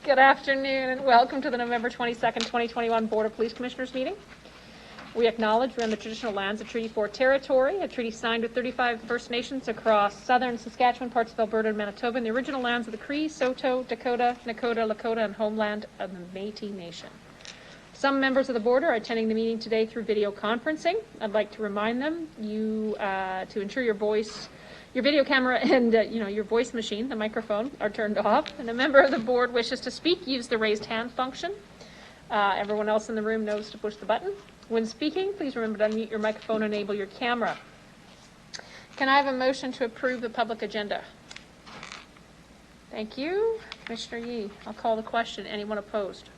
Good afternoon and welcome to the November 22nd, 2021 Board of Police Commissioners meeting. We acknowledge we're in the traditional lands of Treaty 4 territory, a treaty signed with 35 First Nations across southern Saskatchewan, parts of Alberta and Manitoba, and the original lands of the Cree, Saulteaux, Dakota, Nakota, Lakota, and homeland of the Métis Nation. Some members of the board are attending the meeting today through video conferencing. I'd like to remind them to ensure your video camera and your voice machine, the microphone, are turned off. And a member of the board wishes to speak, use the raised hand function. Everyone else in the room knows to push the button. When speaking, please remember to unmute your microphone and enable your camera. Can I have a motion to approve the public agenda? Thank you. Commissioner Yee, I'll call the question. Anyone opposed?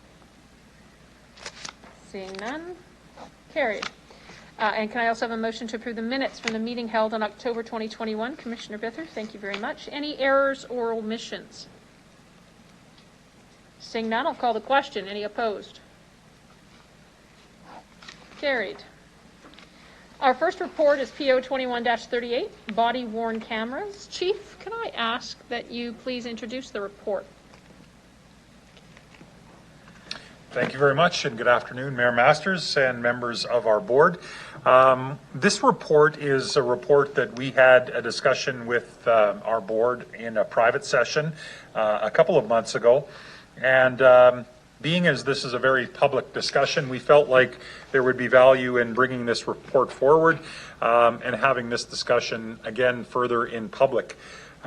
Seeing none, carried. And can I also have a motion to approve the minutes from the meeting held on October 2021? Commissioner Bitter, thank you very much. Any errors or omissions? Seeing none, I'll call the question. Any opposed? Carried. Our first report is PO 21-38, body-worn cameras. Chief, can I ask that you please introduce the report? Thank you very much, and good afternoon, Mayor Masters and members of our board. This report is a report that we had a discussion with our board in a private session a couple of months ago. And being as this is a very public discussion, we felt like there would be value in bringing this report forward and having this discussion again further in public.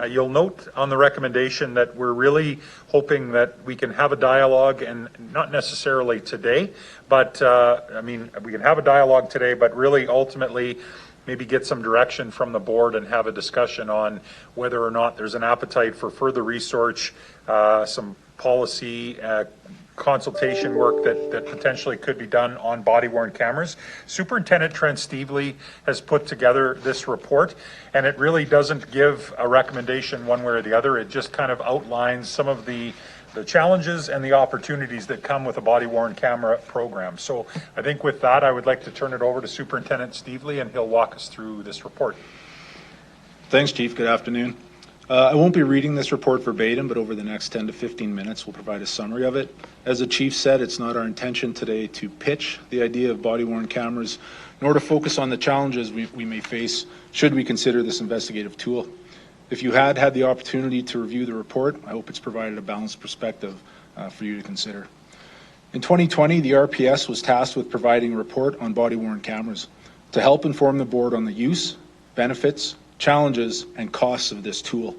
You'll note on the recommendation that we're really hoping that we can have a dialogue, and not necessarily today, but we can have a dialogue today, but really ultimately maybe get some direction from the board and have a discussion on whether or not there's an appetite for further research, some policy consultation work that potentially could be done on body-worn cameras. Superintendent Trent Stevely has put together this report, and it really doesn't give a recommendation one way or the other. It just kind of outlines some of the challenges and the opportunities that come with a body-worn camera program. So I think with that, I would like to turn it over to Superintendent Stevely, and he'll walk us through this report. Thanks, Chief. Good afternoon. I won't be reading this report verbatim, but over the next 10 to 15 minutes, we'll provide a summary of it. As the Chief said, it's not our intention today to pitch the idea of body-worn cameras, nor to focus on the challenges we may face should we consider this investigative tool. If you had the opportunity to review the report, I hope it's provided a balanced perspective for you to consider. In 2020, the RPS was tasked with providing a report on body-worn cameras to help inform the board on the use, benefits, challenges, and costs of this tool.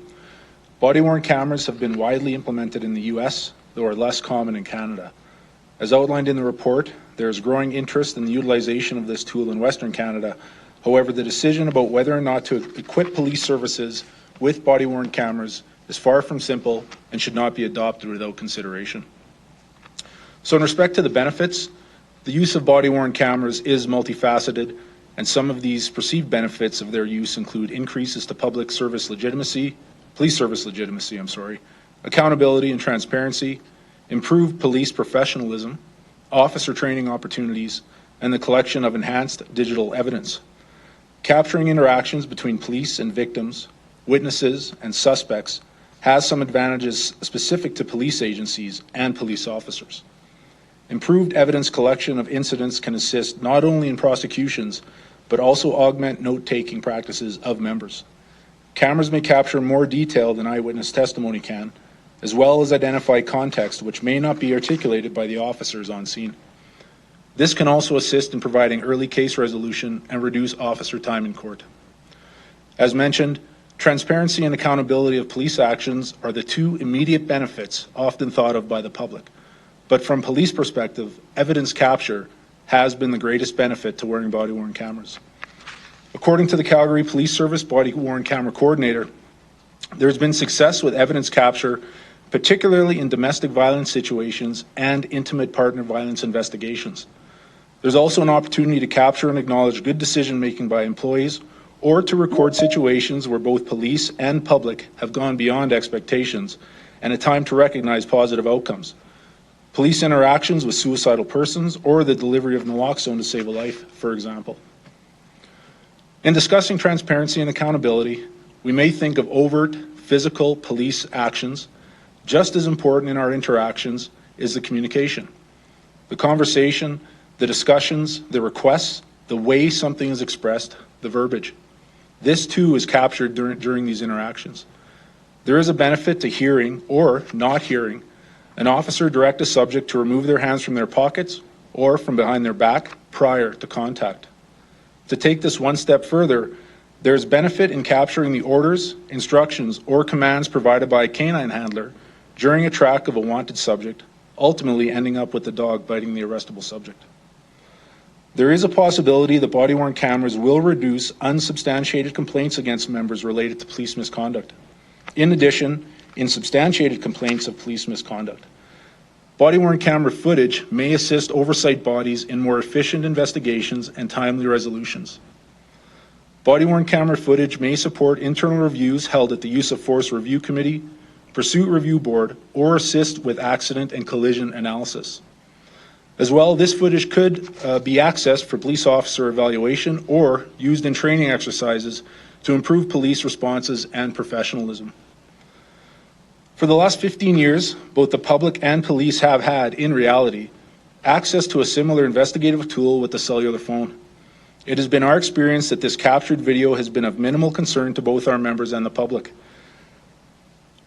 Body-worn cameras have been widely implemented in the US, though are less common in Canada. As outlined in the report, there is growing interest in the utilization of this tool in Western Canada. However, the decision about whether or not to equip police services with body-worn cameras is far from simple and should not be adopted without consideration. So in respect to the benefits, the use of body-worn cameras is multifaceted, and some of these perceived benefits of their use include increases to police service legitimacy, accountability and transparency, improved police professionalism, officer training opportunities, and the collection of enhanced digital evidence. Capturing interactions between police and victims, witnesses, and suspects has some advantages specific to police agencies and police officers. Improved evidence collection of incidents can assist not only in prosecutions, but also augment note-taking practices of members. Cameras may capture more detail than eyewitness testimony can, as well as identify context which may not be articulated by the officers on scene. This can also assist in providing early case resolution and reduce officer time in court. As mentioned, transparency and accountability of police actions are the two immediate benefits often thought of by the public. But from police perspective, evidence capture has been the greatest benefit to wearing body-worn cameras. According to the Calgary Police Service body-worn camera coordinator, there has been success with evidence capture, particularly in domestic violence situations and intimate partner violence investigations. There's also an opportunity to capture and acknowledge good decision-making by employees, or to record situations where both police and public have gone beyond expectations, and a time to recognize positive outcomes. Police interactions with suicidal persons, or the delivery of naloxone to save a life, for example. In discussing transparency and accountability, we may think of overt physical police actions, Just as important in our interactions is the communication. The conversation, the discussions, the requests, the way something is expressed, the verbiage. This too is captured during these interactions. There is a benefit to hearing or not hearing an officer direct a subject to remove their hands from their pockets or from behind their back prior to contact. To take this one step further, there is benefit in capturing the orders, instructions, or commands provided by a canine handler during a track of a wanted subject, ultimately ending up with the dog biting the arrestable subject. There is a possibility that body-worn cameras will reduce unsubstantiated complaints against members related to police misconduct. In addition, in substantiated complaints of police misconduct, body-worn camera footage may assist oversight bodies in more efficient investigations and timely resolutions. Body-worn camera footage may support internal reviews held at the Use of Force Review Committee, Pursuit Review Board, or assist with accident and collision analysis. As well, this footage could be accessed for police officer evaluation or used in training exercises to improve police responses and professionalism. For the last 15 years, both the public and police have had, in reality, access to a similar investigative tool with the cellular phone. It has been our experience that this captured video has been of minimal concern to both our members and the public.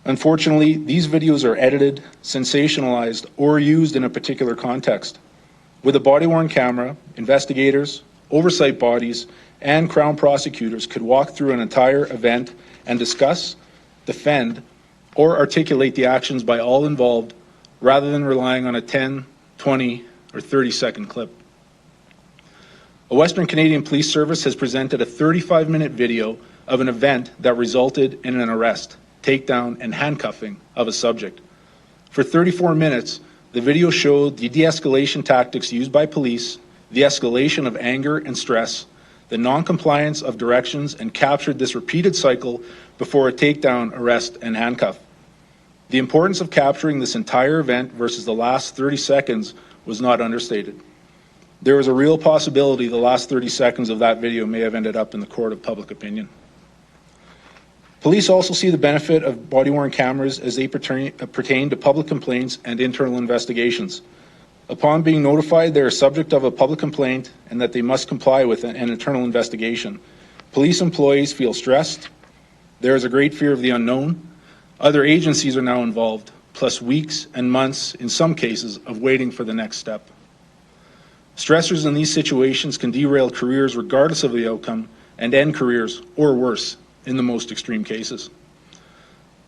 Unfortunately, these videos are edited, sensationalized, or used in a particular context. With a body-worn camera, investigators, oversight bodies, and Crown prosecutors could walk through an entire event and discuss, defend, or articulate the actions by all involved rather than relying on a 10, 20, or 30-second clip. A Western Canadian Police Service has presented a 35-minute video of an event that resulted in an arrest, takedown, and handcuffing of a subject. For 34 minutes, the video showed the de-escalation tactics used by police, the escalation of anger and stress, the non-compliance of directions, and captured this repeated cycle before a takedown, arrest, and handcuff. The importance of capturing this entire event versus the last 30 seconds was not understated. There is a real possibility the last 30 seconds of that video may have ended up in the court of public opinion. Police also see the benefit of body-worn cameras as they pertain to public complaints and internal investigations. Upon being notified they are subject of a public complaint and that they must comply with an internal investigation, police employees feel stressed. There is a great fear of the unknown. Other agencies are now involved, plus weeks and months, in some cases, of waiting for the next step. Stressors in these situations can derail careers regardless of the outcome and end careers, or worse, in the most extreme cases.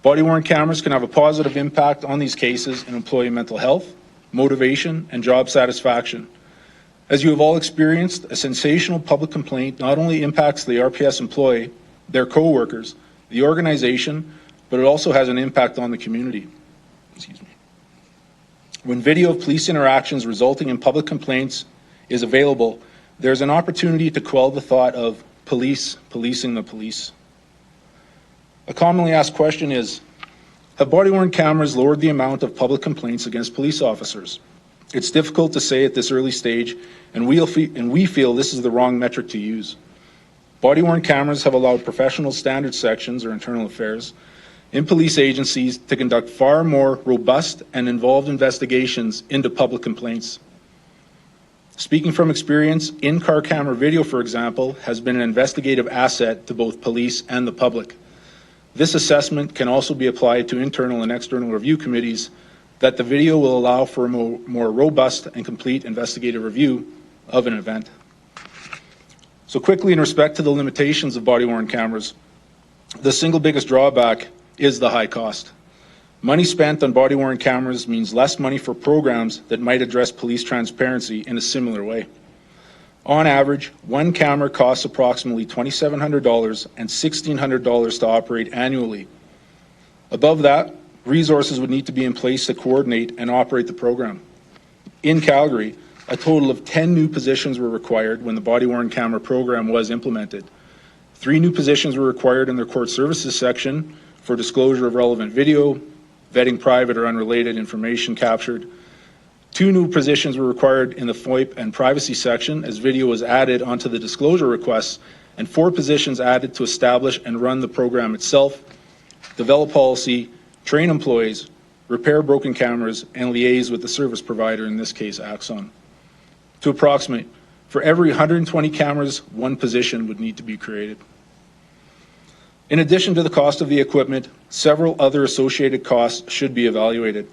Body-worn cameras can have a positive impact on these cases in employee mental health, motivation, and job satisfaction. As you have all experienced, a sensational public complaint not only impacts the RPS employee, their co-workers, the organization, but it also has an impact on the community. Excuse me. When video of police interactions resulting in public complaints is available, there's an opportunity to quell the thought of police policing the police. A commonly asked question is, have body-worn cameras lowered the amount of public complaints against police officers? It's difficult to say at this early stage, and we feel this is the wrong metric to use. Body-worn cameras have allowed professional standard sections, or internal affairs, in police agencies to conduct far more robust and involved investigations into public complaints. Speaking from experience, in-car camera video, for example, has been an investigative asset to both police and the public. This assessment can also be applied to internal and external review committees that the video will allow for a more robust and complete investigative review of an event. So quickly, in respect to the limitations of body-worn cameras, the single biggest drawback is the high cost. Money spent on body-worn cameras means less money for programs that might address police transparency in a similar way. On average, one camera costs approximately $2,700 and $1,600 to operate annually. Above that, resources would need to be in place to coordinate and operate the program. In Calgary, a total of 10 new positions were required when the body-worn camera program was implemented. 3 new positions were required in their court services section for disclosure of relevant video, vetting private or unrelated information captured. 2 new positions were required in the FOIP and privacy section as video was added onto the disclosure requests, and 4 positions added to establish and run the program itself, develop policy, train employees, repair broken cameras, and liaise with the service provider, in this case Axon. To approximate, for every 120 cameras, one position would need to be created. In addition to the cost of the equipment, several other associated costs should be evaluated.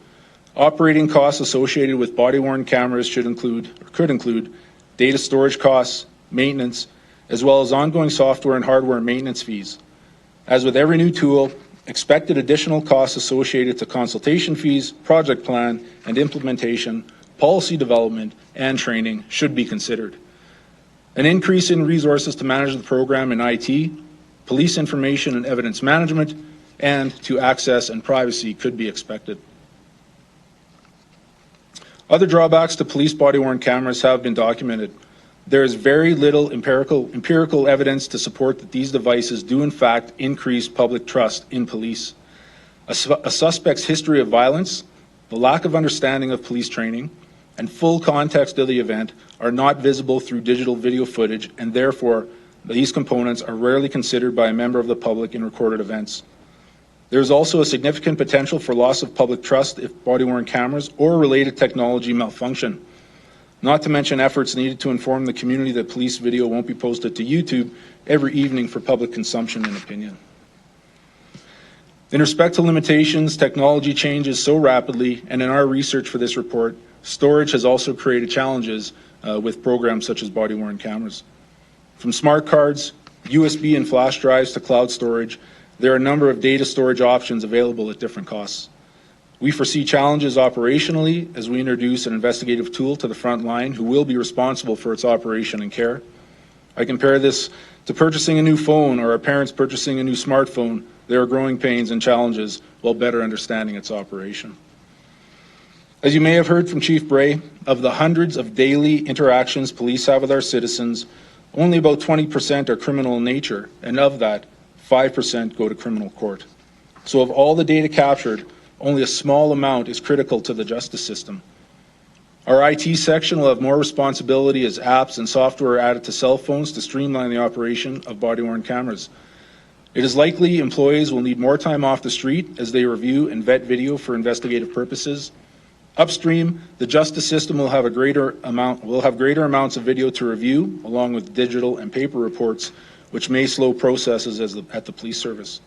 Operating costs associated with body-worn cameras could include data storage costs, maintenance, as well as ongoing software and hardware maintenance fees. As with every new tool, expected additional costs associated to consultation fees, project plan and implementation, policy development, and training should be considered. An increase in resources to manage the program in IT, police information and evidence management, and to access and privacy could be expected. Other drawbacks to police body-worn cameras have been documented. There is very little empirical evidence to support that these devices do in fact increase public trust in police. A suspect's history of violence, the lack of understanding of police training, and full context of the event are not visible through digital video footage, and therefore these components are rarely considered by a member of the public in recorded events. There is also a significant potential for loss of public trust if body-worn cameras or related technology malfunction. Not to mention efforts needed to inform the community that police video won't be posted to YouTube every evening for public consumption and opinion. In respect to limitations, technology changes so rapidly, and in our research for this report, storage has also created challenges with programs such as body-worn cameras. From smart cards, USB and flash drives to cloud storage, there are a number of data storage options available at different costs. We foresee challenges operationally as we introduce an investigative tool to the front line who will be responsible for its operation and care. I compare this to purchasing a new phone or our parents purchasing a new smartphone. There are growing pains and challenges while better understanding its operation. As you may have heard from Chief Bray, of the hundreds of daily interactions police have with our citizens, only about 20% are criminal in nature, and of that, 5% go to criminal court. So of all the data captured, only a small amount is critical to the justice system. Our IT section will have more responsibility as apps and software are added to cell phones to streamline the operation of body-worn cameras. It is likely employees will need more time off the street as they review and vet video for investigative purposes. Upstream, the justice system will have greater amounts of video to review, along with digital and paper reports, which may slow processes at the police service.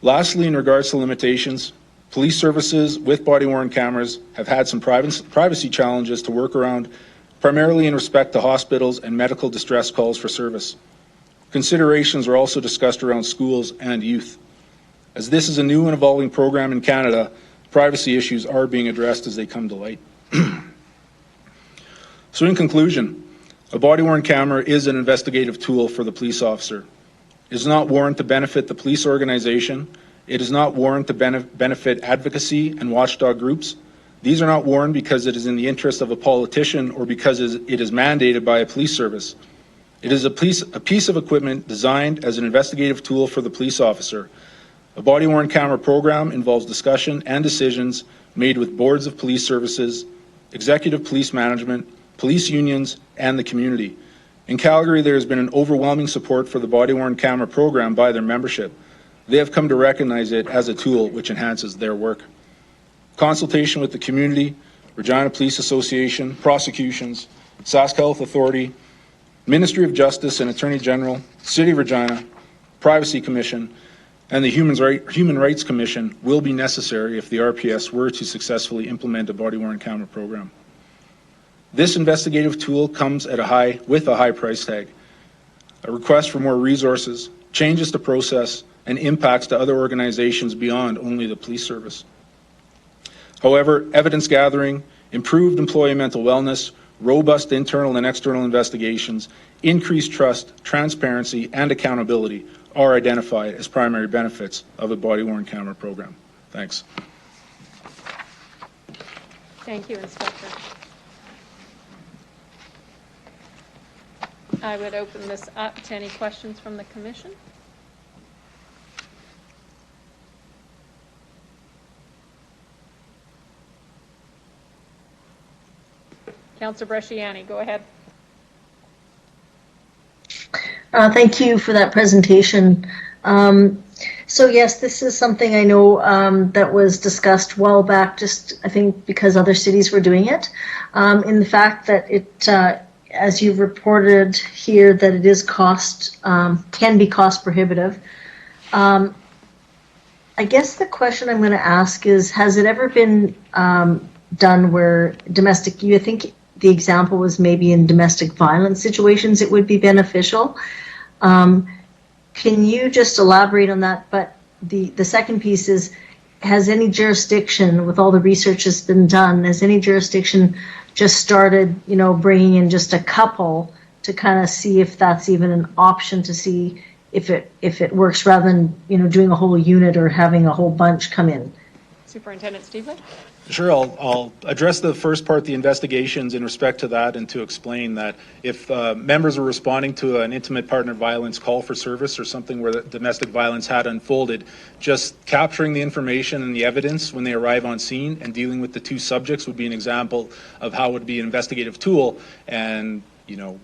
Lastly, in regards to limitations, police services with body-worn cameras have had some privacy challenges to work around, primarily in respect to hospitals and medical distress calls for service. Considerations are also discussed around schools and youth. As this is a new and evolving program in Canada, privacy issues are being addressed as they come to light. So in conclusion, a body-worn camera is an investigative tool for the police officer. It does not warrant to benefit the police organization. It does not warrant to benefit advocacy and watchdog groups. These are not worn because it is in the interest of a politician or because it is mandated by a police service. It is a piece of equipment designed as an investigative tool for the police officer. A body-worn camera program involves discussion and decisions made with boards of police services, executive police management, police unions, and the community. In Calgary, there has been an overwhelming support for the body-worn camera program by their membership. They have come to recognize it as a tool which enhances their work. Consultation with the community, Regina Police Association, prosecutions, Sask Health Authority, Ministry of Justice and Attorney General, City of Regina, Privacy Commission, and the Human Rights Commission will be necessary if the RPS were to successfully implement a body-worn camera program. This investigative tool comes with a high price tag, a request for more resources, changes to process, and impacts to other organizations beyond only the police service. However, evidence gathering, improved employee mental wellness, robust internal and external investigations, increased trust, transparency, and accountability are identified as primary benefits of a body-worn camera program. Thanks. Thank you, Inspector. I would open this up to any questions from the Commission. Councillor Bresciani, go ahead. Thank you for that presentation. So yes, this is something I know that was discussed a while back, just I think because other cities were doing it, in the fact that it, as you've reported here, that it is can be cost prohibitive. I guess the question I'm going to ask is, has it ever been done where I think the example was maybe in domestic violence situations, it would be beneficial. Can you just elaborate on that? But the second piece is, has any jurisdiction, with all the research that's been done, has any jurisdiction just started, bringing in just a couple to kind of see if that's even an option, to see if it works, rather than, doing a whole unit or having a whole bunch come in? Superintendent Steveley? Sure, I'll address the first part, the investigations, in respect to that, and to explain that if members are responding to an intimate partner violence call for service or something where the domestic violence had unfolded, just capturing the information and the evidence when they arrive on scene and dealing with the two subjects would be an example of how it would be an investigative tool, and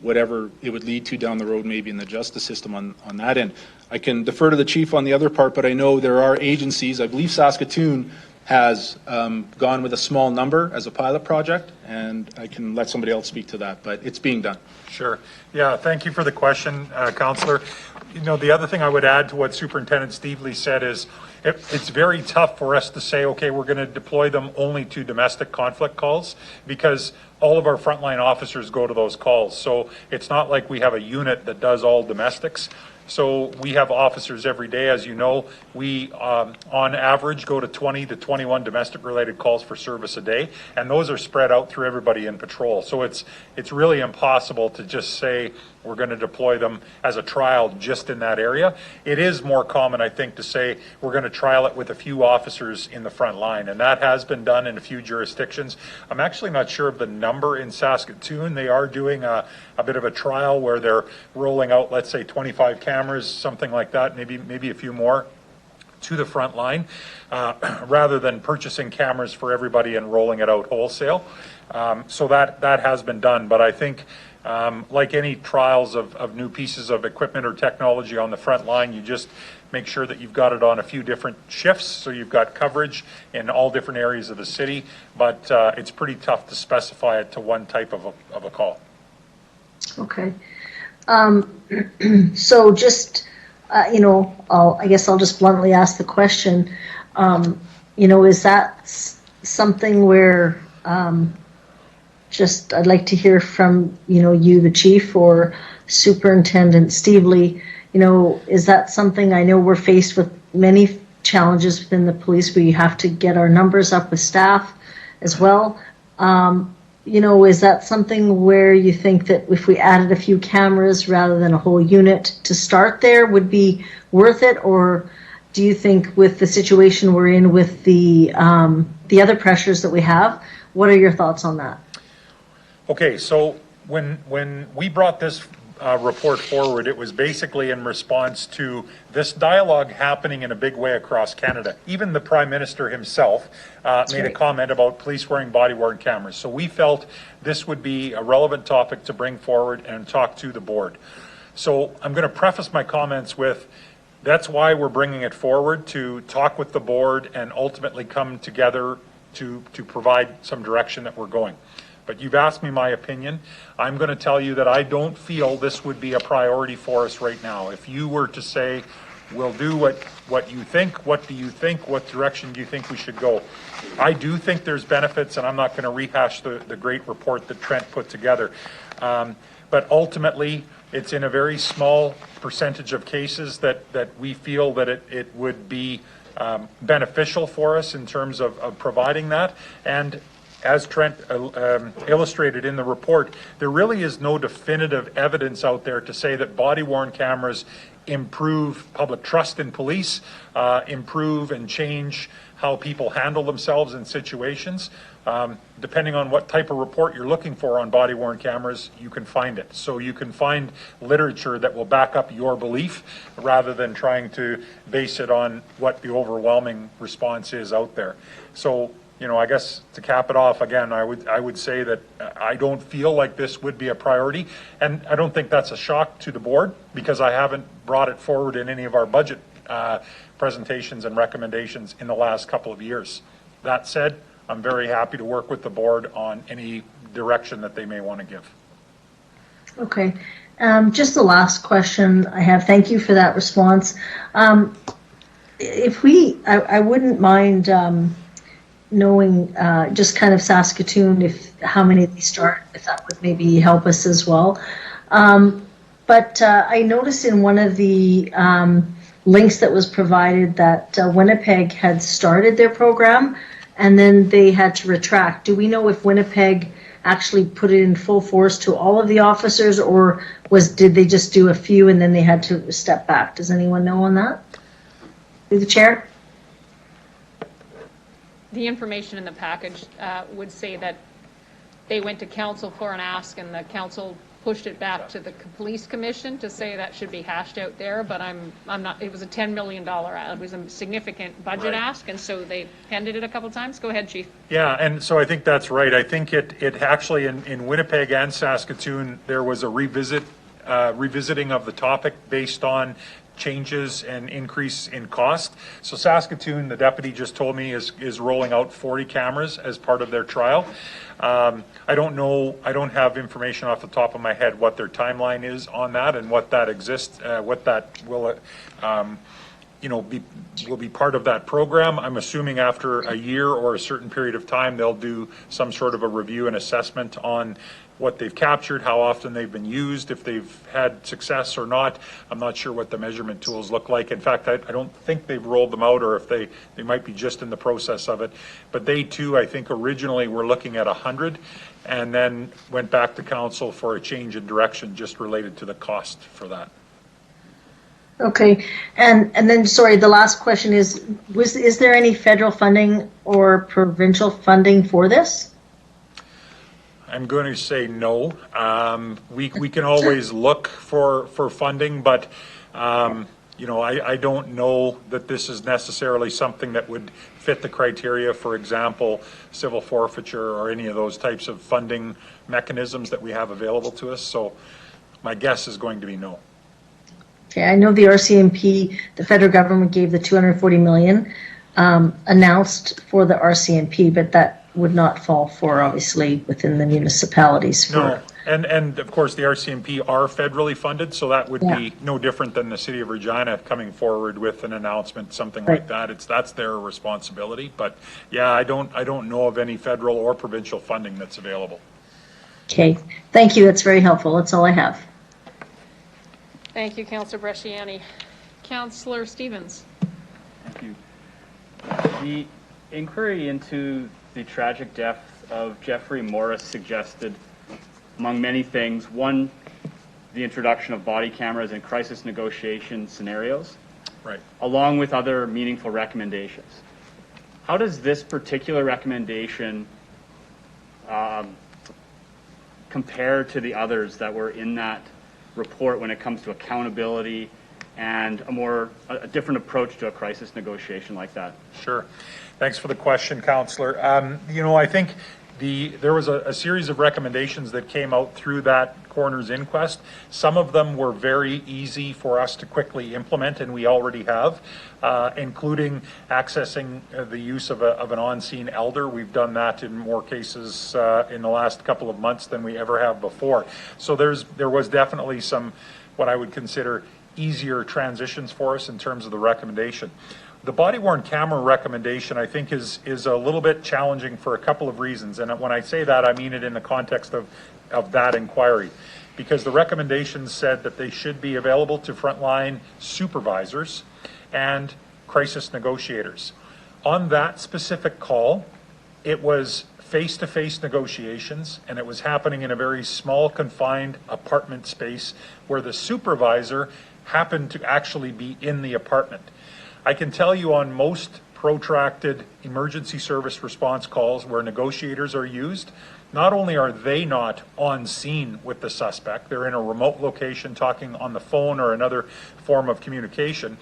whatever it would lead to down the road, maybe in the justice system on that end. I can defer to the chief on the other part, but I know there are agencies, I believe Saskatoon has gone with a small number as a pilot project, and I can let somebody else speak to that, but it's being done. Sure. Yeah, thank you for the question, Councillor. The other thing I would add to what Superintendent Steveley said is it's very tough for us to say, okay, we're going to deploy them only to domestic conflict calls, because all of our frontline officers go to those calls. So it's not like we have a unit that does all domestics. So we have officers every day, as you know. We, on average, go to 20 to 21 domestic-related calls for service a day, and those are spread out through everybody in patrol. So it's really impossible to just say we're going to deploy them as a trial just in that area. It is more common, I think, to say we're going to trial it with a few officers in the front line, and that has been done in a few jurisdictions. I'm actually not sure of the number in Saskatoon. They are doing a bit of a trial where they're rolling out, let's say, 25 cameras, something like that, maybe a few more, to the front line, rather than purchasing cameras for everybody and rolling it out wholesale. So that has been done, but I think like any trials of new pieces of equipment or technology on the front line, you just make sure that you've got it on a few different shifts, so you've got coverage in all different areas of the city, but it's pretty tough to specify it to one type of a call. Okay. So just, I guess I'll just bluntly ask the question, is that something where, I'd like to hear from, you, the chief, or Superintendent Steveley, is that something, I know we're faced with many challenges within the police. We have to get our numbers up with staff as well. Is that something where you think that if we added a few cameras rather than a whole unit to start there would be worth it? Or do you think with the situation we're in with the other pressures that we have, what are your thoughts on that? Okay, so when we brought this report forward, it was basically in response to this dialogue happening in a big way across Canada. Even the Prime Minister himself made a comment about police wearing body-worn cameras. So we felt this would be a relevant topic to bring forward and talk to the board. So I'm going to preface my comments with, that's why we're bringing it forward, to talk with the board and ultimately come together to provide some direction that we're going. But you've asked me my opinion. I'm going to tell you that I don't feel this would be a priority for us right now. If you were to say, we'll do what you think, what do you think, what direction do you think we should go? I do think there's benefits, and I'm not going to rehash the great report that Trent put together. But ultimately, it's in a very small percentage of cases that we feel that it would be beneficial for us in terms of providing that. And as Trent illustrated in the report, there really is no definitive evidence out there to say that body-worn cameras improve public trust in police, improve and change how people handle themselves in situations. Depending on what type of report you're looking for on body-worn cameras, you can find it. So you can find literature that will back up your belief rather than trying to base it on what the overwhelming response is out there. So, I guess to cap it off, again, I would say that I don't feel like this would be a priority, and I don't think that's a shock to the board, because I haven't brought it forward in any of our budget presentations and recommendations in the last couple of years. That said, I'm very happy to work with the board on any direction that they may want to give. Okay. Just the last question I have. Thank you for that response. I wouldn't mind knowing just kind of Saskatoon, how many they start, if that would maybe help us as well. But I noticed in one of the links that was provided that Winnipeg had started their program and then they had to retract. Do we know if Winnipeg actually put it in full force to all of the officers, or did they just do a few and then they had to step back? Does anyone know on that? Through the chair? The information in the package would say that they went to council for an ask and the council pushed it back to the police commission to say that should be hashed out there, but I'm not, it was a $10 million, it was a significant budget Right. ask, and so they pended it a couple times. Go ahead, Chief. Yeah, and so I think that's right. I think it actually in Winnipeg and Saskatoon, there was a revisiting of the topic based on changes and increase in cost. So Saskatoon, the deputy just told me, is rolling out 40 cameras as part of their trial. I don't know, I don't have information off the top of my head what their timeline is on that and what that exists, what that will, will be part of that program. I'm assuming after a year or a certain period of time, they'll do some sort of a review and assessment on what they've captured, how often they've been used, if they've had success or not. I'm not sure what the measurement tools look like. In fact, I don't think they've rolled them out, or if they might be just in the process of it. But they too, I think originally were looking at 100 and then went back to council for a change in direction just related to the cost for that. Okay, and then, sorry, the last question is there any federal funding or provincial funding for this? I'm going to say no. We can always look for funding, but I don't know that this is necessarily something that would fit the criteria, for example, civil forfeiture or any of those types of funding mechanisms that we have available to us. So my guess is going to be no. Okay, I know the RCMP, the federal government gave the $240 million announced for the RCMP, but that would not fall for, obviously, within the municipalities. No, and of course the RCMP are federally funded, so that would Yeah. be no different than the city of Regina coming forward with an announcement, something Right. like that. That's their responsibility. But yeah, I don't know of any federal or provincial funding that's available. Okay, thank you. That's very helpful. That's all I have. Thank you, Councillor Bresciani. Councillor Stevens. Thank you. The inquiry into the tragic death of Jeffrey Morris suggested, among many things, one, the introduction of body cameras in crisis negotiation scenarios, Right. along with other meaningful recommendations. How does this particular recommendation compare to the others that were in that report when it comes to accountability and a different approach to a crisis negotiation like that? Sure. Thanks for the question, Councillor. I think there was a series of recommendations that came out through that coroner's inquest. Some of them were very easy for us to quickly implement, and we already have, including accessing the use of an on-scene elder. We've done that in more cases in the last couple of months than we ever have before. So there was definitely some, what I would consider, easier transitions for us in terms of the recommendation. The body-worn camera recommendation, I think, is a little bit challenging for a couple of reasons. And when I say that, I mean it in the context of that inquiry. Because the recommendations said that they should be available to frontline supervisors and crisis negotiators. On that specific call, it was face-to-face negotiations, and it was happening in a very small, confined apartment space where the supervisor happened to actually be in the apartment. I can tell you on most protracted emergency service response calls where negotiators are used, not only are they not on scene with the suspect, they're in a remote location talking on the phone or another form of communication,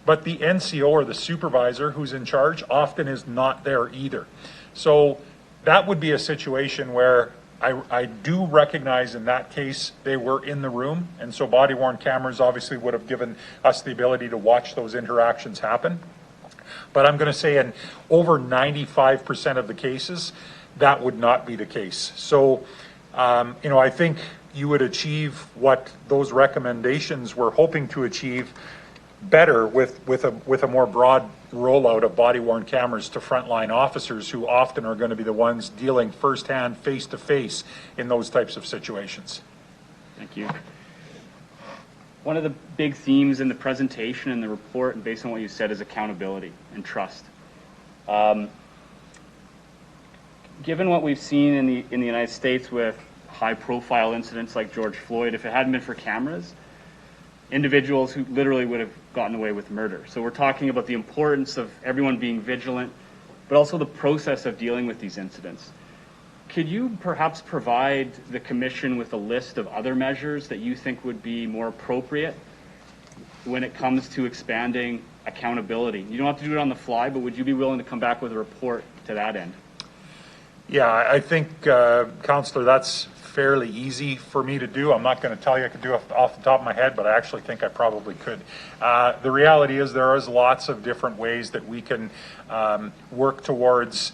but the NCO or the supervisor who's in charge often is not there either. So that would be a situation where I do recognize in that case, they were in the room, and so body worn cameras obviously would have given us the ability to watch those interactions happen. But I'm going to say in over 95% of the cases, that would not be the case. So, I think you would achieve what those recommendations were hoping to achieve better with a more broad rollout of body-worn cameras to frontline officers who often are going to be the ones dealing firsthand, face-to-face in those types of situations. Thank you. One of the big themes in the presentation and the report, and based on what you said, is accountability and trust. Given what we've seen in the United States with high-profile incidents like George Floyd, if it hadn't been for cameras, individuals who literally would have gotten away with murder. So we're talking about the importance of everyone being vigilant, but also the process of dealing with these incidents. Could you perhaps provide the Commission with a list of other measures that you think would be more appropriate when it comes to expanding accountability? You don't have to do it on the fly, but would you be willing to come back with a report to that end? Yeah, I think, Councillor, that's fairly easy for me to do. I'm not going to tell you I could do it off the top of my head, but I actually think I probably could. The reality is there is lots of different ways that we can work towards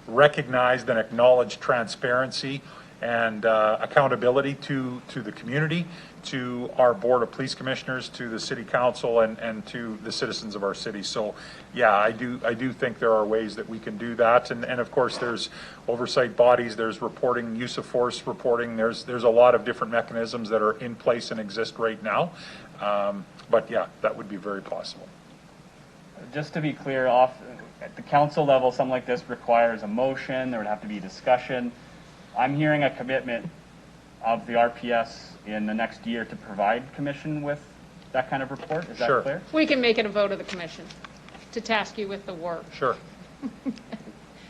recognized and acknowledged transparency and accountability to the community, to our Board of Police Commissioners, to the City Council, and to the citizens of our city. So, yeah, I do think there are ways that we can do that. And of course, there's oversight bodies, there's reporting, use of force reporting. There's a lot of different mechanisms that are in place and exist right now. But yeah, that would be very possible. Just to be clear, at the council level, something like this requires a motion. There would have to be discussion. I'm hearing a commitment of the RPS in the next year to provide Commission with that kind of report. Is that Sure. clear? We can make it a vote of the commission to task you with the work. Sure.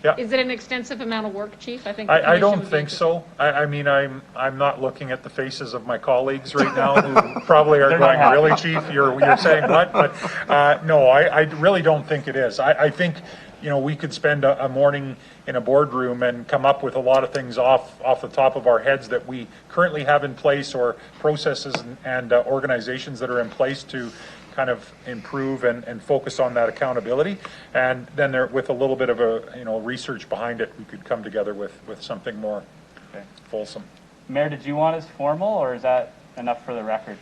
Yeah. Is it an extensive amount of work, Chief? I think. I don't think so. I mean, I'm not looking at the faces of my colleagues right now who probably are going, really, Chief? You're saying what? But no, I really don't think it is. I think, we could spend a morning in a boardroom and come up with a lot of things off the top of our heads that we currently have in place, or processes and organizations that are in place to kind of improve and focus on that accountability. And then with a little bit of a research behind it, we could come together with something more fulsome. Mayor, did you want as formal, or is that enough for the record?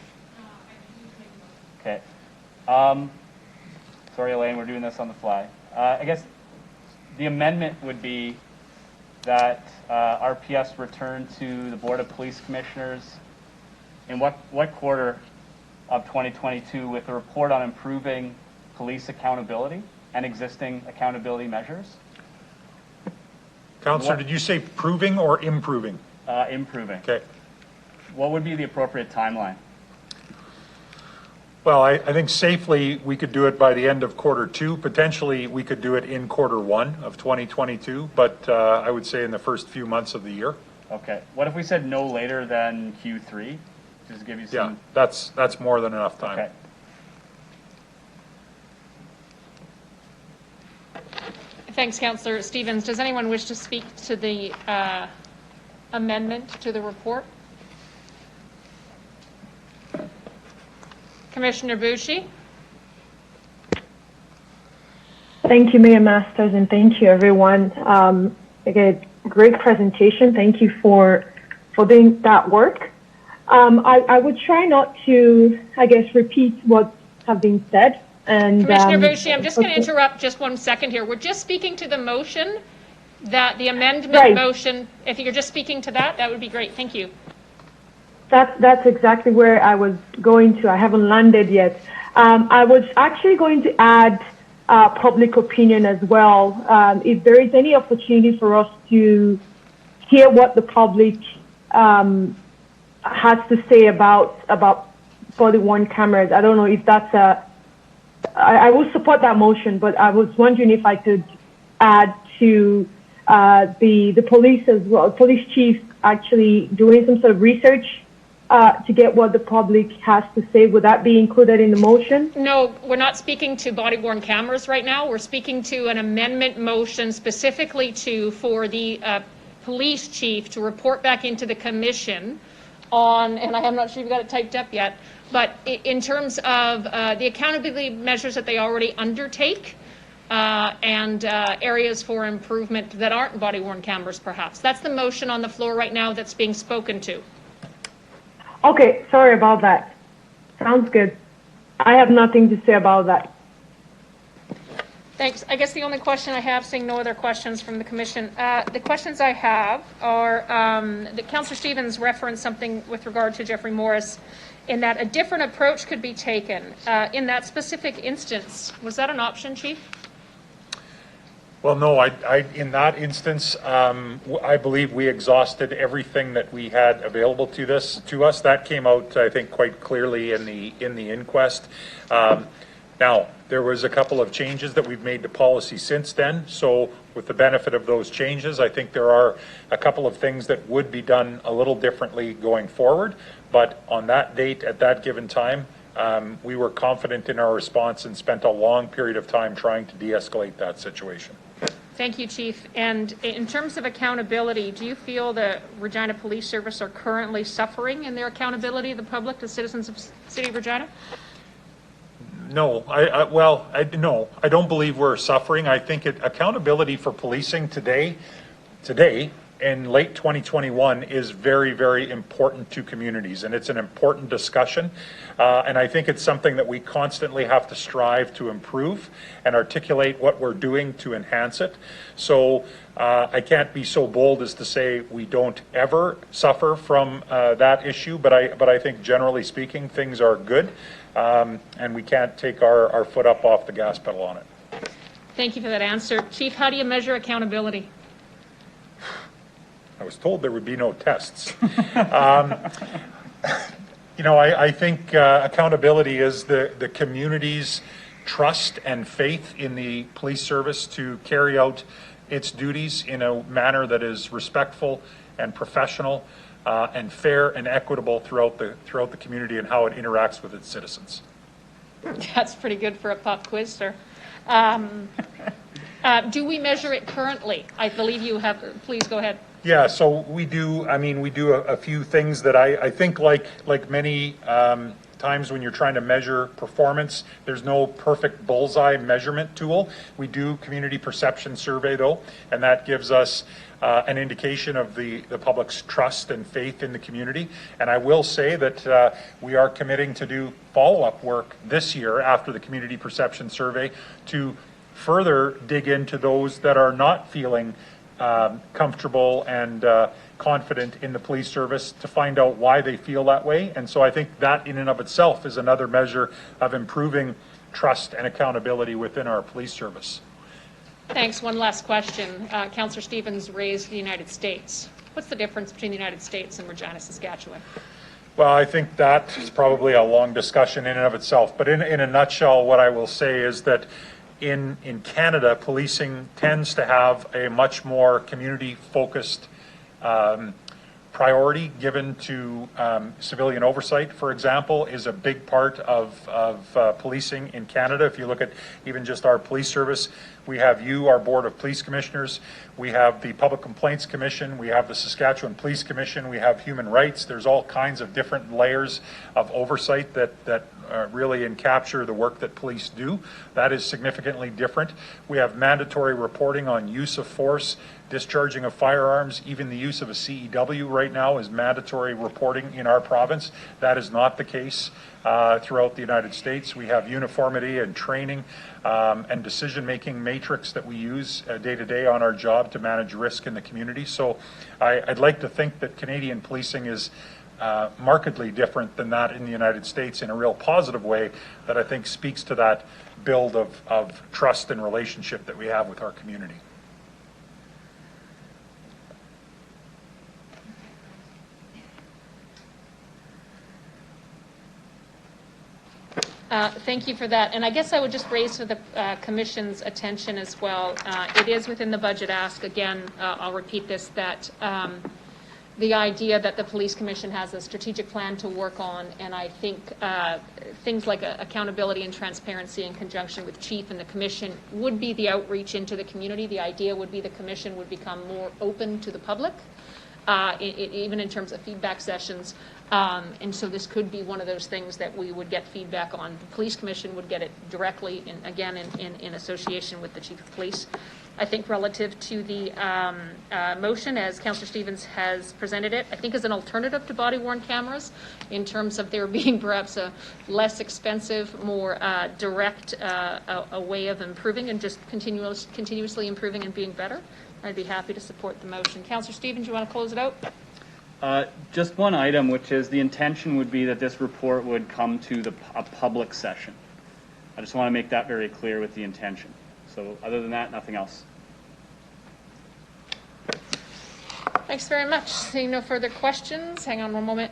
Okay. Sorry, Elaine, we're doing this on the fly. I guess the amendment would be that RPS return to the Board of Police Commissioners in what quarter of 2022 with a report on improving police accountability and existing accountability measures? Councillor, did you say proving or improving? Improving. Okay. What would be the appropriate timeline? Well, I think safely we could do it by the end of Q2. Potentially, we could do it in Q1 of 2022, but I would say in the first few months of the year. Okay. What if we said no later than Q3? Just to give you some. Yeah, that's more than enough time. Okay. Thanks, Councillor Stevens. Does anyone wish to speak to the amendment to the report? Commissioner Bucci? Thank you, Mayor Masters, and thank you, everyone. Again, great presentation. Thank you for doing that work. I would try not to, repeat what have been said. And Commissioner Bucci, I'm just going to interrupt just 1 second here. We're just speaking to the motion, the amendment motion. If you're just speaking to that would be great. Thank you. That's exactly where I was going to. I haven't landed yet. I was actually going to add public opinion as well. If there is any opportunity for us to hear what the public has to say about body-worn cameras, I don't know if that's I will support that motion, but I was wondering if I could add to the police as well, police chief actually doing some sort of research to get what the public has to say. Would that be included in the motion? No, we're not speaking to body-worn cameras right now. We're speaking to an amendment motion specifically for the police chief to report back into the commission on, and I'm not sure you've got it typed up yet, but in terms of the accountability measures that they already undertake, and areas for improvement that aren't body-worn cameras, perhaps. That's the motion on the floor right now that's being spoken to. Okay, sorry about that. Sounds good. I have nothing to say about that. Thanks. I guess the only question I have, seeing no other questions from the commission, the questions I have are that Councillor Stevens referenced something with regard to Jeffrey Morris, in that a different approach could be taken. In that specific instance, was that an option, Chief? Well, no, in that instance, I believe we exhausted everything that we had available to us. That came out, I think, quite clearly in the inquest. Now, there was a couple of changes that we've made to policy since then. So with the benefit of those changes, I think there are a couple of things that would be done a little differently going forward. But on that date, at that given time, we were confident in our response and spent a long period of time trying to de-escalate that situation. Thank you, Chief. And in terms of accountability, do you feel the Regina Police Service are currently suffering in their accountability of the public to citizens of the City of Regina? No, no, I don't believe we're suffering. I think accountability for policing today, in late 2021, is very, very important to communities, and it's an important discussion. And I think it's something that we constantly have to strive to improve and articulate what we're doing to enhance it. So I can't be so bold as to say we don't ever suffer from that issue, but I think generally speaking, things are good, and we can't take our foot up off the gas pedal on it. Thank you for that answer. Chief, how do you measure accountability? I was told there would be no tests. You know, I think accountability is the community's trust and faith in the police service to carry out its duties in a manner that is respectful and professional and fair and equitable throughout the community and how it interacts with its citizens. That's pretty good for a pop quiz, sir. Do we measure it currently? I believe you have. Please go ahead. Yeah, so we do. I mean, we do a few things that I think, like many times when you're trying to measure performance, there's no perfect bullseye measurement tool. We do community perception survey though, and that gives us an indication of the public's trust and faith in the community. And I will say that we are committing to do follow-up work this year after the community perception survey to further dig into those that are not feeling comfortable and confident in the police service, to find out why they feel that way. And so I think that in and of itself is another measure of improving trust and accountability within our police service. Thanks. One last question. Councillor Stevens raised the United States. What's the difference between the United States and Regina, Saskatchewan? Well, I think that is probably a long discussion in and of itself. But in a nutshell, what I will say is that in Canada, policing tends to have a much more community-focused priority given to civilian oversight, for example, is a big part of policing in Canada. If you look at even just our police service, we have our Board of Police Commissioners, we have the Public Complaints Commission, we have the Saskatchewan Police Commission, we have human rights. There's all kinds of different layers of oversight that really capture the work that police do. That is significantly different. We have mandatory reporting on use of force, discharging of firearms, even the use of a CEW right now is mandatory reporting in our province. That is not the case throughout the United States. We have uniformity and training and decision-making matrix that we use day to day on our job to manage risk in the community. So I'd like to think that Canadian policing is markedly different than that in the United States in a real positive way that I think speaks to that build of trust and relationship that we have with our community. Thank you for that. And I guess I would just raise for the Commission's attention as well. It is within the budget ask. Again, I'll repeat this, that the idea that the police commission has a strategic plan to work on, and I think things like accountability and transparency in conjunction with chief and the commission would be the outreach into the community. The idea would be the commission would become more open to the public, even in terms of feedback sessions. And so this could be one of those things that we would get feedback on. The police commission would get it directly, in association with the chief of police. I think relative to the motion, as Councillor Stevens has presented it, I think as an alternative to body-worn cameras, in terms of there being perhaps a less expensive, more direct a way of improving and just continuously improving and being better, I'd be happy to support the motion. Councillor Stevens, you want to close it out? Just one item, which is the intention would be that this report would come to a public session. I just want to make that very clear with the intention. So other than that, nothing else. Thanks very much. Seeing no further questions, hang on one moment.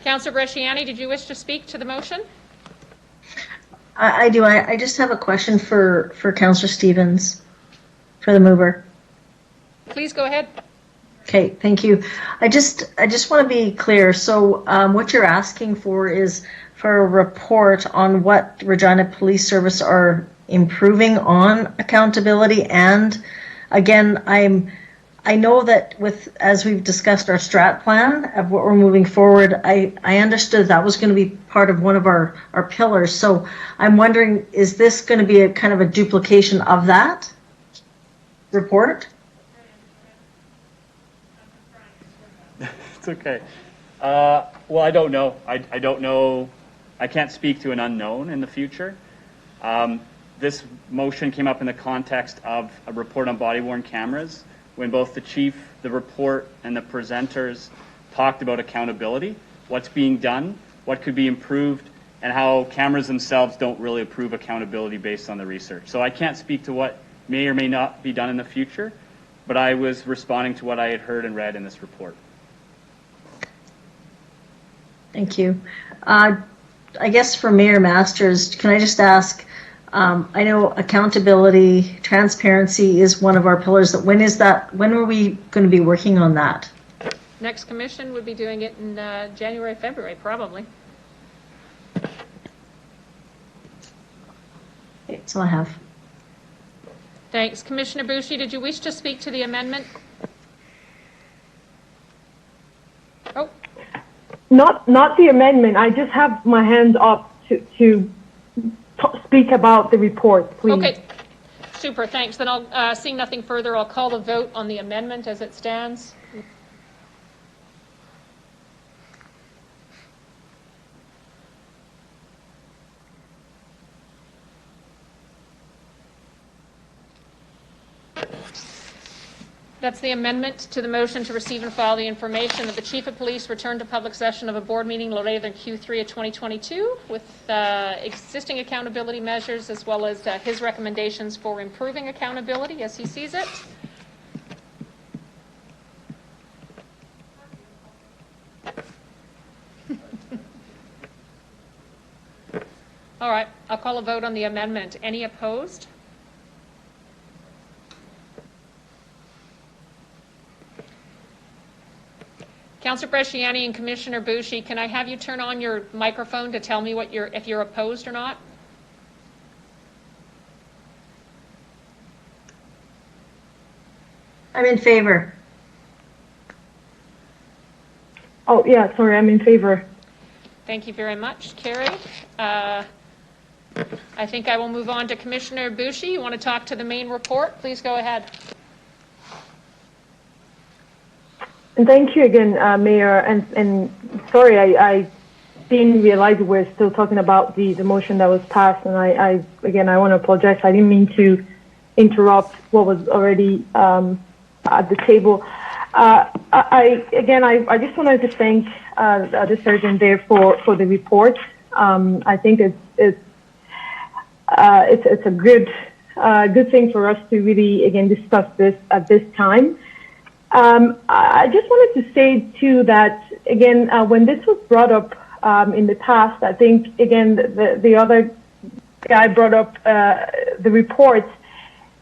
Councillor Bresciani, did you wish to speak to the motion? I do. I just have a question for Councillor Stevens, for the mover. Please go ahead. Okay, thank you. I just want to be clear. So what you're asking for is for a report on what Regina Police Service are improving on accountability. And again, I know that as we've discussed our strat plan of what we're moving forward, I understood that was going to be part of one of our pillars. So I'm wondering, is this going to be a kind of a duplication of that report? It's okay. Well, I don't know. I don't know. I can't speak to an unknown in the future. This motion came up in the context of a report on body-worn cameras, when both the chief, the report, and the presenters talked about accountability, what's being done, what could be improved, and how cameras themselves don't really approve accountability based on the research. So I can't speak to what may or may not be done in the future, but I was responding to what I had heard and read in this report. Thank you. I guess for Mayor Masters, can I just ask, I know accountability, transparency is one of our pillars. When are we going to be working on that? Next commission would be doing it in January, February, probably. Okay, that's all I have. Thanks. Commissioner Bushi, did you wish to speak to the amendment? Oh, Not the amendment. I just have my hands up to speak about the report, please. okay. Super, thanks. Then I'll, seeing nothing further, I'll call the vote on the amendment as it stands. That's the amendment to the motion to receive and file the information that the Chief of Police returned to public session of a board meeting no later than Q3 of 2022 with existing accountability measures as well as his recommendations for improving accountability as he sees it. All right, I'll call a vote on the amendment. Any opposed? Councillor Bresciani and Commissioner Bushi, can I have you turn on your microphone to tell me if you're opposed or not? I'm in favor. Oh, yeah, sorry, I'm in favor. Thank you very much, Carrie. I think I will move on to Commissioner Bushi. You want to talk to the main report? Please go ahead. And thank you again, Mayor. And sorry, I didn't realize we're still talking about the motion that was passed. And I want to apologize. I didn't mean to interrupt what was already at the table. I just wanted to thank the surgeon there for the report. I think it's a good thing for us to really again discuss this at this time. I just wanted to say too that again, when this was brought up in the past, I think again the other guy brought up the report,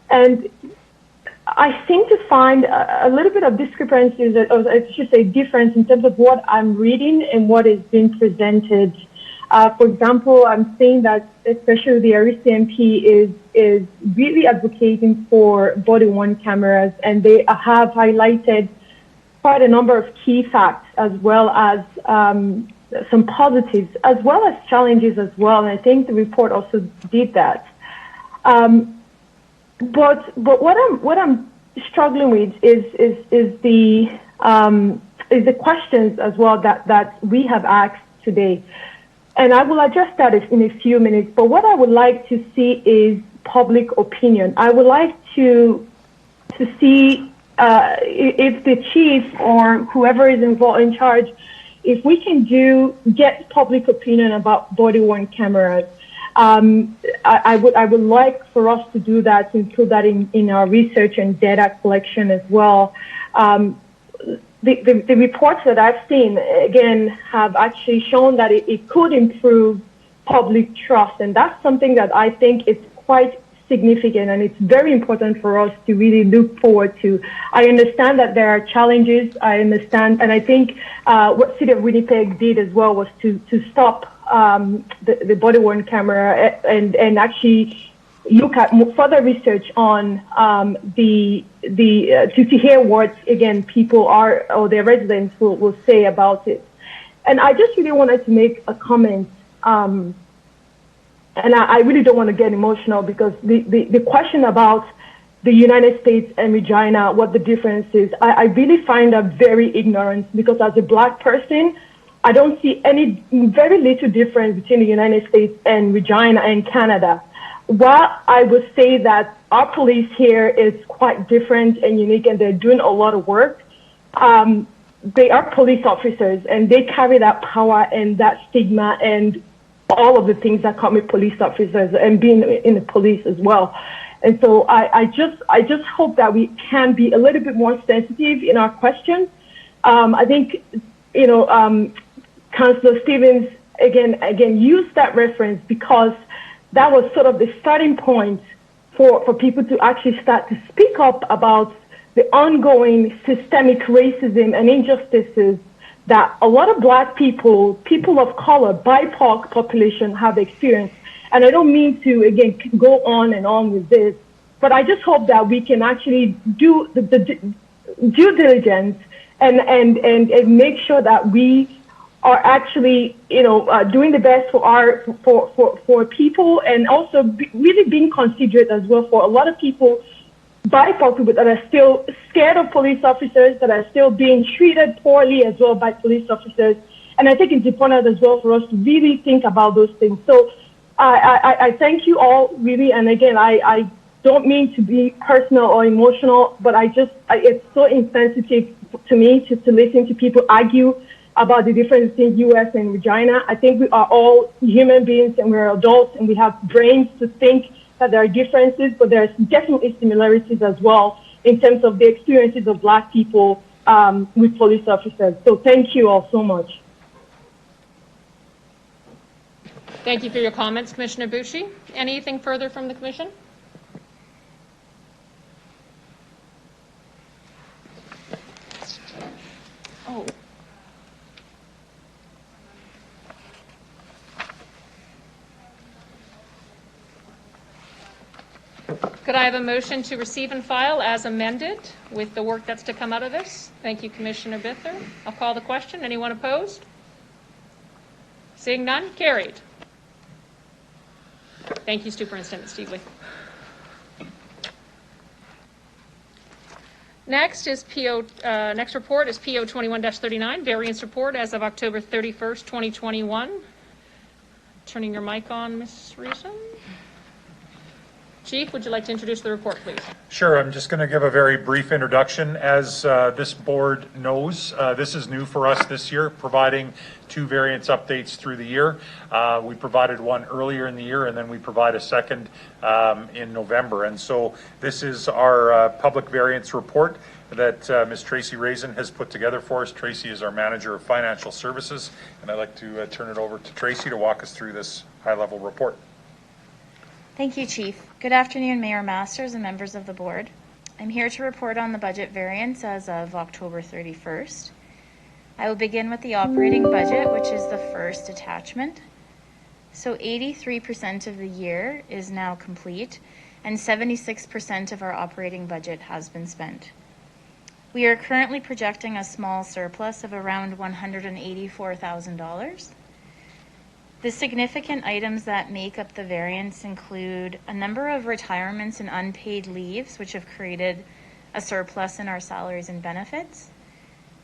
and I seem to find a little bit of discrepancies, or I should say difference in terms of what I'm reading and what is being presented. For example, I'm seeing that especially the Arista MP is really advocating for body-worn cameras, and they have highlighted quite a number of key facts as well as some positives as well as challenges as well. And I think the report also did that. But what I'm struggling with is the questions as well that we have asked today. And I will address that in a few minutes. But what I would like to see is public opinion. I would like to see if the chief or whoever is involved in charge, if we can get public opinion about body-worn cameras. I would like for us to do that, to include that in our research and data collection as well. The reports that I've seen, again, have actually shown that it could improve public trust. And that's something that I think is quite significant, and it's very important for us to really look forward to. I understand that there are challenges. I understand, and I think what City of Winnipeg did as well was to stop the body-worn camera and actually look at further research on to hear what again people are or their residents will say about it. And I just really wanted to make a comment. And I really don't want to get emotional because the question about the United States and Regina, what the difference is, I really find that very ignorant because as a Black person, I don't see very little difference between the United States and Regina and Canada. While I would say that our police here is quite different and unique and they're doing a lot of work, they are police officers and they carry that power and that stigma and all of the things that come with police officers and being in the police as well. And so I just hope that we can be a little bit more sensitive in our questions. I think, Councillor Stevens again used that reference because that was sort of the starting point for people to actually start to speak up about the ongoing systemic racism and injustices that a lot of Black people, people of color, BIPOC population have experienced. And I don't mean to, again, go on and on with this, but I just hope that we can actually do the due diligence and make sure that we are actually, doing the best for people and also really being considerate as well for a lot of people, BIPOC people that are still scared of police officers, that are still being treated poorly as well by police officers. And I think it's important as well for us to really think about those things. So I thank you all really. And again, I don't mean to be personal or emotional, but it's so insensitive to me to listen to people argue about the difference between US and Regina. I think we are all human beings and we're adults and we have brains to think that there are differences, but there's definitely similarities as well in terms of the experiences of Black people with police officers. So thank you all so much. Thank you for your comments, Commissioner Bucci. Anything further from the Commission? Oh. Could I have a motion to receive and file as amended with the work that's to come out of this? Thank you, Commissioner Bither. I'll call the question. Anyone opposed? Seeing none, carried. Thank you, Superintendent Steveley. Next report is PO 21-39, variance report as of October 31st, 2021. Turning your mic on, Ms. Reason. Chief, would you like to introduce the report, please? Sure. I'm just going to give a very brief introduction. As this board knows, this is new for us this year, providing 2 variance updates through the year. We provided one earlier in the year, and then we provide a second in November. And so this is our public variance report. that Ms. Tracy Raisin has put together for us. Tracy is our Manager of Financial Services, and I'd like to turn it over to Tracy to walk us through this high-level report. Thank you, Chief. Good afternoon, Mayor Masters and members of the board. I'm here to report on the budget variance as of October 31st. I will begin with the operating budget, which is the first attachment. So 83% of the year is now complete, and 76% of our operating budget has been spent. We are currently projecting a small surplus of around $184,000. The significant items that make up the variance include a number of retirements and unpaid leaves, which have created a surplus in our salaries and benefits.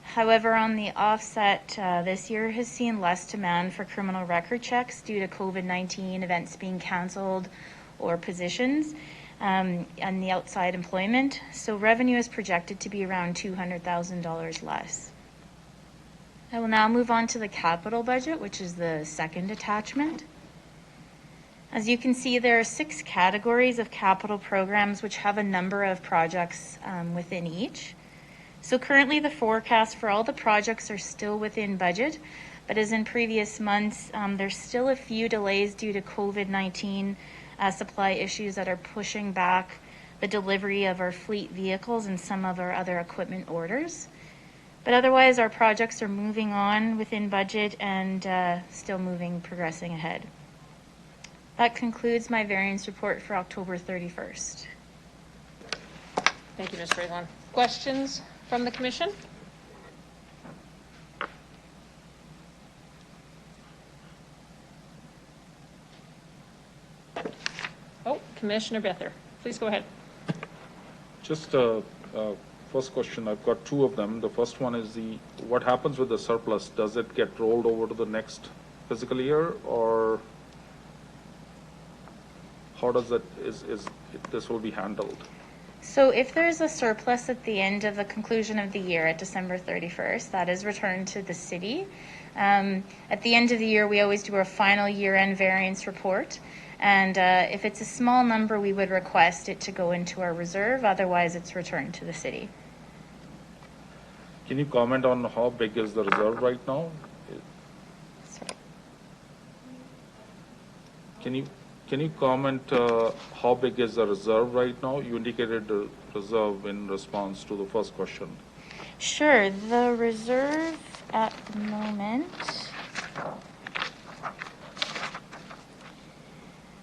However, on the offset, this year has seen less demand for criminal record checks due to COVID-19 events being canceled or positions and the outside employment. So revenue is projected to be around $200,000 less. I will now move on to the capital budget, which is the second attachment. As you can see, there are 6 categories of capital programs which have a number of projects within each. So currently the forecast for all the projects are still within budget, but as in previous months, there's still a few delays due to COVID-19 supply issues that are pushing back the delivery of our fleet vehicles and some of our other equipment orders. But otherwise, our projects are moving on within budget and still progressing ahead. That concludes my variance report for October 31st. Thank you, Ms. Raisin. Questions from the commission? Oh, Commissioner Bether, please go ahead. Just first question, I've got 2 of them. The first one is what happens with the surplus? Does it get rolled over to the next fiscal year, or how does this will be handled? So if there's a surplus at the end of the conclusion of the year at December 31st, that is returned to the city. At the end of the year, we always do our final year-end variance report. And if it's a small number, we would request it to go into our reserve. Otherwise, it's returned to the city. Can you comment on how big is the reserve right now? Sorry. Can you comment how big is the reserve right now? You indicated the reserve in response to the first question. Sure. The reserve at the moment.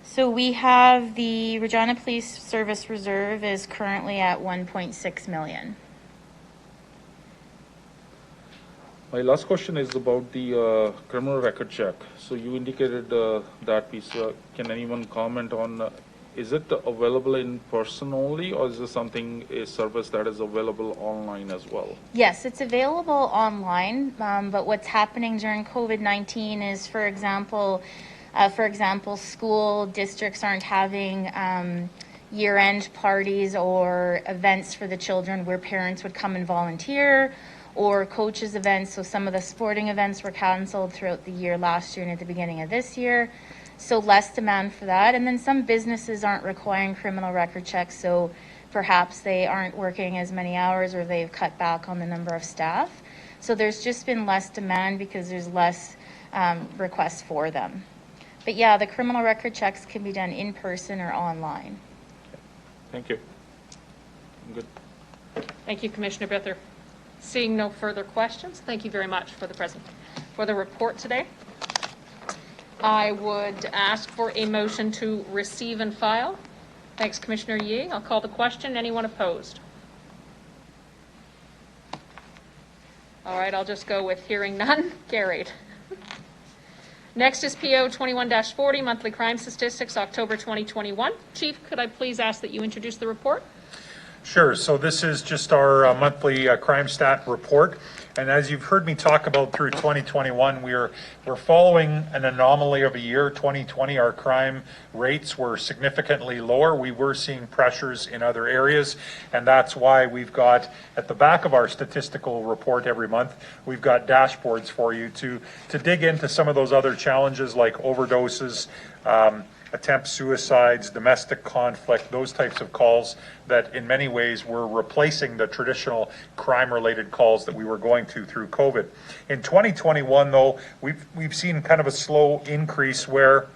So we have the Regina Police Service Reserve is currently at $1.6 million. My last question is about the criminal record check. So you indicated that piece. Can anyone comment on, is it available in person only, or is this a service that is available online as well? Yes, it's available online, but what's happening during COVID-19 is, for example, school districts aren't having year-end parties or events for the children where parents would come and volunteer, or coaches events. So some of the sporting events were canceled throughout the year last year and at the beginning of this year. So less demand for that. And then some businesses aren't requiring criminal record checks, so perhaps they aren't working as many hours or they've cut back on the number of staff. So there's just been less demand because there's less requests for them. But yeah, the criminal record checks can be done in person or online. Thank you. I'm good. Thank you, Commissioner Bether. Seeing no further questions, thank you very much for the report today. I would ask for a motion to receive and file. Thanks, Commissioner Yee. I'll call the question. Anyone opposed? All right, I'll just go with hearing none. Carried. Next is PO 21-40, Monthly Crime Statistics, October 2021. Chief, could I please ask that you introduce the report? Sure. So this is just our monthly crime stat report. And as you've heard me talk about through 2021, we're following an anomaly of a year. 2020, our crime rates were significantly lower. We were seeing pressures in other areas, and that's why we've got at the back of our statistical report every month, we've got dashboards for you to dig into some of those other challenges like overdoses, attempt suicides, domestic conflict, those types of calls that in many ways were replacing the traditional crime-related calls that we were going to through COVID. In 2021, though, we've seen kind of a slow increase where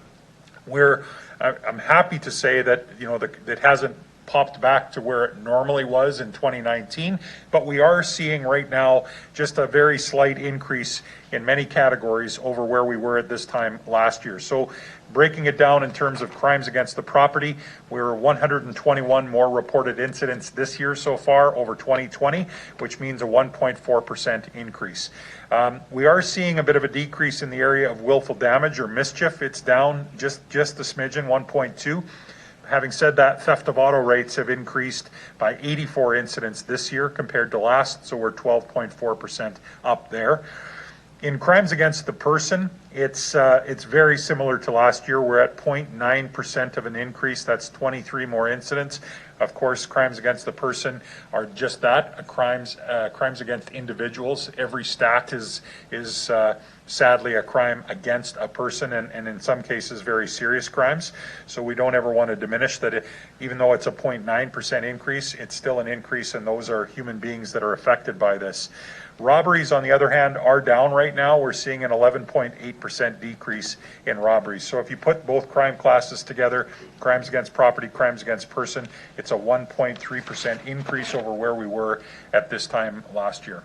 I'm happy to say that, it hasn't popped back to where it normally was in 2019, but we are seeing right now just a very slight increase in many categories over where we were at this time last year. So breaking it down in terms of crimes against the property, we're 121 more reported incidents this year so far over 2020, which means a 1.4% increase. We are seeing a bit of a decrease in the area of willful damage or mischief. It's down just a smidgen, 1.2. Having said that, theft of auto rates have increased by 84 incidents this year compared to last, so we're 12.4% up there. In crimes against the person, it's very similar to last year. We're at 0.9% of an increase. That's 23 more incidents. Of course, crimes against the person are just that, crimes against individuals. Every stat is sadly a crime against a person, and in some cases very serious crimes. So we don't ever want to diminish that. Even though it's a 0.9% increase, it's still an increase, and those are human beings that are affected by this. Robberies, on the other hand, are down right now. We're seeing an 11.8% decrease in robberies. So if you put both crime classes together, crimes against property, crimes against person, it's a 1.3% increase over where we were at this time last year.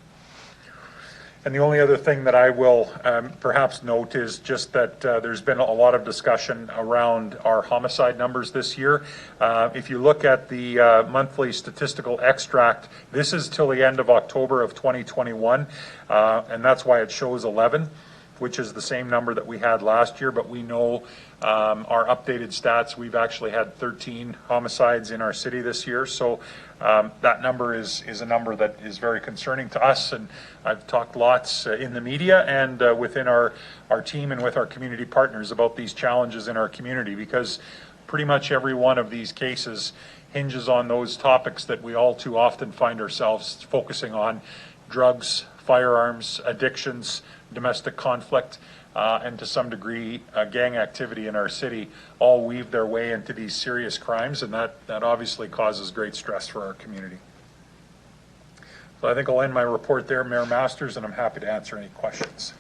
And the only other thing that I will perhaps note is just that there's been a lot of discussion around our homicide numbers this year. If you look at the monthly statistical extract, this is till the end of October of 2021, and that's why it shows 11, which is the same number that we had last year, but we know our updated stats, we've actually had 13 homicides in our city this year. So that number is a number that is very concerning to us, and I've talked lots in the media and within our team and with our community partners about these challenges in our community, because pretty much every one of these cases hinges on those topics that we all too often find ourselves focusing on: drugs, firearms, addictions, domestic conflict, and to some degree gang activity in our city all weave their way into these serious crimes, and that obviously causes great stress for our community. So I think I'll end my report there, Mayor Masters, and I'm happy to answer any questions.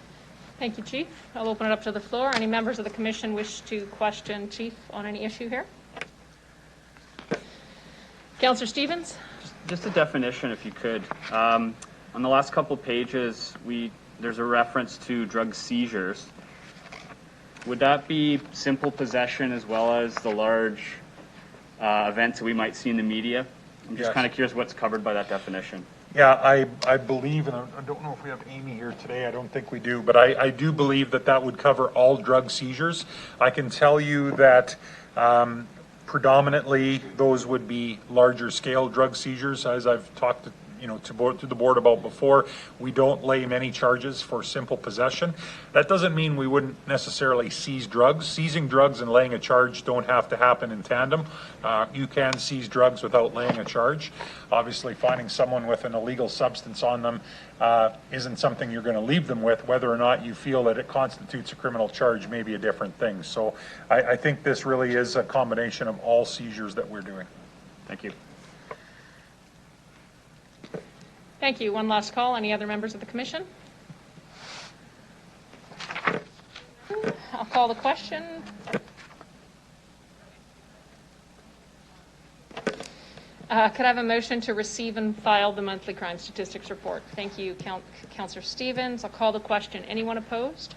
Thank you, Chief. I'll open it up to the floor. Any members of the commission wish to question Chief on any issue here? Councillor Stevens? Just a definition, if you could. On the last couple pages, there's a reference to drug seizures. Would that be simple possession as well as the large events that we might see in the media? I'm just kind of curious what's covered by that definition. Yeah, I believe, and I don't know if we have Amy here today, I don't think we do, but I do believe that would cover all drug seizures. I can tell you that predominantly those would be larger scale drug seizures. As I've talked to the board about before, we don't lay many charges for simple possession. That doesn't mean we wouldn't necessarily seize drugs. Seizing drugs and laying a charge don't have to happen in tandem. You can seize drugs without laying a charge. Obviously, finding someone with an illegal substance on them isn't something you're going to leave them with. Whether or not you feel that it constitutes a criminal charge may be a different thing. So I think this really is a combination of all seizures that we're doing. Thank you. Thank you. One last call. Any other members of the commission? I'll call the question. Could I have a motion to receive and file the monthly crime statistics report? Thank you, Councillor Stevens. I'll call the question. Anyone opposed?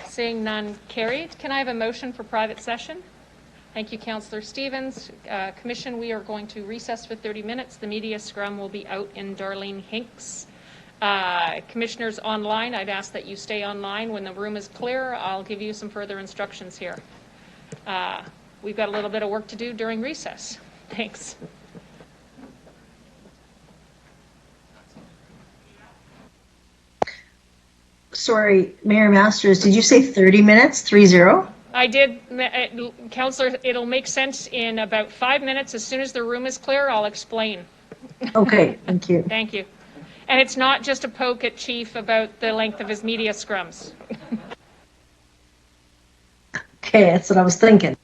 Seeing none, carried. Can I have a motion for private session? Thank you, Councillor Stevens. Commission, we are going to recess for 30 minutes. The media scrum will be out in Darlene Hinks. Commissioners online, I'd ask that you stay online. When the room is clear, I'll give you some further instructions here. We've got a little bit of work to do during recess. Thanks. Sorry, Mayor Masters, did you say 30 minutes, 30? I did, Councillor, it'll make sense in about 5 minutes. As soon as the room is clear, I'll explain. Okay, thank you. Thank you. And it's not just a poke at Chief about the length of his media scrums. Okay, that's what I was thinking.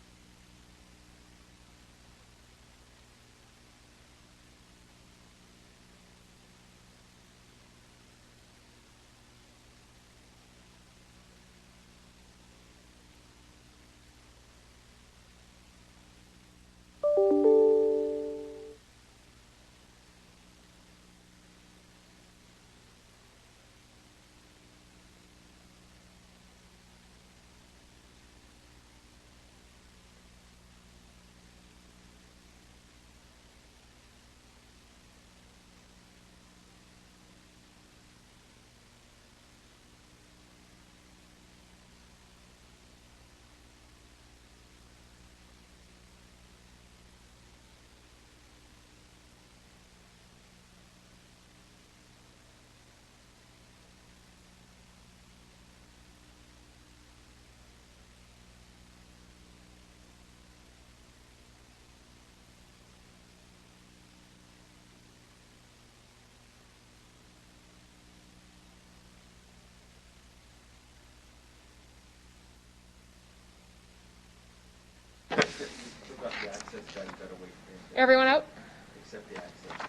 Everyone out?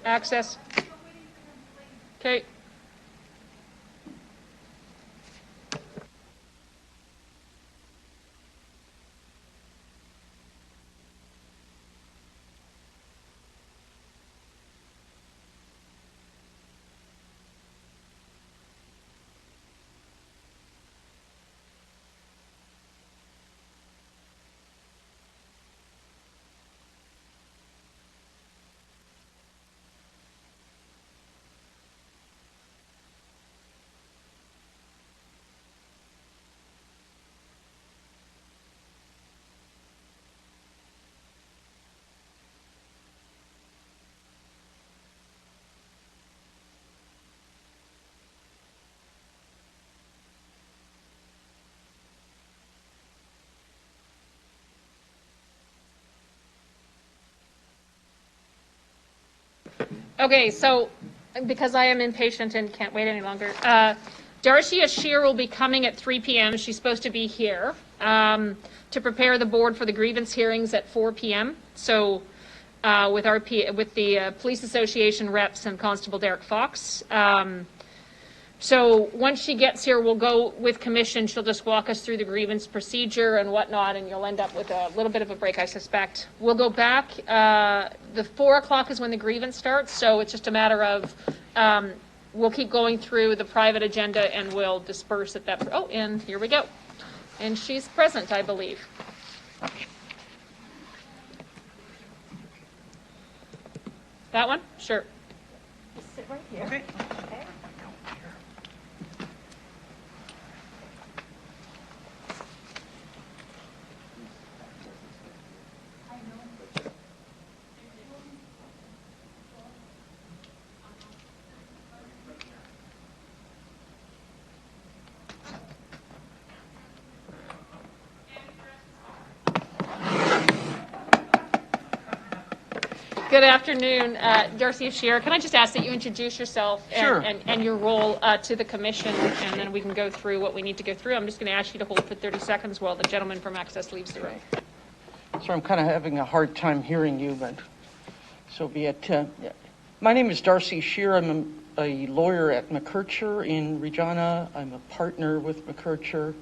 Access. Okay. Okay, so because I am impatient and can't wait any longer, Darcy Ashir will be coming at 3 p.m. She's supposed to be here to prepare the board for the grievance hearings at 4 p.m. So with the Police Association reps and Constable Derek Fox. So once she gets here, we'll go with commission. She'll just walk us through the grievance procedure and whatnot, and you'll end up with a little bit of a break, I suspect. We'll go back. The 4 o'clock is when the grievance starts, so it's just a matter of we'll keep going through the private agenda and we'll disperse at that. Oh, and here we go. And she's present, I believe. That one? Sure. Just sit right here. Okay. Good afternoon, Darcy Ashir. Can I just ask that you introduce yourself and your role to the commission, and then we can go through what we need to go through. I'm just going to ask you to hold for 30 seconds while the gentleman from Access leaves the room. So I'm kind of having a hard time hearing you, but so be it. My name is Darcy Shear. I'm a lawyer at McKercher in Regina. I'm a partner with McKercher.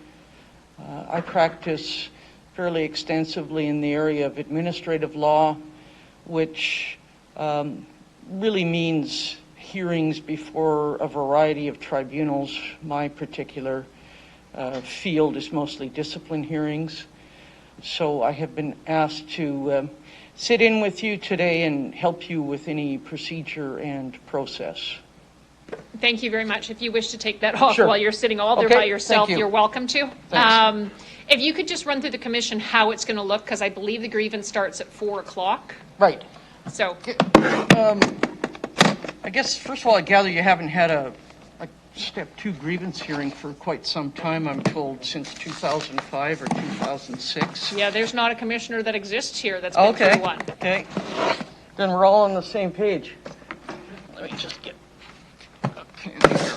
I practice fairly extensively in the area of administrative law, which really means hearings before a variety of tribunals. My particular field is mostly discipline hearings. So I have been asked to sit in with you today and help you with any procedure and process. Thank you very much. If you wish to take that off Sure. while you're sitting all there Okay, by yourself, thank you. you're welcome to. Thanks. If you could just run through the commission how it's going to look, because I believe the grievance starts at 4 o'clock. Right. So, I guess, first of all, I gather you haven't had a step 2 grievance hearing for quite some time, I'm told, since 2005 or 2006. yeah, there's not a commissioner that exists here that's been Okay. through one. Okay. Then we're all on the same page. Let me just get a pen here.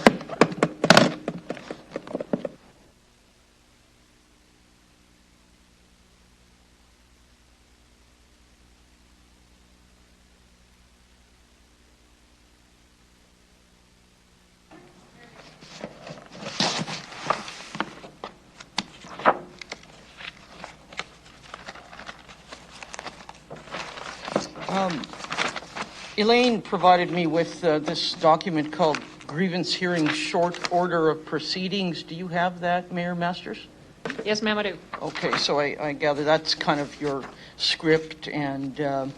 Elaine provided me with this document called Grievance Hearing Short Order of Proceedings. Do you have that, Mayor Masters? Yes, ma'am, I do. Okay, so I gather that's kind of your script and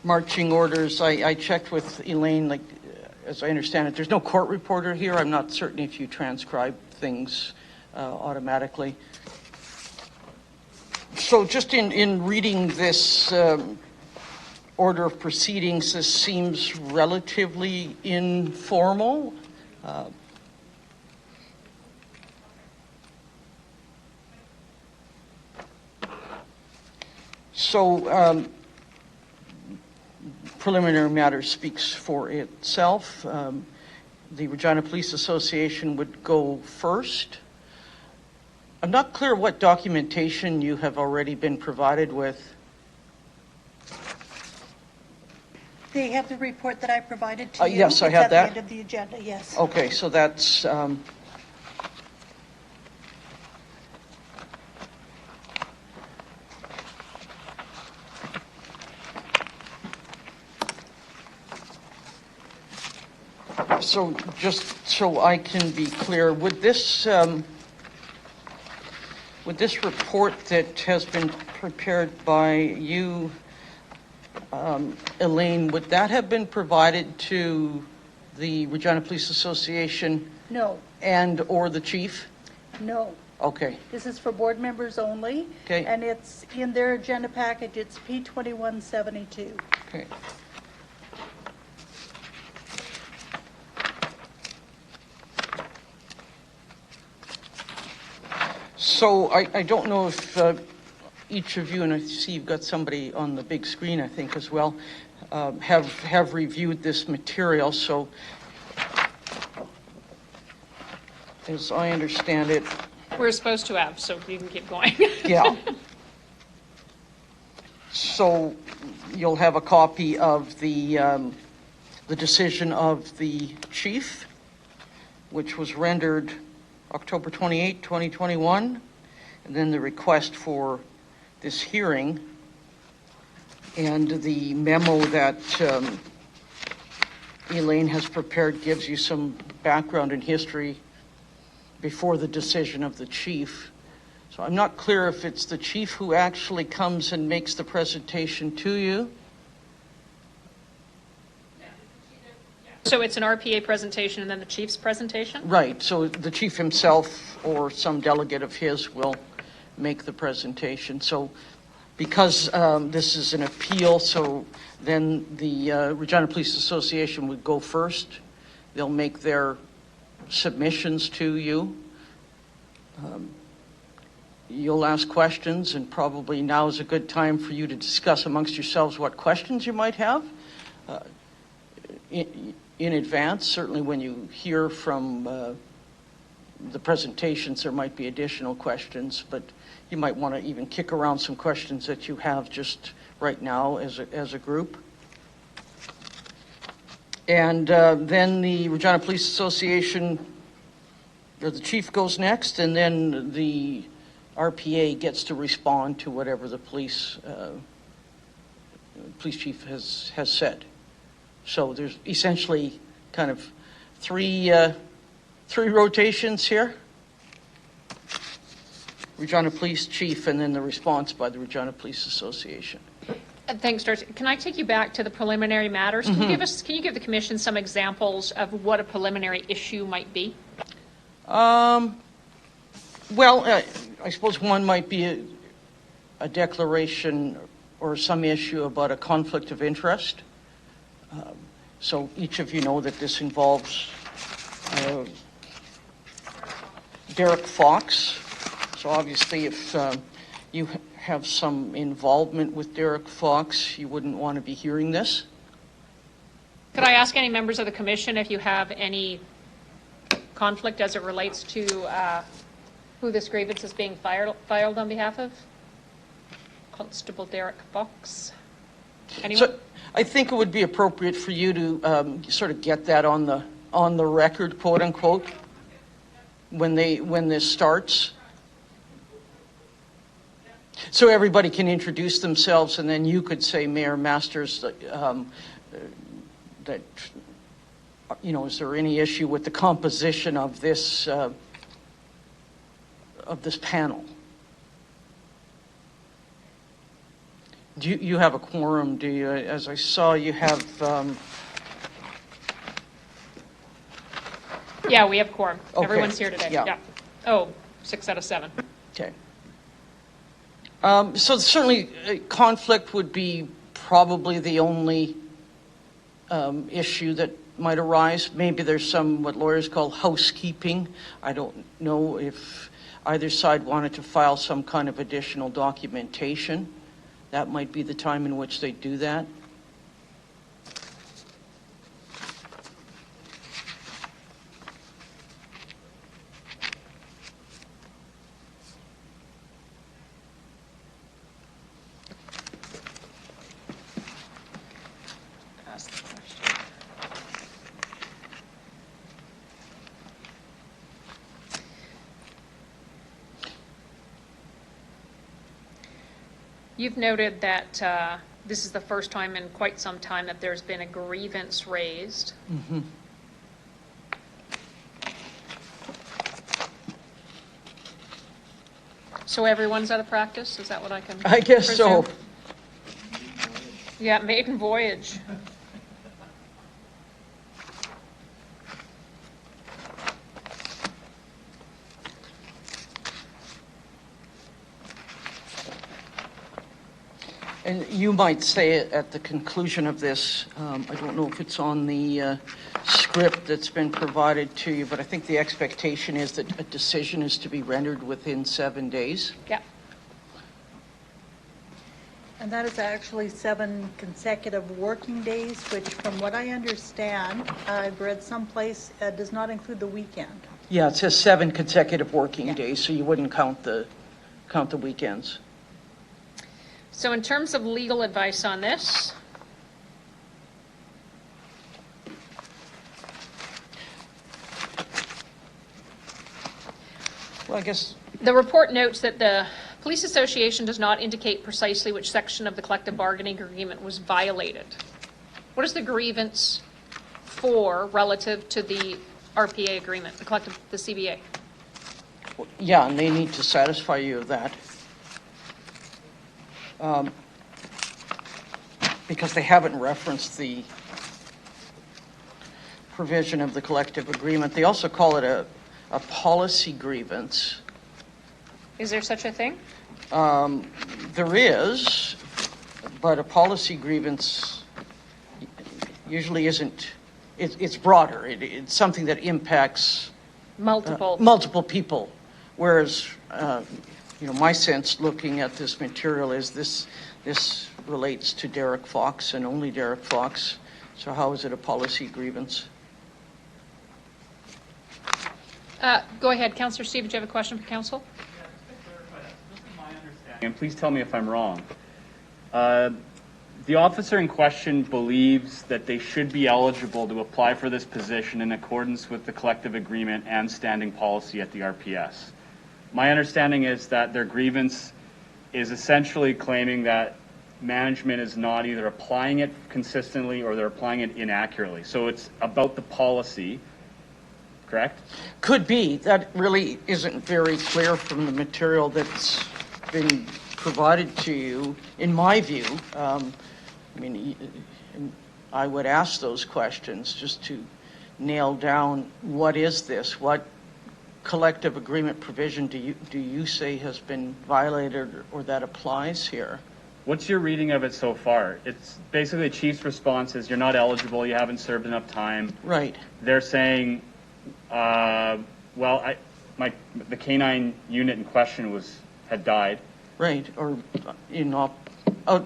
marching orders. I checked with Elaine, like, as I understand it, there's no court reporter here. I'm not certain if you transcribe things automatically. So just in reading this order of proceedings, this seems relatively informal. So preliminary matter speaks for itself. The Regina Police Association would go first. I'm not clear what documentation you have already been provided with. They have the report that I provided to you. Yes, I have that. It's at the end of the agenda, yes. Okay, so that's so just so I can be clear, would this report that has been prepared by you, Elaine, would that have been provided to the Regina Police Association No, and or the chief? no. Okay, This is for board members only. Okay. And it's in their agenda package. It's P2172. okay. So I don't know if each of you, and I see you've got somebody on the big screen, I think, as well, have reviewed this material. So as I understand it, We're supposed to have, so you can keep going. yeah. So you'll have a copy of the decision of the chief, which was rendered October 28, 2021, and then the request for this hearing, and the memo that Elaine has prepared gives you some background and history before the decision of the chief. So I'm not clear if it's the chief who actually comes and makes the presentation to you. So it's an RPA presentation and then the chief's presentation? Right, so the chief himself or some delegate of his will make the presentation. So because this is an appeal, so then the Regina Police Association would go first. They'll make their submissions to you. You'll ask questions, and probably now is a good time for you to discuss amongst yourselves what questions you might have in advance. Certainly when you hear from the presentations, there might be additional questions, but you might want to even kick around some questions that you have just right now as a group. And then the Regina Police Association, or the chief goes next, and then the RPA gets to respond to whatever the police chief has said. So there's essentially kind of three rotations here. Regina Police Chief, and then the response by the Regina Police Association. Thanks, Darcy. Can I take you back to the preliminary matters? Can you give the commission some examples of what a preliminary issue might be? Well, I suppose one might be a declaration or some issue about a conflict of interest. So each of you know that this involves Derek Fox. So obviously if you have some involvement with Derek Fox, you wouldn't want to be hearing this. Could I ask any members of the commission if you have any conflict as it relates to who this grievance is being filed on behalf of? Constable Derek Fox? Anyone? So I think it would be appropriate for you to sort of get that on the record, quote unquote, when this starts. So everybody can introduce themselves, and then you could say, Mayor Masters, that, is there any issue with the composition of this panel? Do you have a quorum? Do you? As I saw, you have. Yeah, we have quorum. Okay. Everyone's here today. Yeah. Oh, 6 out of 7. Okay. So certainly, conflict would be probably the only issue that might arise. Maybe there's some what lawyers call housekeeping. I don't know if either side wanted to file some kind of additional documentation. That might be the time in which they do that. Ask the question. You've noted that this is the first time in quite some time that there's been a grievance raised. Mm-hmm. So everyone's out of practice? Is that what I can I guess so. presume? Yeah, maiden voyage. And you might say at the conclusion of this, I don't know if it's on the script that's been provided to you, but I think the expectation is that a decision is to be rendered within 7 days. Yeah. And that is actually 7 consecutive working days, which from what I understand, I've read someplace, does not include the weekend. Yeah, it says 7 consecutive working Yeah. days, so you wouldn't count the weekends. So in terms of legal advice on this, Well, I guess, the report notes that the Police Association does not indicate precisely which section of the collective bargaining agreement was violated. What is the grievance for relative to the RPA agreement, the CBA? yeah, and they need to satisfy you of that. Because they haven't referenced the provision of the collective agreement. They also call it a policy grievance. Is there such a thing? There is, but a policy grievance usually isn't, it's broader. It's something that impacts multiple people. Whereas, my sense looking at this material is this relates to Derek Fox and only Derek Fox. So how is it a policy grievance? Go ahead, Councillor Stevens, do you have a question for council? And please tell me if I'm wrong. The officer in question believes that they should be eligible to apply for this position in accordance with the collective agreement and standing policy at the RPS. My understanding is that their grievance is essentially claiming that management is not either applying it consistently or they're applying it inaccurately. So it's about the policy, correct? Could be. That really isn't very clear from the material that's been provided to you, in my view. I would ask those questions just to nail down what is this? What collective agreement provision do you say has been violated or that applies here? What's your reading of it so far? It's basically the chief's response is you're not eligible, you haven't served enough time. Right. They're saying, the K-9 unit in question had died. Right, or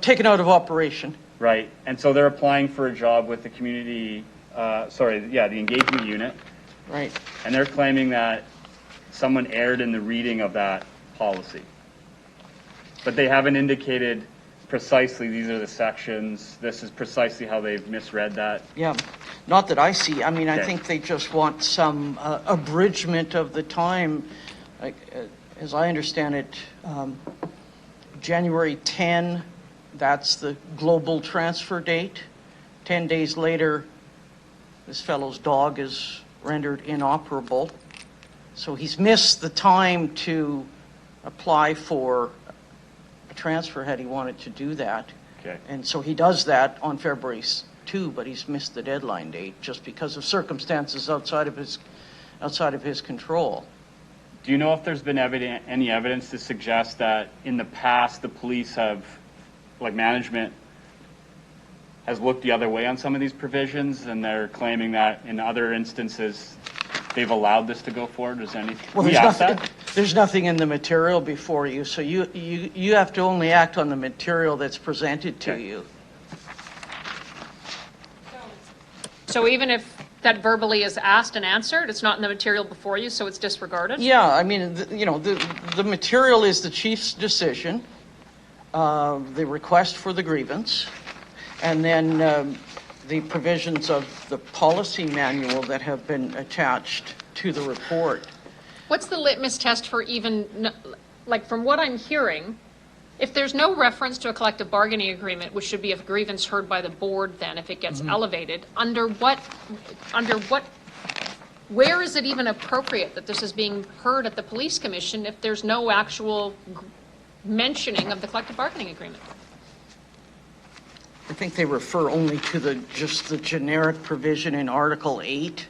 taken out of operation. Right, and so they're applying for a job with the community, the engagement unit. Right. And they're claiming that someone erred in the reading of that policy. But they haven't indicated precisely these are the sections, this is precisely how they've misread that. Yeah, not that I see. I Okay. think they just want some abridgment of the time. As I understand it, January 10, that's the global transfer date. 10 days later, this fellow's dog is rendered inoperable. So he's missed the time to apply for a transfer had he wanted to do that. Okay. And so he does that on February 2, but he's missed the deadline date just because of circumstances outside of his control. Do you know if there's been any evidence to suggest that in the past the police have, like management, has looked the other way on some of these provisions, and they're claiming that in other instances they've allowed this to go forward? Is there any? Well, there's nothing in the material before you, so you have to only act on the material that's presented to Okay. you. So even if that verbally is asked and answered, it's not in the material before you, so it's disregarded? Yeah, I mean, the material is the chief's decision, the request for the grievance, and then the provisions of the policy manual that have been attached to the report. What's the litmus test for even, like, from what I'm hearing, if there's no reference to a collective bargaining agreement, which should be a grievance heard by the board then if it gets elevated, where is it even appropriate that this is being heard at the police commission if there's no actual mentioning of the collective bargaining agreement? I think they refer only to just the generic provision in Article 8,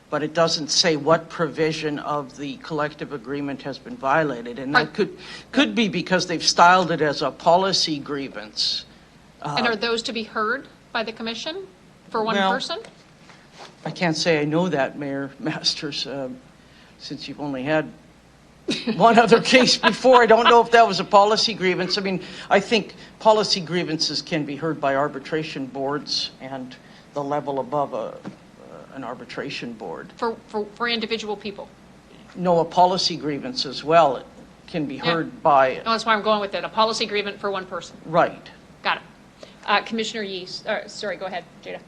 but it doesn't say what provision of the collective agreement has been violated. And that could be because they've styled it as a policy grievance. And are those to be heard by the commission for one Well, person? I can't say I know that, Mayor Masters, since you've only had one other case before. I don't know if that was a policy grievance. I mean, I think policy grievances can be heard by arbitration boards and the level above an arbitration board. For individual people? No, a policy grievance as well, it can be heard by, No, that's why I'm going with it, a policy grievance for one person. right. Got it. Commissioner Yee, sorry, go ahead, Jada.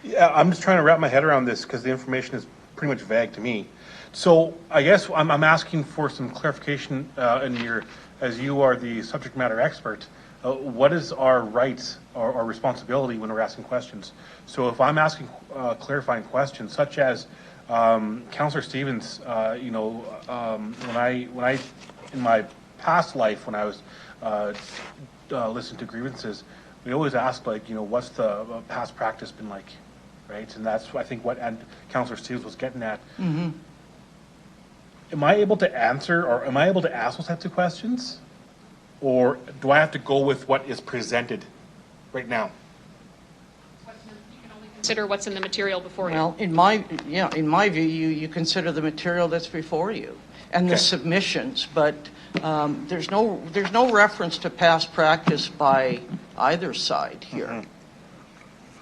Yeah, I'm just trying to wrap my head around this because the information is pretty much vague to me. So I guess I'm asking for some clarification as you are the subject matter expert. What is our rights or responsibility when we're asking questions? So if I'm asking clarifying questions, such as Councillor Stevens, when I in my past life when I was listening to grievances, we always ask what's the past practice been like, right? And that's I think what Councillor Stevens was getting at. Mm-hmm. Am I able to answer or am I able to ask those types of questions? Or do I have to go with what is presented right now? Consider what's in the material before you. Well, in my view, you consider the material that's before you and the Okay. submissions, but there's no reference to past practice by either side here. Mm-hmm.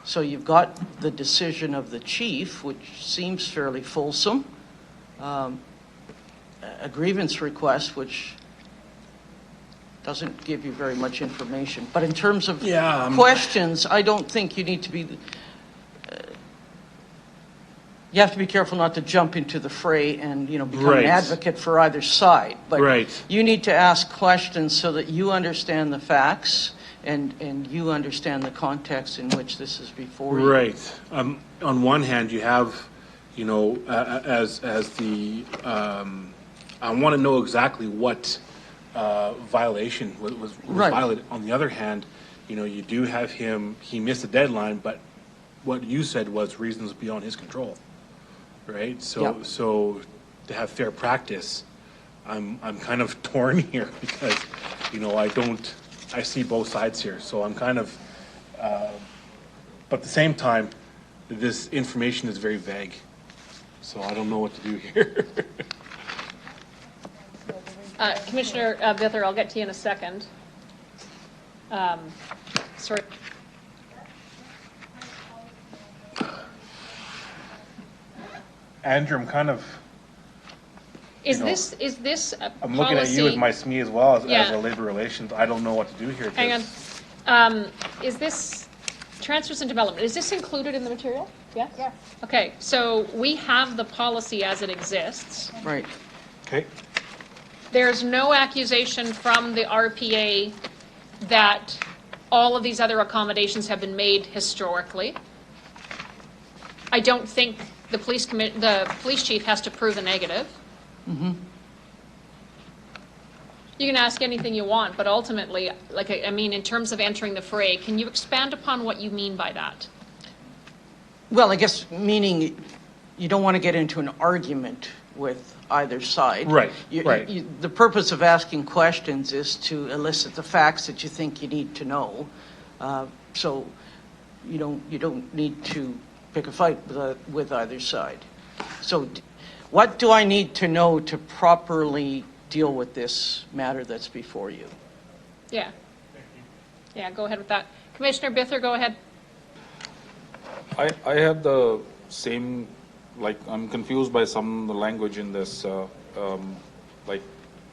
So you've got the decision of the chief, which seems fairly fulsome, a grievance request, which doesn't give you very much information. But in terms of questions, I don't think you need to be. You have to be careful not to jump into the fray and become Right. an advocate for either side. But Right. you need to ask questions so that you understand the facts and you understand the context in which this is before you. Right. On one hand, you have, as the, I want to know exactly what violation was Right. violated. On the other hand, you do have he missed the deadline, but what you said was reasons beyond his control, right? Yep. So to have fair practice, I'm kind of torn here because, I see both sides here, so I'm kind of, but at the same time, this information is very vague, so I don't know what to do here. Commissioner Vither, I'll get to you in a second. Sorry. Andrew, I'm kind of, Is know, this a I'm looking at you as policy? my SME as well as Yeah. a labor relations. I don't know what to do here. Hang 'cause- on. Is this transfers and development, is this included in the material? Yes? Yes. Okay, so we have the policy as it exists. Right. Okay. There's no accusation from the RPA that all of these other accommodations have been made historically. I don't think the police chief has to prove a negative. You can ask anything you want, but ultimately, like, I mean, in terms of entering the fray, can you expand upon what you mean by that? Well, I guess meaning you don't want to get into an argument with either side. Right, right. The purpose of asking questions is to elicit the facts that you think you need to know. So you don't need to pick a fight with either side. So what do I need to know to properly deal with this matter that's before you? Yeah. Yeah, go ahead with that. Commissioner Bither, go ahead. I have the same, like, I'm confused by some of the language in this, like,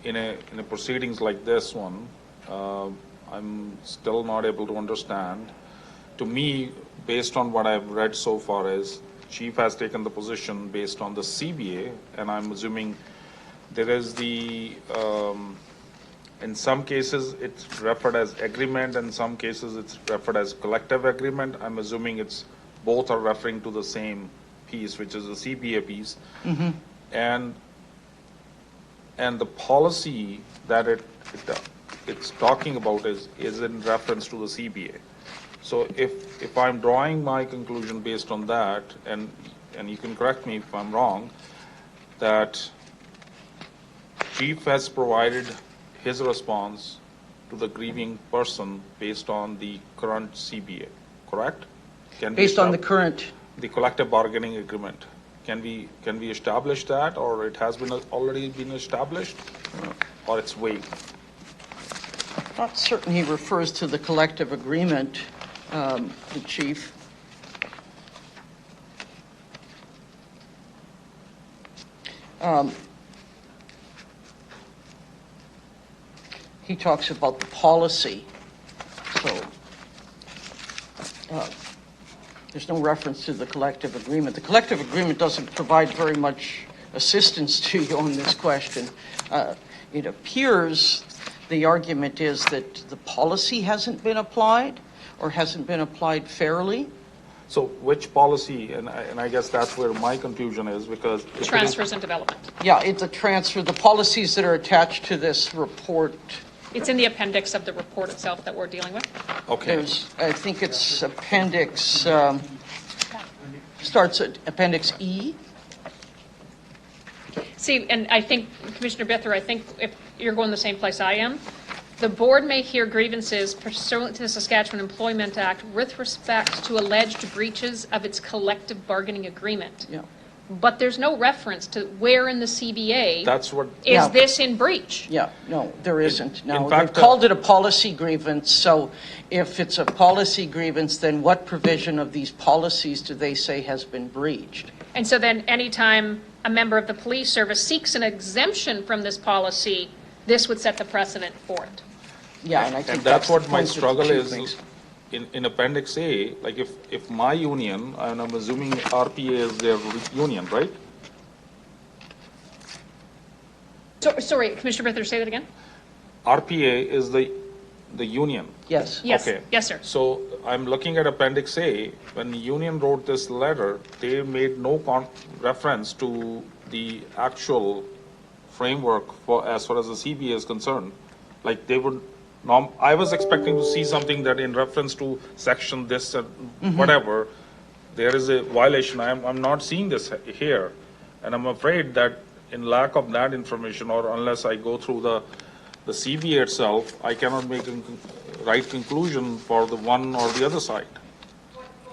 in a proceedings like this one, I'm still not able to understand. To me, based on what I've read so far, is chief has taken the position based on the CBA, and I'm assuming there is the, in some cases it's referred as agreement, in some cases it's referred as collective agreement. I'm assuming it's both are referring to the same piece, which is the CBA piece. And the policy that it's talking about is in reference to the CBA. So if I'm drawing my conclusion based on that, and you can correct me if I'm wrong, that chief has provided his response to the grieving person based on the current CBA, correct? Based on the current, the collective bargaining agreement. Can we establish that, or it has been already been established, or it's vague? not certain he refers to the collective agreement, the chief. He talks about the policy, so there's no reference to the collective agreement. The collective agreement doesn't provide very much assistance to you on this question. It appears the argument is that the policy hasn't been applied or hasn't been applied fairly. So which policy, and I guess that's where my confusion is, because if it is- Transfers and development. Yeah, it's a transfer. The policies that are attached to this report, It's in the appendix of the report itself that we're dealing with. Okay, there's, I think it's appendix, starts at appendix E. See, and I think, Commissioner Bither, I think if you're going the same place I am, the board may hear grievances pursuant to the Saskatchewan Employment Act with respect to alleged breaches of its collective bargaining agreement. Yeah. But there's no reference to where in the CBA that's what, is Yeah. this in breach. Yeah, no, there isn't. No, fact, they've called it a policy grievance, so if it's a policy grievance, then what provision of these policies do they say has been breached? And so then anytime a member of the police service seeks an exemption from this policy, this would set the precedent for it. Yeah, and I think and that's the what my point that the struggle chief is. makes. In Appendix A, like if my union, and I'm assuming RPA is their union, right? So, sorry, Commissioner Bither, say that again? RPA is the union. Yes. Yes, Okay. yes, sir. So I'm looking at Appendix A. When the union wrote this letter, they made no reference to the actual framework for as far as the CBA is concerned. Like they would, I was expecting to see something that in reference to section this and whatever, there is a violation. I'm not seeing this here. And I'm afraid that in lack of that information, or unless I go through the CBA itself, I cannot make a right conclusion for the one or the other side.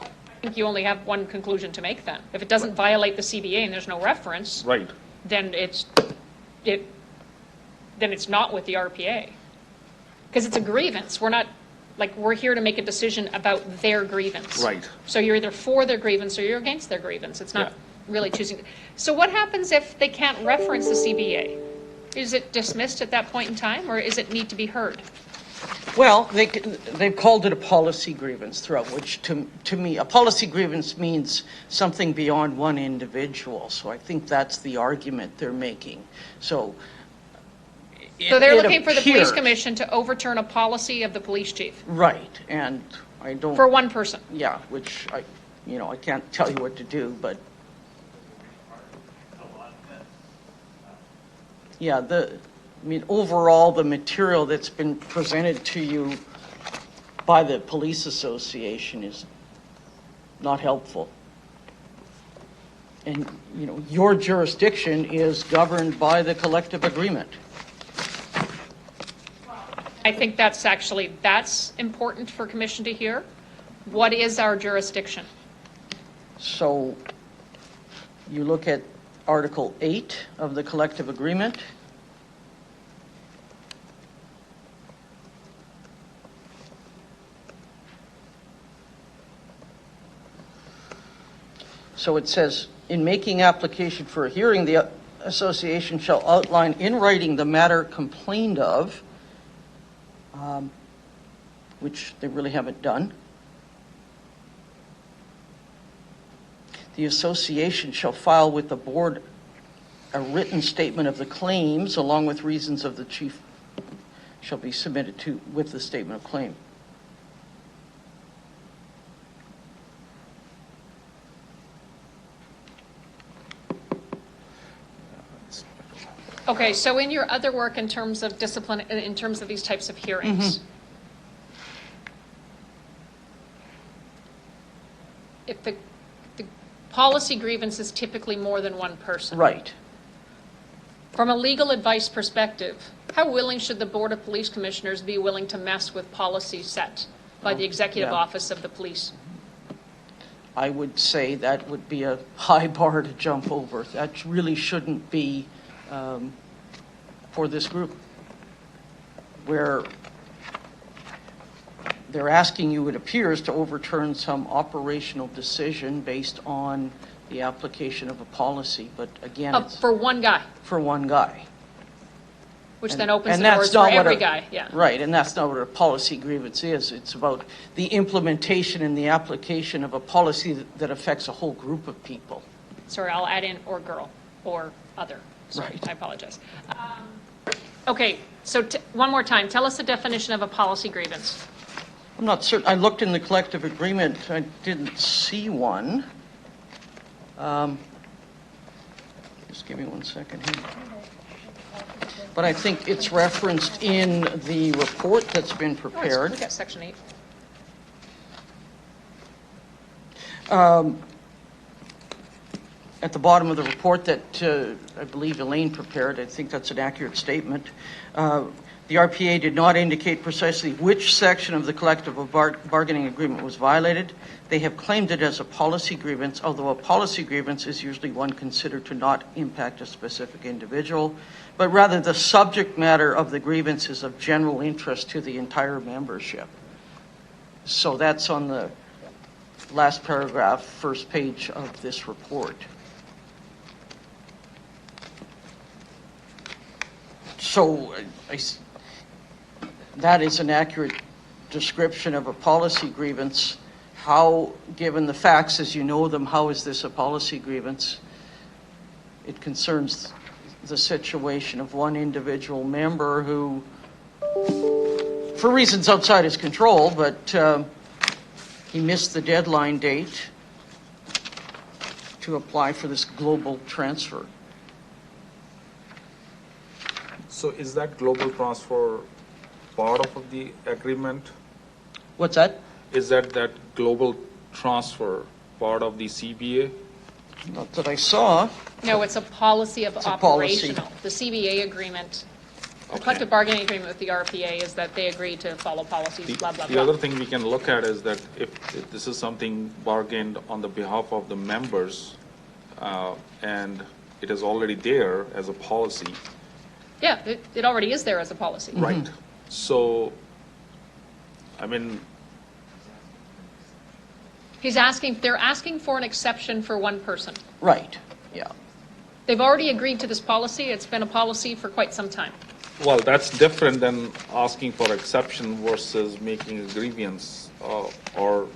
I think you only have one conclusion to make then. If it doesn't violate the CBA and there's no reference, Right. then it's not with the RPA. Because it's a grievance. We're here to make a decision about their grievance. Right. So you're either for their grievance or you're against their grievance. It's not Yeah. really choosing. So what happens if they can't reference the CBA? Is it dismissed at that point in time, or is it need to be heard? Well, they've called it a policy grievance throughout, which to me, a policy grievance means something beyond one individual. So I think that's the argument they're making. So So they're it looking for the police appears- commission to overturn a policy of the police chief Right, and I don't. for one person. Yeah, which I can't tell you what to do, but. Yeah, overall, the material that's been presented to you by the police association is not helpful. And, your jurisdiction is governed by the collective agreement. I think that's important for commission to hear. What is our jurisdiction? So you look at Article 8 of the collective agreement. So it says, in making application for a hearing, the association shall outline in writing the matter complained of, which they really haven't done. The association shall file with the board a written statement of the claims along with reasons of the chief shall be submitted with the statement of claim. Okay, so in your other work in terms of discipline, in terms of these types of hearings, if the policy grievance is typically more than one person. Right. From a legal advice perspective, how willing should the Board of Police Commissioners be willing to mess with policies set by the Executive yeah. Office of the Police? I would say that would be a high bar to jump over. That really shouldn't be for this group, where they're asking you, it appears, to overturn some operational decision based on the application of a policy. But again, it's For one guy, for one guy. which And- then opens and the doors that's for not what every a- guy, yeah. Right, and that's not what a policy grievance is. It's about the implementation and the application of a policy that affects a whole group of people. Sorry, I'll add in or girl or other. Sorry, Right. I apologize. Okay, so one more time, tell us the definition of a policy grievance. I'm not certain, I looked in the collective agreement, I didn't see one. Just give me 1 second here. But I think it's referenced in the report that's been Oh, prepared. Look at section 8. At the bottom of the report that I believe Elaine prepared, I think that's an accurate statement. The RPA did not indicate precisely which section of the collective bargaining agreement was violated. They have claimed it as a policy grievance, although a policy grievance is usually one considered to not impact a specific individual, but rather the subject matter of the grievance is of general interest to the entire membership. So that's on the last paragraph, first page of this report. So that is an accurate description of a policy grievance. How, given the facts as you know them, how is this a policy grievance? It concerns the situation of one individual member who, for reasons outside his control, but he missed the deadline date to apply for this global transfer. So is that global transfer part of the agreement? What's that? Is that global transfer part of the CBA? Not that I saw. No, it's a policy of It's a policy. operational. The CBA agreement, the Okay. collective bargaining agreement with the RPA is that they agree to follow policies, blah, blah, The other blah. thing we can look at is that if this is something bargained on the behalf of the members, and it is already there as a policy, Yeah, it already is there as a policy. right? So, I mean, They're asking for an exception for one person. Right, yeah. They've already agreed to this policy. It's been a policy for quite some time. well, that's different than asking for exception versus making a grievance, or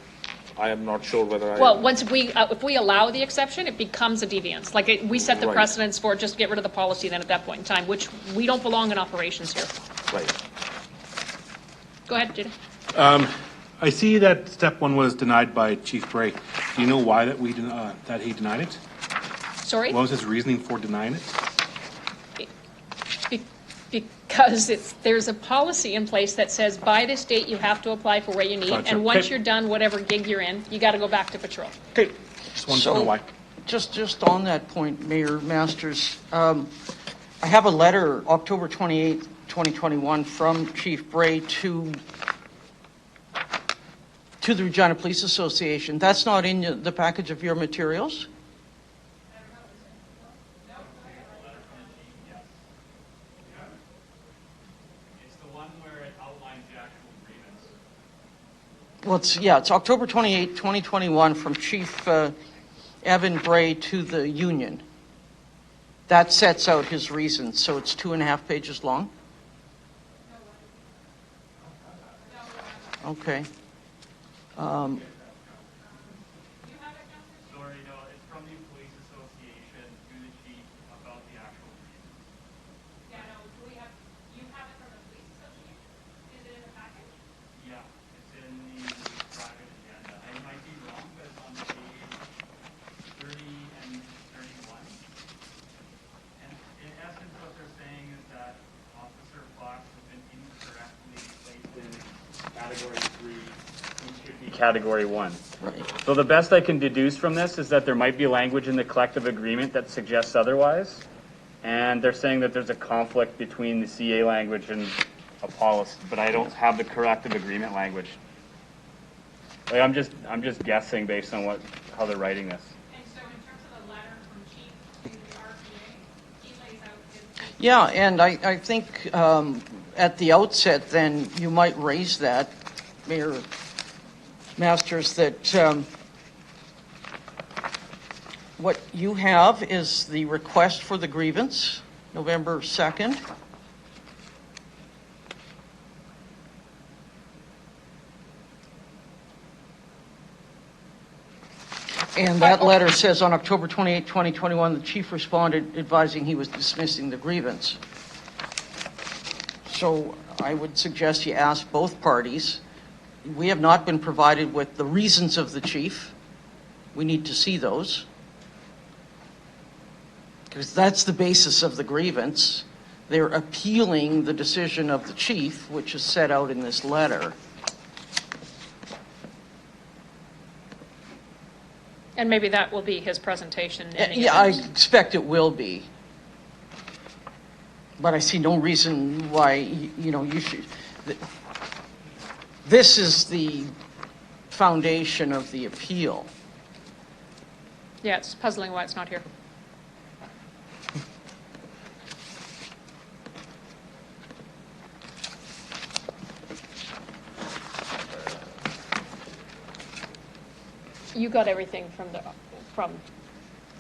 I am not sure whether I. Well, once we, if we allow the exception, it becomes a deviance. Like, we set the Right. precedence for just get rid of the policy then at that point in time, which we don't belong in operations here. Right. Go ahead, Judy. I see that step one was denied by Chief Bray. Do you know why that that he denied it? Sorry? What was his reasoning for denying it? Because there's a policy in place that says by this date you have to apply for what you need, Gotcha. and once Okay. you're done, whatever gig you're in, you got to go back to patrol. Okay, just wanted to know why. Just on that point, Mayor Masters, I have a letter, October 28th, 2021, from Chief Bray to the Regina Police Association. That's not in the package of your materials? Well, it's October 28, 2021, from Chief Evan Bray to the union. That sets out his reasons, so it's 2.5 pages long? Okay. Sorry, no, it's from the police association to the chief about the actual reasons. Yeah, no, you have it from the police association? Is it in the package? Yeah, it's in the private agenda. I might be wrong, but it's on page 30 and 31. And in essence, what they're saying is that Officer Fox has been incorrectly placed in category 3. He should be category 1. Right. So the best I can deduce from this is that there might be language in the collective agreement that suggests otherwise. And they're saying that there's a conflict between the CA language and a policy, but I don't have the collective agreement language. Like, I'm just guessing based on how they're writing this. And so in terms of the letter from chief to the RPA, he lays out his... Yeah, and I think at the outset, then, you might raise that, Mayor Masters, that what you have is the request for the grievance, November 2nd. And that letter says on October 28, 2021, the chief responded advising he was dismissing the grievance. So I would suggest you ask both parties. We have not been provided with the reasons of the chief. We need to see those. Because that's the basis of the grievance. They're appealing the decision of the chief, which is set out in this letter. And maybe that will be his presentation. in any Yeah, I event. expect it will be. But I see no reason why, you should. This is the foundation of the appeal. Yeah, it's puzzling why it's not here. You got everything from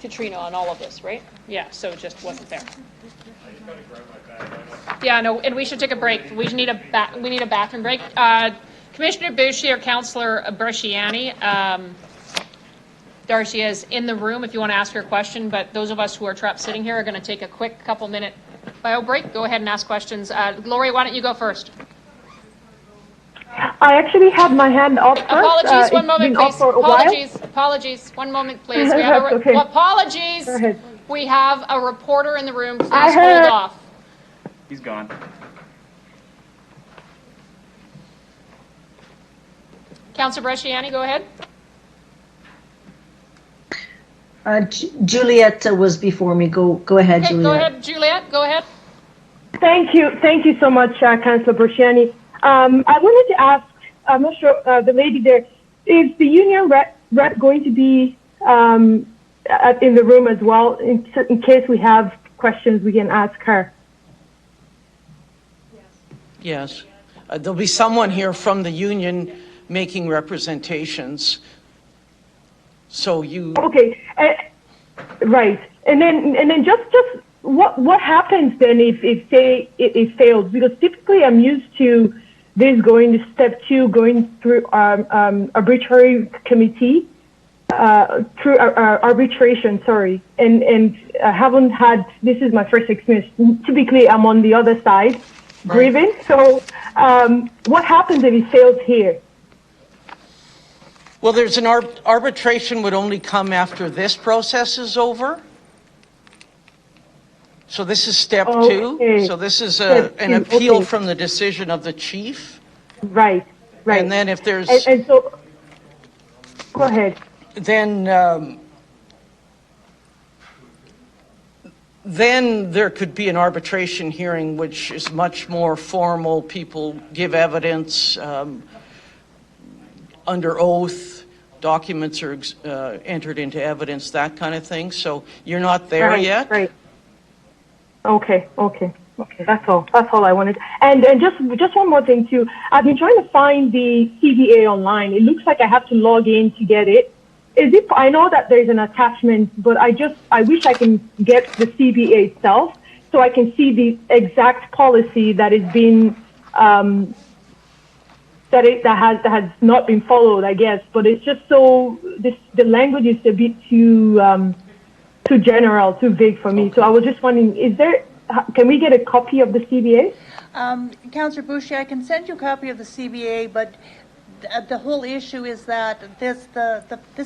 Katrina on all of this, right? Yeah, so it just wasn't there. Yeah, no, and we should take a break. We need a bathroom break. Commissioner Bucci or Councillor Bresciani, Darcy is in the room if you want to ask her a question, but those of us who are trapped sitting here are going to take a quick couple-minute bio break. Go ahead and ask questions. Gloria, why don't you go first? I actually had my hand up first. Apologies, one It's moment, been up please. for a while. Apologies, one moment, please. We have That's okay. apologies. Go ahead. We have a reporter in the room. Please I hold heard- off. He's gone. Councillor Bresciani, go ahead. Juliet was before me. Go ahead, Okay, Juliet. go ahead, Juliet, go ahead. Thank you so much, Councillor Bresciani. I wanted to ask, I'm not sure, the lady there, is the union rep going to be in the room as well, in case we have questions we can ask her? Yes. There'll be someone here from the union making representations. So you, Okay, right. And then just what happens then if it fails? Because typically I'm used to this going to step 2, going through arbitrary committee, through arbitration, sorry, and I haven't had, this is my first experience. Typically, I'm on the other side, grieving. So what happens if he fails here? Well, there's an arbitration would only come after this process is over. So this is step 2. So this is an appeal from the decision of the chief. Right. And then if there's... And so, go ahead. Then there could be an arbitration hearing, which is much more formal. People give evidence under oath. Documents are entered into evidence, that kind of thing. So you're not there yet. Right. Okay. That's all I wanted. And just one more thing too. I've been trying to find the CBA online. It looks like I have to log in to get it. I know that there's an attachment, but I wish I can get the CBA itself so I can see the exact policy that is being that has not been followed, I guess. But it's just the language is a bit too general, too vague for me. So I was just wondering, can we get a copy of the CBA? Councillor Boucher, I can send you a copy of the CBA, but the whole issue is that this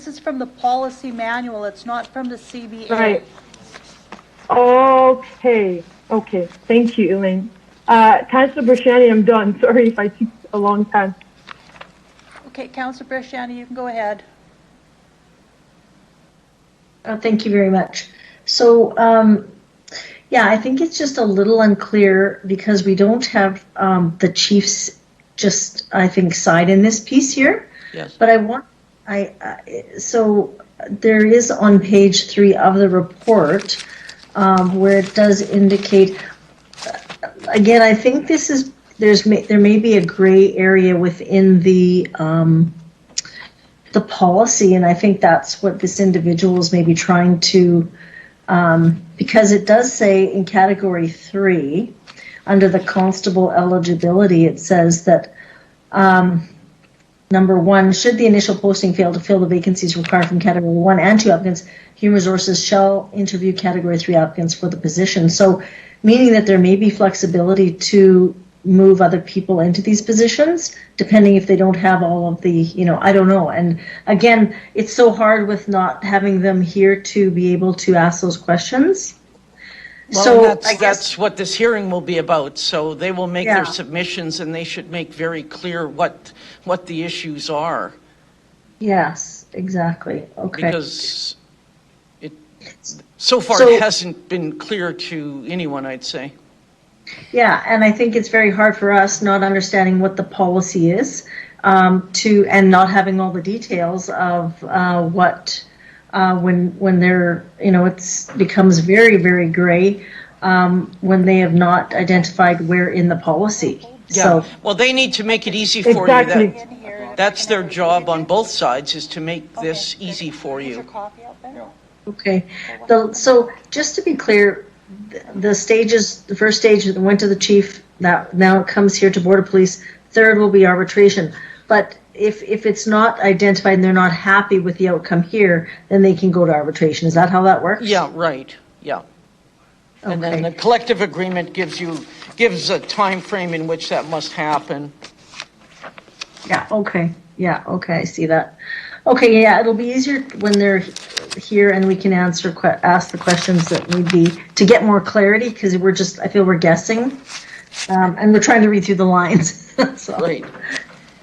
is from the policy manual. It's not from the CBA. Right. Okay. Thank you, Elaine. Councillor Brashani, I'm done. Sorry if I took a long time. Okay, Councillor Brashani, you can go ahead. Thank you very much. So, I think it's just a little unclear because we don't have the chief's I think, side in this piece here. Yes. But so there is on page 3 of the report where it does indicate, again, I think there may be a gray area within the policy, and I think that's what this individual is maybe trying to, because it does say in category 3, under the constable eligibility, it says that number 1, should the initial posting fail to fill the vacancies required from category 1 and 2 applicants, Human Resources shall interview category 3 applicants for the position. So, meaning that there may be flexibility to move other people into these positions, depending if they don't have all of the, I don't know. And again, it's so hard with not having them here to be able to ask those questions. Well, So that's what this hearing will be about. So they will make their submissions, and they should make very clear what the issues are. Yes, exactly. Okay. Because so far it hasn't been clear to anyone, I'd say. Yeah, and I think it's very hard for us not understanding what the policy is, and not having all the details of what. When they're, it becomes very, very gray when they have not identified where in the policy. Yeah. Well, they need to make it easy for you. That's their job on both sides, is to make this easy for you. Okay. So just to be clear, the first stage went to the chief. Now it comes here to Board of Police. Third will be arbitration. But if it's not identified and they're not happy with the outcome here, then they can go to arbitration. Is that how that works? Yeah, right. Yeah. Okay. And then the collective agreement gives a time frame in which that must happen. Yeah, okay. I see that. Okay, yeah, it'll be easier when they're here and we can ask the questions that need be to get more clarity, because I feel we're guessing, and we're trying to read through the lines. So. Right.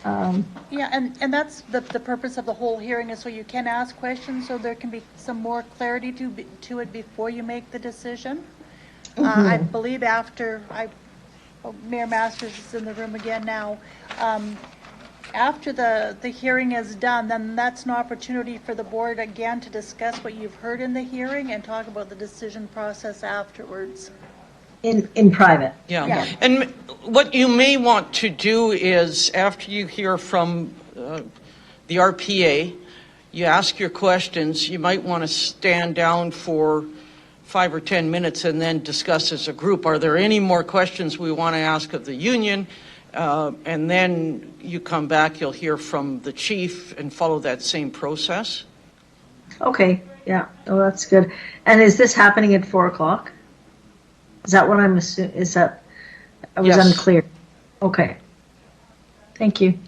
And that's the purpose of the whole hearing, is so you can ask questions, so there can be some more clarity to it before you make the decision. I believe Mayor Masters is in the room again now. After the hearing is done, then that's an opportunity for the board again to discuss what you've heard in the hearing and talk about the decision process afterwards. In private. Yeah. And what you may want to do is, after you hear from the RPA, you ask your questions. You might want to stand down for 5 or 10 minutes and then discuss as a group. Are there any more questions we want to ask of the union? And then you come back, you'll hear from the chief and follow that same process. Okay, yeah, oh, that's good. And is this happening at 4 o'clock? Is that what I'm assuming, is that, I was Yes. unclear. Okay. Thank you.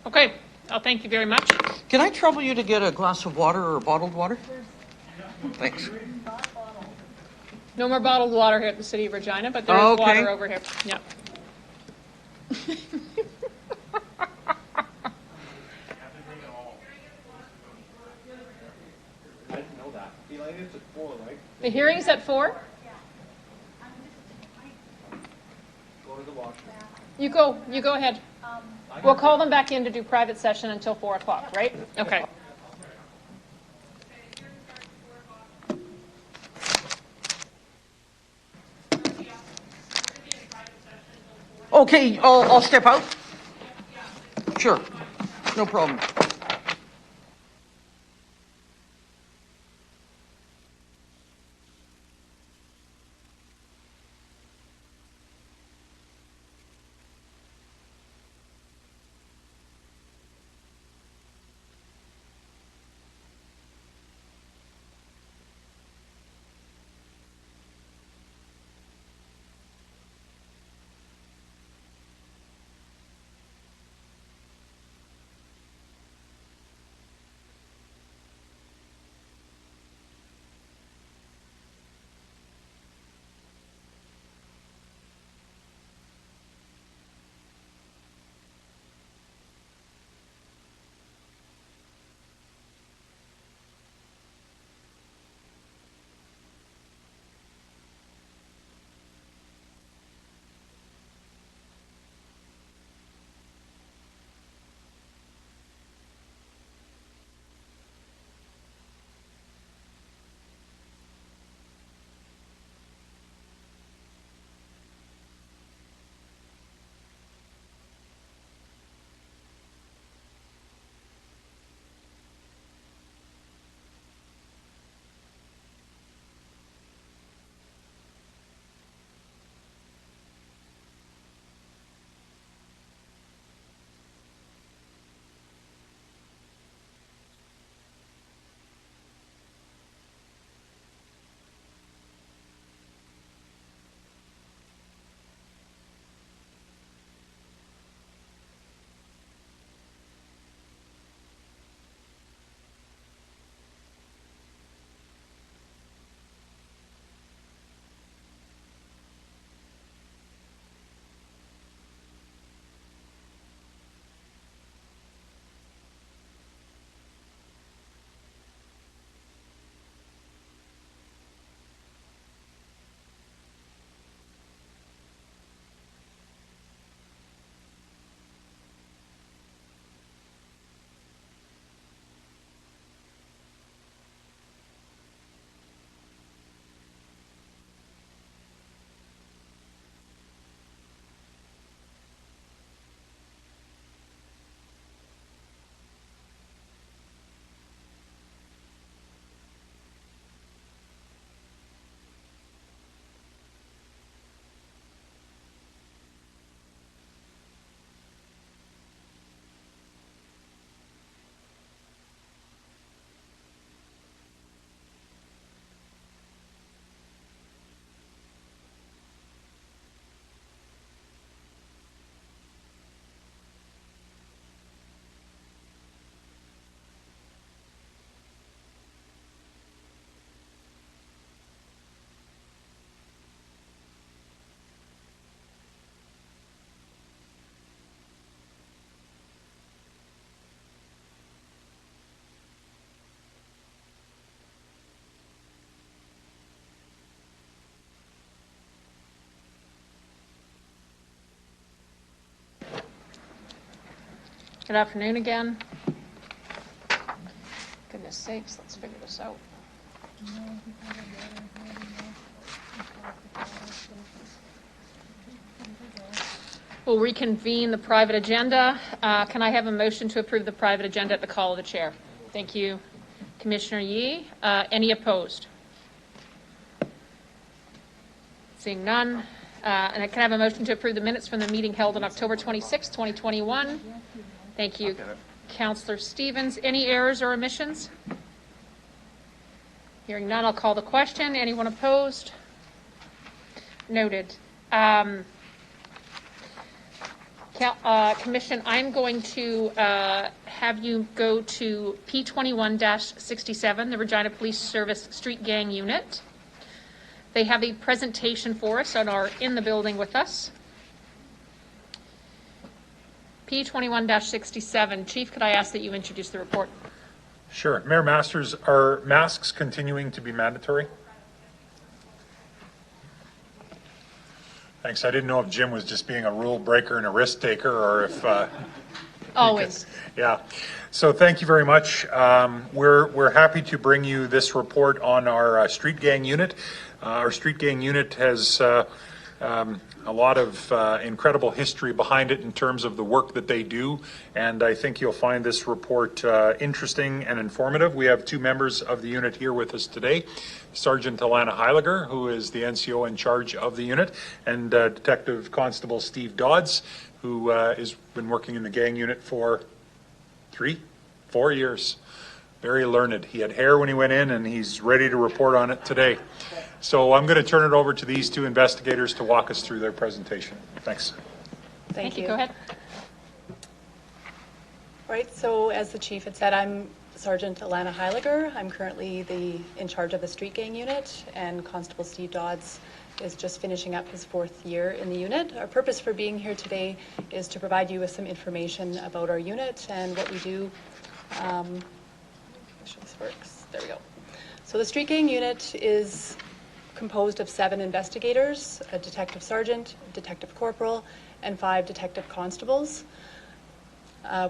Okay, thank you very much. Can I trouble you to get a glass of water or bottled water? Thanks. No more bottled water here at the City of Regina, but there is Okay. water over here. Yeah. The hearing's at 4? You go ahead. We'll call them back in to do private session until 4 o'clock, right? Okay. Okay, I'll step out. Sure, no problem. Good afternoon again. Goodness sakes, let's figure this out. We'll reconvene the private agenda. Can I have a motion to approve the private agenda at the call of the chair? Thank you, Commissioner Yee. Any opposed? Seeing none. And can I have a motion to approve the minutes from the meeting held on October 26, 2021? Thank you, Councillor Stevens. Any errors or omissions? Hearing none, I'll call the question. Anyone opposed? Noted. Commission, I'm going to have you go to P21-67, the Regina Police Service Street Gang Unit. They have a presentation for us and are in the building with us. P21-67. Chief, could I ask that you introduce the report? Sure. Mayor Masters, are masks continuing to be mandatory? Thanks. I didn't know if Jim was just being a rule breaker and a risk taker, or if... Always. Yeah. So thank you very much. We're happy to bring you this report on our street gang unit. Our street gang unit has a lot of incredible history behind it in terms of the work that they do, and I think you'll find this report interesting and informative. We have two members of the unit here with us today, Sergeant Alana Heiliger, who is the NCO in charge of the unit, and Detective Constable Steve Dodds, who has been working in the gang unit for 4 years. Very learned. He had hair when he went in, and he's ready to report on it today. So I'm going to turn it over to these two investigators to walk us through their presentation. Thanks. Thank you. Go ahead. All right, so as the chief had said, I'm Sergeant Alana Heiliger. I'm currently in charge of the street gang unit, and Constable Steve Dodds is just finishing up his 4th year in the unit. Our purpose for being here today is to provide you with some information about our unit and what we do. Make sure this works. There we go. So the street gang unit is composed of 7 investigators, a detective sergeant, detective corporal, and 5 detective constables.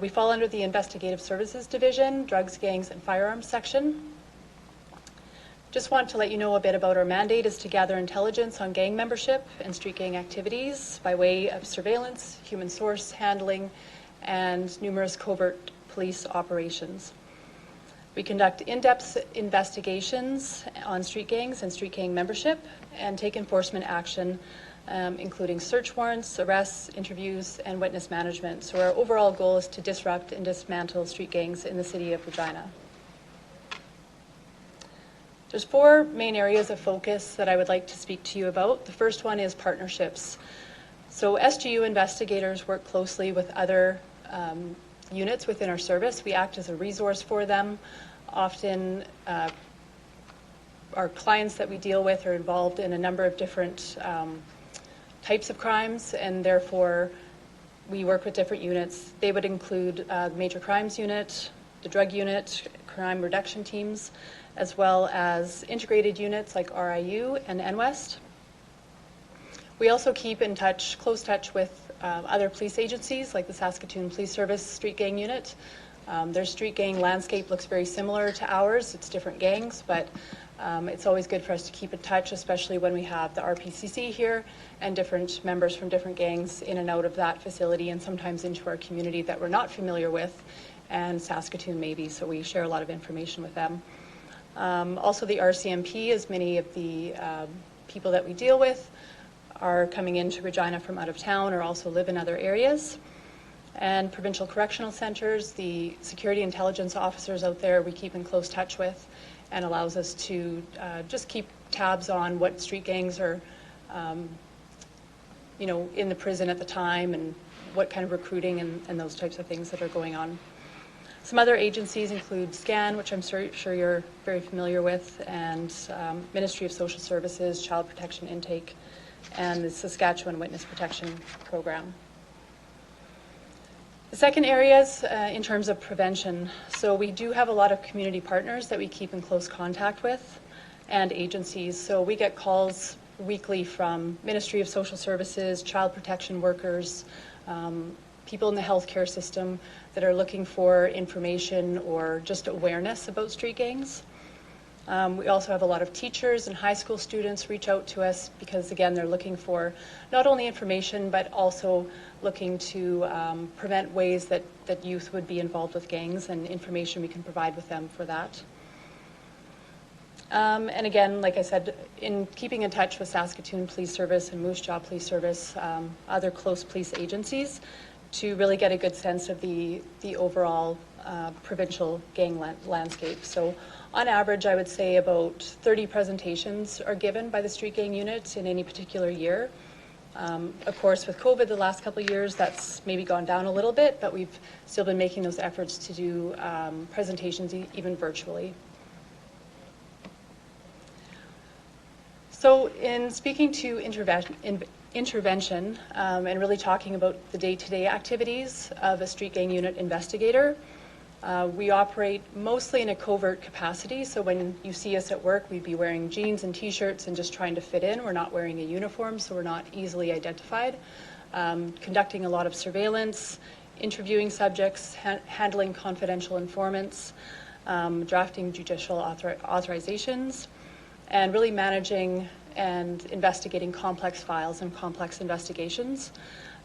We fall under the Investigative Services Division, Drugs, Gangs, and Firearms section. Just want to let you know a bit about our mandate is to gather intelligence on gang membership and street gang activities by way of surveillance, human source handling, and numerous covert police operations. We conduct in-depth investigations on street gangs and street gang membership and take enforcement action, including search warrants, arrests, interviews, and witness management. So our overall goal is to disrupt and dismantle street gangs in the city of Regina. There's 4 main areas of focus that I would like to speak to you about. The first one is partnerships. So SGU investigators work closely with other units within our service. We act as a resource for them. Often our clients that we deal with are involved in a number of different types of crimes, and therefore we work with different units. They would include the Major Crimes Unit, the Drug Unit, Crime Reduction Teams, as well as integrated units like RIU and NWest. We also keep in close touch with other police agencies like the Saskatoon Police Service Street Gang Unit. Their street gang landscape looks very similar to ours. It's different gangs, but it's always good for us to keep in touch, especially when we have the RPCC here and different members from different gangs in and out of that facility, and sometimes into our community that we're not familiar with, and Saskatoon maybe, so we share a lot of information with them. Also the RCMP, as many of the people that we deal with are coming into Regina from out of town or also live in other areas. And provincial correctional centers, the security intelligence officers out there we keep in close touch with, and allows us to just keep tabs on what street gangs are in the prison at the time, and what kind of recruiting and those types of things that are going on. Some other agencies include SCAN, which I'm sure you're very familiar with, and Ministry of Social Services, Child Protection Intake, and the Saskatchewan Witness Protection Program. The second area is in terms of prevention. So we do have a lot of community partners that we keep in close contact with, and agencies. So we get calls weekly from Ministry of Social Services, child protection workers, people in the healthcare system that are looking for information or just awareness about street gangs. We also have a lot of teachers and high school students reach out to us because, again, they're looking for not only information, but also looking to prevent ways that youth would be involved with gangs, and information we can provide with them for that. And again, like I said, in keeping in touch with Saskatoon Police Service and Moose Jaw Police Service, other close police agencies, to really get a good sense of the overall provincial gang landscape. So on average, I would say about 30 presentations are given by the street gang unit in any particular year. Of course, with COVID the last couple of years, that's maybe gone down a little bit, but we've still been making those efforts to do presentations even virtually. So in speaking to intervention and really talking about the day-to-day activities of a street gang unit investigator, we operate mostly in a covert capacity. So when you see us at work, we'd be wearing jeans and t-shirts and just trying to fit in. We're not wearing a uniform, so we're not easily identified. Conducting a lot of surveillance, interviewing subjects, handling confidential informants, drafting judicial authorizations, and really managing and investigating complex files and complex investigations.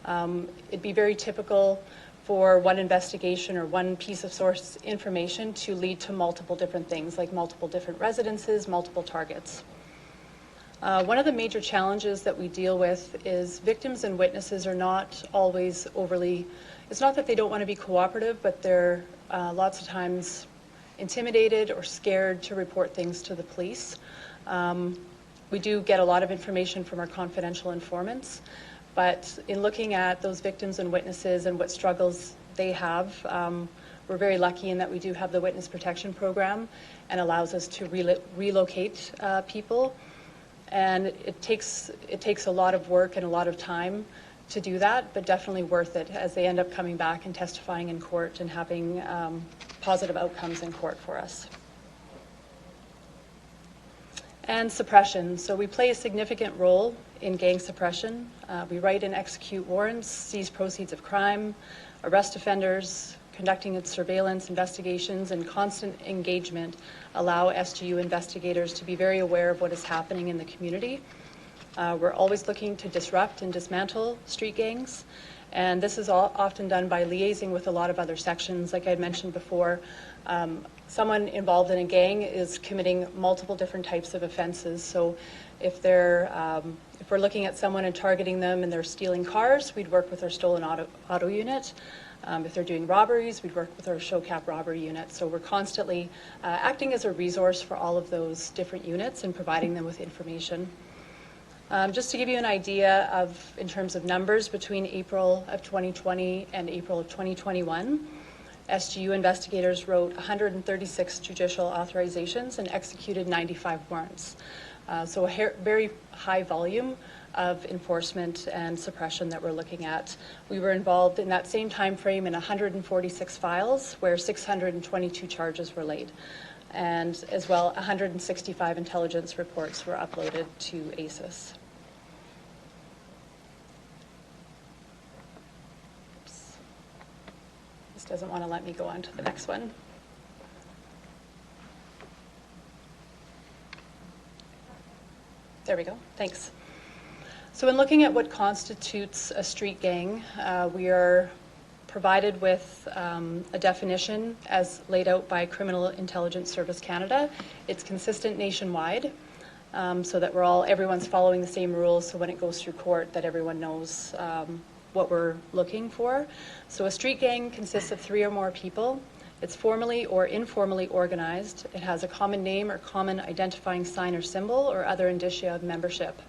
It'd be very typical for one investigation or one piece of source information to lead to multiple different things, like multiple different residences, multiple targets. One of the major challenges that we deal with is victims and witnesses are not always overly, it's not that they don't want to be cooperative, but they're lots of times intimidated or scared to report things to the police. We do get a lot of information from our confidential informants, but in looking at those victims and witnesses and what struggles they have, we're very lucky in that we do have the Witness Protection Program and allows us to relocate people. And it takes a lot of work and a lot of time to do that, but definitely worth it as they end up coming back and testifying in court and having positive outcomes in court for us. And suppression. So we play a significant role in gang suppression. We write and execute warrants, seize proceeds of crime, arrest offenders, conducting surveillance investigations, and constant engagement allow SGU investigators to be very aware of what is happening in the community. We're always looking to disrupt and dismantle street gangs, and this is often done by liaising with a lot of other sections. Like I had mentioned before, someone involved in a gang is committing multiple different types of offenses. So if we're looking at someone and targeting them and they're stealing cars, we'd work with our stolen auto unit. If they're doing robberies, we'd work with our SHOCAP robbery unit. So we're constantly acting as a resource for all of those different units and providing them with information. Just to give you an idea of, in terms of numbers, between April of 2020 and April of 2021, SGU investigators wrote 136 judicial authorizations and executed 95 warrants. So a very high volume of enforcement and suppression that we're looking at. We were involved in that same time frame in 146 files where 622 charges were laid. And as well, 165 intelligence reports were uploaded to ACES. Doesn't want to let me go on to the next one. There we go, thanks. So in looking at what constitutes a street gang, we are provided with a definition as laid out by Criminal Intelligence Service Canada. It's consistent nationwide, so that everyone's following the same rules, so when it goes through court that everyone knows what we're looking for. So a street gang consists of 3 or more people. It's formally or informally organized. It has a common name or common identifying sign or symbol or other indicia of membership.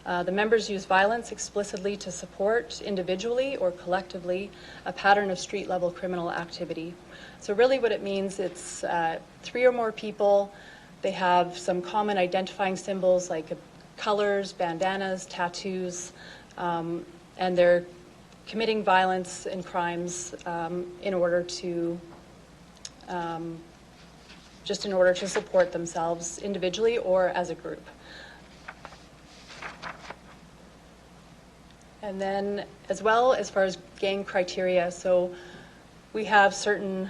The members use violence explicitly to support individually or collectively a pattern of street-level criminal activity. So really what it means, it's 3 or more people. They have some common identifying symbols like colors, bandanas, tattoos, and they're committing violence and crimes in order to support themselves individually or as a group. And then as well, as far as gang criteria, so we have certain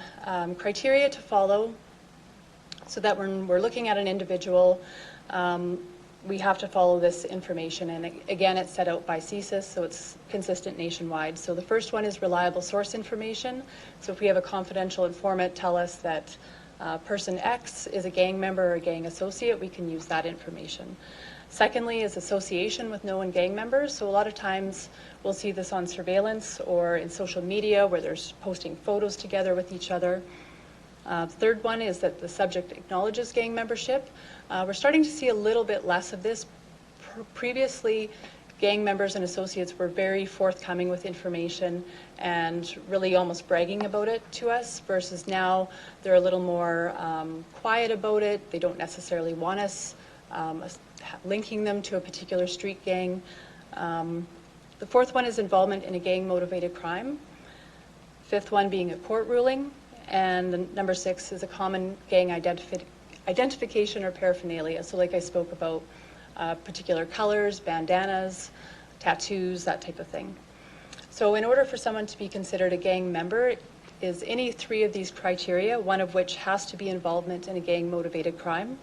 criteria to follow so that when we're looking at an individual, we have to follow this information. And again, it's set out by CSIS, so it's consistent nationwide. So the first one is reliable source information. So if we have a confidential informant tell us that person X is a gang member or a gang associate, we can use that information. Secondly is association with known gang members. So a lot of times we'll see this on surveillance or in social media where they're posting photos together with each other. Third one is that the subject acknowledges gang membership. We're starting to see a little bit less of this. Previously, gang members and associates were very forthcoming with information and really almost bragging about it to us, versus now they're a little more quiet about it. They don't necessarily want us linking them to a particular street gang. The fourth one is involvement in a gang-motivated crime. Fifth one being a court ruling. And the number 6 is a common gang identification or paraphernalia. So like I spoke about, particular colors, bandanas, tattoos, that type of thing. So in order for someone to be considered a gang member, is any 3 of these criteria, one of which has to be involvement in a gang-motivated crime.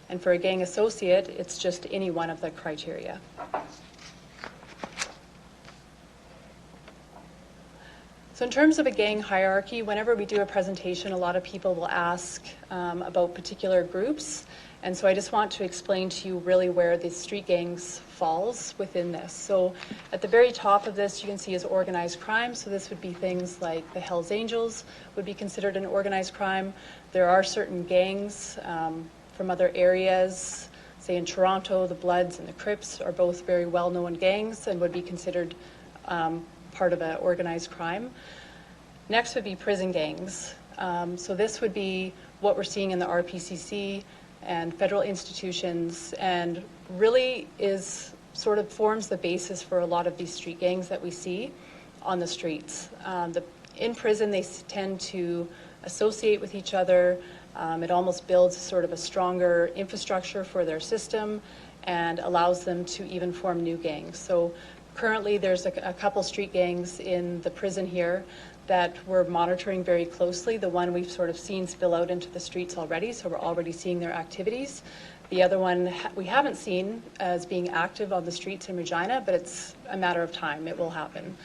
And for a gang associate, it's just any one of the criteria. So in terms of a gang hierarchy, whenever we do a presentation, a lot of people will ask about particular groups. And so I just want to explain to you really where the street gangs falls within this. So at the very top of this, you can see is organized crime. So this would be things like the Hells Angels would be considered an organized crime. There are certain gangs from other areas, say in Toronto, the Bloods and the Crips are both very well-known gangs and would be considered part of an organized crime. Next would be prison gangs. So this would be what we're seeing in the RPCC and federal institutions, and really is sort of forms the basis for a lot of these street gangs that we see on the streets. In prison, they tend to associate with each other. It almost builds sort of a stronger infrastructure for their system and allows them to even form new gangs. So currently, there's a couple street gangs in the prison here that we're monitoring very closely. The one we've sort of seen spill out into the streets already, so we're already seeing their activities. The other one we haven't seen as being active on the streets in Regina, but it's a matter of time. It will happen.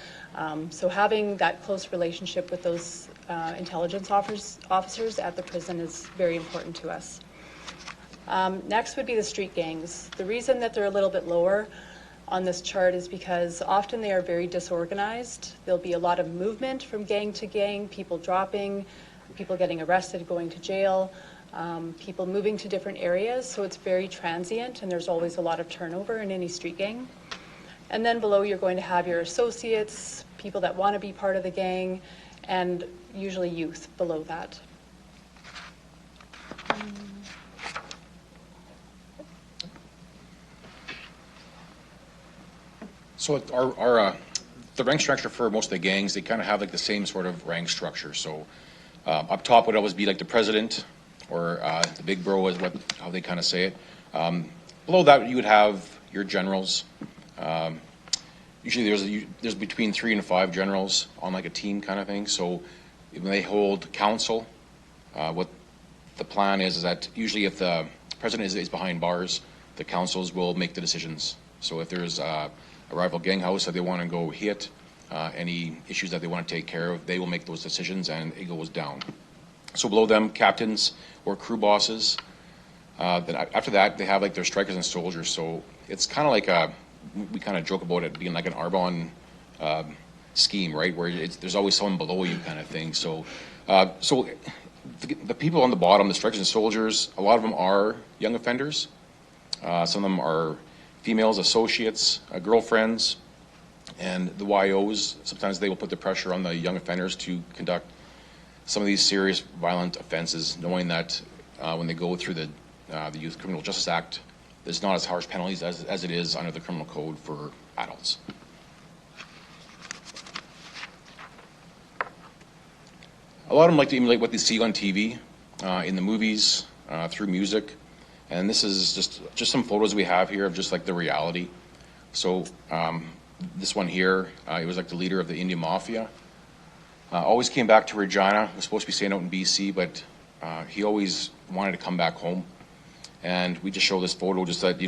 So having that close relationship with those intelligence officers at the prison is very important to us. Next would be the street gangs. The reason that they're a little bit lower on this chart is because often they are very disorganized. There'll be a lot of movement from gang to gang, people dropping, people getting arrested, going to jail, people moving to different areas. So it's very transient, and there's always a lot of turnover in any street gang. And then below, you're going to have your associates, people that want to be part of the gang, and usually youth below that. So the rank structure for most of the gangs, they kind of have like the same sort of rank structure. So up top would always be like the president, or the big bro is how they kind of say it. Below that, you would have your generals. Usually there's between 3 and 5 generals on like a team kind of thing. So when they hold council, what the plan is that usually if the president is behind bars, the councils will make the decisions. So if there's a rival gang house that they want to go hit, any issues that they want to take care of, they will make those decisions and it goes down. So below them, captains or crew bosses. Then after that, they have like their strikers and soldiers. So it's kind of like we kind of joke about it being like an Arbonne scheme, right? Where there's always someone below you kind of thing. So the people on the bottom, the strikers and soldiers, a lot of them are young offenders. Some of them are females, associates, girlfriends, and the YOs. Sometimes they will put the pressure on the young offenders to conduct some of these serious violent offenses, knowing that when they go through the Youth Criminal Justice Act, there's not as harsh penalties as it is under the criminal code for adults. A lot of them like to emulate what they see on TV, in the movies, through music. And this is just some photos we have here of just like the reality. So this one here, he was like the leader of the Indian Mafia. Always came back to Regina. Was supposed to be staying out in BC, but he always wanted to come back home. And we just show this photo just that, they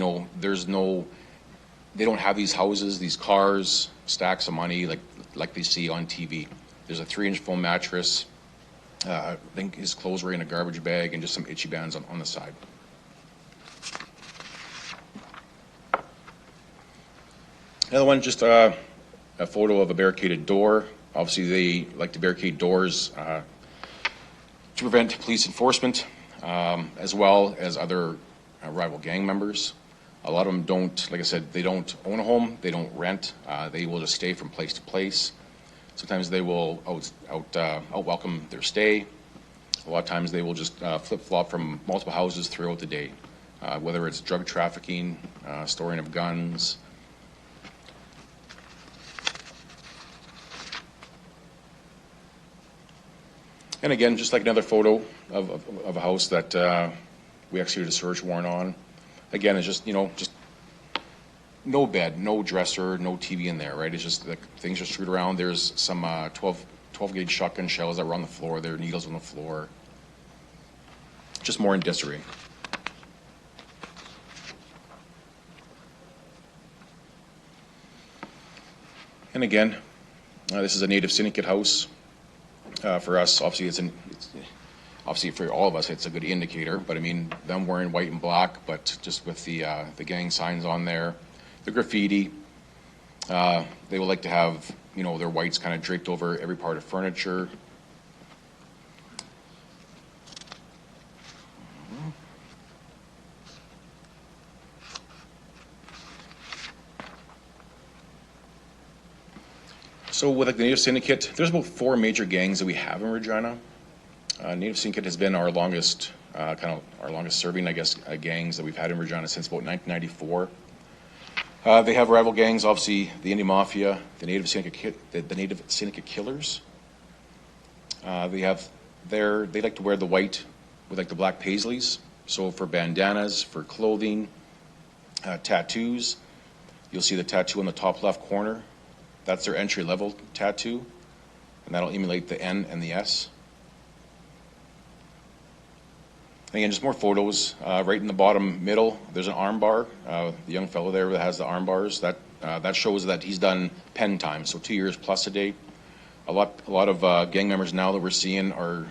don't have these houses, these cars, stacks of money like they see on TV. There's a 3-inch foam mattress. I think his clothes were in a garbage bag and just some itchy bands on the side. Another one, just a photo of a barricaded door. Obviously, they like to barricade doors to prevent police enforcement, as well as other rival gang members. A lot of them don't, like I said, they don't own a home, they don't rent, they will just stay from place to place. Sometimes they will out welcome their stay. A lot of times they will just flip-flop from multiple houses throughout the day, whether it's drug trafficking, storing of guns. And again, just like another photo of a house that we executed a search warrant on. Again, it's just, just no bed, no dresser, no TV in there, right? It's just like things are strewed around. There's some 12 gauge shotgun shells that were on the floor. There are needles on the floor. Just more in disarray. And again, this is a Native Syndicate house. For us, obviously, obviously for all of us, it's a good indicator. But I mean, them wearing white and black, but just with the gang signs on there, the graffiti. They would like to have their whites kind of draped over every part of furniture. So with the Native Syndicate, there's about 4 major gangs that we have in Regina. Native Syndicate has been our longest, our longest serving, I guess, gangs that we've had in Regina since about 1994. They have rival gangs, obviously the Indian Mafia, the Native Syndicate Killers. They like to wear the white with the black paisleys. So for bandanas, for clothing, tattoos, you'll see the tattoo on the top left corner. That's their entry-level tattoo, and that'll emulate the N and the S. And again, just more photos. Right in the bottom middle, there's an arm bar. The young fellow there that has the arm bars, that shows that he's done pen time, so 2 years plus a day. A lot of gang members now that we're seeing are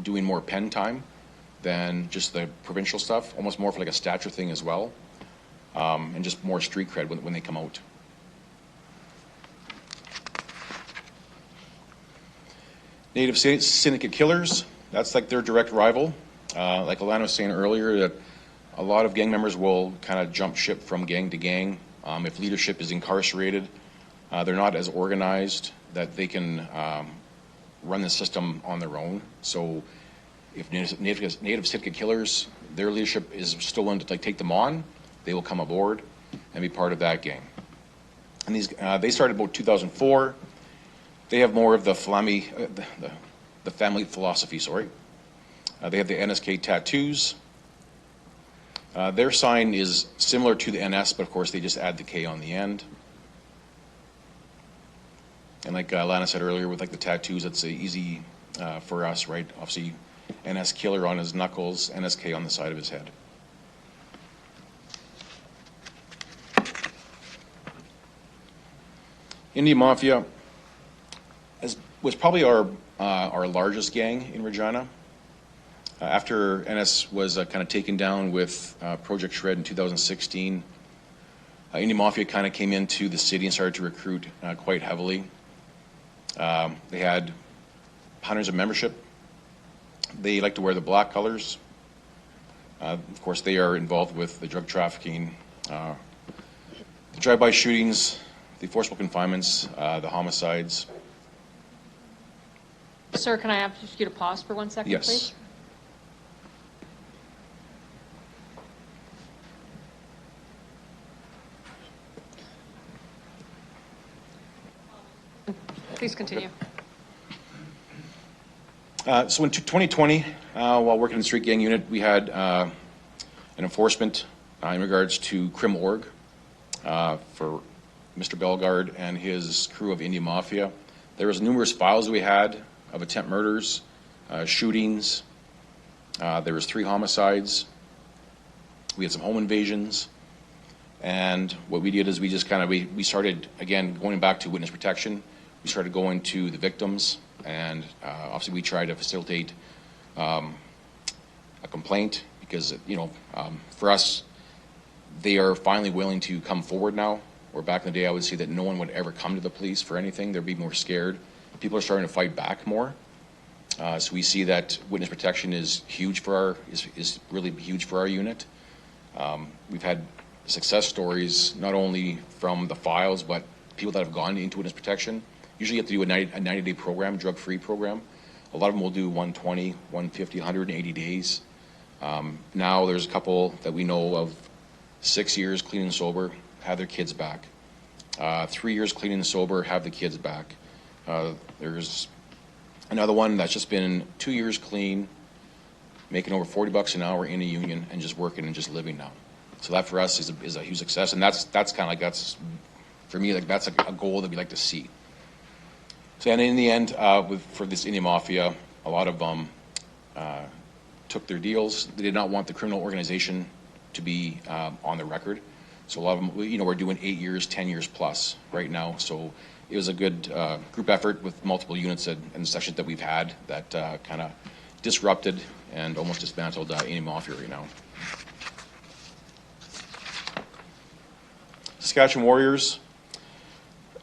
doing more pen time than just the provincial stuff, almost more for like a stature thing as well, and just more street cred when they come out. Native Syndicate Killers, that's like their direct rival. Like Alana was saying earlier, that a lot of gang members will kind of jump ship from gang to gang. If leadership is incarcerated, they're not as organized that they can run the system on their own. So if Native Syndicate Killers, their leadership is still willing to take them on, they will come aboard and be part of that gang. And they started about 2004. They have more of the family philosophy, sorry. They have the NSK tattoos. Their sign is similar to the NS, but of course they just add the K on the end. And like Lana said earlier, with the tattoos, it's easy for us, right? Obviously, NS Killer on his knuckles, NSK on the side of his head. Indian Mafia was probably our largest gang in Regina. After NS was kind of taken down with Project Shred in 2016, Indian Mafia kind of came into the city and started to recruit quite heavily. They had hundreds of membership. They like to wear the black colors. Of course, they are involved with the drug trafficking, the drive-by shootings, the forcible confinements, the homicides. Sir, can I ask you to pause for 1 second, Yes. please? Please continue. So in 2020, while working in the street gang unit, we had an enforcement in regards to Crim Org for Mr. Bellegarde and his crew of Indian Mafia. There was numerous files we had of attempt murders, shootings, There was 3 homicides. We had some home invasions. And what we did is we just kind of, we started, again, going back to witness protection. We started going to the victims, and obviously we tried to facilitate a complaint because, for us, they are finally willing to come forward now. Where back in the day, I would say that no one would ever come to the police for anything. They'd be more scared. People are starting to fight back more. So we see that witness protection is huge for is really huge for our unit. We've had success stories not only from the files, but people that have gone into witness protection. Usually you have to do a 90-day program, drug-free program. A lot of them will do 120, 150, 180 days. Now there's a couple that we know of 6 years clean and sober, have their kids back. 3 years clean and sober, have the kids back. There's another one that's just been 2 years clean, making over $40 an hour in a union and just working and just living now. So that for us is a huge success, and that's kind of like, that's for me, like that's a goal that we like to see. So and in the end, for this Indian Mafia, a lot of them took their deals. They did not want the criminal organization to be on the record. So a lot of them, we're doing 8 years, 10 years plus right now. So it was a good group effort with multiple units and sessions that we've had that kind of disrupted and almost dismantled Indian Mafia right now. Saskatchewan Warriors,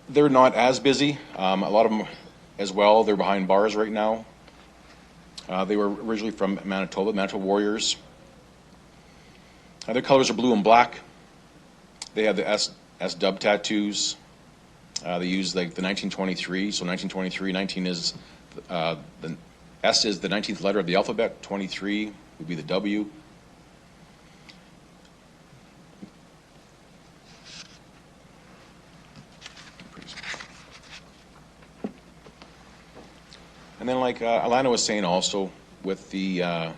they're not as busy. A lot of them as well, they're behind bars right now. They were originally from Manitoba, Manitoba Warriors. Their colors are blue and black. They have the S dub tattoos. They use like the 1923, so 1923, 19 is, the S is the 19th letter of the alphabet, 23 would be the W. And then like Alana was saying also, with the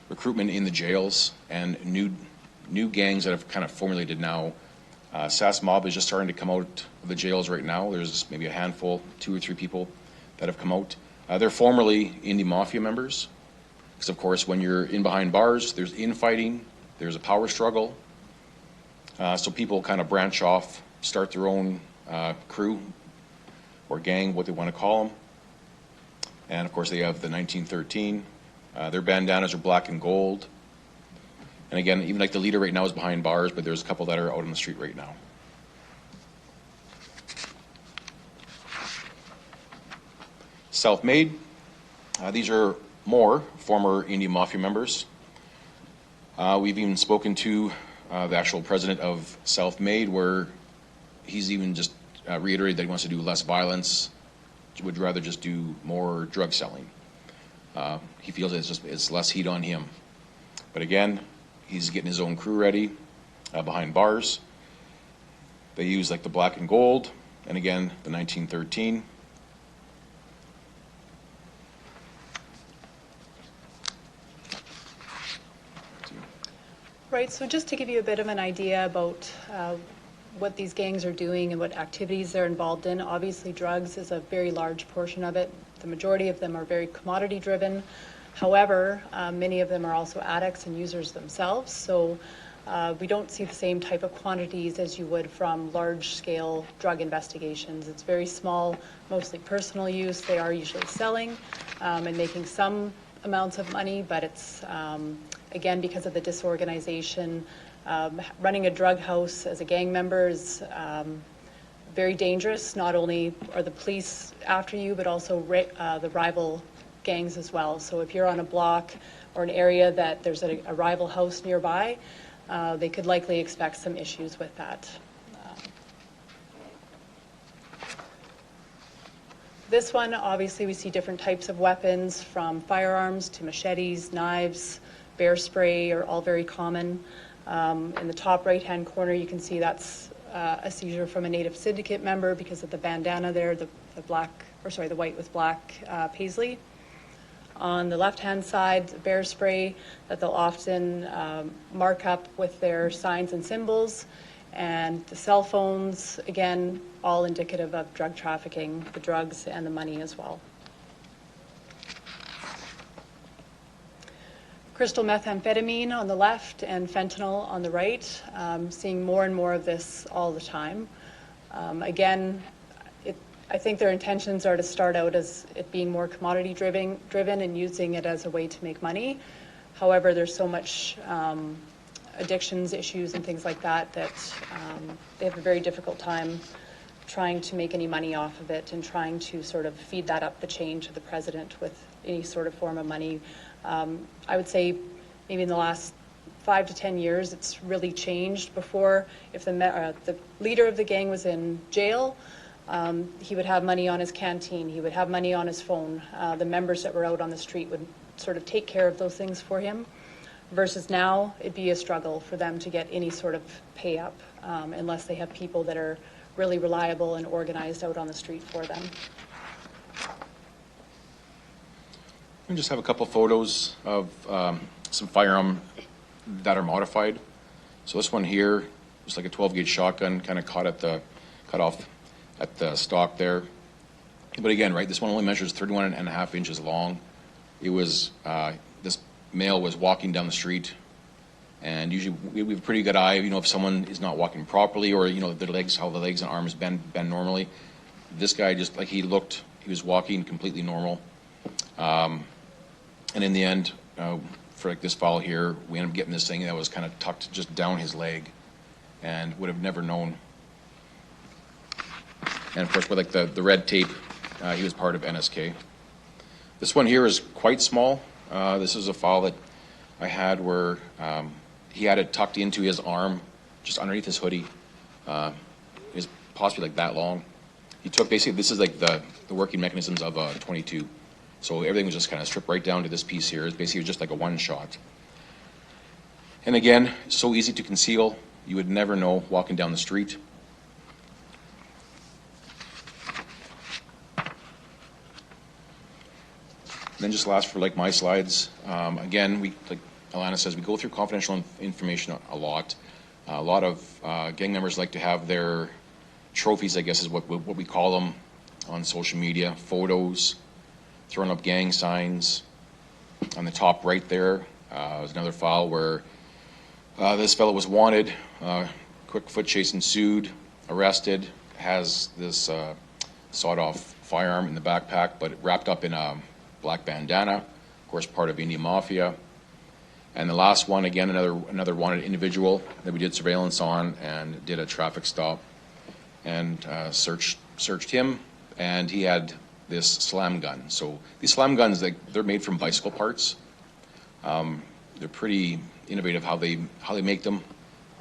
recruitment in the jails and new gangs that have kind of formulated now, SAS Mob is just starting to come out of the jails right now. There's maybe a handful, 2 or 3 people that have come out. They're formerly Indie Mafia members, because of course when you're in behind bars, there's infighting, there's a power struggle. So people kind of branch off, start their own crew or gang, what they want to call them. And of course they have the 1913. Their bandanas are black and gold. And again, even like the leader right now is behind bars, but there's a couple that are out on the street right now. Self-Made. These are more former Indian Mafia members. We've even spoken to the actual president of Self-Made, where he's even just reiterated that he wants to do less violence, would rather just do more drug selling. He feels it's less heat on him. But again, he's getting his own crew ready behind bars. They use like the black and gold, and again, the 1913. Right, so just to give you a bit of an idea about what these gangs are doing and what activities they're involved in, obviously drugs is a very large portion of it. The majority of them are very commodity driven. However, many of them are also addicts and users themselves, so we don't see the same type of quantities as you would from large-scale drug investigations. It's very small, mostly personal use. They are usually selling and making some amounts of money, but it's, again, because of the disorganization, running a drug house as a gang member is very dangerous. Not only are the police after you, but also the rival gangs as well. So if you're on a block or an area that there's a rival house nearby, they could likely expect some issues with that. This one, obviously, we see different types of weapons, from firearms to machetes, knives, bear spray are all very common. In the top right-hand corner, you can see that's a seizure from a Native Syndicate member because of the bandana there, the white with black paisley. On the left-hand side, bear spray that they'll often mark up with their signs and symbols. And the cell phones, again, all indicative of drug trafficking, the drugs and the money as well. crystal methamphetamine on the left and fentanyl on the right. Seeing more and more of this all the time. Again, I think their intentions are to start out as it being more commodity driven and using it as a way to make money. However, there's so much addictions issues and things like that that they have a very difficult time trying to make any money off of it and trying to sort of feed that up the chain to the president with any sort of form of money. I would say maybe in the last 5 to 10 years, it's really changed. Before, if the leader of the gang was in jail, he would have money on his canteen, he would have money on his phone. The members that were out on the street would sort of take care of those things for him, versus now it'd be a struggle for them to get any sort of pay up unless they have people that are really reliable and organized out on the street for them. We just have a couple photos of some firearm that are modified. So this one here is like a 12-gauge shotgun, kind of cut off at the stock there. But again, right, this one only measures 31.5 inches long. It was, this male was walking down the street, and usually we have a pretty good eye, if someone is not walking properly, or, their legs, how the legs and arms bend normally. This guy just, like, he was walking completely normal. And in the end, for like this file here, we ended up getting this thing that was kind of tucked just down his leg, and would have never known. And of course, with like the red tape, he was part of NSK. This one here is quite small. This is a file that I had where he had it tucked into his arm, just underneath his hoodie. It was possibly like that long. He took, basically, this is like the working mechanisms of a 22. So everything was just kind of stripped right down to this piece here. It's basically just like a one shot. And again, so easy to conceal. You would never know walking down the street. And then just last for like my slides. Again, like Alana says, we go through confidential information a lot. A lot of gang members like to have their trophies, I guess is what we call them, on social media, photos, throwing up gang signs. On the top right there was another file where this fellow was wanted, quick foot chase ensued, arrested, has this sawed-off firearm in the backpack, but wrapped up in a black bandana, of course part of Indian Mafia. And the last one, again, another wanted individual that we did surveillance on and did a traffic stop and searched him, and he had this slam gun. So these slam guns, they're made from bicycle parts. They're pretty innovative how they make them.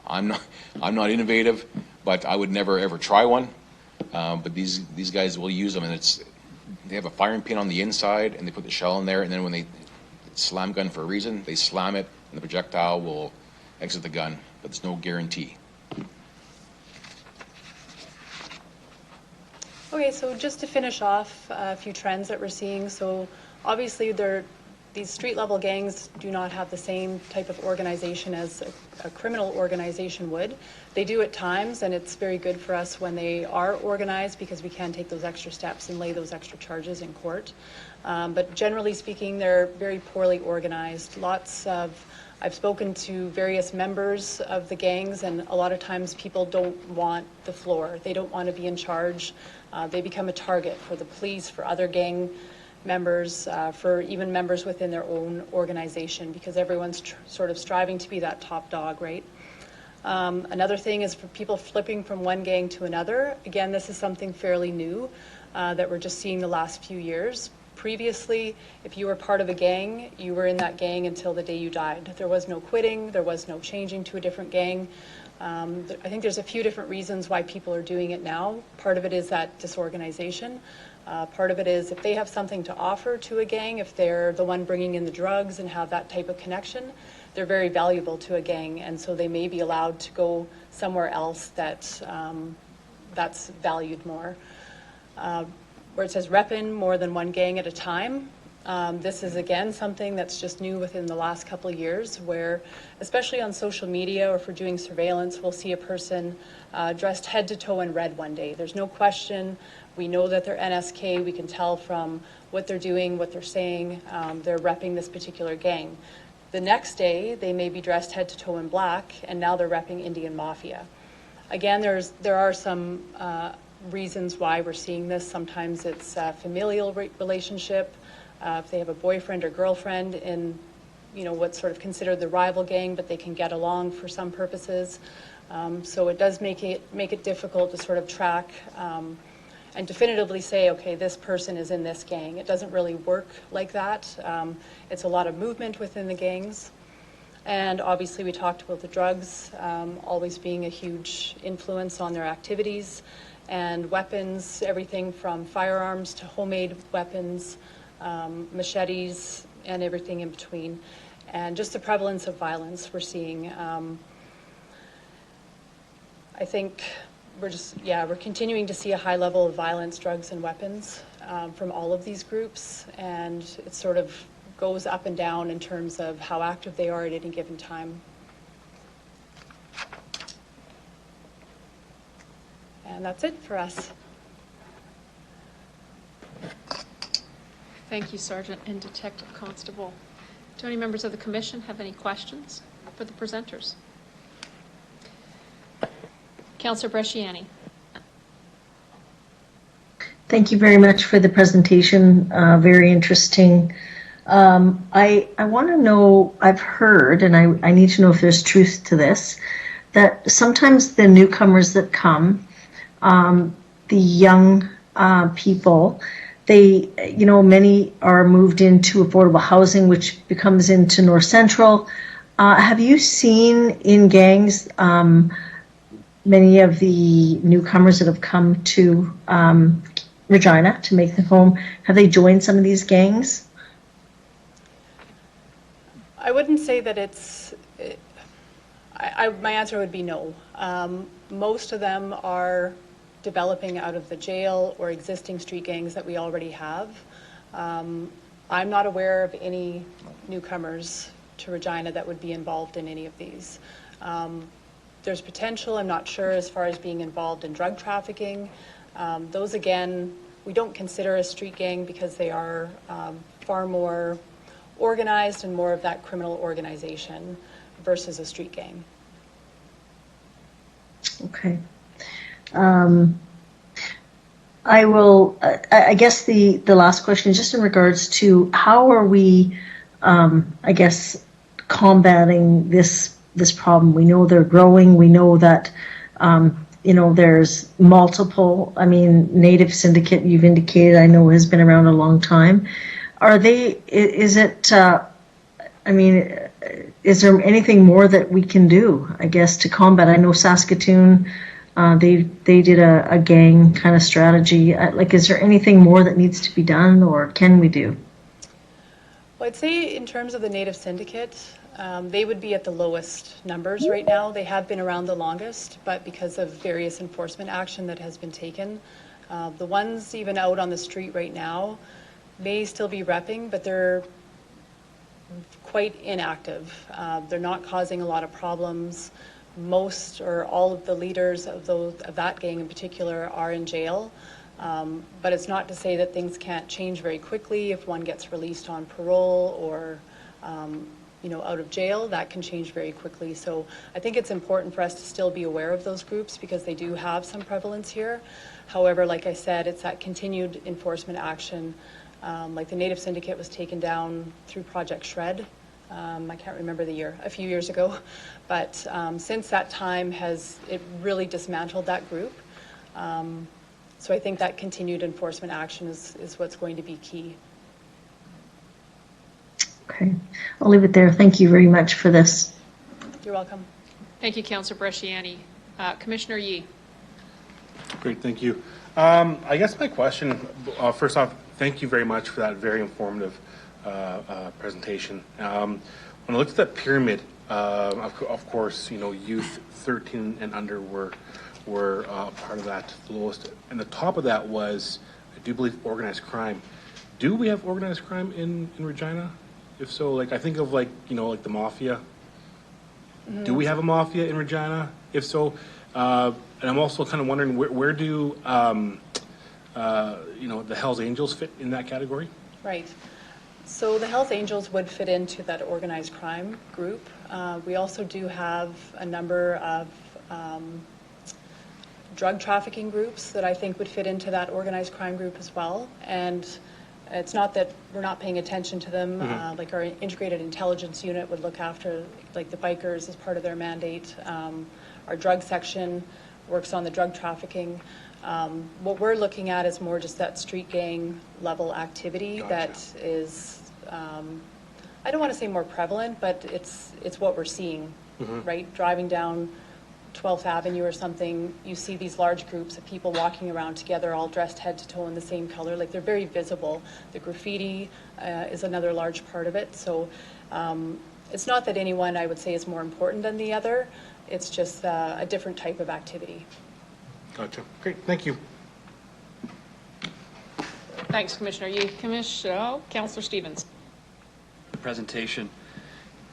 I'm not innovative, but I would never ever try one. But these guys will use them, and they have a firing pin on the inside, and they put the shell in there, and then when slam gun for a reason, they slam it, and the projectile will exit the gun, but there's no guarantee. Okay, so just to finish off a few trends that we're seeing. So obviously these street level gangs do not have the same type of organization as a criminal organization would. They do at times, and it's very good for us when they are organized because we can take those extra steps and lay those extra charges in court. But generally speaking, they're very poorly organized. I've spoken to various members of the gangs, and a lot of times people don't want the floor. They don't want to be in charge. They become a target for the police, for other gang members, for even members within their own organization, because everyone's sort of striving to be that top dog, right? Another thing is for people flipping from one gang to another. Again, this is something fairly new that we're just seeing the last few years. Previously, if you were part of a gang, you were in that gang until the day you died. There was no quitting, there was no changing to a different gang. I think there's a few different reasons why people are doing it now. Part of it is that disorganization. Part of it is if they have something to offer to a gang, if they're the one bringing in the drugs and have that type of connection, they're very valuable to a gang, and so they may be allowed to go somewhere else that's valued more. Where it says reppin' more than one gang at a time. This is, again, something that's just new within the last couple of years, where, especially on social media or if we're doing surveillance, we'll see a person dressed head to toe in red one day. There's no question. We know that they're NSK. We can tell from what they're doing, what they're saying. They're repping this particular gang. The next day, they may be dressed head to toe in black, and now they're repping Indian Mafia. Again, there are some reasons why we're seeing this. Sometimes it's a familial relationship, if they have a boyfriend or girlfriend in, what's sort of considered the rival gang, but they can get along for some purposes. So it does make it difficult to sort of track and definitively say, okay, this person is in this gang. It doesn't really work like that. It's a lot of movement within the gangs. And obviously we talked about the drugs always being a huge influence on their activities, and weapons, everything from firearms to homemade weapons, machetes, and everything in between. And just the prevalence of violence we're seeing. I think we're continuing to see a high level of violence, drugs, and weapons from all of these groups, and it sort of goes up and down in terms of how active they are at any given time. And that's it for us. Thank you, Sergeant and Detective Constable. Do any members of the commission have any questions for the presenters? Councillor Bresciani. Thank you very much for the presentation. Very interesting. I want to know, I've heard, and I need to know if there's truth to this, that sometimes the newcomers that come, the young people, they, many are moved into affordable housing, which becomes into North Central. Have you seen in gangs many of the newcomers that have come to Regina to make the home, have they joined some of these gangs? I wouldn't say that my answer would be no. Most of them are developing out of the jail or existing street gangs that we already have. I'm not aware of any newcomers to Regina that would be involved in any of these. There's potential, I'm not sure, as far as being involved in drug trafficking. Those, again, we don't consider a street gang because they are far more organized and more of that criminal organization versus a street gang. Okay. I will, I guess the last question, just in regards to how are we, I guess, combating this problem? We know they're growing. We know that, there's multiple, Native Syndicate, you've indicated, I know has been around a long time. Is there anything more that we can do, I guess, to combat? I know Saskatoon, they did a gang kind of strategy. Is there anything more that needs to be done, or can we do? Well, I'd say in terms of the Native Syndicate, they would be at the lowest numbers right now. They have been around the longest, but because of various enforcement action that has been taken, the ones even out on the street right now may still be repping, but they're quite inactive. They're not causing a lot of problems. Most or all of the leaders of that gang in particular are in jail. But it's not to say that things can't change very quickly if one gets released on parole or out of jail. That can change very quickly. So I think it's important for us to still be aware of those groups because they do have some prevalence here. However, like I said, it's that continued enforcement action. Like the Native Syndicate was taken down through Project Shred. I can't remember the year, a few years ago. But since that time it really dismantled that group. So I think that continued enforcement action is what's going to be key. Okay, I'll leave it there. Thank you very much for this. You're welcome. Thank you, Councillor Bresciani. Commissioner Yee. Great, thank you. I guess my question, first off, thank you very much for that very informative presentation. When I looked at that pyramid, of course, youth 13 and under were part of that, the lowest. And the top of that was, I do believe, organized crime. Do we have organized crime in Regina? If so, I think of like the mafia. Mm-hmm. Do we have a mafia in Regina? If so, and I'm also kind of wondering where do the Hells Angels fit in that category? Right. So the Hells Angels would fit into that organized crime group. We also do have a number of drug trafficking groups that I think would fit into that organized crime group as well. And it's not that we're not paying attention to them. Like our integrated intelligence unit would look after like the bikers as part of their mandate. Our drug section works on the drug trafficking. What we're looking at is more just that street gang level activity that is, I don't want to say more prevalent, but it's what we're seeing, right? Driving down 12th Avenue or something, you see these large groups of people walking around together, all dressed head to toe in the same color. Like, they're very visible. The graffiti is another large part of it. So it's not that anyone, I would say, is more important than the other. It's just a different type of activity. Gotcha. Great, thank you. Thanks, Commissioner. Councillor Stevens. Presentation.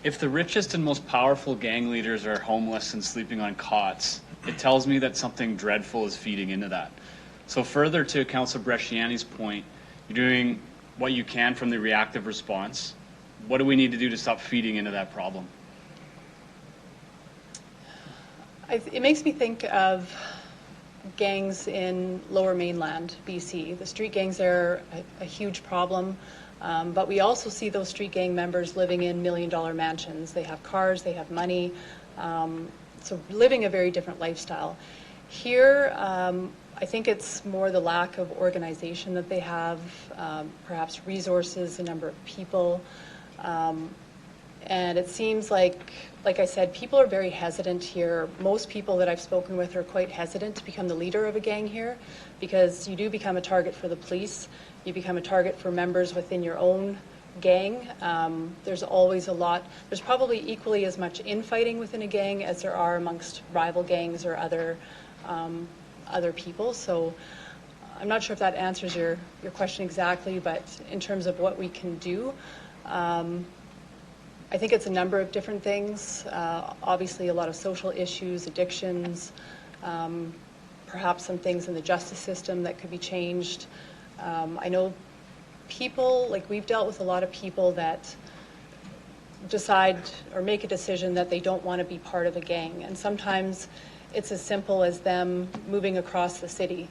If the richest and most powerful gang leaders are homeless and sleeping on cots, it tells me that something dreadful is feeding into that. So further to Councillor Bresciani's point, you're doing what you can from the reactive response. What do we need to do to stop feeding into that problem? It makes me think of gangs in Lower Mainland, BC. The street gangs there are a huge problem. But we also see those street gang members living in million-dollar mansions. They have cars, they have money, so living a very different lifestyle. Here, I think it's more the lack of organization that they have, perhaps resources, the number of people, and it seems like I said, people are very hesitant here. Most people that I've spoken with are quite hesitant to become the leader of a gang here, because you do become a target for the police. You become a target for members within your own gang. There's always there's probably equally as much infighting within a gang as there are amongst rival gangs or other people. So I'm not sure if that answers your question exactly, but in terms of what we can do, I think it's a number of different things. Obviously a lot of social issues, addictions, perhaps some things in the justice system that could be changed. I know people, like we've dealt with a lot of people that decide or make a decision that they don't want to be part of a gang. And sometimes it's as simple as them moving across the city,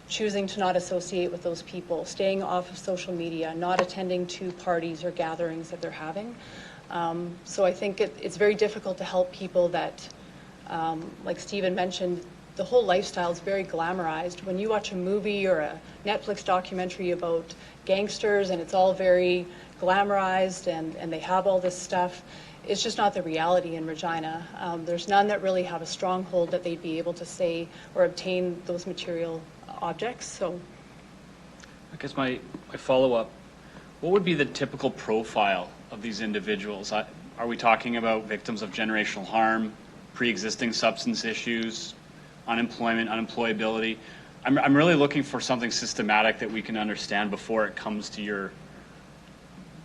choosing to not associate with those people, staying off of social media, not attending to parties or gatherings that they're having. So I think it's very difficult to help people that, like Stephen mentioned, the whole lifestyle is very glamorized. When you watch a movie or a Netflix documentary about gangsters and it's all very glamorized and they have all this stuff, it's just not the reality in Regina. There's none that really have a stronghold that they'd be able to say or obtain those material objects. So I guess my follow-up, what would be the typical profile of these individuals? Are we talking about victims of generational harm, pre-existing substance issues, unemployment, unemployability? I'm really looking for something systematic that we can understand before it comes to your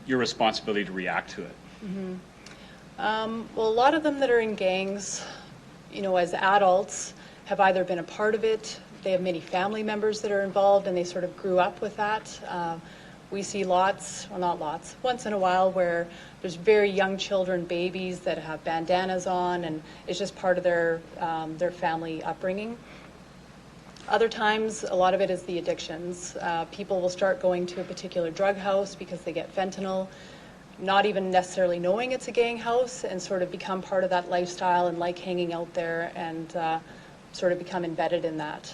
responsibility to react to it. Well, a lot of them that are in gangs, as adults, have either been a part of it, they have many family members that are involved, and they sort of grew up with that. We see not lots, once in a while where there's very young children, babies that have bandanas on, and it's just part of their family upbringing. Other times, a lot of it is the addictions. People will start going to a particular drug house because they get fentanyl, not even necessarily knowing it's a gang house, and sort of become part of that lifestyle and like hanging out there and sort of become embedded in that.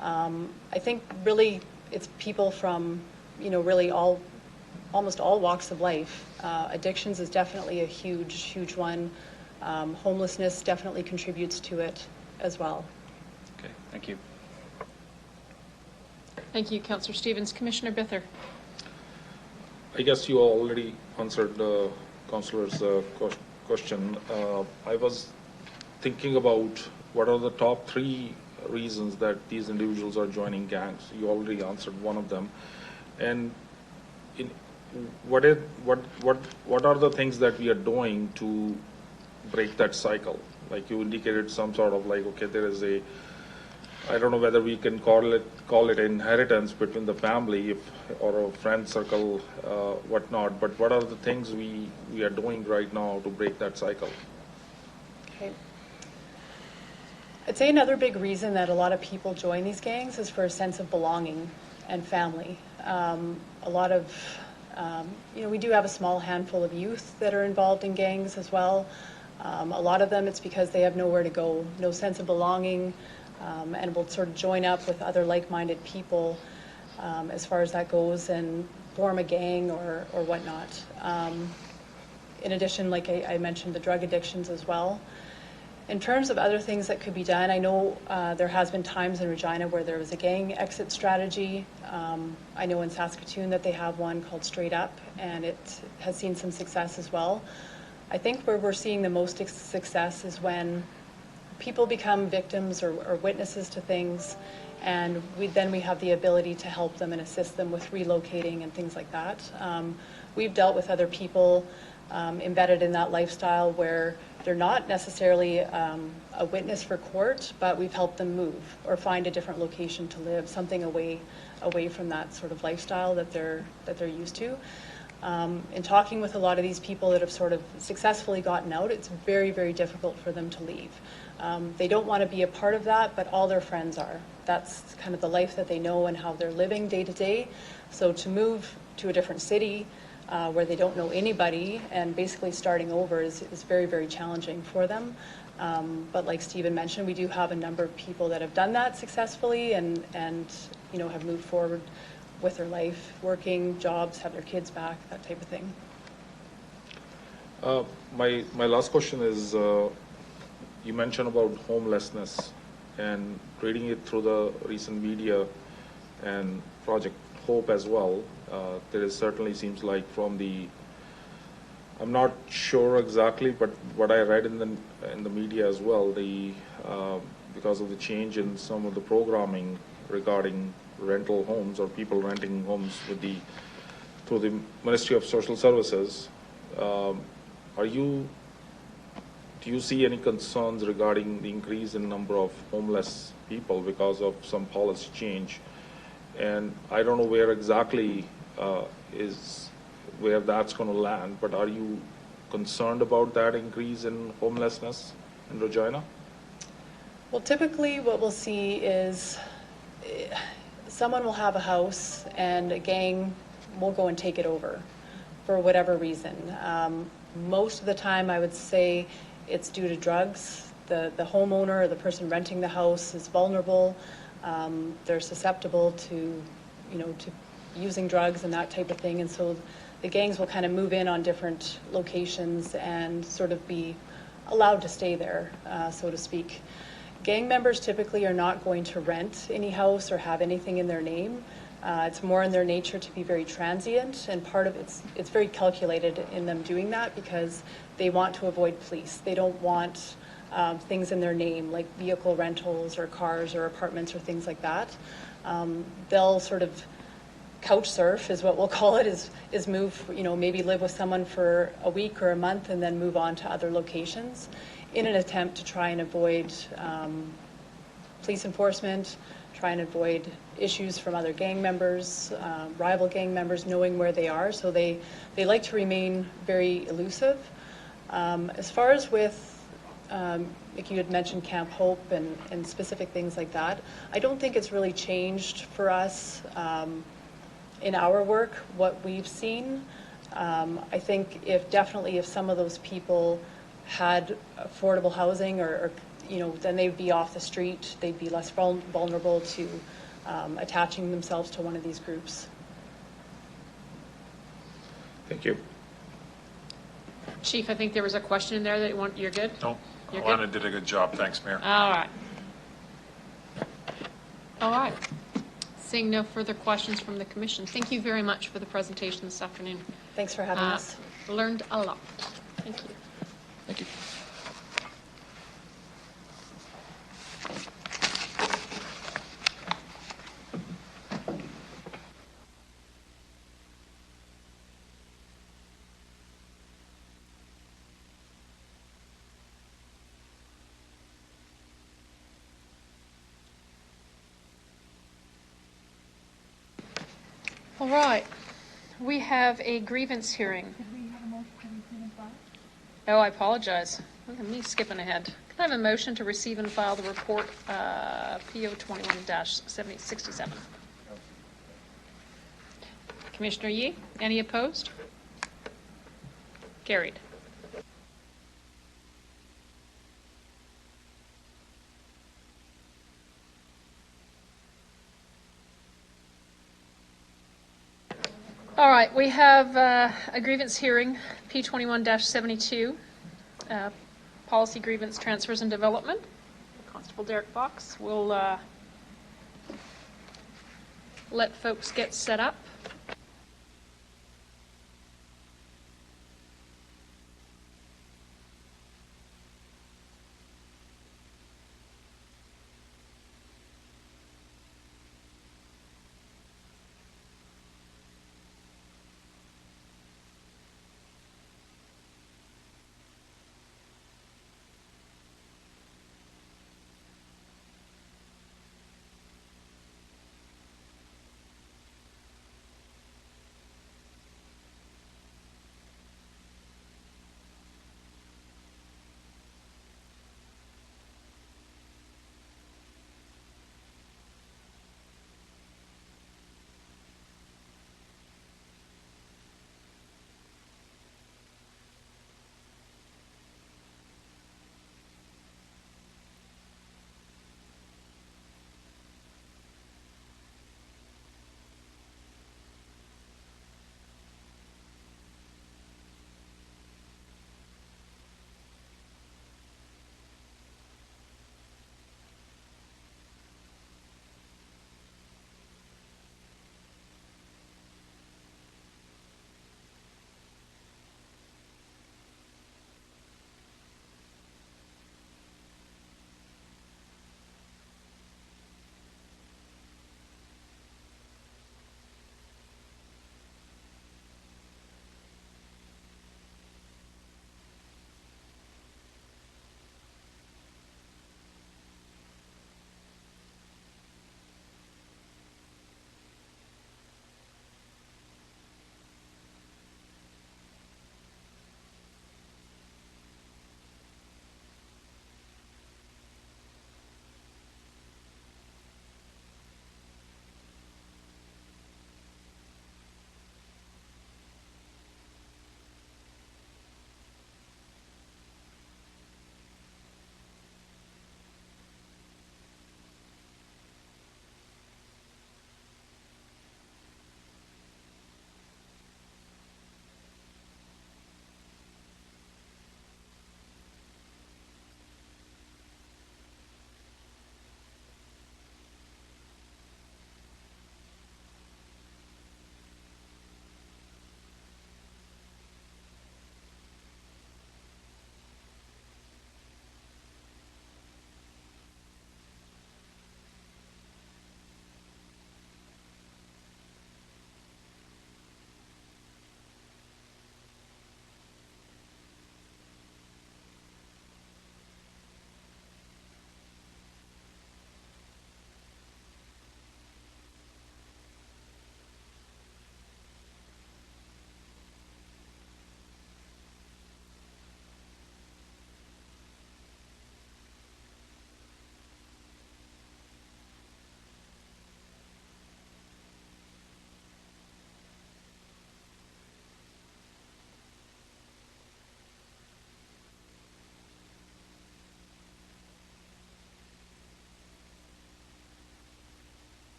I think really it's people from, really almost all walks of life. Addictions is definitely a huge one. Homelessness definitely contributes to it as well. Okay, thank you. Thank you, Councillor Stevens. Commissioner Bither. I guess you already answered the councillor's question. I was thinking about what are the top 3 reasons that these individuals are joining gangs. You already answered one of them. And what are the things that we are doing to break that cycle? Like you indicated some sort of like, okay, there is a I don't know whether we can call it inheritance between the family or a friend circle, whatnot, but what are the things we are doing right now to break that cycle? Okay. I'd say another big reason that a lot of people join these gangs is for a sense of belonging and family. A lot of, we do have a small handful of youth that are involved in gangs as well. A lot of them, it's because they have nowhere to go, no sense of belonging, and will sort of join up with other like-minded people as far as that goes and form a gang or whatnot. In addition, like I mentioned, the drug addictions as well. In terms of other things that could be done, I know there has been times in Regina where there was a gang exit strategy. I know in Saskatoon that they have one called Straight Up, and it has seen some success as well. I think where we're seeing the most success is when people become victims or witnesses to things, and then we have the ability to help them and assist them with relocating and things like that. We've dealt with other people embedded in that lifestyle where they're not necessarily a witness for court, but we've helped them move or find a different location to live, something away from that sort of lifestyle that they're used to. In talking with a lot of these people that have sort of successfully gotten out, it's very, very difficult for them to leave. They don't want to be a part of that, but all their friends are. That's kind of the life that they know and how they're living day to day. So to move to a different city where they don't know anybody and basically starting over is very, very challenging for them. But like Stephen mentioned, we do have a number of people that have done that successfully and have moved forward with their life, working, jobs, have their kids back, that type of thing. My last question is, you mentioned about homelessness and reading it through the recent media and Project Hope as well. There is certainly seems like I'm not sure exactly, but what I read in the media as well, because of the change in some of the programming regarding rental homes or people renting homes through the Ministry of Social Services, do you see any concerns regarding the increase in number of homeless people because of some policy change? And I don't know where exactly where that's going to land, but are you concerned about that increase in homelessness in Regina? Well, typically what we'll see is someone will have a house and a gang will go and take it over for whatever reason. Most of the time I would say it's due to drugs. The homeowner or the person renting the house is vulnerable. They're susceptible to using drugs and that type of thing. And so the gangs will kind of move in on different locations and sort of be allowed to stay there, so to speak. Gang members typically are not going to rent any house or have anything in their name. It's more in their nature to be very transient, and part of it's very calculated in them doing that because they want to avoid police. They don't want things in their name like vehicle rentals or cars or apartments or things like that. They'll sort of couch surf is what we'll call it, is move, maybe live with someone for a week or a month and then move on to other locations in an attempt to try and avoid police enforcement, try and avoid issues from other gang members, rival gang members knowing where they are. So they like to remain very elusive. As far as with, like you had mentioned Camp Hope and specific things like that, I don't think it's really changed for us in our work, what we've seen. I think if some of those people had affordable housing or then they'd be off the street, they'd be less vulnerable to attaching themselves to one of these groups. Thank you. Chief, I think there was a question in there that you're good? No, You're Alana good? did a good job. Thanks, Mayor. All right. All right. Seeing no further questions from the commission, thank you very much for the presentation this afternoon. Thanks for having us. Learned a lot. Thank you. Thank you. All right, we have a grievance hearing. Oh, I apologize. Look at me skipping ahead. Can I have a motion to receive and file the report, PO 21-7067? Commissioner Yee, any opposed? Carried. All right, we have a grievance hearing, P21-72, policy grievance transfers and development. Constable Derek Fox will let folks get set up.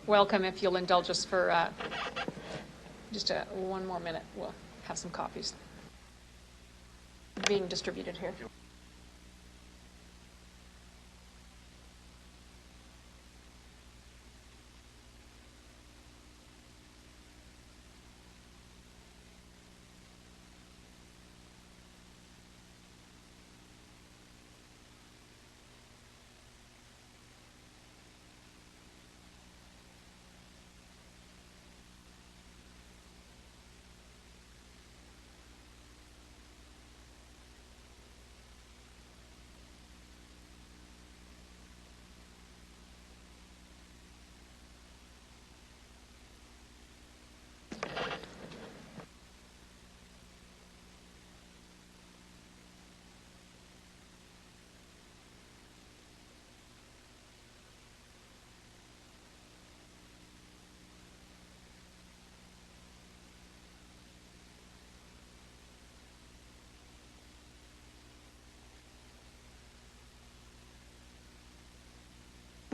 Welcome, if you'll indulge us for Just one more minute. We'll have some copies being distributed here.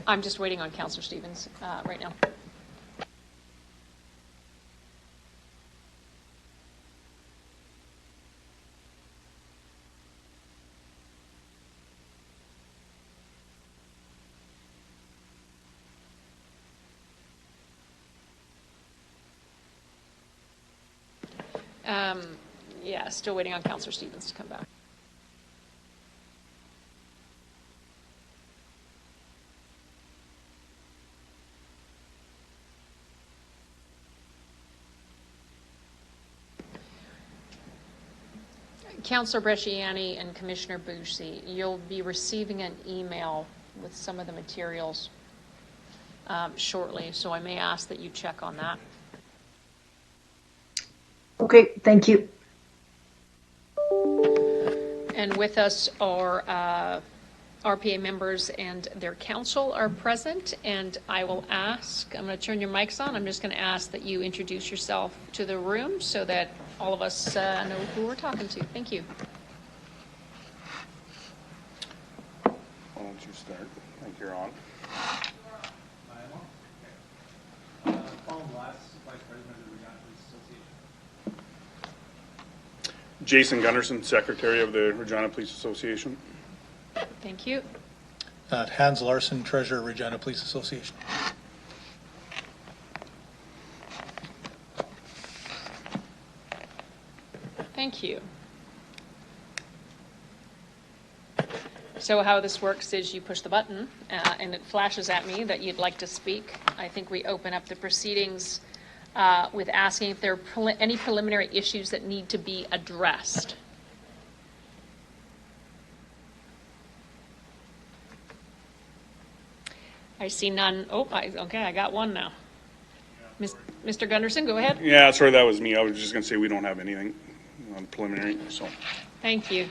I'm just waiting on Councillor Stevens right now. Yeah, still waiting on Councillor Stevens to come back. Councillor Bresciani and Commissioner Boucher, you'll be receiving an email with some of the materials shortly, so I may ask that you check on that. Okay, thank you. And with us are RPA members and their council are present, and I will ask, I'm going to turn your mics on, I'm just going to ask that you introduce yourself to the room so that all of us know who we're talking to. Thank you. Why don't you start? I think you're on. Jason Gunnarsson, Secretary of the Regina Police Association. Thank you. Hans Larson, Treasurer, Regina Police Association. Thank you. So how this works is you push the button and it flashes at me that you'd like to speak. I think we open up the proceedings with asking if there are any preliminary issues that need to be addressed. I see none. Oh, okay, I got one now. Mr. Gunnarsson, go ahead. Yeah, sorry, that was me. I was just going to say we don't have anything on preliminary, so. Thank you.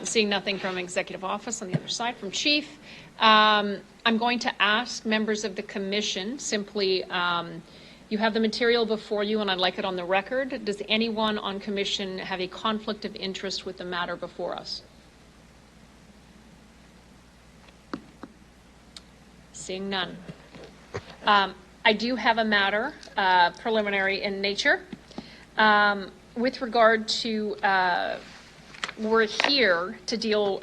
Seeing nothing from Executive Office on the other side, from Chief. I'm going to ask members of the Commission simply, you have the material before you and I'd like it on the record. Does anyone on Commission have a conflict of interest with the matter before us? Seeing none. I do have a matter, preliminary in nature. With regard to, we're here to deal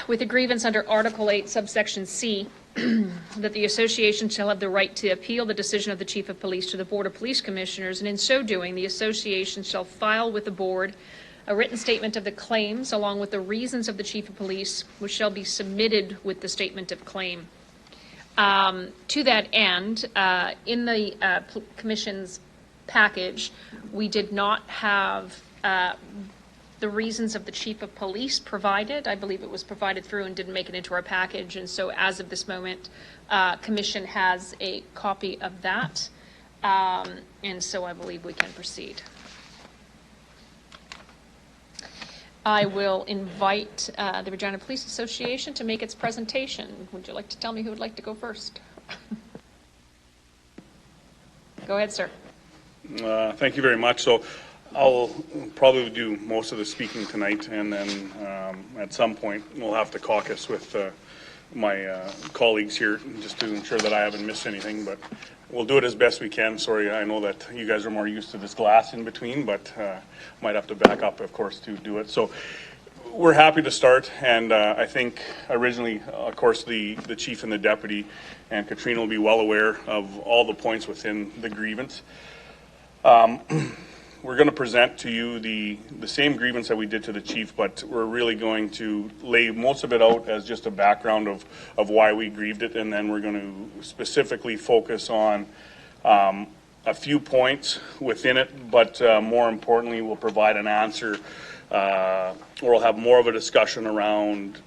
with a grievance under Article 8, subsection C, that the association shall have the right to appeal the decision of the Chief of Police to the Board of Police Commissioners, and in so doing, the association shall file with the Board a written statement of the claims along with the reasons of the Chief of Police, which shall be submitted with the statement of claim. To that end, in the Commission's package, we did not have the reasons of the Chief of Police provided. I believe it was provided through and didn't make it into our package, and so as of this moment, Commission has a copy of that, and so I believe we can proceed. I will invite the Regina Police Association to make its presentation. Would you like to tell me who would like to go first? Go ahead, sir. Thank you very much. So I'll probably do most of the speaking tonight, and then at some point we'll have to caucus with my colleagues here just to ensure that I haven't missed anything. But we'll do it as best we can. Sorry, I know that you guys are more used to this glass in between, but might have to back up, of course, to do it. So we're happy to start, and I think originally, of course, the chief and the deputy and Katrina will be well aware of all the points within the grievance. We're going to present to you the same grievance that we did to the chief, but we're really going to lay most of it out as just a background of why we grieved it, and then we're going to specifically focus on a few points within it, but more importantly, we'll provide an answer, or we'll have more of a discussion around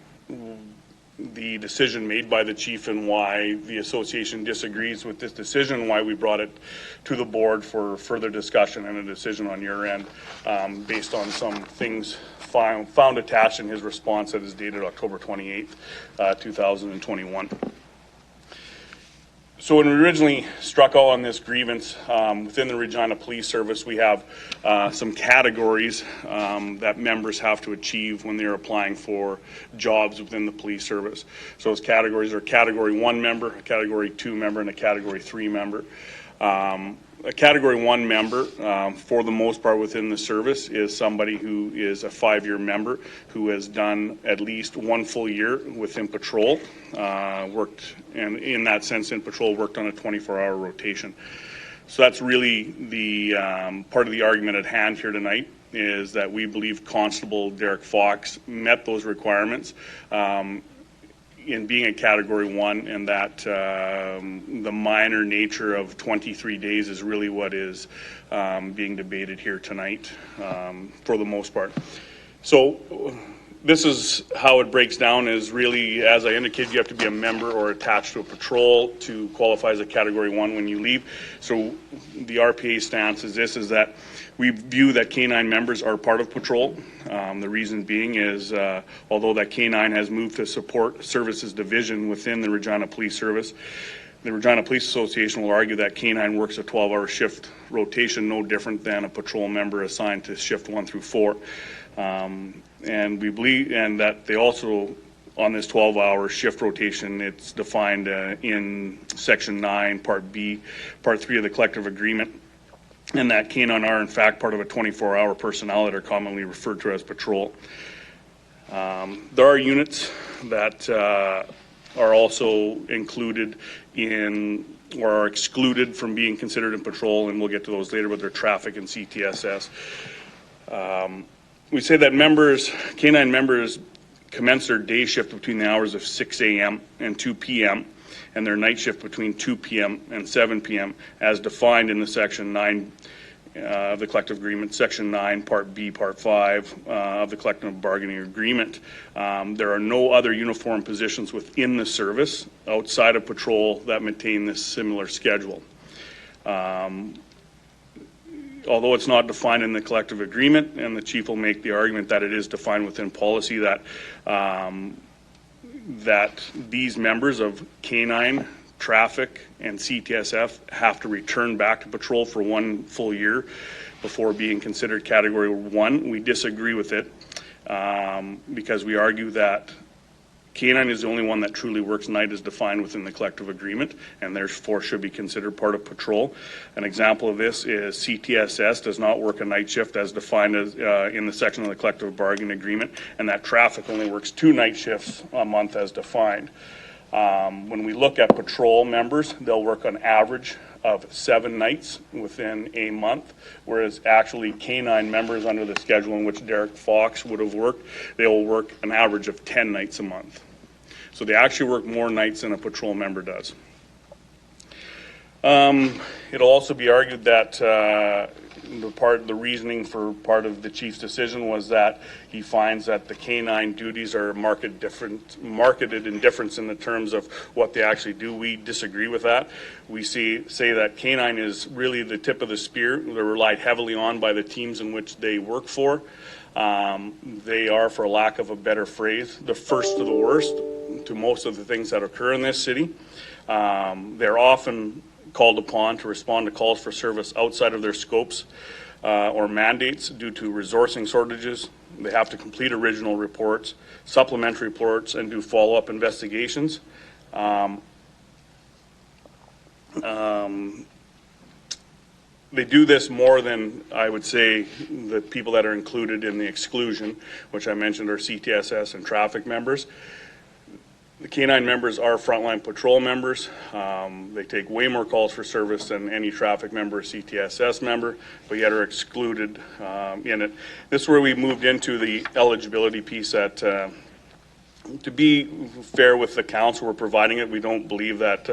the decision made by the chief and why the association disagrees with this decision, why we brought it to the board for further discussion and a decision on your end, based on some things found attached in his response that is dated October 28th, 2021. So when we originally struck out on this grievance, within the Regina Police Service, we have some categories that members have to achieve when they're applying for jobs within the police service. So those categories are Category 1 member, a Category 2 member, and a Category 3 member. A Category 1 member, for the most part within the service, is somebody who is a 5-year member who has done at least 1 full year within patrol, worked, and in that sense in patrol, worked on a 24-hour rotation. So that's really the part of the argument at hand here tonight, is that we believe Constable Derek Fox met those requirements in being a Category 1, and that the minor nature of 23 days is really what is being debated here tonight, for the most part. So this is how it breaks down, is really, as I indicated, you have to be a member or attached to a patrol to qualify as a Category 1 when you leave. So the RPA stance is this, is that we view that K-9 members are part of patrol. The reason being is, although that K-9 has moved to support services division within the Regina Police Service, the Regina Police Association will argue that K-9 works a 12-hour shift rotation, no different than a patrol member assigned to shift 1 through 4. And we believe, and that they also, on this 12-hour shift rotation, it's defined in Section 9, Part B, Part 3 of the collective agreement, and that K-9 are in fact part of a 24-hour personnel that are commonly referred to as patrol. There are units that are also included in or are excluded from being considered in patrol, and we'll get to those later, but they're traffic and CTSS. We say that members, K-9 members, commence their day shift between the hours of 6 a.m. and 2 p.m. and their night shift between 2 p.m. and 7 p.m. as defined in the Section 9 of the collective agreement, Section 9, Part B, Part 5 of the collective bargaining agreement. There are no other uniform positions within the service outside of patrol that maintain this similar schedule. Although it's not defined in the collective agreement, and the chief will make the argument that it is defined within policy, that that these members of K-9, traffic, and CTSF have to return back to patrol for 1 full year before being considered Category 1. We disagree with it because we argue that K-9 is the only one that truly works night as defined within the collective agreement, and therefore should be considered part of patrol. An example of this is CTSS does not work a night shift as defined as in the section of the collective bargaining agreement, and that traffic only works 2 night shifts a month as defined. When we look at patrol members, they'll work on average of 7 nights within a month, whereas actually K-9 members under the schedule in which Derek Fox would have worked, they will work an average of 10 nights a month. So they actually work more nights than a patrol member does. It'll also be argued that the reasoning for part of the chief's decision was that he finds that the K-9 duties are marketed in difference in the terms of what they actually do. We disagree with that. We say that K-9 is really the tip of the spear. They're relied heavily on by the teams in which they work for. They are, for lack of a better phrase, the first to the worst to most of the things that occur in this city. They're often called upon to respond to calls for service outside of their scopes or mandates due to resourcing shortages. They have to complete original reports, supplementary reports, and do follow-up investigations. They do this more than, I would say, the people that are included in the exclusion, which I mentioned are CTSS and traffic members. The K-9 members are frontline patrol members. They take way more calls for service than any traffic member or CTSS member, but yet are excluded in it. This is where we moved into the eligibility piece that, to be fair with the council, we're providing it. We don't believe that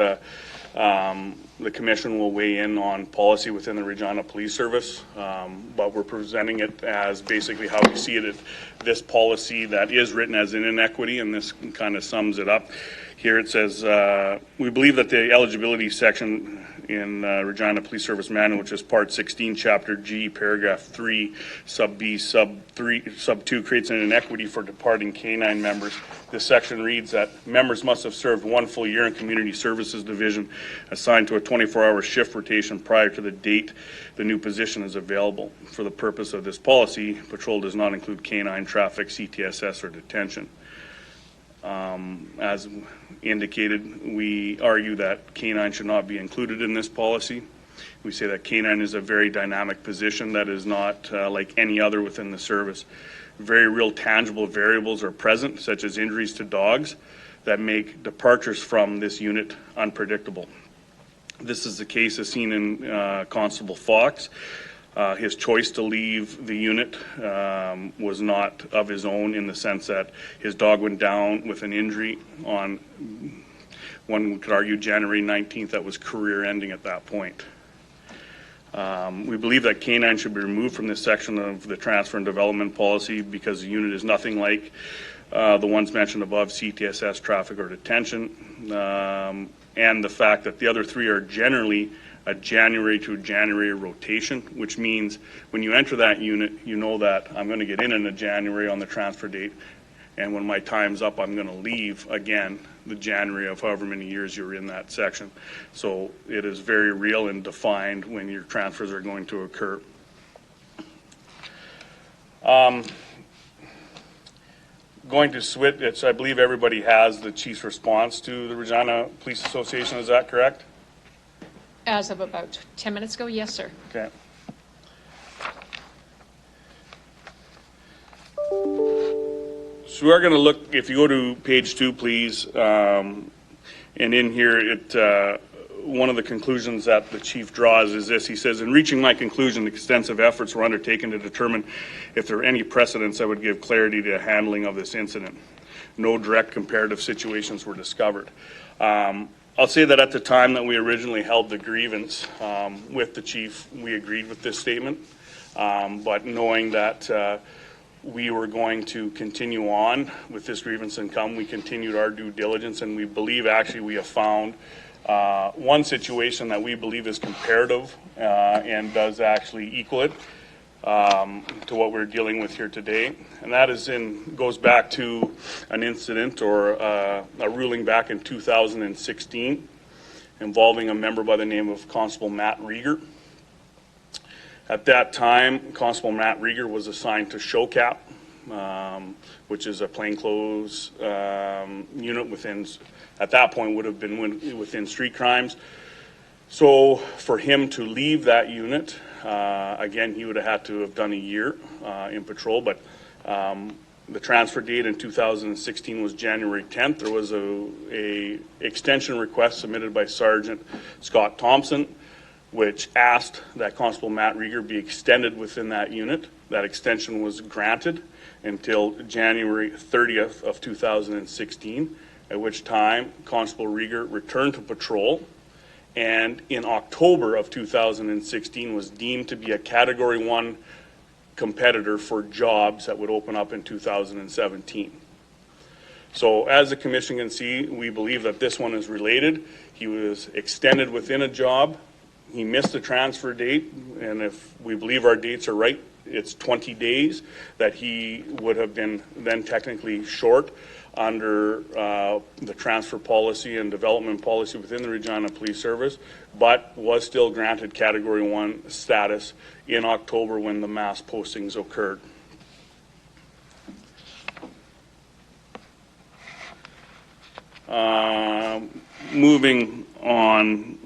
the commission will weigh in on policy within the Regina Police Service, but we're presenting it as basically how we see it. This policy that is written as an inequity, and this kind of sums it up. Here it says, we believe that the eligibility section in Regina Police Service Manual, which is Part 16, Chapter G, Paragraph 3, Sub B, Sub 2, creates an inequity for departing K-9 members. This section reads that members must have served 1 full year in Community Services Division assigned to a 24-hour shift rotation prior to the date the new position is available. For the purpose of this policy, patrol does not include K-9, traffic, CTSS, or detention. As indicated, we argue that K-9 should not be included in this policy. We say that K-9 is a very dynamic position that is not like any other within the service. Very real tangible variables are present, such as injuries to dogs, that make departures from this unit unpredictable. This is the case as seen in Constable Fox. His choice to leave the unit was not of his own, in the sense that his dog went down with an injury on, one could argue, January 19th. That was career ending at that point. We believe that K-9 should be removed from this section of the transfer and development policy because the unit is nothing like the ones mentioned above, CTSS, traffic, or detention, and the fact that the other three are generally a January to January rotation, which means when you enter that unit, you know that I'm going to get in a January on the transfer date, and when my time's up, I'm going to leave again the January of however many years you're in that section. So it is very real and defined when your transfers are going to occur. Going to SWIT, I believe everybody has the chief's response to the Regina Police Association. Is that correct? As of about 10 minutes ago, yes, sir. Okay. So we are going to look, if you go to page 2, please, and in here, one of the conclusions that the chief draws is this. He says, in reaching my conclusion, extensive efforts were undertaken to determine if there are any precedents that would give clarity to the handling of this incident. No direct comparative situations were discovered. I'll say that at the time that we originally held the grievance with the chief, we agreed with this statement, but knowing that we were going to continue on with this grievance and we continued our due diligence, and we believe actually we have found one situation that we believe is comparative and does actually equal it to what we're dealing with here today, and that is goes back to an incident or a ruling back in 2016 involving a member by the name of Constable Matt Rieger. At that time, Constable Matt Rieger was assigned to SHOCAP, which is a plainclothes unit within, at that point would have been within street crimes. So for him to leave that unit, again, he would have had to have done a year in patrol, but the transfer date in 2016 was January 10th. There was a extension request submitted by Sergeant Scott Thompson, which asked that Constable Matt Rieger be extended within that unit. That extension was granted until January 30th of 2016, at which time Constable Rieger returned to patrol, and in October of 2016 was deemed to be a Category 1 competitor for jobs that would open up in 2017. So as the commission can see, we believe that this one is related. He was extended within a job. He missed the transfer date, and if we believe our dates are right, it's 20 days that he would have been then technically short under the transfer policy and development policy within the Regina Police Service, but was still granted Category 1 status in October when the mass postings occurred. moving on,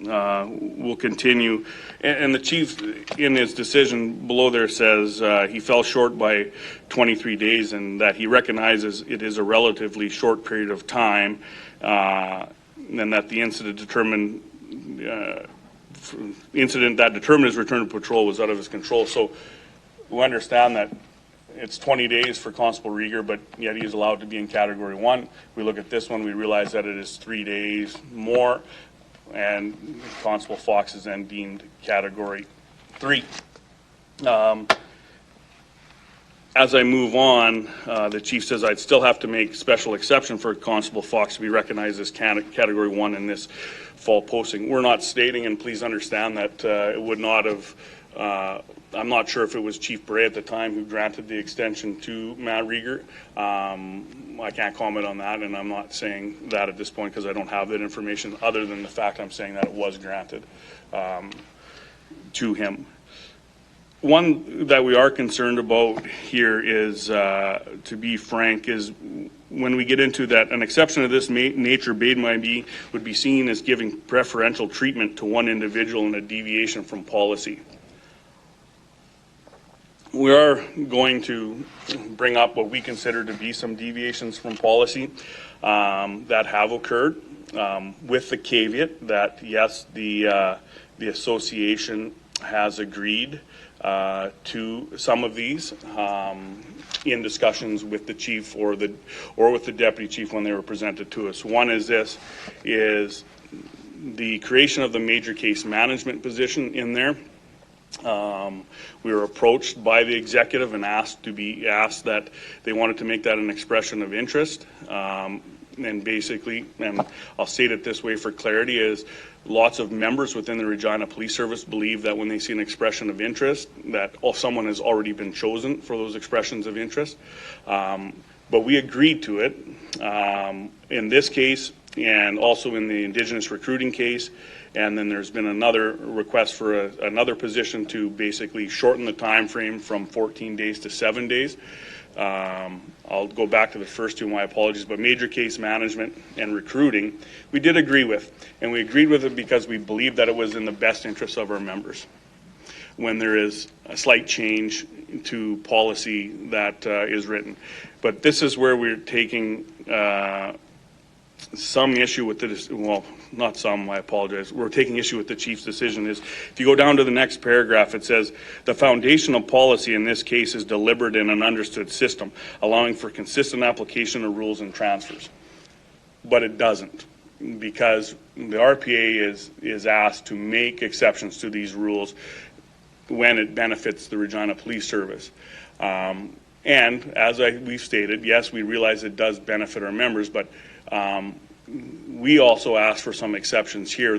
we'll continue. And the chief, in his decision below there, says he fell short by 23 days and that he recognizes it is a relatively short period of time, and that the incident that determined his return to patrol was out of his control. So we understand that it's 20 days for Constable Rieger, but yet he is allowed to be in Category 1. We look at this one, we realize that it is 3 days more, and Constable Fox is then deemed Category 3. As I move on, the chief says I'd still have to make special exception for Constable Fox to be recognized as Category 1 in this fall posting. We're not stating, and please understand that it would not have, I'm not sure if it was Chief Bray at the time who granted the extension to Matt Rieger. I can't comment on that, and I'm not saying that at this point because I don't have that information, other than the fact I'm saying that it was granted to him. One that we are concerned about here is, to be frank, is when we get into that, an exception of this nature would be seen as giving preferential treatment to one individual and a deviation from policy. We are going to bring up what we consider to be some deviations from policy that have occurred, with the caveat that, yes, the association has agreed to some of these in discussions with the chief or with the deputy chief when they were presented to us. One is the creation of the major case management position in there. We were approached by the executive and asked that they wanted to make that an expression of interest. And basically, and I'll state it this way for clarity, is lots of members within the Regina Police Service believe that when they see an expression of interest, that someone has already been chosen for those expressions of interest. But we agreed to it in this case, and also in the Indigenous recruiting case. And then there's been another request for another position to basically shorten the time frame from 14 days to 7 days. I'll go back to the first two, my apologies, but major case management and recruiting, we did agree with. And we agreed with it because we believed that it was in the best interest of our members. When there is a slight change to policy that is written. But this is where we're taking some issue with the, well, not some, I apologize. We're taking issue with the chief's decision. Is if you go down to the next paragraph, it says the foundational policy in this case is deliberate in an understood system, allowing for consistent application of rules and transfers. But it doesn't, because the RPA is asked to make exceptions to these rules when it benefits the Regina Police Service. And as we've stated, yes, we realize it does benefit our members, but we also asked for some exceptions here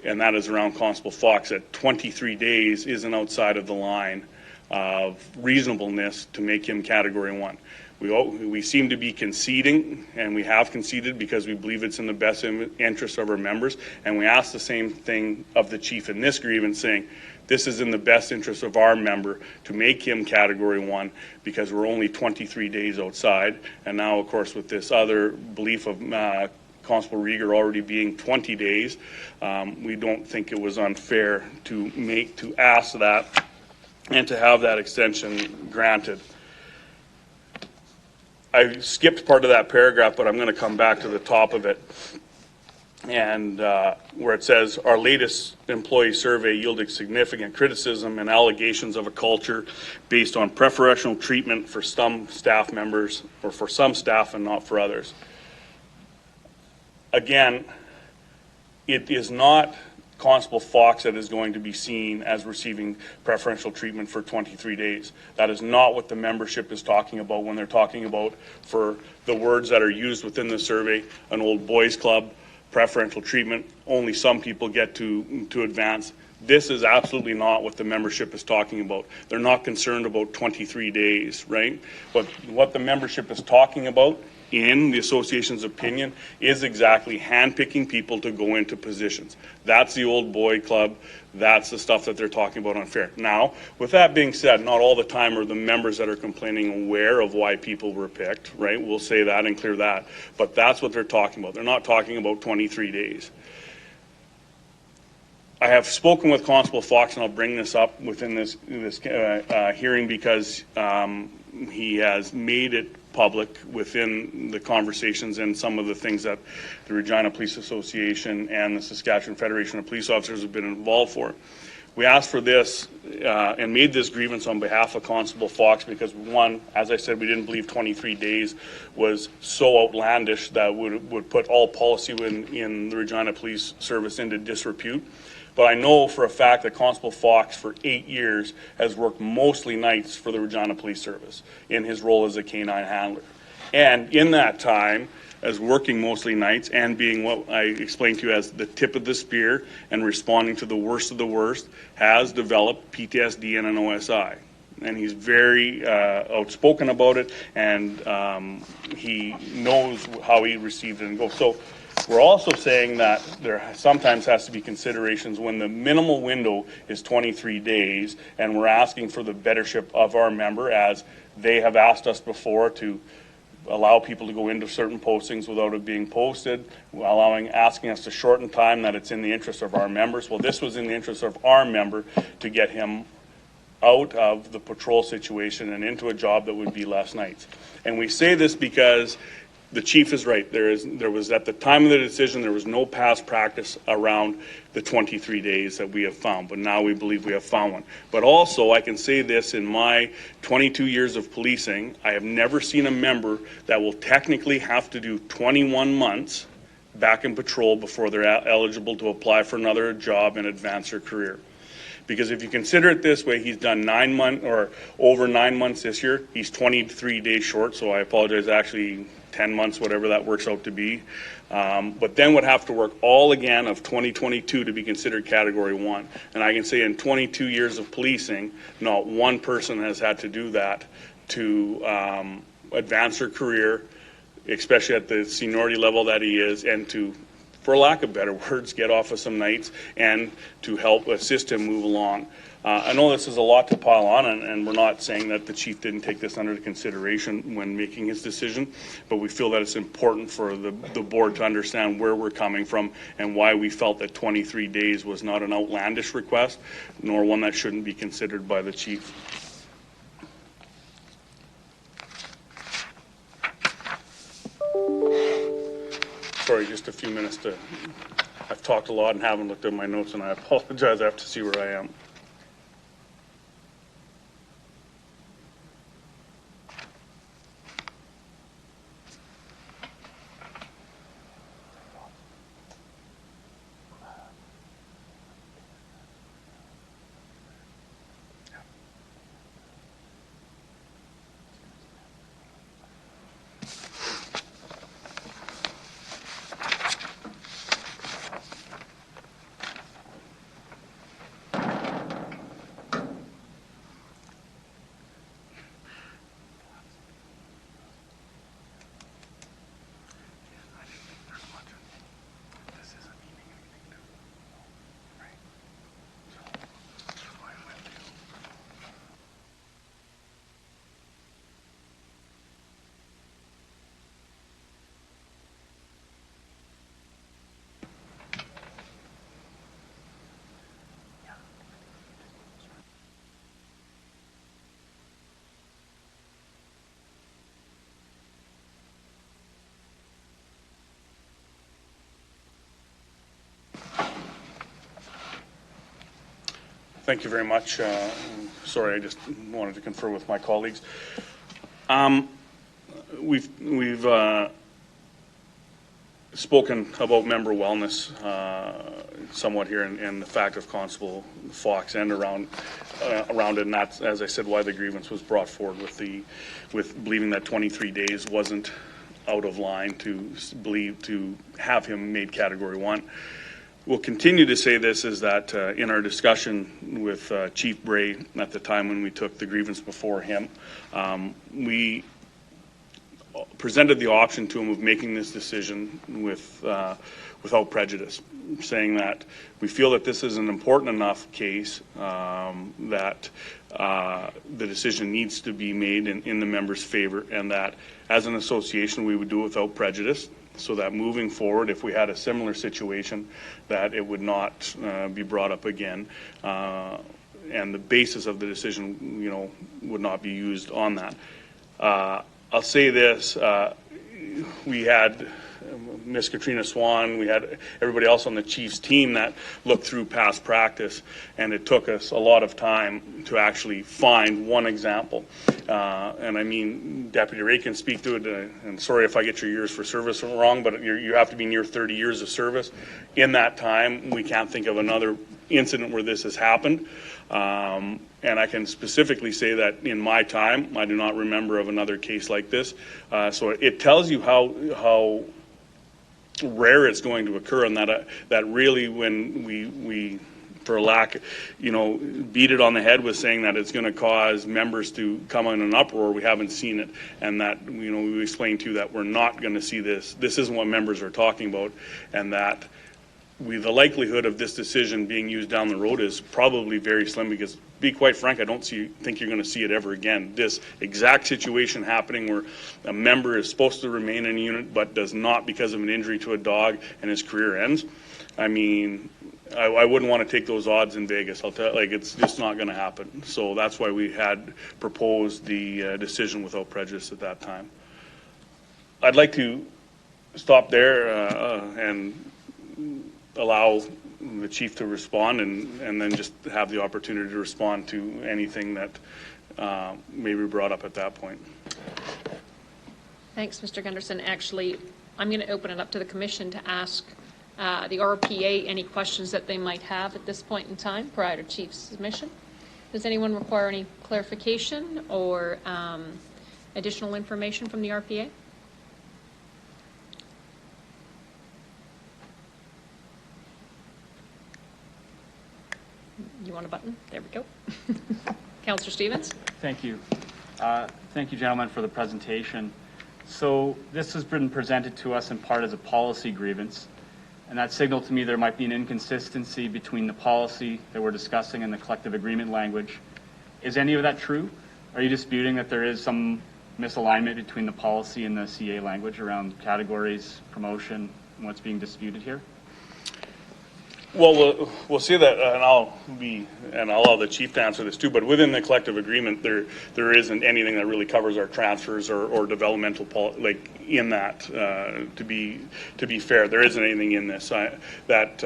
and that is around Constable Fox, that 23 days isn't outside of the line of reasonableness to make him Category 1. We seem to be conceding, and we have conceded because we believe it's in the best interest of our members, and we asked the same thing of the chief in this grievance, saying this is in the best interest of our member to make him Category 1 because we're only 23 days outside. And now, of course, with this other belief of Constable Rieger already being 20 days, we don't think it was unfair to ask that and to have that extension granted. I skipped part of that paragraph, but I'm going to come back to the top of it. And where it says, our latest employee survey yielded significant criticism and allegations of a culture based on preferential treatment for some staff members, or for some staff and not for others. Again, it is not Constable Fox that is going to be seen as receiving preferential treatment for 23 days. That is not what the membership is talking about when they're talking about, for the words that are used within the survey, an old boys club, preferential treatment, only some people get to advance. This is absolutely not what the membership is talking about. They're not concerned about 23 days, right? But what the membership is talking about, in the association's opinion, is exactly handpicking people to go into positions. That's the old boy club. That's the stuff that they're talking about unfair. Now, with that being said, not all the time are the members that are complaining aware of why people were picked, right? We'll say that and clear that. But that's what they're talking about. They're not talking about 23 days. I have spoken with Constable Fox, and I'll bring this up within this hearing because he has made it public within the conversations and some of the things that the Regina Police Association and the Saskatchewan Federation of Police Officers have been involved for. We asked for this and made this grievance on behalf of Constable Fox because, one, as I said, we didn't believe 23 days was so outlandish that would put all policy in the Regina Police Service into disrepute. But I know for a fact that Constable Fox for 8 years has worked mostly nights for the Regina Police Service in his role as a canine handler. And in that time, as working mostly nights and being what I explained to you as the tip of the spear and responding to the worst of the worst, has developed PTSD and an OSI. And he's very outspoken about it, and he knows how he received it and goes. So we're also saying that there sometimes has to be considerations when the minimal window is 23 days, and we're asking for the bettership of our member, as they have asked us before to allow people to go into certain postings without it being posted, asking us to shorten time, that it's in the interest of our members. Well, this was in the interest of our member to get him out of the patrol situation and into a job that would be less nights. And we say this because the chief is right. There was at the time of the decision, there was no past practice around the 23 days that we have found, but now we believe we have found one. But also, I can say this, in my 22 years of policing, I have never seen a member that will technically have to do 21 months back in patrol before they're eligible to apply for another job and advance their career. Because if you consider it this way, he's done 9 months or over 9 months this year. He's 23 days short, so I apologize, actually 10 months, whatever that works out to be. But then would have to work all again of 2022 to be considered Category 1. And I can say in 22 years of policing, not one person has had to do that to advance their career, especially at the seniority level that he is, and to, for lack of better words, get off of some nights and to help assist him move along. I know this is a lot to pile on, and we're not saying that the chief didn't take this under consideration when making his decision, but we feel that it's important for the board to understand where we're coming from and why we felt that 23 days was not an outlandish request, nor one that shouldn't be considered by the chief. Sorry, just a few minutes to, I've talked a lot and haven't looked at my notes, and I apologize, I have to see where I am. Thank you very much. Sorry, I just wanted to confer with my colleagues. We've spoken about member wellness somewhat here, and the fact of Constable Fox and around it, and that's, as I said, why the grievance was brought forward with believing that 23 days wasn't out of line to have him made Category 1. will continue to say this, is that in our discussion with Chief Bray at the time when we took the grievance before him, we presented the option to him of making this decision without prejudice, saying that we feel that this is an important enough case that the decision needs to be made in the members' favor, and that as an association we would do it without prejudice, so that moving forward, if we had a similar situation, that it would not be brought up again, and the basis of the decision, you know, would not be used on that. I'll say this, we had Miss Katrina Swan, we had everybody else on the Chiefs team that looked through past practice, and it took us a lot of time to actually find one example. And I mean, Deputy Ray can speak to it, and sorry if I get your years for service wrong, but you have to be near 30 years of service. In that time, we can't think of another incident where this has happened. And I can specifically say that in my time, I do not remember of another case like this. So it tells you how rare it's going to occur, and that really, when we for lack, you know, beat it on the head with saying that it's going to cause members to come in an uproar, we haven't seen it, and that, you know, we explained to you that we're not going to see this. This isn't what members are talking about, and that the likelihood of this decision being used down the road is probably very slim, because, to be quite frank, I don't think you're going to see it ever again. This exact situation happening where a member is supposed to remain in a unit but does not because of an injury to a dog and his career ends. I mean, I wouldn't want to take those odds in Vegas. I'll tell you, like, it's just not going to happen. So that's why we had proposed the decision without prejudice at that time. I'd like to stop there and allow the chief to respond, and then just have the opportunity to respond to anything that may be brought up at that point. Thanks, Mr. Gunderson. Actually, I'm going to open it up to the commission to ask the RPA any questions that they might have at this point in time prior to chief's submission. Does anyone require any clarification or additional information from the RPA? You want a button? There we go. Councillor Stevens? Thank you. Thank you, gentlemen, for the presentation. So this has been presented to us in part as a policy grievance, and that signaled to me there might be an inconsistency between the policy that we're discussing and the collective agreement language. Is any of that true? Are you disputing that there is some misalignment between the policy and the CA language around categories, promotion, and what's being disputed here? Well, we'll see that, and I'll allow the chief to answer this too, but within the collective agreement, there isn't anything that really covers our transfers or developmental like in that. To be fair, there isn't anything in this that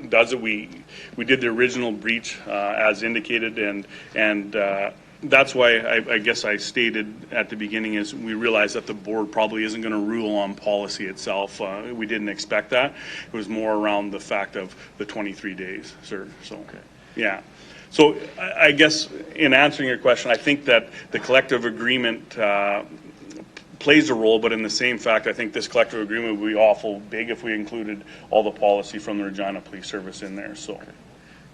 does it. We did the original breach as indicated, and that's why I guess I stated at the beginning is we realized that the board probably isn't going to rule on policy itself. We didn't expect that. It was more around the fact of the 23 days, sir. So, okay. Yeah. So I guess in answering your question, I think that the collective agreement plays a role, but in the same fact, I think this collective agreement would be awful big if we included all the policy from the Regina Police Service in there. So, okay.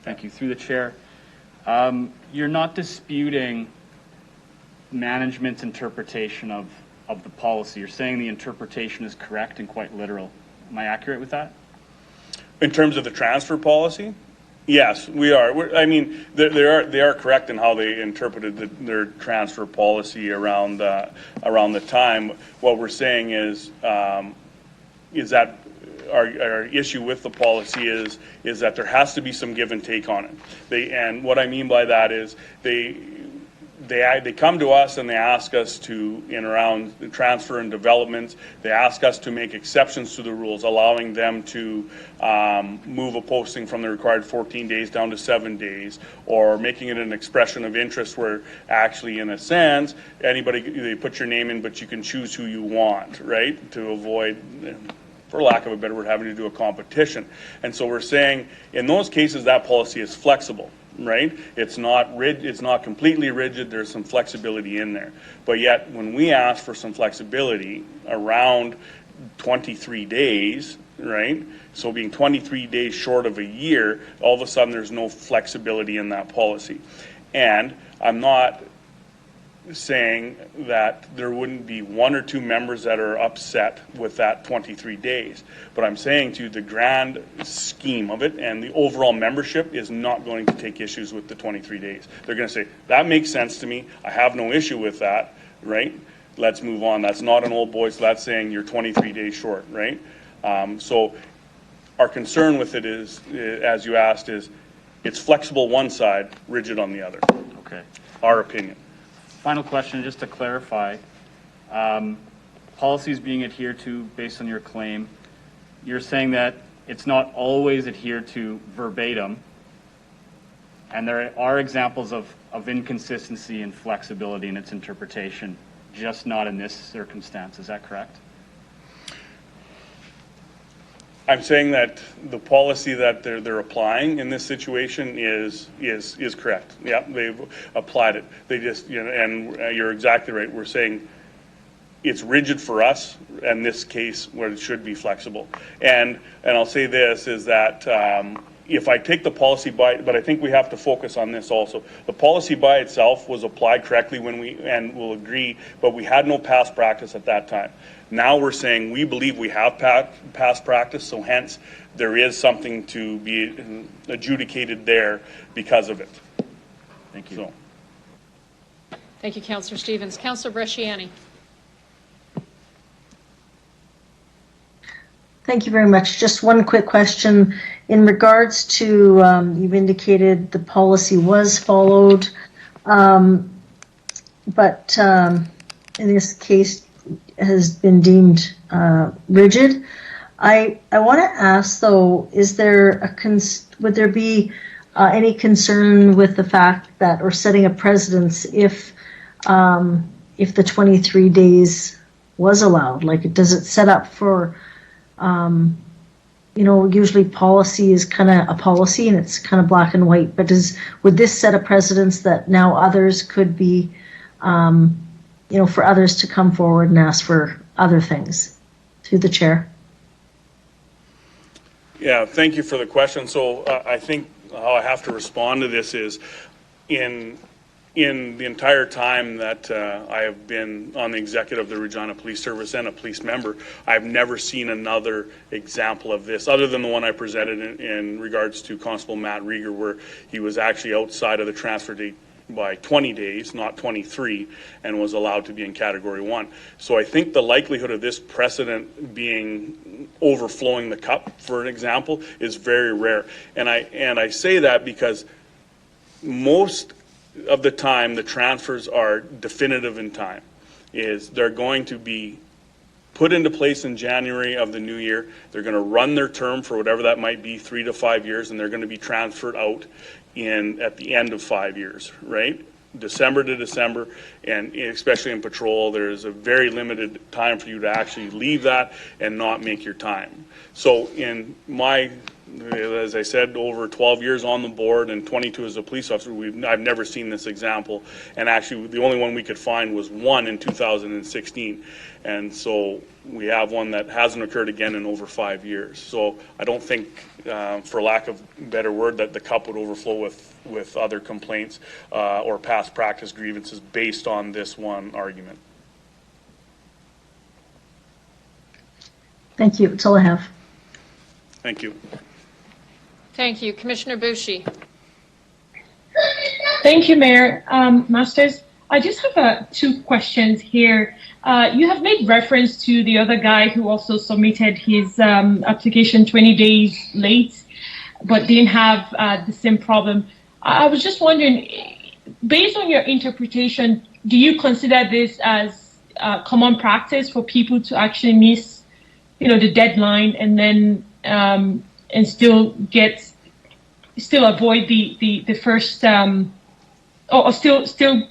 Thank you. Through the chair. You're not disputing management's interpretation of the policy. You're saying the interpretation is correct and quite literal. Am I accurate with that? In terms of the transfer policy? Yes, we are. I mean, they are correct in how they interpreted their transfer policy around the time. What we're saying is that our issue with the policy is that there has to be some give and take on it. And what I mean by that is they come to us and they ask us to, in around the transfer and development, they ask us to make exceptions to the rules, allowing them to move a posting from the required 14 days down to 7 days, or making it an expression of interest where actually, in a sense, they put your name in, but you can choose who you want, right, to avoid, for lack of a better word, having to do a competition. And so we're saying in those cases that policy is flexible, right? It's not completely rigid. There's some flexibility in there. But yet when we ask for some flexibility around 23 days, right? So being 23 days short of a year, all of a sudden there's no flexibility in that policy. And I'm not saying that there wouldn't be one or two members that are upset with that 23 days. But I'm saying to you, the grand scheme of it and the overall membership is not going to take issues with the 23 days. They're going to say, that makes sense to me. I have no issue with that, right? Let's move on. That's not an old boys. That's saying you're 23 days short, right? So our concern with it is, as you asked, is it's flexible one side, rigid on the other. Okay. Our opinion. Final question, just to clarify. Policies being adhered to based on your claim, you're saying that it's not always adhered to verbatim, and there are examples of inconsistency and flexibility in its interpretation, just not in this circumstance. Is that correct? I'm saying that the policy that they're applying in this situation is correct. Yeah, they've applied it. They just, and you're exactly right. We're saying it's rigid for us, in this case, where it should be flexible. And I'll say this, is that if I take the policy but I think we have to focus on this also. The policy by itself was applied correctly and we'll agree, but we had no past practice at that time. Now we're saying we believe we have past practice, so hence there is something to be adjudicated there because of it. Thank you. So. Thank you, Councillor Stevens. Councillor Bresciani. Thank you very much. Just one quick question. In regards to, you've indicated the policy was followed, but in this case has been deemed rigid. I want to ask though, is there would there be any concern with the fact that, or setting a precedence if the 23 days was allowed? Like, does it set up for usually policy is kind of a policy and it's kind of black and white, but would this set a precedence that now others could be, for others to come forward and ask for other things? Through the chair. Yeah, thank you for the question. So I think how I have to respond to this is in the entire time that I have been on the executive of the Regina Police Service and a police member, I've never seen another example of this other than the one I presented in regards to Constable Matt Rieger, where he was actually outside of the transfer date by 20 days, not 23, and was allowed to be in Category 1. So I think the likelihood of this precedent being overflowing the cup, for an example, is very rare. And I say that because most of the time the transfers are definitive in time. They're going to be put into place in January of the new year. They're going to run their term for whatever that might be, 3 to 5 years, and they're going to be transferred out at the end of 5 years, right? December to December, and especially in patrol, there's a very limited time for you to actually leave that and not make your time. So in my, as I said, over 12 years on the board and 22 as a police officer, I've never seen this example. And actually, the only one we could find was one in 2016. And so we have one that hasn't occurred again in over 5 years. So I don't think, for lack of a better word, that the cup would overflow with other complaints or past practice grievances based on this one argument. Thank you. That's all I have. Thank you. Thank you. Commissioner Bushi. Thank you, Mayor. Masters, I just have 2 questions here. You have made reference to the other guy who also submitted his application 20 days late, but didn't have the same problem. I was just wondering, based on your interpretation, do you consider this as common practice for people to actually miss, the deadline and then and still avoid the first or still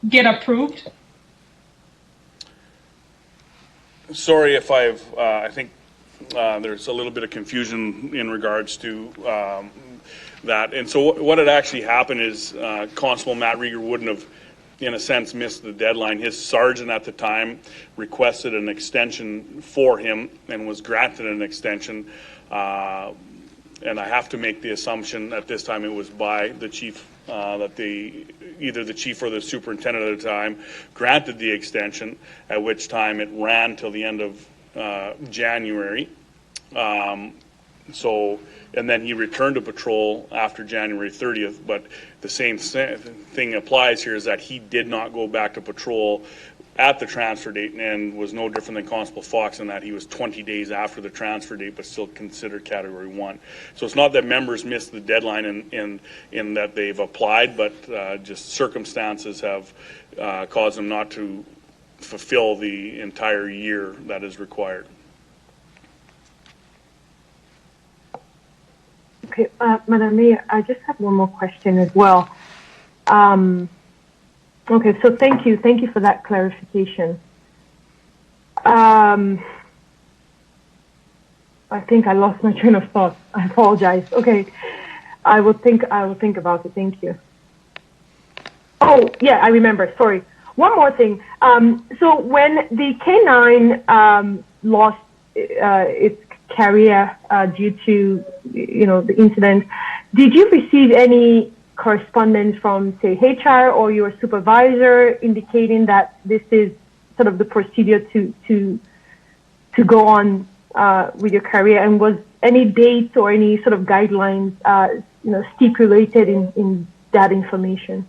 get approved? Sorry if I think there's a little bit of confusion in regards to that. And so what had actually happened is Constable Matt Rieger wouldn't have in a sense, missed the deadline. His sergeant at the time requested an extension for him and was granted an extension. And I have to make the assumption at this time it was by the chief, that either the chief or the superintendent at the time granted the extension, at which time it ran till the end of January. And then he returned to patrol after January 30th, but the same thing applies here, is that he did not go back to patrol at the transfer date and was no different than Constable Fox in that he was 20 days after the transfer date, but still considered Category 1. So it's not that members missed the deadline in that they've applied, but just circumstances have caused them not to fulfill the entire year that is required. Okay, Madam Mayor, I just have one more question as well. Okay, so thank you for that clarification. I think I lost my train of thought. I apologize. Okay, I will think about it. Thank you. Oh, yeah, I remember. Sorry. One more thing. So when the K9 lost its carrier due to the incident, did you receive any correspondence from, say, HR or your supervisor indicating that this is sort of the procedure to go on with your career? And was any dates or any sort of guidelines stipulated in that information?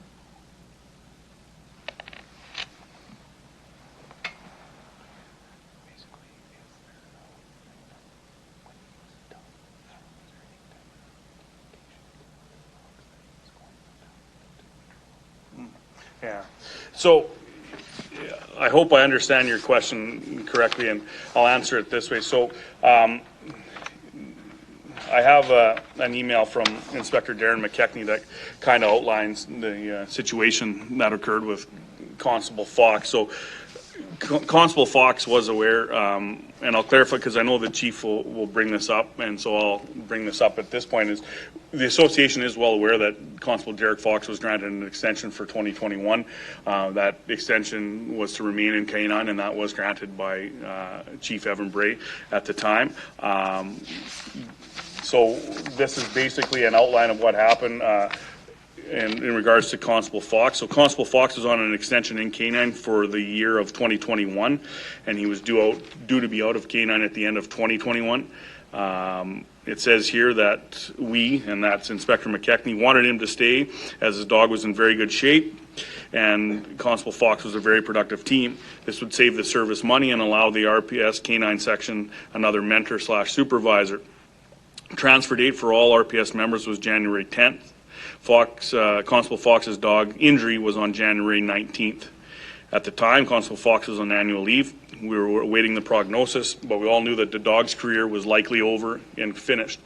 Yeah. So I hope I understand your question correctly, and I'll answer it this way. So I have an email from Inspector Darren McKechnie that kind of outlines the situation that occurred with Constable Fox. So Constable Fox was aware, and I'll clarify because I know the chief will bring this up, and so I'll bring this up at this point, is the association is well aware that Constable Derek Fox was granted an extension for 2021. That extension was to remain in K9, and that was granted by Chief Evan Bray at the time. So this is basically an outline of what happened in regards to Constable Fox. So Constable Fox was on an extension in K9 for the year of 2021, and he was due to be out of K9 at the end of 2021. It says here that we, and that's Inspector McKechnie, wanted him to stay as his dog was in very good shape, and Constable Fox was a very productive team. This would save the service money and allow the RPS K9 section another mentor/supervisor. Transfer date for all RPS members was January 10th. Constable Fox's dog injury was on January 19th. At the time, Constable Fox was on annual leave. We were awaiting the prognosis, but we all knew that the dog's career was likely over and finished.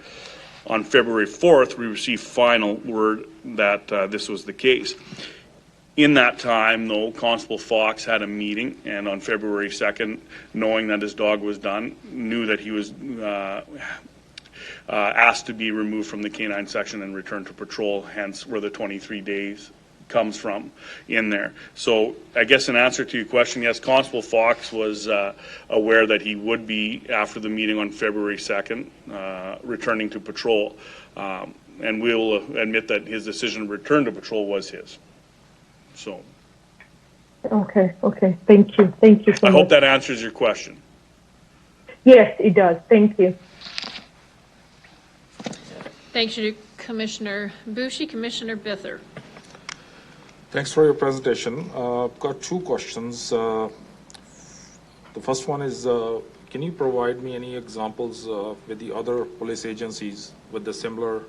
On February 4th, we received final word that this was the case. In that time, though, Constable Fox had a meeting, and on February 2nd, knowing that his dog was done, knew that he was asked to be removed from the K9 section and returned to patrol, hence where the 23 days comes from in there. So I guess in answer to your question, yes, Constable Fox was aware that he would be, after the meeting on February 2nd, returning to patrol. And we'll admit that his decision to return to patrol was his. So. Okay. Thank you so much. I hope that answers your question. Yes, it does. Thank you. Thank you, Commissioner Bushey. Commissioner Bither. Thanks for your presentation. I've got two questions. The first one is, can you provide me any examples with the other police agencies with the similar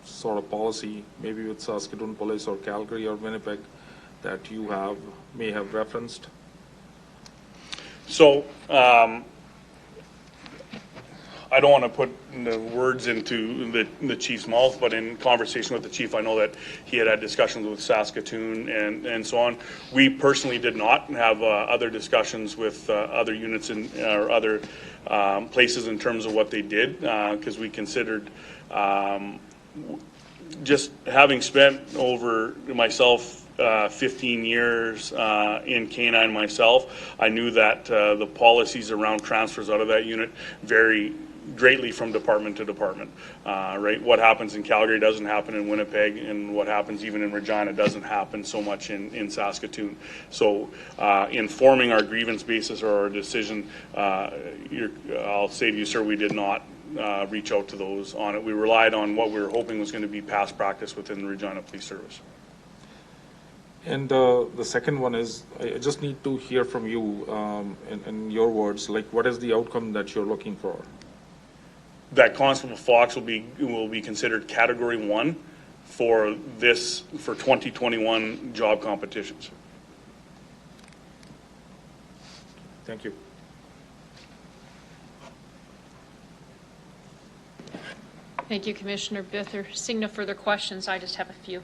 sort of policy, maybe with Saskatoon Police or Calgary or Winnipeg, that you may have referenced? So, I don't want to put the words into the chief's mouth, but in conversation with the chief, I know that he had discussions with Saskatoon and so on. We personally did not have other discussions with other units or other places in terms of what they did, because we considered just having spent over myself 15 years in K-9 myself, I knew that the policies around transfers out of that unit vary greatly from department to department, right? What happens in Calgary doesn't happen in Winnipeg, and what happens even in Regina doesn't happen so much in Saskatoon. So in forming our grievance basis or our decision, I'll say to you, sir, we did not reach out to those on it. We relied on what we were hoping was going to be past practice within the Regina Police Service. And the second one is, I just need to hear from you, in your words, like what is the outcome that you're looking for? That Constable Fox will be considered Category 1 for 2021 job competitions. Thank you. Thank you, Commissioner Bither. Seeing no further questions, I just have a few.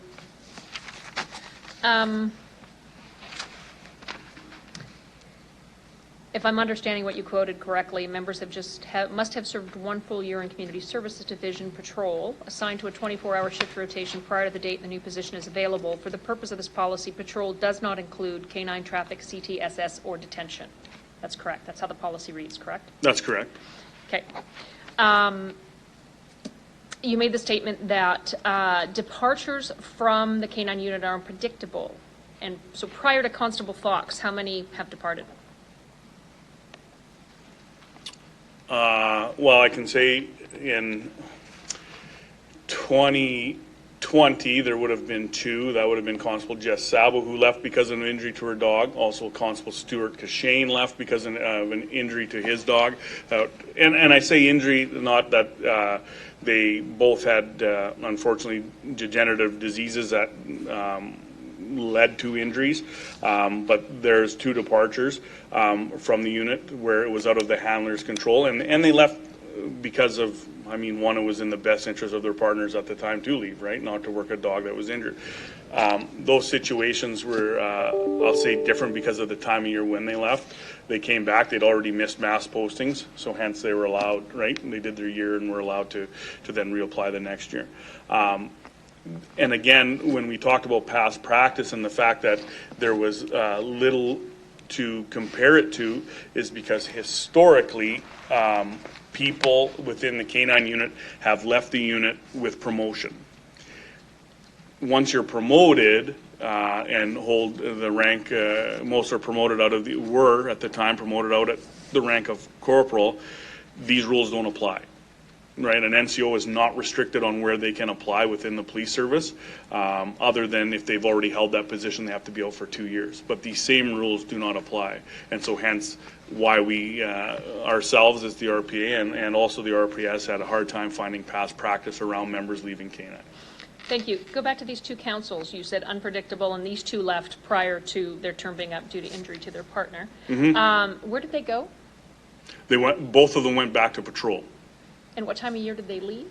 If I'm understanding what you quoted correctly, members must have served 1 full year in Community Services Division Patrol, assigned to a 24-hour shift rotation prior to the date the new position is available. For the purpose of this policy, patrol does not include K-9 traffic, CTSS, or detention. That's correct. That's how the policy reads, correct? That's correct. Okay. You made the statement that departures from the K-9 unit are unpredictable. And so prior to Constable Fox, how many have departed? Well, I can say in 2020, there would have been 2. That would have been Constable Jess Sabo, who left because of an injury to her dog. Also, Constable Stuart Cashane left because of an injury to his dog. And I say injury, not that they both had, unfortunately, degenerative diseases that led to injuries, but there's 2 departures from the unit where it was out of the handler's control, and they left because of, I mean, one, it was in the best interest of their partners at the time to leave, right, not to work a dog that was injured. Those situations were, I'll say, different because of the time of year when they left. They came back, they'd already missed mass postings, so hence they were allowed, right, and they did their year and were allowed to then reapply the next year. And again, when we talked about past practice and the fact that there was little to compare it to, is because historically, people within the K-9 unit have left the unit with promotion. Once you're promoted and hold the rank, most are promoted were at the time promoted out at the rank of corporal, these rules don't apply. Right, an NCO is not restricted on where they can apply within the police service, other than if they've already held that position, they have to be out for 2 years. But these same rules do not apply, and so hence why we ourselves as the RPA and also the RPS had a hard time finding past practice around members leaving K-9. Thank you. Go back to these 2 councils. You said unpredictable, and these 2 left prior to their term being up due to injury to their partner. Mm-hmm. Where did they go? Both of them went back to patrol. And what time of year did they leave?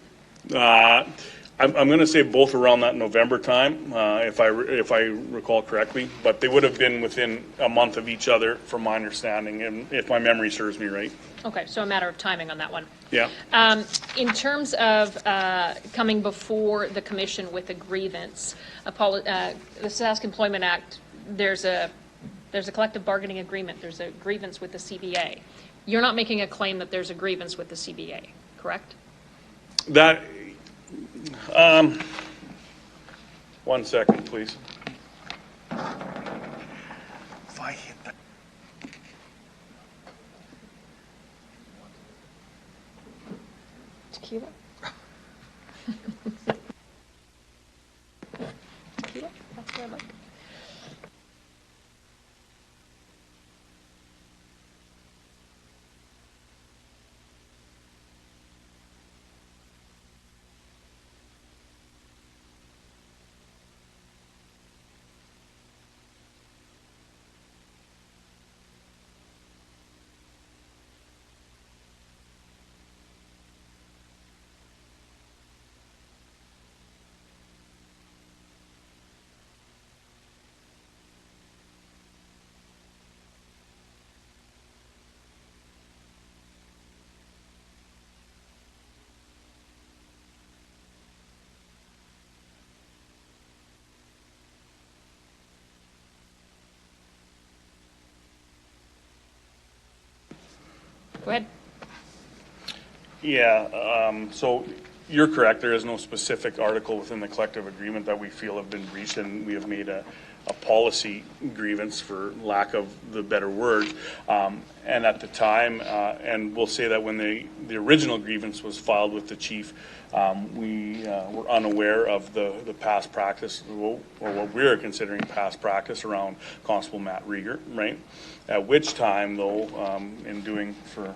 I'm going to say both around that November time, if I recall correctly. But they would have been within a month of each other, from my understanding, and if my memory serves me right. Okay, so a matter of timing on that one. Yeah. In terms of coming before the commission with a grievance, the Sask Employment Act, there's a collective bargaining agreement. There's a grievance with the CBA. You're not making a claim that there's a grievance with the CBA, correct? That, 1 second, please. If I hit that. Tequila? Tequila? That's what I like. Go ahead. Yeah, so you're correct. There is no specific article within the collective agreement that we feel have been breached, and we have made a policy grievance, for lack of the better word. And at the time, and we'll say that when the original grievance was filed with the chief, we were unaware of the past practice, or what we're considering past practice around Constable Matt Rieger, right? At which time, though, in doing for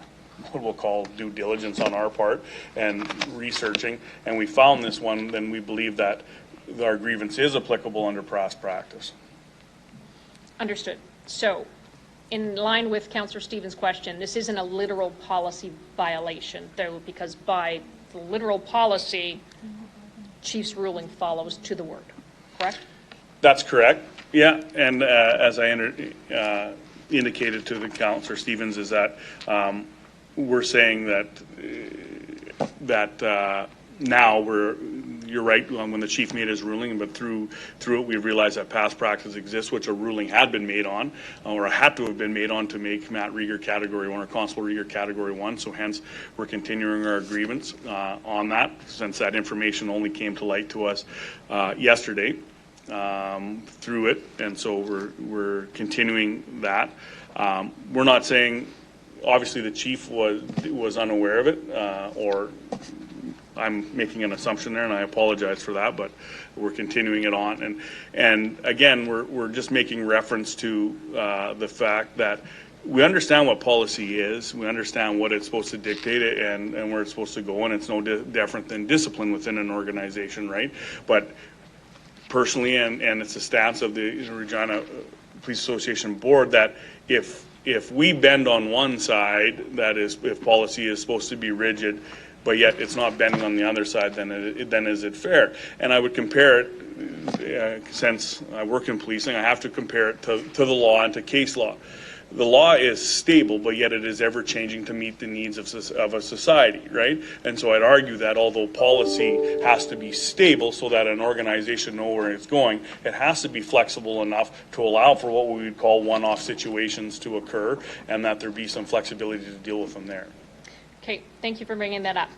what we'll call due diligence on our part and researching, and we found this one, then we believe that our grievance is applicable under past practice. Understood. So, in line with Councillor Stevens' question, this isn't a literal policy violation, though, because by the literal policy, Chief's ruling follows to the word, correct? That's correct. Yeah, and as I indicated to the Councillor Stevens, is that we're saying that now you're right, when the chief made his ruling, but through it we realized that past practice exists, which a ruling had been made on, or had to have been made on, to make Matt Rieger Category 1 or Constable Rieger Category 1. So hence we're continuing our grievance on that, since that information only came to light to us yesterday through it, and so we're continuing that. We're not saying, obviously the chief was unaware of it, or I'm making an assumption there, and I apologize for that, but we're continuing it on. And again, we're just making reference to the fact that we understand what policy is, we understand what it's supposed to dictate and where it's supposed to go, and it's no different than discipline within an organization, right? But personally, and it's a stance of the Regina Police Association Board, that if we bend on one side, that is, if policy is supposed to be rigid, but yet it's not bending on the other side, then is it fair? And I would compare it, since I work in policing, I have to compare it to the law and to case law. The law is stable, but yet it is ever changing to meet the needs of a society, right? And so I'd argue that although policy has to be stable so that an organization knows where it's going, it has to be flexible enough to allow for what we would call one-off situations to occur, and that there be some flexibility to deal with them there. Okay, thank you for bringing that up.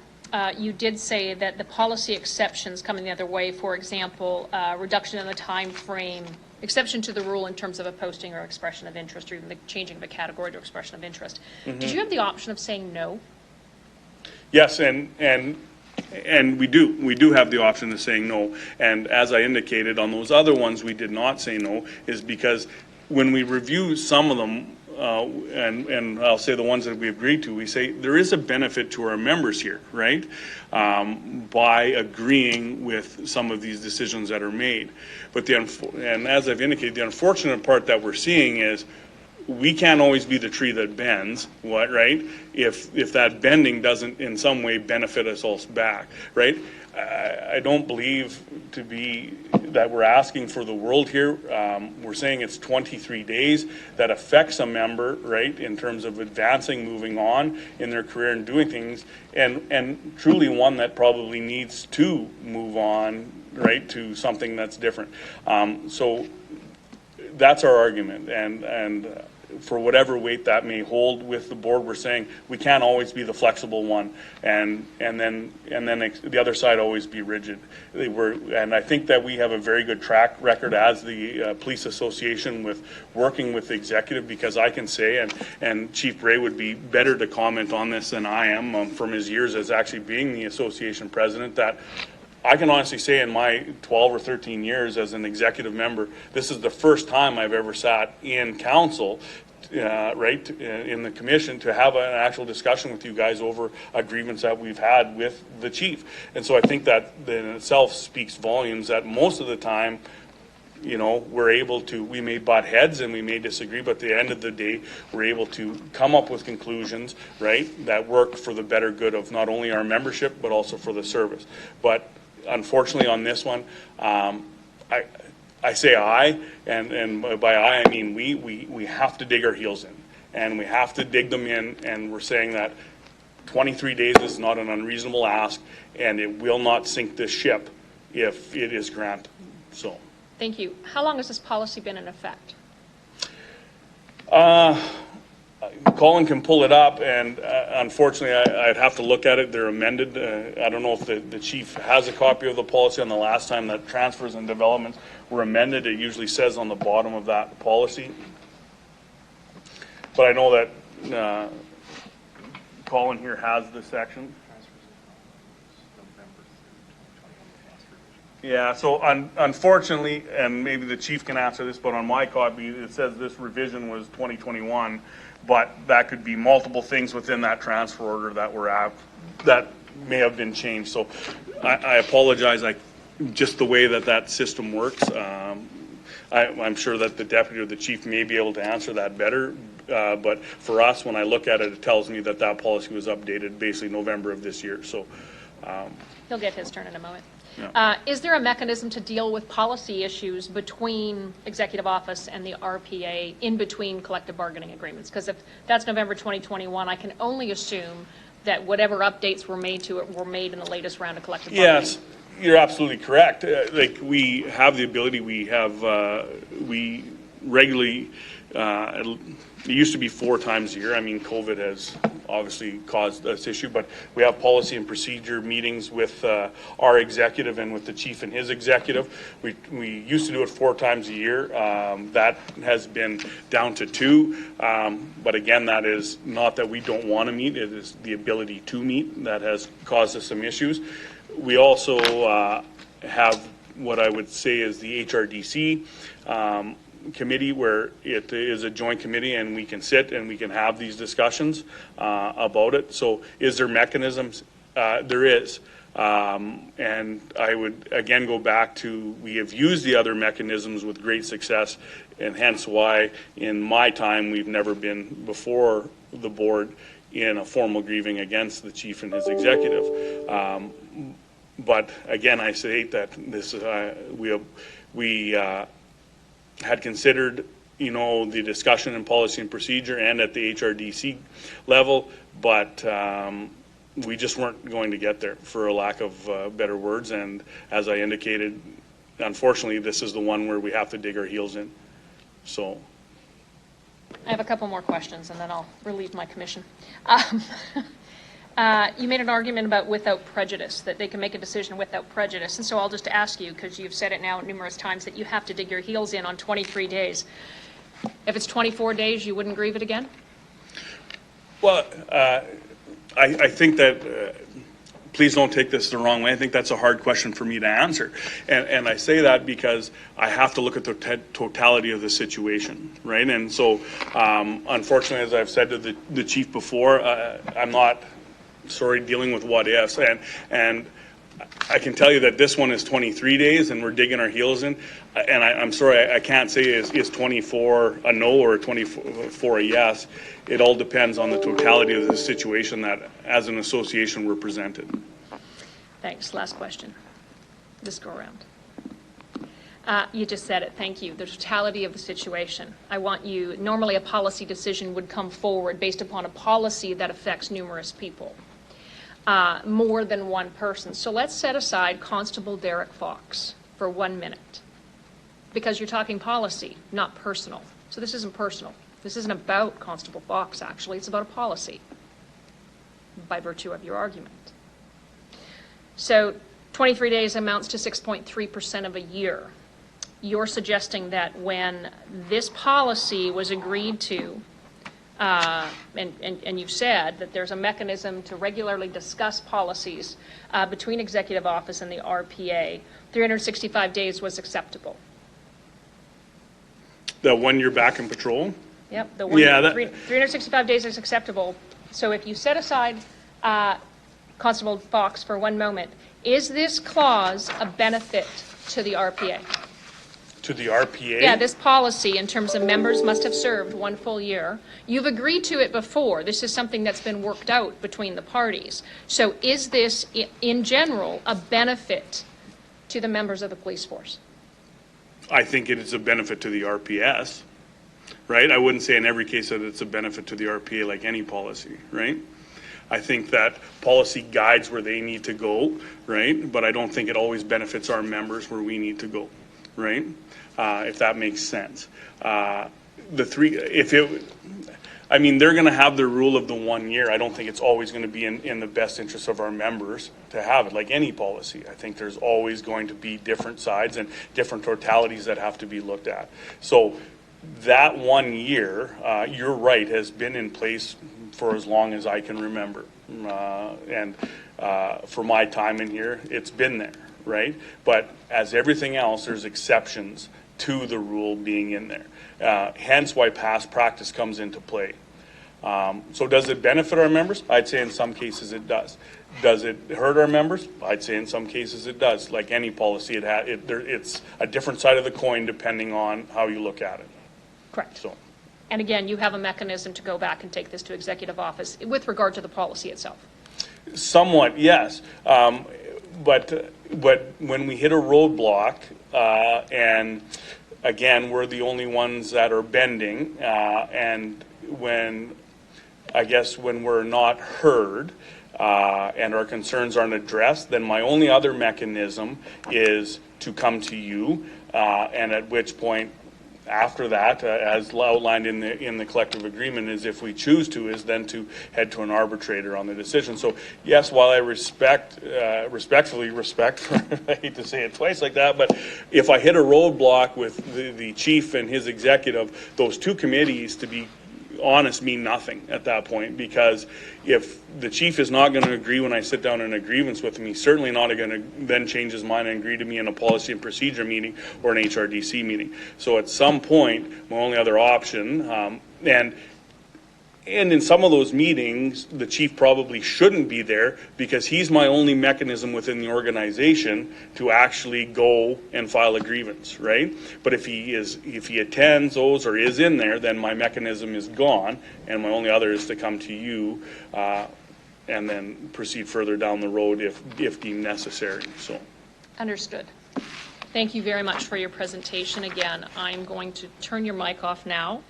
You did say that the policy exceptions coming the other way, for example, reduction in the time frame, exception to the rule in terms of a posting or expression of interest, or even the changing of a category to expression of interest. Mm-hmm. Did you have the option of saying no? Yes, and we do have the option of saying no. And as I indicated, on those other ones we did not say no, is because when we review some of them, and I'll say the ones that we agreed to, we say there is a benefit to our members here, right? By agreeing with some of these decisions that are made. But and as I've indicated, the unfortunate part that we're seeing is we can't always be the tree that bends, right? If that bending doesn't in some way benefit us all back, right? I don't believe that we're asking for the world here. We're saying it's 23 days that affects a member, right, in terms of advancing, moving on in their career and doing things, and truly one that probably needs to move on, right, to something that's different. So that's our argument, and for whatever weight that may hold with the board, we're saying we can't always be the flexible one, and then the other side always be rigid. And I think that we have a very good track record as the police association with working with the executive, because I can say, and Chief Bray would be better to comment on this than I am from his years as actually being the association president, that I can honestly say in my 12 or 13 years as an executive member, this is the first time I've ever sat in council, right, in the commission, to have an actual discussion with you guys over a grievance that we've had with the chief. And so I think that in itself speaks volumes that most of the time, you know, we may butt heads and we may disagree, but at the end of the day, we're able to come up with conclusions, right, that work for the better good of not only our membership, but also for the service. But unfortunately on this one, I say and by I mean we have to dig our heels in, and we have to dig them in, and we're saying that 23 days is not an unreasonable ask, and it will not sink this ship if it is granted. So. Thank you. How long has this policy been in effect? Colin can pull it up, and unfortunately, I'd have to look at it. They're amended. I don't know if the chief has a copy of the policy on the last time that transfers and developments were amended. It usually says on the bottom of that policy. But I know that Colin here has this section. Yeah, so unfortunately, and maybe the chief can answer this, but on my copy, it says this revision was 2021, but that could be multiple things within that transfer order that were that may have been changed. So I apologize, just the way that system works. I'm sure that the deputy or the chief may be able to answer that better, but for us, when I look at it, it tells me that policy was updated basically November of this year. So He'll get his turn in a moment. Yeah. Is there a mechanism to deal with policy issues between executive office and the RPA in between collective bargaining agreements? Because if that's November 2021, I can only assume that whatever updates were made to it were made in the latest round of collective bargaining. Yes, you're absolutely correct. Like we have the ability, we regularly, it used to be 4 times a year. I mean, COVID has obviously caused this issue, but we have policy and procedure meetings with our executive and with the chief and his executive. We used to do it 4 times a year. That has been down to 2. But again, that is not that we don't want to meet. It is the ability to meet that has caused us some issues. We also have what I would say is the HRDC committee, where it is a joint committee and we can sit and we can have these discussions about it. So is there mechanisms? There is. And I would again go back to, we have used the other mechanisms with great success, and hence why in my time we've never been before the board in a formal grieving against the chief and his executive. But again, I say that this we had considered, the discussion in policy and procedure and at the HRDC level, but we just weren't going to get there, for a lack of better words. And as I indicated, unfortunately, this is the one where we have to dig our heels in. So I have a couple more questions and then I'll relieve my commission. You made an argument about without prejudice, that they can make a decision without prejudice. And so I'll just ask you, because you've said it now numerous times, that you have to dig your heels in on 23 days. If it's 24 days, you wouldn't grieve it again? Well, I think that, please don't take this the wrong way, I think that's a hard question for me to answer. And I say that because I have to look at the totality of the situation, right? And so, unfortunately, as I've said to the chief before, I'm not dealing with what ifs, and I can tell you that this one is 23 days and we're digging our heels in, and I'm sorry, I can't say is 24 a no or 24 a yes. It all depends on the totality of the situation that as an association we're presented. Thanks. Last question. This go around. You just said it. Thank you. The totality of the situation. I want you, normally a policy decision would come forward based upon a policy that affects numerous people. More than one person. So let's set aside Constable Derek Fox for 1 minute, because you're talking policy, not personal. So this isn't personal. This isn't about Constable Fox, actually. It's about a policy by virtue of your argument. So 23 days amounts to 6.3% of a year. You're suggesting that when this policy was agreed to, and you've said that there's a mechanism to regularly discuss policies between executive office and the RPA, 365 days was acceptable. The 1 year back in patrol? Yep, 365 days is acceptable. So if you set aside Constable Fox for 1 moment, is this clause a benefit to the RPA? To the RPA? Yeah, this policy in terms of members must have served 1 full year. You've agreed to it before. This is something that's been worked out between the parties. So is this, in general, a benefit to the members of the police force? I think it is a benefit to the RPS, right? I wouldn't say in every case that it's a benefit to the RPA like any policy, right? I think that policy guides where they need to go, right? But I don't think it always benefits our members where we need to go, right? If that makes sense. I mean, they're gonna have their rule of the 1 year. I don't think it's always gonna be in the best interest of our members to have it, like any policy. I think there's always going to be different sides and different totalities that have to be looked at. So that 1 year, you're right, has been in place for as long as I can remember. And for my time in here, it's been there, right? But as everything else, there's exceptions to the rule being in there. Hence why past practice comes into play. So does it benefit our members? I'd say in some cases it does. Does it hurt our members? I'd say in some cases it does. Like any policy, it's a different side of the coin depending on how you look at it. Correct. So. And again, you have a mechanism to go back and take this to executive office with regard to the policy itself. Somewhat, yes. But when we hit a roadblock, and again, we're the only ones that are bending, and when we're not heard, and our concerns aren't addressed, then my only other mechanism is to come to you, and at which point, after that, as outlined in the collective agreement, is if we choose to, is then to head to an arbitrator on the decision. So yes, while I respectfully respect, I hate to say it twice like that, but if I hit a roadblock with the chief and his executive, those two committees, to be honest, mean nothing at that point, because if the chief is not going to agree when I sit down in a grievance with him, he's certainly not going to then change his mind and agree to me in a policy and procedure meeting or an HRDC meeting. So at some point, my only other option, and in some of those meetings, the chief probably shouldn't be there because he's my only mechanism within the organization to actually go and file a grievance, right? But if he attends those or is in there, then my mechanism is gone, and my only other is to come to you and then proceed further down the road if deemed necessary. So. Understood. Thank you very much for your presentation. Again, I'm going to turn your mic off now.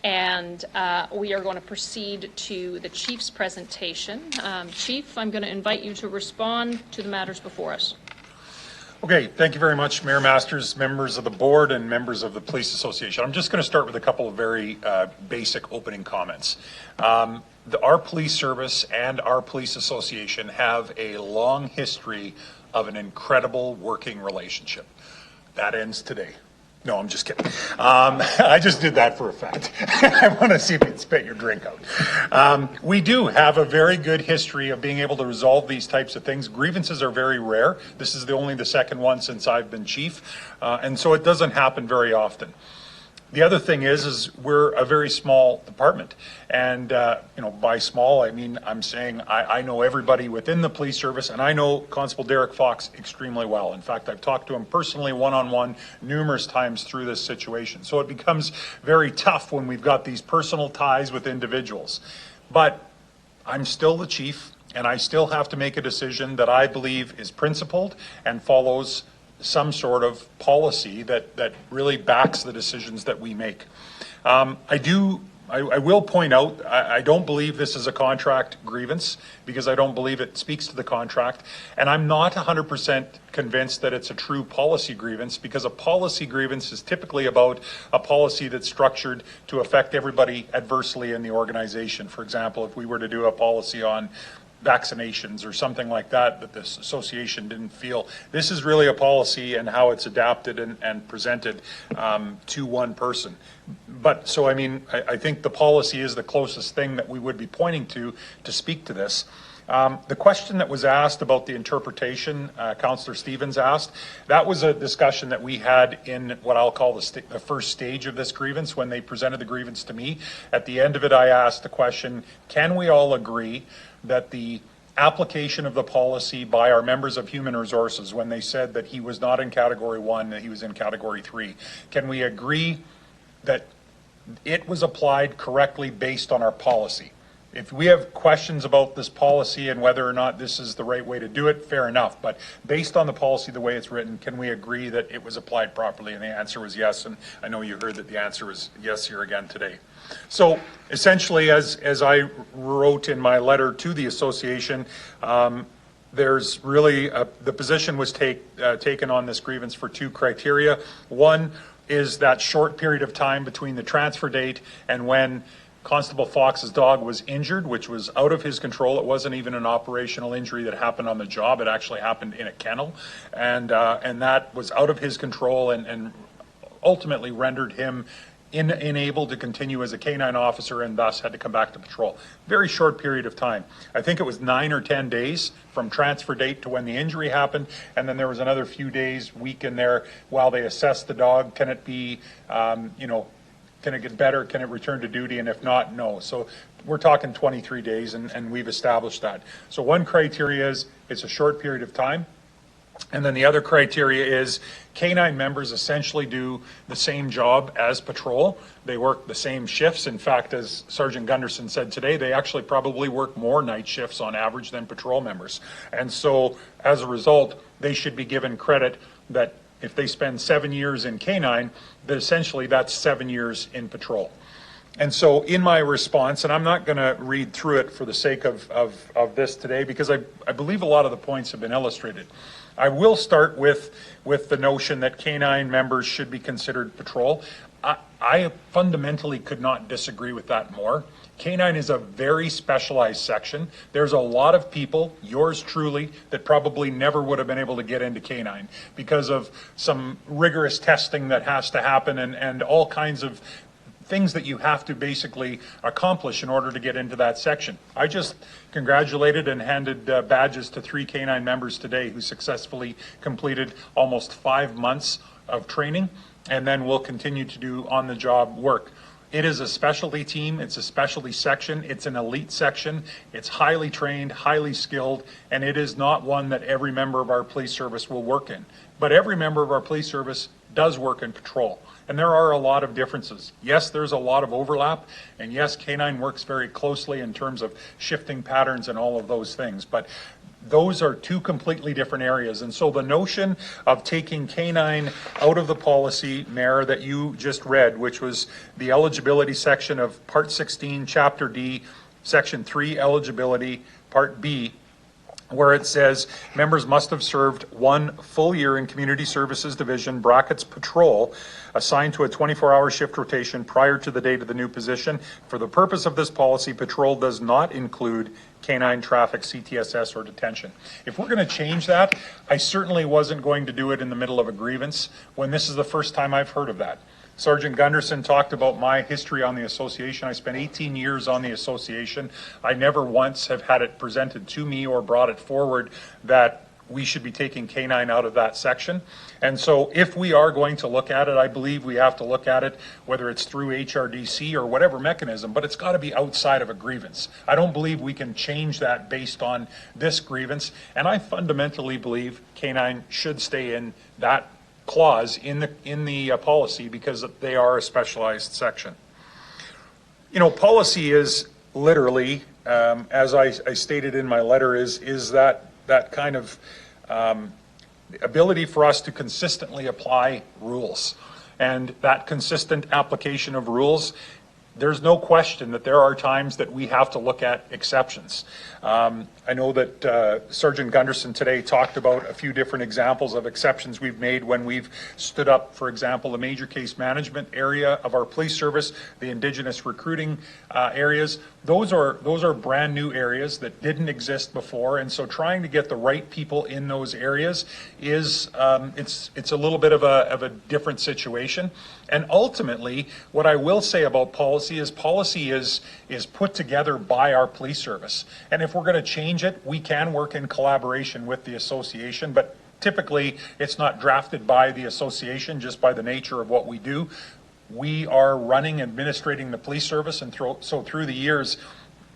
And we are going to proceed to the chief's presentation. Chief, I'm going to invite you to respond to the matters before us. Okay, thank you very much, Mayor Masters, members of the board, and members of the Police Association. I'm just going to start with a couple of very basic opening comments. Our police service and our police association have a long history of an incredible working relationship. That ends today. No, I'm just kidding. I just did that for effect. I want to see if you'd spit your drink out. We do have a very good history of being able to resolve these types of things. Grievances are very rare. This is only the second one since I've been chief, and so it doesn't happen very often. The other thing is we're a very small department, and by small I mean I'm saying I know everybody within the police service, and I know Constable Derek Fox extremely well. In fact, I've talked to him personally one-on-one numerous times through this situation. So it becomes very tough when we've got these personal ties with individuals. But I'm still the chief, and I still have to make a decision that I believe is principled and follows some sort of policy that really backs the decisions that we make. I will point out, I don't believe this is a contract grievance because I don't believe it speaks to the contract, and I'm not 100% convinced that it's a true policy grievance, because a policy grievance is typically about a policy that's structured to affect everybody adversely in the organization. For example, if we were to do a policy on vaccinations or something like that this association didn't feel. This is really a policy and how it's adapted and presented to one person. But so, I mean, I think the policy is the closest thing that we would be pointing to speak to this. The question that was asked about the interpretation, Councillor Stevens asked, that was a discussion that we had in what I'll call the first stage of this grievance when they presented the grievance to me. At the end of it, I asked the question, can we all agree that the application of the policy by our members of Human Resources, when they said that he was not in Category 1, that he was in Category 3, can we agree that it was applied correctly based on our policy? If we have questions about this policy and whether or not this is the right way to do it, fair enough. But based on the policy, the way it's written, can we agree that it was applied properly? And the answer was yes. And I know you heard that the answer was yes here again today. So essentially, as I wrote in my letter to the association, there's really the position was taken on this grievance for two criteria. One is that short period of time between the transfer date and when Constable Fox's dog was injured, which was out of his control. It wasn't even an operational injury that happened on the job. It actually happened in a kennel, and that was out of his control and ultimately rendered him unable to continue as a canine officer and thus had to come back to patrol. Very short period of time. I think it was 9 or 10 days from transfer date to when the injury happened, and then there was another few days, week in there while they assessed the dog. Can it be, can it get better? Can it return to duty? And if not, no. So we're talking 23 days, and we've established that. So one criteria is it's a short period of time. And then the other criteria is canine members essentially do the same job as patrol. They work the same shifts. In fact, as Sergeant Gunderson said today, they actually probably work more night shifts on average than patrol members. And so as a result, they should be given credit that if they spend 7 years in canine, that essentially that's 7 years in patrol. And so in my response, and I'm not going to read through it for the sake of this today because I believe a lot of the points have been illustrated. I will start with the notion that canine members should be considered patrol. I fundamentally could not disagree with that more. Canine is a very specialized section. There's a lot of people, yours truly, that probably never would have been able to get into canine because of some rigorous testing that has to happen and all kinds of things that you have to basically accomplish in order to get into that section. I just congratulated and handed badges to 3 canine members today who successfully completed almost 5 months of training and then will continue to do on-the-job work. It is a specialty team, it's a specialty section, it's an elite section, it's highly trained, highly skilled, and it is not one that every member of our police service will work in. But every member of our police service does work in patrol. And there are a lot of differences. Yes, there's a lot of overlap, and yes, canine works very closely in terms of shifting patterns and all of those things. But those are 2 completely different areas. And so the notion of taking canine out of the policy, Mayor, that you just read, which was the eligibility section of Part 16, Chapter D, Section 3, eligibility, Part B, where it says members must have served 1 full year in Community Services Division, brackets patrol, assigned to a 24-hour shift rotation prior to the date of the new position. For the purpose of this policy, patrol does not include canine traffic, CTSS, or detention. If we're going to change that, I certainly wasn't going to do it in the middle of a grievance when this is the first time I've heard of that. Sergeant Gunderson talked about my history on the association. I spent 18 years on the association. I never once have had it presented to me or brought it forward that we should be taking canine out of that section. And so if we are going to look at it, I believe we have to look at it, whether it's through HRDC or whatever mechanism, but it's got to be outside of a grievance. I don't believe we can change that based on this grievance. And I fundamentally believe canine should stay in that clause in the policy because they are a specialized section. You know, policy is literally, as I stated in my letter, is that kind of ability for us to consistently apply rules. And that consistent application of rules, there's no question that there are times that we have to look at exceptions. I know that Sergeant Gunderson today talked about a few different examples of exceptions we've made when we've stood up, for example, the major case management area of our police service, the Indigenous recruiting areas. Those are brand new areas that didn't exist before, and so trying to get the right people in those areas is it's a little bit of a different situation. And ultimately, what I will say about policy is put together by our police service. And if we're going to change it, we can work in collaboration with the association, but typically it's not drafted by the association just by the nature of what we do. We are running, administrating the police service, and so through the years,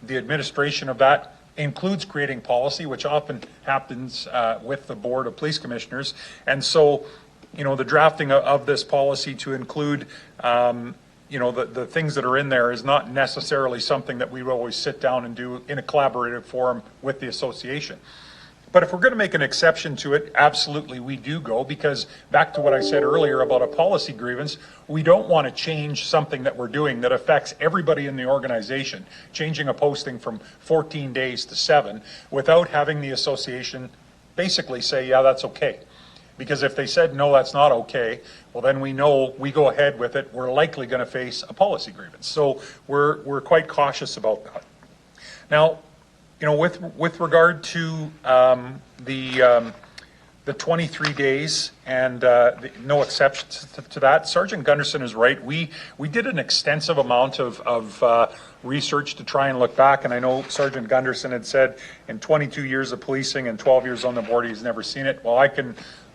the administration of that includes creating policy, which often happens with the Board of Police Commissioners. And so, you know, the drafting of this policy to include you know, the things that are in there is not necessarily something that we will always sit down and do in a collaborative forum with the association. But if we're going to make an exception to it, absolutely we do go, because back to what I said earlier about a policy grievance, we don't want to change something that we're doing that affects everybody in the organization, changing a posting from 14 days to 7 without having the association basically say, yeah, that's okay. Because if they said, no, that's not okay, well, then we know we go ahead with it, we're likely going to face a policy grievance. So we're quite cautious about that. Now, you know, with regard to the 23 days and no exceptions to that, Sergeant Gunderson is right. We did an extensive amount of research to try and look back, and I know Sergeant Gunderson had said in 22 years of policing and 12 years on the board he's never seen it. Well, I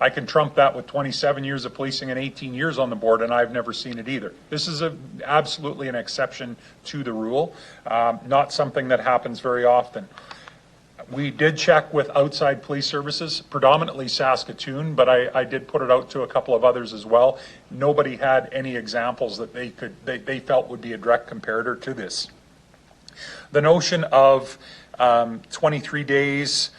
can trump that with 27 years of policing and 18 years on the board, and I've never seen it either. This is absolutely an exception to the rule, not something that happens very often. We did check with outside police services, predominantly Saskatoon, but I did put it out to a couple of others as well. Nobody had any examples that they felt would be a direct comparator to this. The notion of 23 days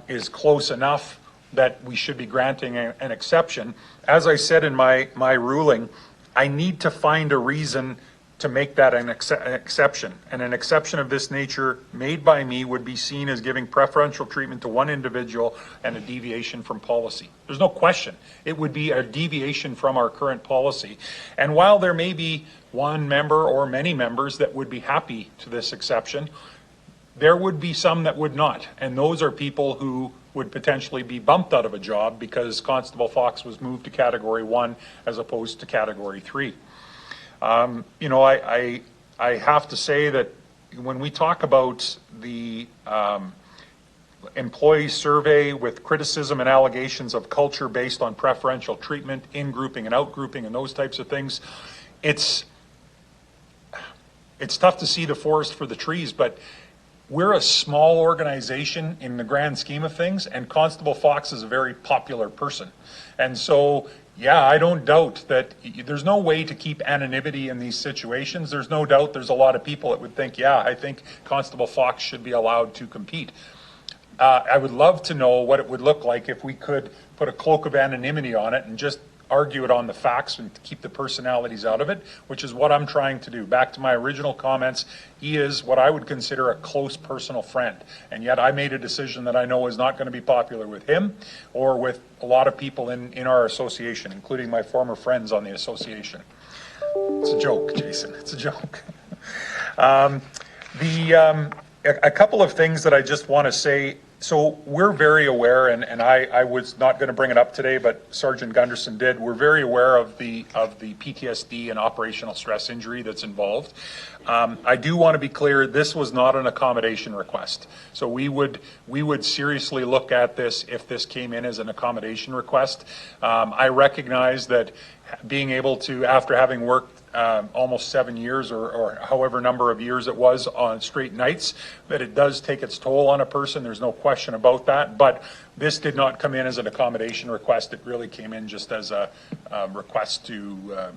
is close enough that we should be granting an exception. As I said in my ruling, I need to find a reason to make that an exception. And an exception of this nature made by me would be seen as giving preferential treatment to one individual and a deviation from policy. There's no question. It would be a deviation from our current policy. And while there may be one member or many members that would be happy to this exception, there would be some that would not. And those are people who would potentially be bumped out of a job because Constable Fox was moved to Category 1 as opposed to Category 3. You know, I have to say that when we talk about the employee survey with criticism and allegations of culture based on preferential treatment, in-grouping and out-grouping and those types of things, it's tough to see the forest for the trees, but we're a small organization in the grand scheme of things, and Constable Fox is a very popular person. And so, yeah, I don't doubt that there's no way to keep anonymity in these situations. There's no doubt there's a lot of people that would think, yeah, I think Constable Fox should be allowed to compete. I would love to know what it would look like if we could put a cloak of anonymity on it and just argue it on the facts and keep the personalities out of it, which is what I'm trying to do. Back to my original comments, he is what I would consider a close personal friend. And yet I made a decision that I know is not going to be popular with him or with a lot of people in our association, including my former friends on the association. It's a joke, Jason. It's a joke. A couple of things that I just want to say. So we're very aware, and I was not going to bring it up today, but Sergeant Gunderson did. We're very aware of the PTSD and operational stress injury that's involved. I do want to be clear, this was not an accommodation request. So we would seriously look at this if this came in as an accommodation request. I recognize that being able to, after having worked almost 7 years or however number of years it was on straight nights, that it does take its toll on a person. There's no question about that. But this did not come in as an accommodation request. It really came in just as a request to,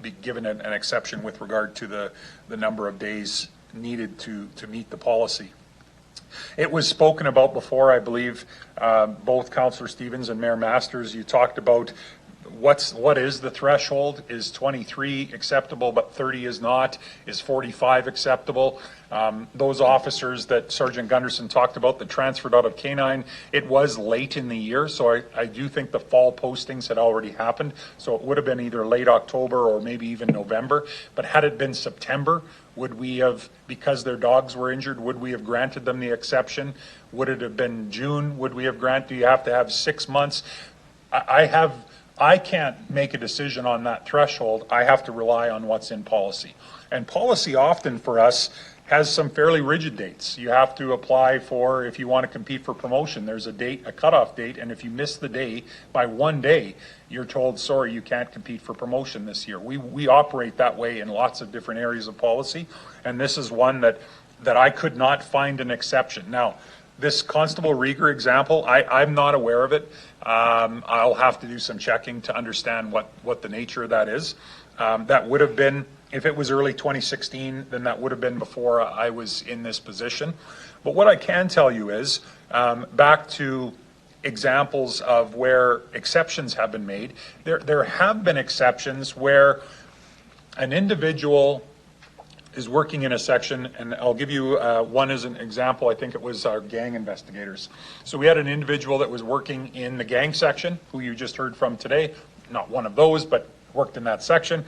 be given an exception with regard to the number of days needed to meet the policy. It was spoken about before, I believe, both Councillor Stevens and Mayor Masters. You talked about what is the threshold? Is 23 acceptable but 30 is not? Is 45 acceptable? Those officers that Sergeant Gunderson talked about that transferred out of K-9, it was late in the year, so I do think the fall postings had already happened, so it would have been either late October or maybe even November. But had it been September, would we have, because their dogs were injured, would we have granted them the exception? Would it have been June? Would we have granted? Do you have to have 6 months? I can't make a decision on that threshold. I have to rely on what's in policy. And policy often for us has some fairly rigid dates. You have to apply for, if you want to compete for promotion, there's a date, a cutoff date, and if you miss the day by 1 day, you're told, sorry, you can't compete for promotion this year. We operate that way in lots of different areas of policy, and this is one that I could not find an exception. Now, this Constable Rieger example, I'm not aware of it. I'll have to do some checking to understand what the nature of that is. That would have been, if it was early 2016, then that would have been before I was in this position. But what I can tell you is, back to examples of where exceptions have been made, there have been exceptions where an individual is working in a section, and I'll give you one as an example. I think it was our gang investigators. So we had an individual that was working in the gang section, who you just heard from today, not one of those, but worked in that section,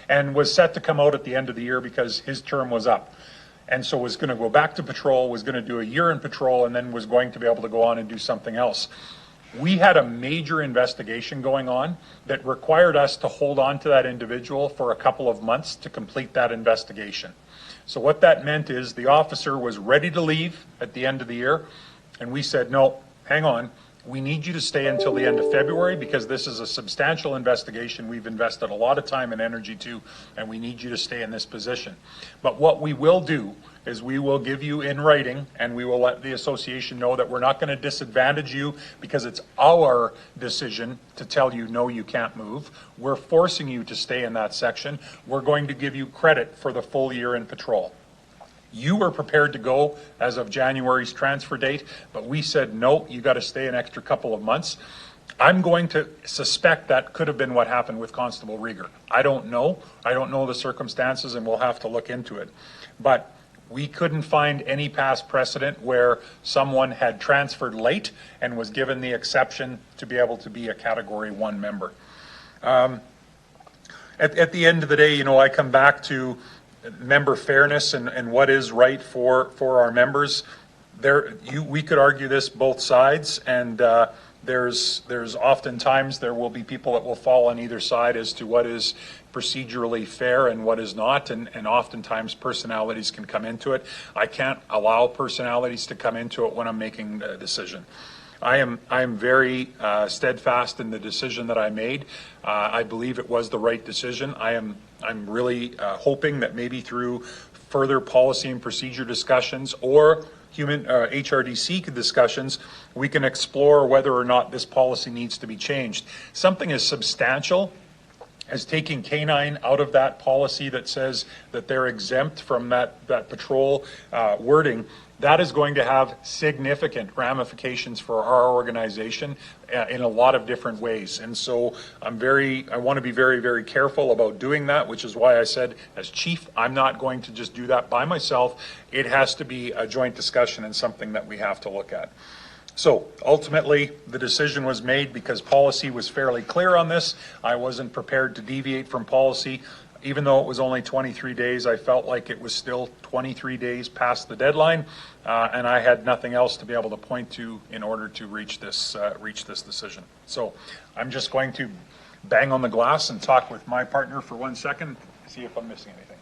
and was set to come out at the end of the year because his term was up. And so was going to go back to patrol, was going to do a year in patrol, and then was going to be able to go on and do something else. We had a major investigation going on that required us to hold on to that individual for a couple of months to complete that investigation. So what that meant is the officer was ready to leave at the end of the year, and we said, no, hang on. We need you to stay until the end of February because this is a substantial investigation we've invested a lot of time and energy to, and we need you to stay in this position. But what we will do is we will give you in writing, and we will let the association know that we're not going to disadvantage you because it's our decision to tell you, no, you can't move. We're forcing you to stay in that section. We're going to give you credit for the full year in patrol. You were prepared to go as of January's transfer date, but we said, no, you got to stay an extra couple of months. I'm going to suspect that could have been what happened with Constable Rieger. I don't know. I don't know the circumstances, and we'll have to look into it. But we couldn't find any past precedent where someone had transferred late and was given the exception to be able to be a Category 1 member. At the end of the day, you know, I come back to member fairness and what is right for our members. We could argue this both sides, and there's oftentimes there will be people that will fall on either side as to what is procedurally fair and what is not, and oftentimes personalities can come into it. I can't allow personalities to come into it when I'm making a decision. I am very steadfast in the decision that I made. I believe it was the right decision. I'm really hoping that maybe through further policy and procedure discussions or HRDC discussions, we can explore whether or not this policy needs to be changed. Something as substantial as taking K-9 out of that policy that says that they're exempt from that patrol wording, that is going to have significant ramifications for our organization in a lot of different ways. And so I want to be very, very careful about doing that, which is why I said, as chief, I'm not going to just do that by myself. It has to be a joint discussion and something that we have to look at. So ultimately, the decision was made because policy was fairly clear on this. I wasn't prepared to deviate from policy. Even though it was only 23 days, I felt like it was still 23 days past the deadline, and I had nothing else to be able to point to in order to reach this decision. So I'm just going to bang on the glass and talk with my partner for 1 second, see if I'm missing anything.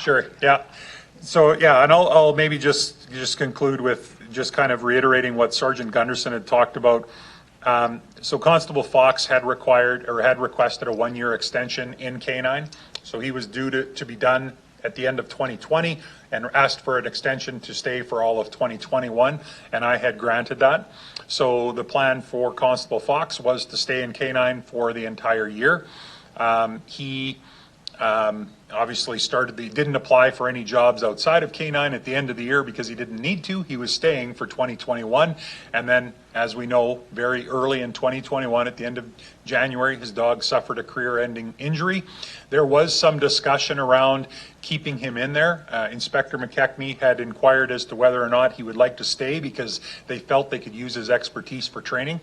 Sure, yeah. So, yeah, and I'll maybe just conclude with just kind of reiterating what Sergeant Gunderson had talked about. So Constable Fox had requested a 1-year extension in K-9. So he was due to be done at the end of 2020 and asked for an extension to stay for all of 2021, and I had granted that. So the plan for Constable Fox was to stay in K-9 for the entire year. He obviously didn't apply for any jobs outside of K-9 at the end of the year because he didn't need to. He was staying for 2021. And then, as we know, very early in 2021, at the end of January, his dog suffered a career-ending injury. There was some discussion around keeping him in there. Inspector McKechnie had inquired as to whether or not he would like to stay because they felt they could use his expertise for training.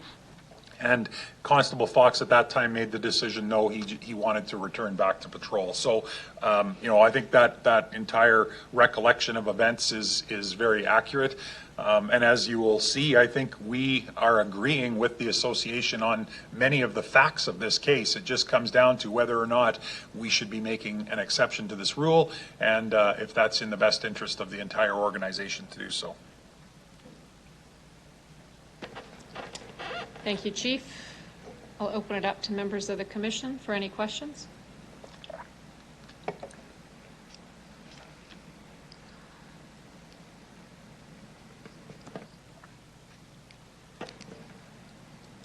And Constable Fox at that time made the decision, no, he wanted to return back to patrol. So, I think that entire recollection of events is very accurate. And as you will see, I think we are agreeing with the association on many of the facts of this case. It just comes down to whether or not we should be making an exception to this rule, and if that's in the best interest of the entire organization to do so. Thank you, Chief. I'll open it up to members of the commission for any questions.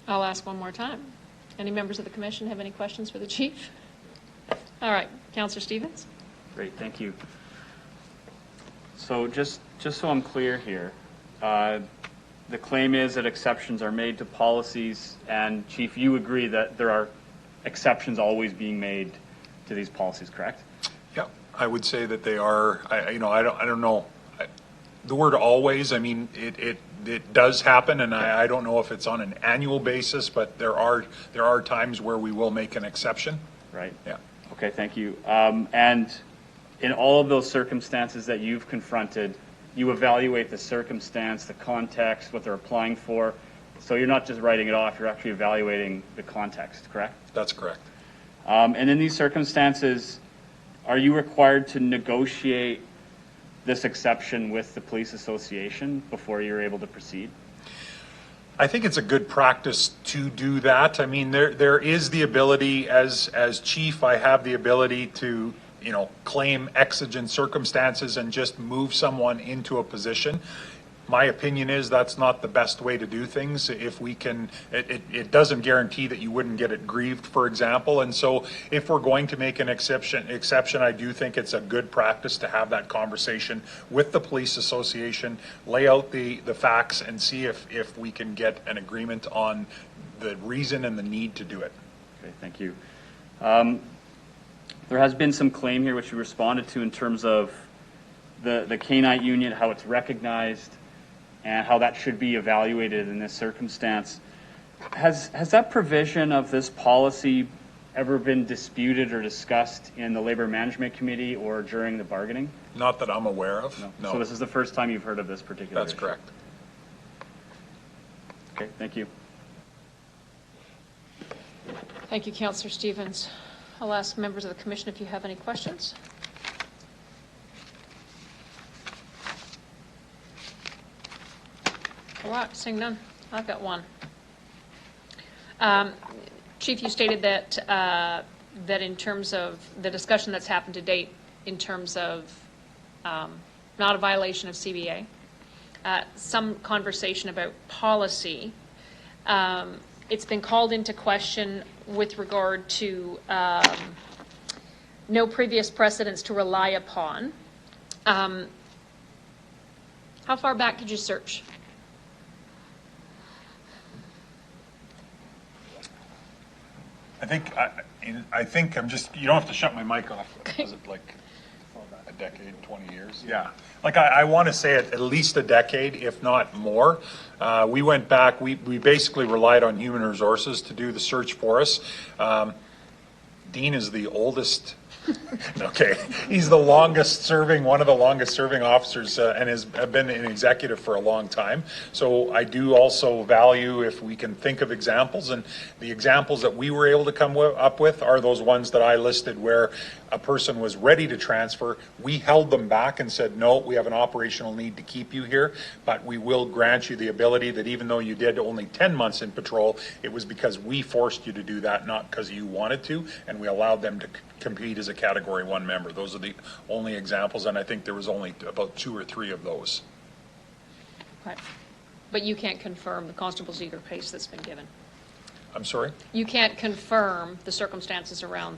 I'll ask one more time. Any members of the commission have any questions for the chief? All right, Councillor Stevens. Great, thank you. So just so I'm clear here, the claim is that exceptions are made to policies, and Chief, you agree that there are exceptions always being made to these policies, correct? Yeah, I would say that they are. I don't know. The word always, I mean, it does happen, and I don't know if it's on an annual basis, but there are times where we will make an exception. Right. Yeah. Okay, thank you. And in all of those circumstances that you've confronted, you evaluate the circumstance, the context, what they're applying for. So you're not just writing it off, you're actually evaluating the context, correct? That's correct. And in these circumstances, are you required to negotiate this exception with the police association before you're able to proceed? I think it's a good practice to do that. I mean, there is the ability, as chief, I have the ability to, claim exigent circumstances and just move someone into a position. My opinion is that's not the best way to do things. If we can, it doesn't guarantee that you wouldn't get it grieved, for example. And so if we're going to make an exception, I do think it's a good practice to have that conversation with the police association, lay out the facts, and see if we can get an agreement on the reason and the need to do it. Okay, thank you. There has been some claim here which you responded to in terms of the K-9 unit, how it's recognized, and how that should be evaluated in this circumstance. Has that provision of this policy ever been disputed or discussed in the Labor Management Committee or during the bargaining? Not that I'm aware of. No. So this is the first time you've heard of this particular That's issue? correct. Okay, thank you. Thank you, Councillor Stevens. I'll ask members of the commission if you have any questions. All right, seeing none. I've got one. Chief, you stated that that in terms of the discussion that's happened to date, in terms of not a violation of CBA, some conversation about policy. It's been called into question with regard to no previous precedents to rely upon. How far back did you search? I think I'm just, you don't have to shut my mic off. Was it like a decade, 20 years? Yeah. Like I want to say at least a decade, if not more. We went back, we basically relied on human resources to do the search for us. Dean is the oldest. Okay, he's the longest serving, one of the longest serving officers, and has been an executive for a long time. So I do also value if we can think of examples, and the examples that we were able to come up with are those ones that I listed where a person was ready to transfer. We held them back and said, no, we have an operational need to keep you here, but we will grant you the ability that even though you did only 10 months in patrol, it was because we forced you to do that, not because you wanted to, and we allowed them to compete as a Category 1 member. Those are the only examples, and I think there was only about 2 or 3 of those. Right. But you can't confirm the constable's eager pace that's been given. I'm sorry? You can't confirm the circumstances around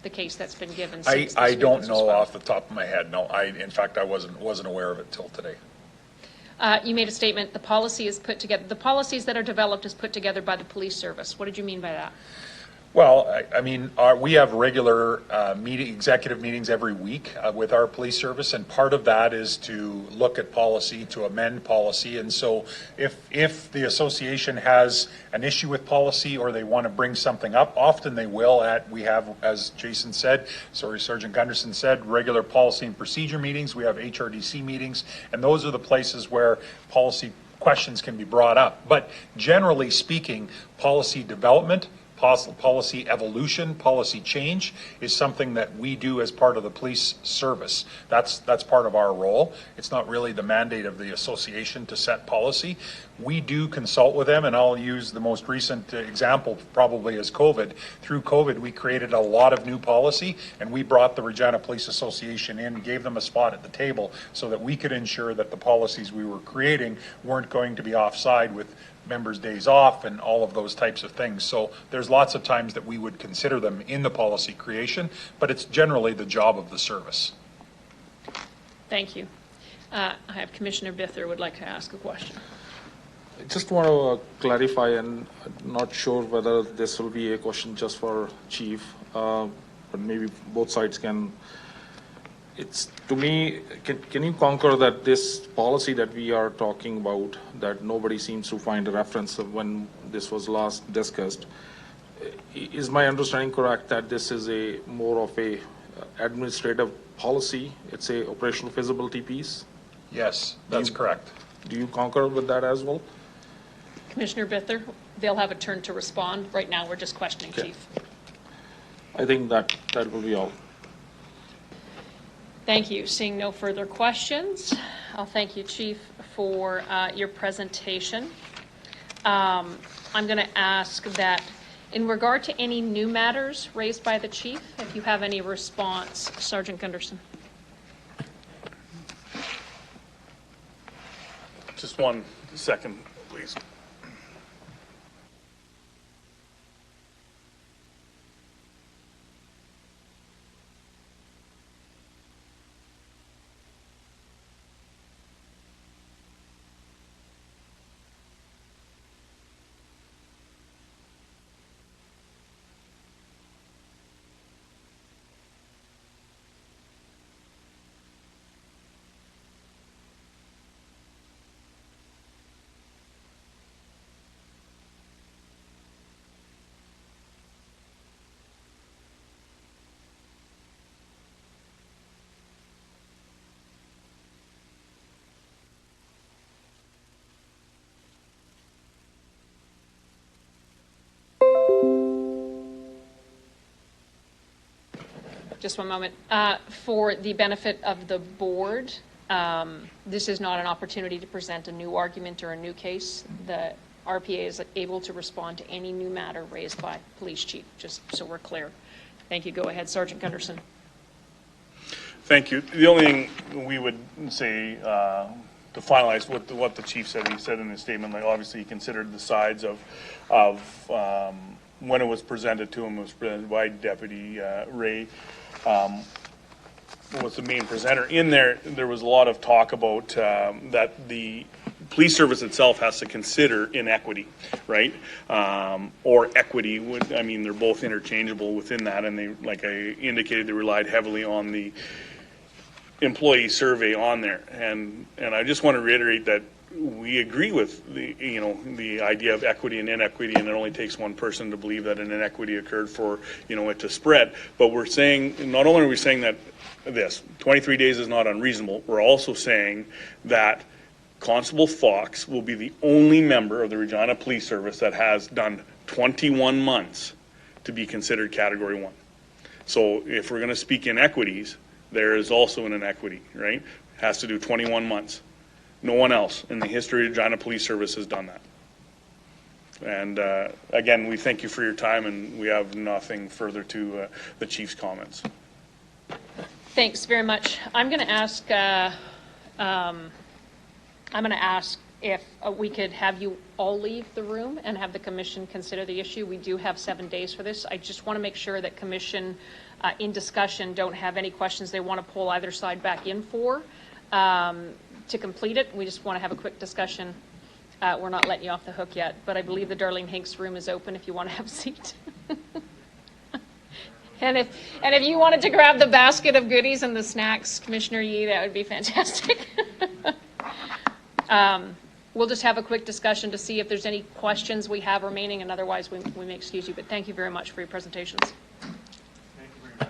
the case that's been given. I don't know off the top of my head. No, in fact, I wasn't aware of it till today. You made a statement, the policy is put together, the policies that are developed is put together by the police service. What did you mean by that? Well, I mean, we have regular executive meetings every week with our police service, and part of that is to look at policy, to amend policy. And so if the association has an issue with policy or they want to bring something up, often they will. We have, as Jason said, Sergeant Gunderson said, regular policy and procedure meetings. We have HRDC meetings, and those are the places where policy questions can be brought up. But generally speaking, policy development, policy evolution, policy change is something that we do as part of the police service. That's part of our role. It's not really the mandate of the association to set policy. We do consult with them, and I'll use the most recent example probably as COVID. Through COVID, we created a lot of new policy, and we brought the Regina Police Association in, gave them a spot at the table so that we could ensure that the policies we were creating weren't going to be offside with members' days off and all of those types of things. So there's lots of times that we would consider them in the policy creation, but it's generally the job of the service. Thank you. I have Commissioner Bither would like to ask a question. I just want to clarify, and I'm not sure whether this will be a question just for Chief, but maybe both sides can. It's, to me, can you concur that this policy that we are talking about, that nobody seems to find a reference of when this was last discussed, is my understanding correct that this is a more of a administrative policy? It's a operational feasibility piece? Yes, that's correct. Do you concur with that as well? Commissioner Bitther, they'll have a turn to respond. Right now, we're just questioning Okay. Chief. I think that will be all. Thank you. Seeing no further questions, I'll thank you, Chief, for your presentation. I'm going to ask that in regard to any new matters raised by the Chief, if you have any response, Sergeant Gunderson. Just 1 second, please. Just one moment. For the benefit of the board, this is not an opportunity to present a new argument or a new case. The RPA is able to respond to any new matter raised by police chief, just so we're clear. Thank you. Go ahead, Sergeant Gunderson. Thank you. The only thing we would say to finalize what the chief said, he said in his statement, like obviously he considered the sides of when it was presented to him, it was presented by Deputy Ray. Was the main presenter in there. There was a lot of talk about that the police service itself has to consider inequity, right? Or equity. I mean, they're both interchangeable within that, and they, like I indicated, they relied heavily on the employee survey on there. And I just want to reiterate that we agree with the idea of equity and inequity, and it only takes one person to believe that an inequity occurred for it to spread. But we're saying, not only are we saying that 23 days is not unreasonable, we're also saying that Constable Fox will be the only member of the Regina Police Service that has done 21 months to be considered Category 1. So if we're going to speak inequities, there is also an inequity, right? Has to do 21 months. No one else in the history of Regina Police Service has done that. And again, we thank you for your time, and we have nothing further to the chief's comments. Thanks very much. I'm going to ask if we could have you all leave the room and have the commission consider the issue. We do have 7 days for this. I just want to make sure that commission in discussion don't have any questions they want to pull either side back in for. To complete it, we just want to have a quick discussion. We're not letting you off the hook yet, but I believe the Darlene Hinks room is open if you want to have a seat. And if you wanted to grab the basket of goodies and the snacks, Commissioner Yee, that would be fantastic. We'll just have a quick discussion to see if there's any questions we have remaining, and otherwise we may excuse you. But thank you very much for your presentations. Thank you very much.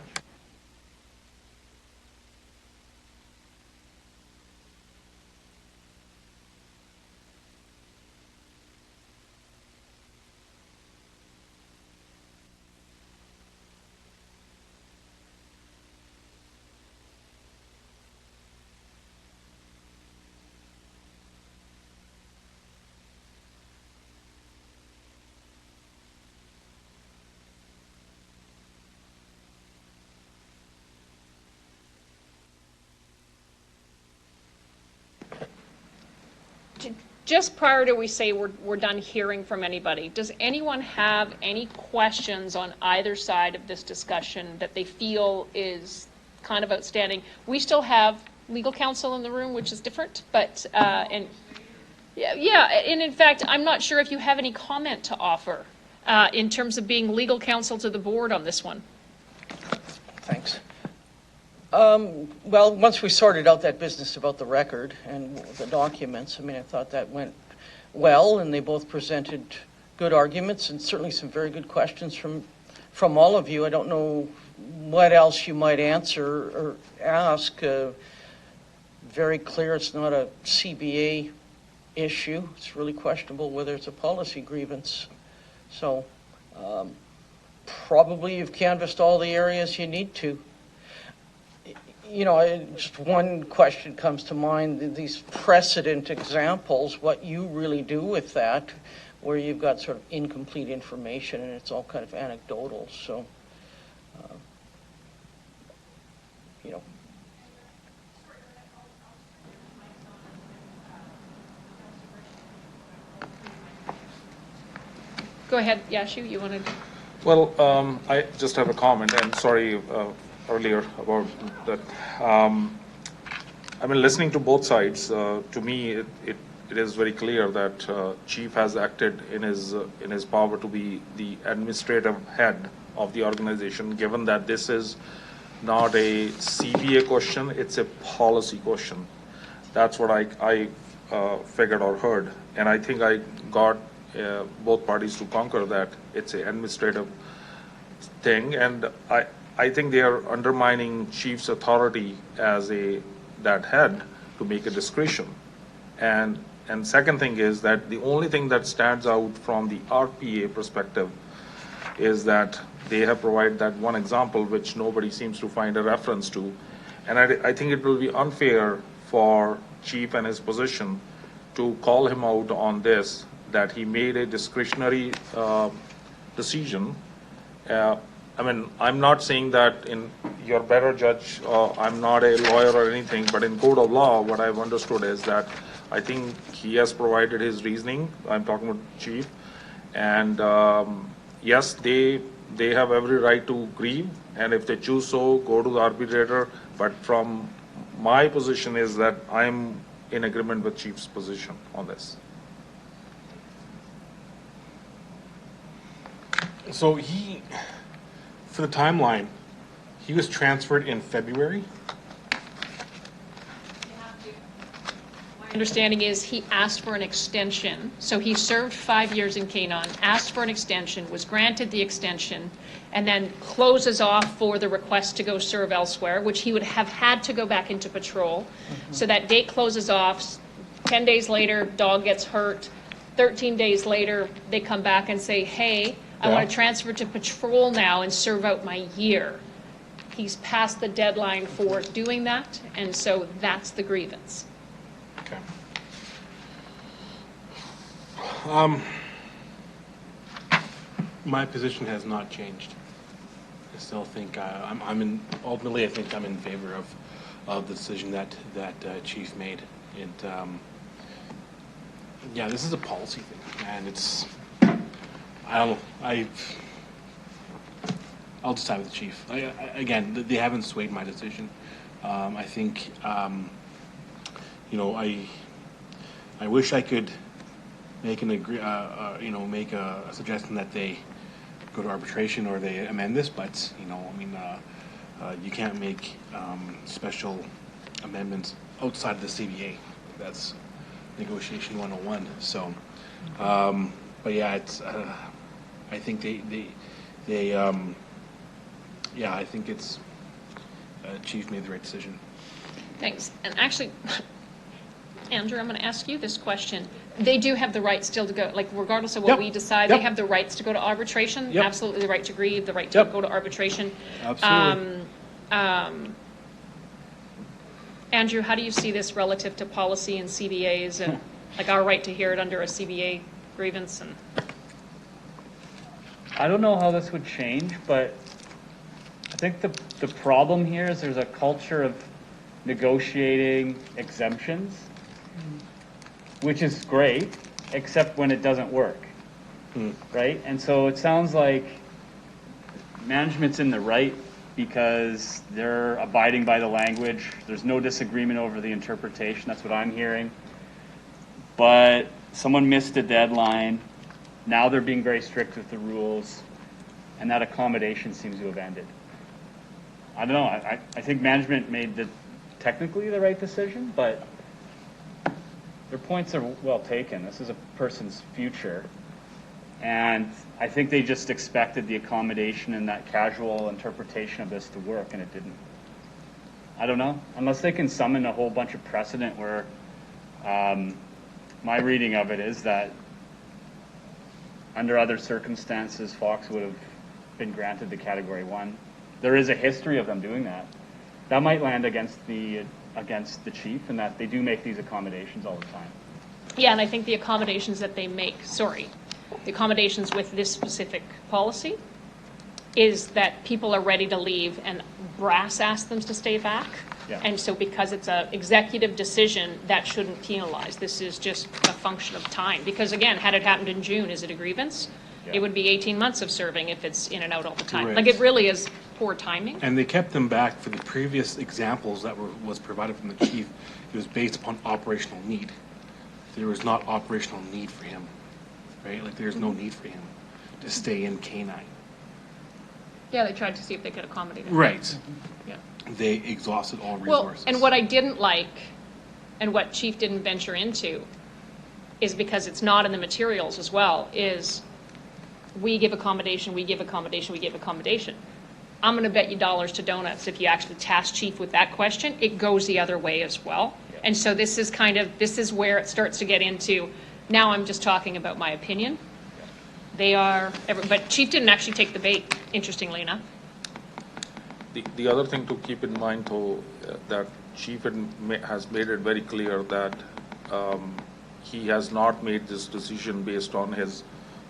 Just prior to we say we're done hearing from anybody, does anyone have any questions on either side of this discussion that they feel is kind of outstanding? We still have legal counsel in the room, which is different, but, and Yeah, and in fact, I'm not sure if you have any comment to offer in terms of being legal counsel to the board on this one. Thanks. Well, once we sorted out that business about the record and the documents, I mean, I thought that went well, and they both presented good arguments and certainly some very good questions from all of you. I don't know what else you might answer or ask. Very clear it's not a CBA issue. It's really questionable whether it's a policy grievance. So probably you've canvassed all the areas you need to. You know, just one question comes to mind, these precedent examples, what you really do with that, where you've got sort of incomplete information and it's all kind of anecdotal. So, you know. Go ahead, Yashu, you wanted. Well, I just have a comment, and sorry earlier about that. I mean, listening to both sides, to me, it is very clear that Chief has acted in his power to be the administrative head of the organization, given that this is not a CBA question, it's a policy question. That's what I figured or heard, and I think I got both parties to concur that it's an administrative thing, and I think they are undermining Chief's authority as that head to make a discretion. And second thing is that the only thing that stands out from the RPA perspective is that they have provided that one example which nobody seems to find a reference to, and I think it will be unfair for Chief and his position to call him out on this, that he made a discretionary decision. I mean, I'm not saying that you're better judge, I'm not a lawyer or anything, but in code of law, what I've understood is that I think he has provided his reasoning. I'm talking about Chief. And yes, they have every right to grieve, and if they choose so, go to the arbitrator. But from my position is that I'm in agreement with Chief's position on this. So for the timeline, he was transferred in February. My understanding is he asked for an extension. So he served 5 years in Canaan, asked for an extension, was granted the extension, and then closes off for the request to go serve elsewhere, which he would have had to go back into patrol. So that date closes off. 10 days later, dog gets hurt. 13 days later, they come back and say, hey, I want to transfer to patrol now and serve out my year. He's past the deadline for doing that, and so that's the grievance. Okay. My position has not changed. I still think ultimately I think I'm in favor of the decision that Chief made. And yeah, this is a policy thing, and it's, I don't know, I'll decide with the Chief. Again, they haven't swayed my decision. I think, you know, I wish I could make make a suggestion that they go to arbitration or they amend this, but you know, I mean, you can't make special amendments outside of the CBA. That's negotiation 101. So, but yeah, it's. I think yeah, I think it's Chief made the right decision. Thanks. And actually, Andrew, I'm going to ask you this question. They do have the right still to go, like regardless of what we decide, they have the rights to go to arbitration. Absolutely, the right to grieve, the right to go to arbitration. Absolutely. Andrew, how do you see this relative to policy and CBAs and like our right to hear it under a CBA grievance? And I don't know how this would change, but I think the problem here is there's a culture of negotiating exemptions, which is great, except when it doesn't work, right? And so it sounds like management's in the right because they're abiding by the language. There's no disagreement over the interpretation. That's what I'm hearing. but someone missed a deadline. Now they're being very strict with the rules, and that accommodation seems to have ended. I don't know. I think management made technically the right decision, but their points are well taken. This is a person's future. And I think they just expected the accommodation and that casual interpretation of this to work, and it didn't. I don't know. Unless they can summon a whole bunch of precedent where my reading of it is that under other circumstances, Fox would have been granted the Category 1. There is a history of them doing that. That might land against the chief, and that they do make these accommodations all the time. Yeah, and I think the accommodations that they make, the accommodations with this specific policy is that people are ready to leave and brass asks them to stay back. Yeah. And so because it's an executive decision, that shouldn't penalize. This is just a function of time. Because again, had it happened in June, is it a grievance? Yeah. It would be 18 months of serving if it's in and out all the time. Right. Like, it really is poor timing. And they kept them back for the previous examples that was provided from the chief. It was based upon operational need. There was not operational need for him, right? Like, there's no need for him to stay in K9. Yeah, they tried to see if they could accommodate it. Right. Yeah. They exhausted all Well, resources. and what I didn't like, and what Chief didn't venture into, is because it's not in the materials as well, is we give accommodation, we give accommodation, we give accommodation. I'm going to bet you dollars to donuts if you actually task Chief with that question, it goes the other way as well. Yeah. And so this is where it starts to get into, now I'm just talking about my opinion. But Chief didn't actually take the bait, interestingly enough. The other thing to keep in mind, though, that Chief has made it very clear that he has not made this decision based on his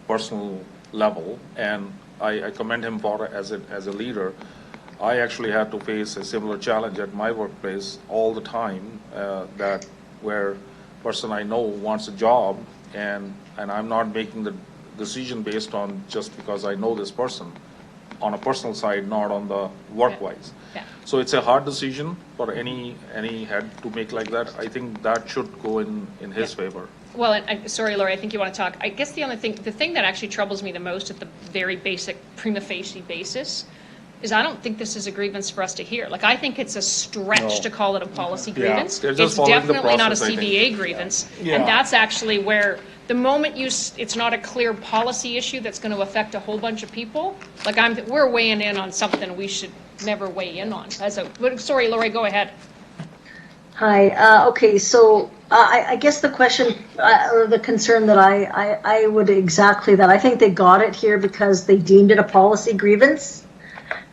personal level, and I commend him for as a leader. I actually had to face a similar challenge at my workplace all the time, that where person I know wants a job, and I'm not making the decision based on just because I know this person on a personal side, not on the work-wise. Yeah. So it's a hard decision for any head to make like that. I think that should go in his favor. Well, and sorry, Lori, I think you want to talk. I guess the thing that actually troubles me the most at the very basic prima facie basis is I don't think this is a grievance for us to hear. Like, I think it's a stretch to call it a policy grievance. They're just It's following the definitely not a process, I think. CBA grievance. Yeah. And that's actually where the moment it's not a clear policy issue that's going to affect a whole bunch of people, like we're weighing in on something we should never weigh in on. Sorry, Lori, go ahead. Hi. Okay, so I guess the question or the concern that I would exactly that. I think they got it here because they deemed it a policy grievance.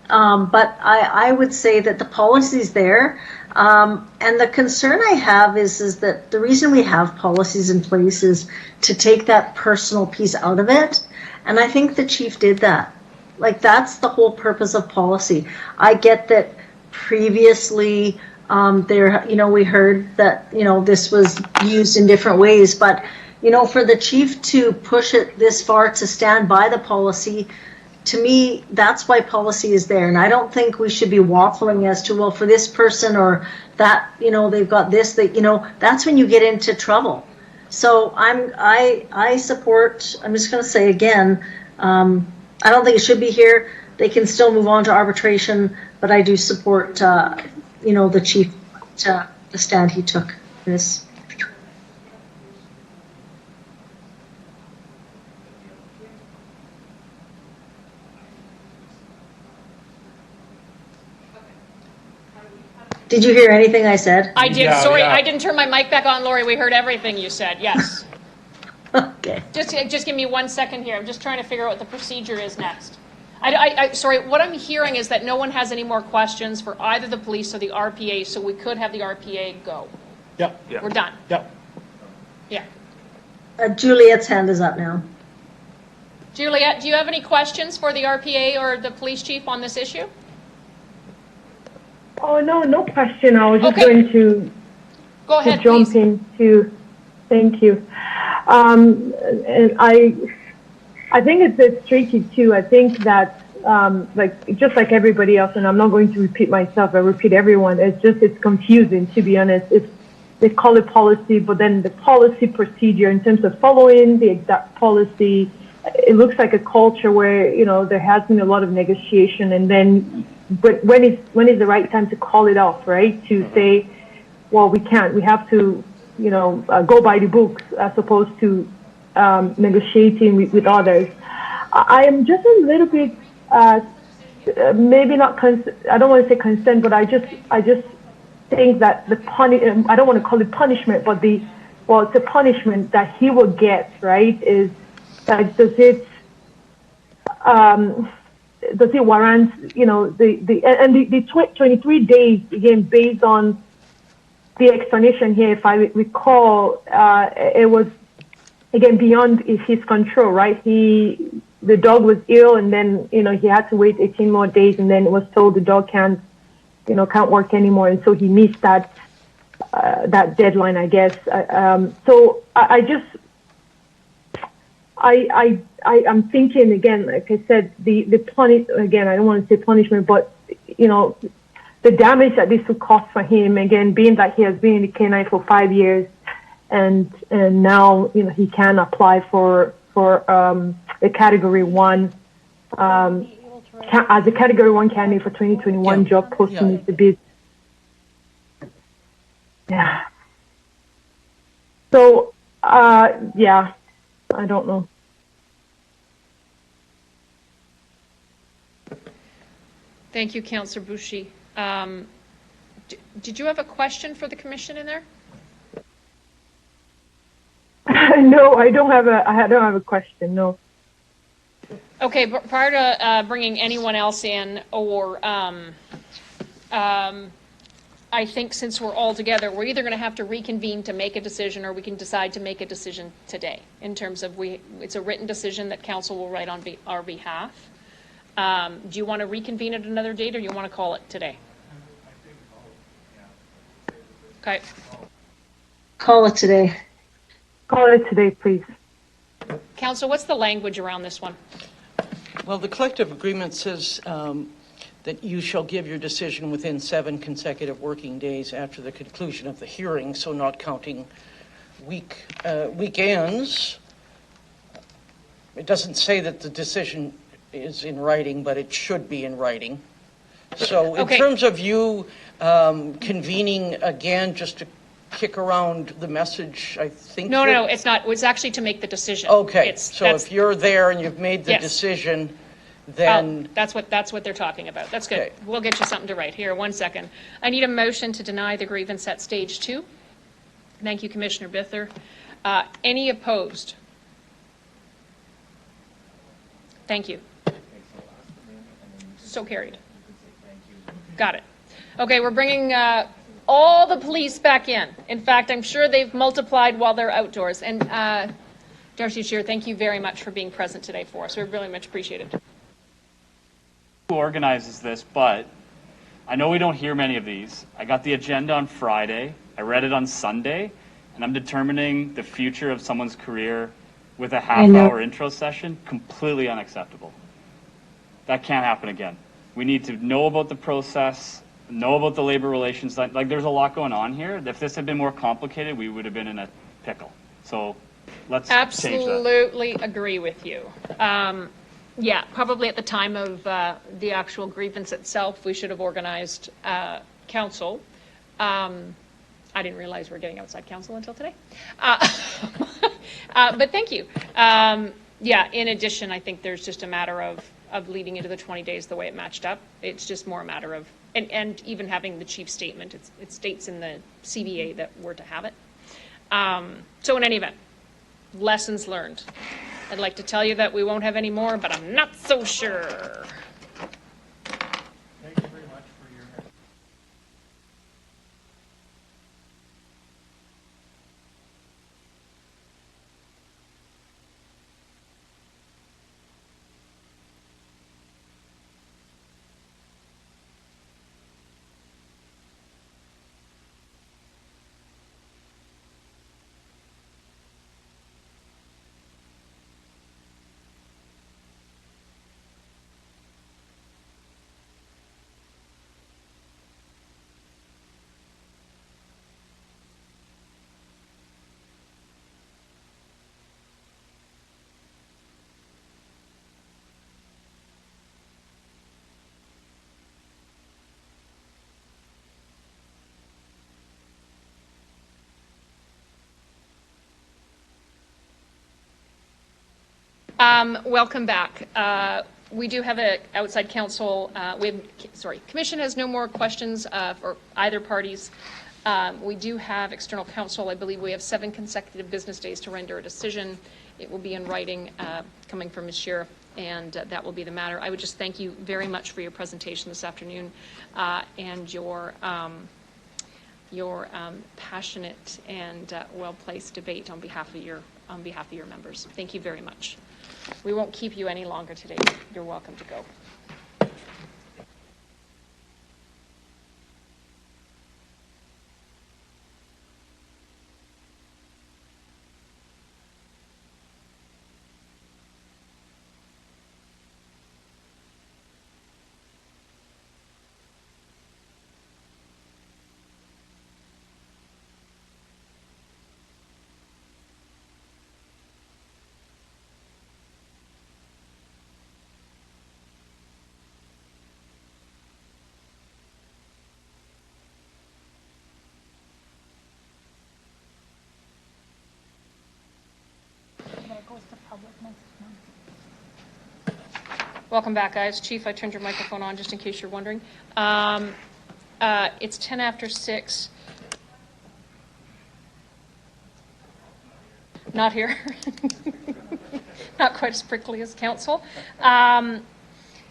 But I would say that the policy's there. And the concern I have is that the reason we have policies in place is to take that personal piece out of it. And I think the chief did that. Like, that's the whole purpose of policy. I get that previously we heard that, this was used in different ways, but, for the chief to push it this far to stand by the policy, to me, that's why policy is there. And I don't think we should be waffling as to, well, for this person or that, they've got this, that's when you get into trouble. So I support, I'm just going to say again, I don't think it should be here. They can still move on to arbitration, but I do support, the chief, the stand he took in this. Did you hear anything I said? I did. Yeah, Sorry, yeah. I didn't turn my mic back on, Lori. We heard everything you said. Yes. Okay. Just give me 1 second here. I'm just trying to figure out what the procedure is next. Sorry, what I'm hearing is that no one has any more questions for either the police or the RPA, so we could have the RPA go. Yep. Yeah. We're done. Yep. Yeah. Juliet's hand is up now. Juliet, do you have any questions for the RPA or the police chief on this issue? Oh, no question. I was just Okay. going to Go ahead, jump please. into. Thank you. And I think it's tricky too. I think that just like everybody else, and I'm not going to repeat myself. I repeat everyone. It's confusing, to be honest. they call it policy, but then the policy procedure in terms of following the exact policy, it looks like a culture where, there has been a lot of negotiation, and then, but when is the right time to call it off, right? To say, well, we can't, we have to, go by the books as opposed to negotiating with others. I am just a little bit, maybe not, I don't want to say concerned, but I just think that I don't want to call it punishment, but it's a punishment that he will get, right? Is that does it warrant, the 23 days, again, based on the explanation here, if I recall, it was, again, beyond his control, right? The dog was ill, and then, he had to wait 18 more days, and then it was told the dog can't work anymore, and so he missed that deadline, I guess. So I'm thinking, again, like I said, again, I don't want to say punishment, but the damage that this would cause for him, again, being that he has been in the canine for 5 years, and now he can apply for the Category 1 as a Category 1 candidate for 2021 job posting is a bit. Yeah. So, I don't know. Thank you, Councillor Boucher. Did you have a question for the commission in there? No, I don't have a question. No. Okay, but prior to bringing anyone else in, or I think since we're all together, we're either going to have to reconvene to make a decision, or we can decide to make a decision today. In terms of it's a written decision that council will write on our behalf. Do you want to reconvene at another date, or do you want to call it today? Okay. Call it today. Call it today, please. Council, what's the language around this one? Well, the collective agreement says that you shall give your decision within 7 consecutive working days after the conclusion of the hearing, so not counting weekends. It doesn't say that the decision is in writing, but it should be in writing. So in terms of you convening again, just to kick around the message, I think... No, it's not. It's actually to make the decision. Okay, if you're there and you've made the decision, then... That's what they're talking about. That's good. Okay. We'll get you something to write. Here, 1 second. I need a motion to deny the grievance at stage 2. Thank you, Commissioner Bither. Any opposed? Thank you. So carried. Got it. Okay, we're bringing all the police back in. In fact, I'm sure they've multiplied while they're outdoors. And Darcy Shear, thank you very much for being present today for us. We really much appreciate it. Who organizes this, but I know we don't hear many of these. I got the agenda on Friday. I read it on Sunday, and I'm determining the future of someone's career with a half-hour intro session. Completely unacceptable. That can't happen again. We need to know about the process, know about the labor relations. Like, there's a lot going on here. If this had been more complicated, we would have been in a pickle. So let's change that. Absolutely agree with you. Yeah, probably at the time of the actual grievance itself, we should have organized council. I didn't realize we're getting outside council until today. But thank you. Yeah, in addition, I think there's just a matter of leading into the 20 days the way it matched up. It's just more a matter of, and even having the chief statement, it states in the CBA that we're to have it. So in any event, lessons learned. I'd like to tell you that we won't have any more, but I'm not so sure. Welcome back. We do have an outside counsel, commission has no more questions for either parties. We do have external counsel. I believe we have 7 consecutive business days to render a decision. It will be in writing, coming from Ms. Sheriff, and that will be the matter. I would just thank you very much for your presentation this afternoon and your passionate and well-placed debate on behalf of your members. Thank you very much. We won't keep you any longer today. You're welcome to go. Welcome back, guys. Chief, I turned your microphone on just in case you're wondering. It's 10 after 6. Not here. Not quite as prickly as council.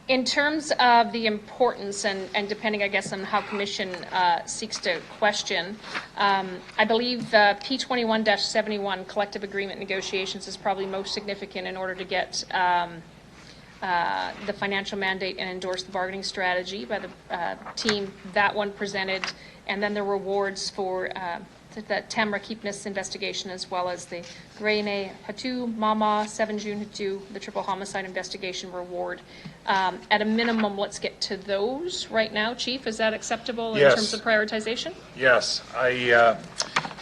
In terms of the importance and depending, I guess, on how commission seeks to question, I believe P21-71 collective agreement negotiations is probably most significant in order to get the financial mandate and endorse the bargaining strategy by the team. That one presented, and then the rewards for the Tamra Keepness investigation, as well as the Grene Hatu, Mama, 7 June Hatu, the triple homicide investigation reward. At a minimum, let's get to those right now. Chief, is that acceptable in terms of prioritization? Yes, I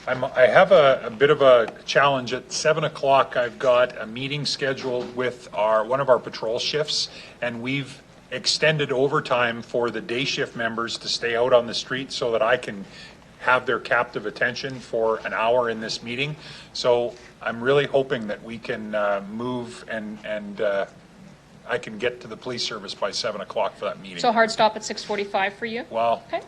have a bit of a challenge. At 7 o'clock, I've got a meeting scheduled with one of our patrol shifts, and we've extended overtime for the day shift members to stay out on the street so that I can have their captive attention for an hour in this meeting. So I'm really hoping that we can move and I can get to the police service by 7 o'clock for that meeting. So hard stop at 6:45 for you? Well, okay.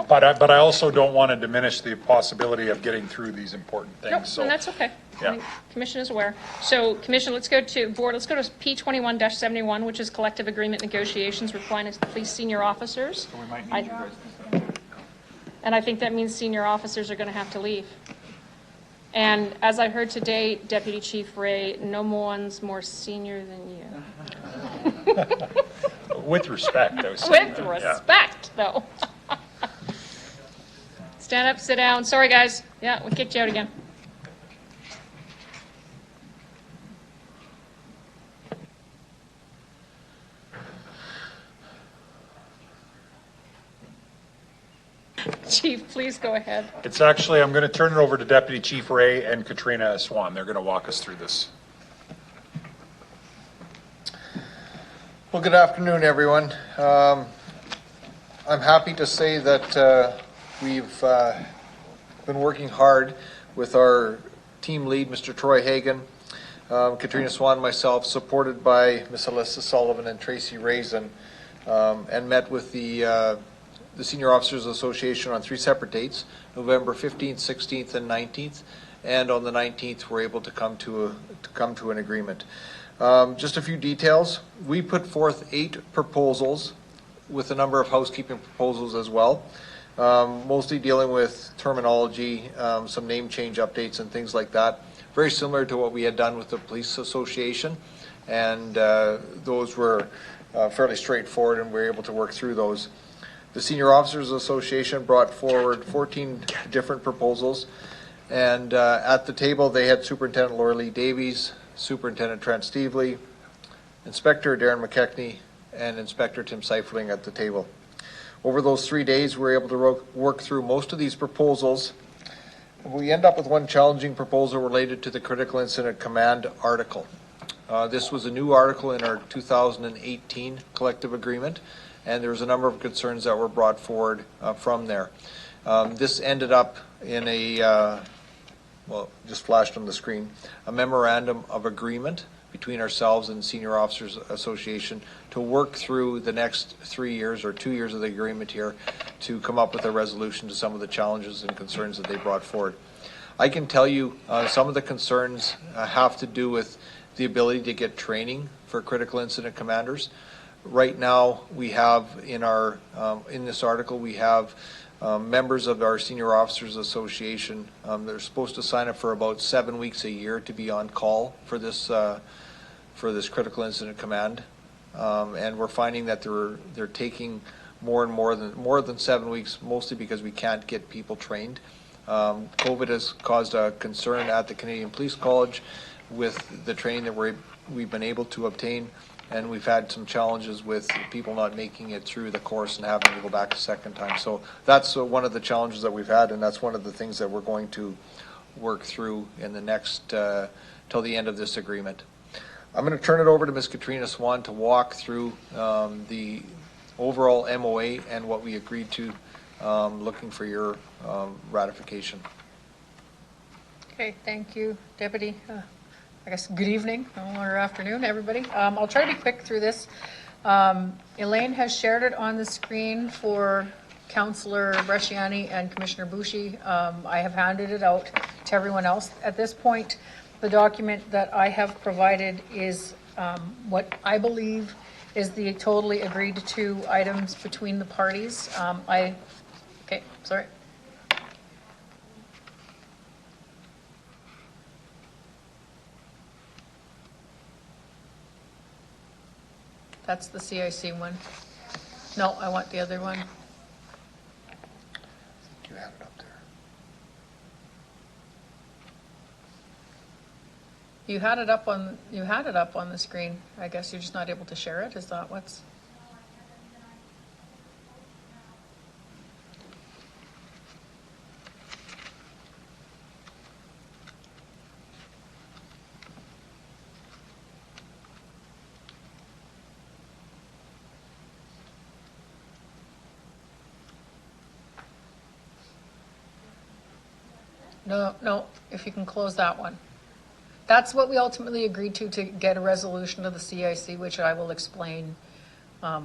But I also don't want to diminish the possibility of getting through these important things. Nope, so and that's okay. Yeah. Commission is aware. So Commission, let's go to board. Let's go to P21-71, which is collective agreement negotiations with police senior officers. So we might need you guys to and I think that means senior officers are going to have to leave. And as I heard today, Deputy Chief Ray, no one's more senior than you. With respect, I was saying. With respect, though. Stand up, sit down. Sorry, guys. Yeah, we kicked you out again. Chief, please go ahead. It's actually, I'm going to turn it over to Deputy Chief Ray and Katrina Swan. They're going to walk us through this. Well, good afternoon, everyone. I'm happy to say that we've been working hard with our team lead, Mr. Troy Hagan, Katrina Swan, myself, supported by Ms. Alyssa Sullivan and Tracy Raisin, and met with the Senior Officers Association on 3 separate dates, November 15th, 16th, and 19th. And on the 19th, we're able to come to an agreement. Just a few details. We put forth 8 proposals with a number of housekeeping proposals as well, mostly dealing with terminology, some name change updates and things like that. Very similar to what we had done with the Police Association. And those were fairly straightforward, and we were able to work through those. The Senior Officers Association brought forward 14 different proposals, and at the table they had Superintendent Laura Lee Davies, Superintendent Trent Stevely, Inspector Darren McKechnie, and Inspector Tim Seiferling at the table. Over those 3 days, we were able to work through most of these proposals. We end up with one challenging proposal related to the Critical Incident Command article. This was a new article in our 2018 collective agreement, and there was a number of concerns that were brought forward from there. This ended up in a, well, just flashed on the screen, a memorandum of agreement between ourselves and Senior Officers Association to work through the next 3 years or 2 years of the agreement here to come up with a resolution to some of the challenges and concerns that they brought forward. I can tell you some of the concerns have to do with the ability to get training for critical incident commanders. Right now, we have in our in this article, we have members of our Senior Officers Association. They're supposed to sign up for about 7 weeks a year to be on call for this critical incident command, and we're finding that they're taking more than 7 weeks, mostly because we can't get people trained. COVID has caused a concern at the Canadian Police College with the training that we've been able to obtain, and we've had some challenges with people not making it through the course and having to go back a second time. So that's one of the challenges that we've had, and that's one of the things that we're going to work through in the next, till the end of this agreement. I'm going to turn it over to Ms. Katrina Swan to walk through the overall MOA and what we agreed to, looking for your ratification. Okay, thank you, Deputy. I guess good evening or afternoon, everybody. I'll try to be quick through this. Elaine has shared it on the screen for Councillor Bresciani and Commissioner Bushi. I have handed it out to everyone else. At this point, the document that I have provided is what I believe is the totally agreed to items between the parties. Okay, sorry. That's the CIC one. No, I want the other one. You have it up there. You had it up on the screen. I guess you're just not able to share it. Is that what's? No, if you can close that one. That's what we ultimately agreed to get a resolution to the CIC, which I will explain. No,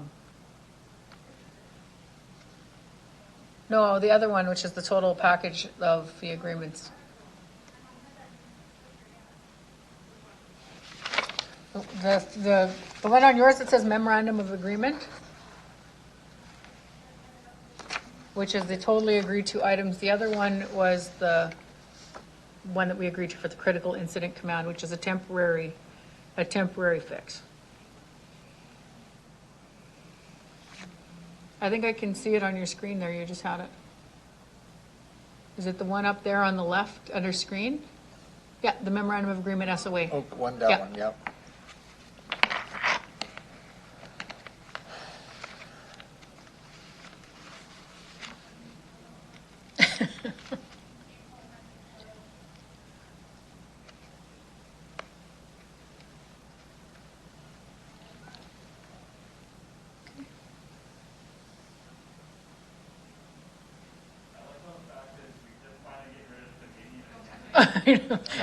the other one, which is the total package of the agreements. The one on yours that says memorandum of agreement, which is the totally agreed to items. The other one was the one that we agreed to for the critical incident command, which is a temporary fix. I think I can see it on your screen there. You just had it. Is it the one up there on the left under screen? Yeah, the memorandum of agreement SOA. Oh, that one, yeah.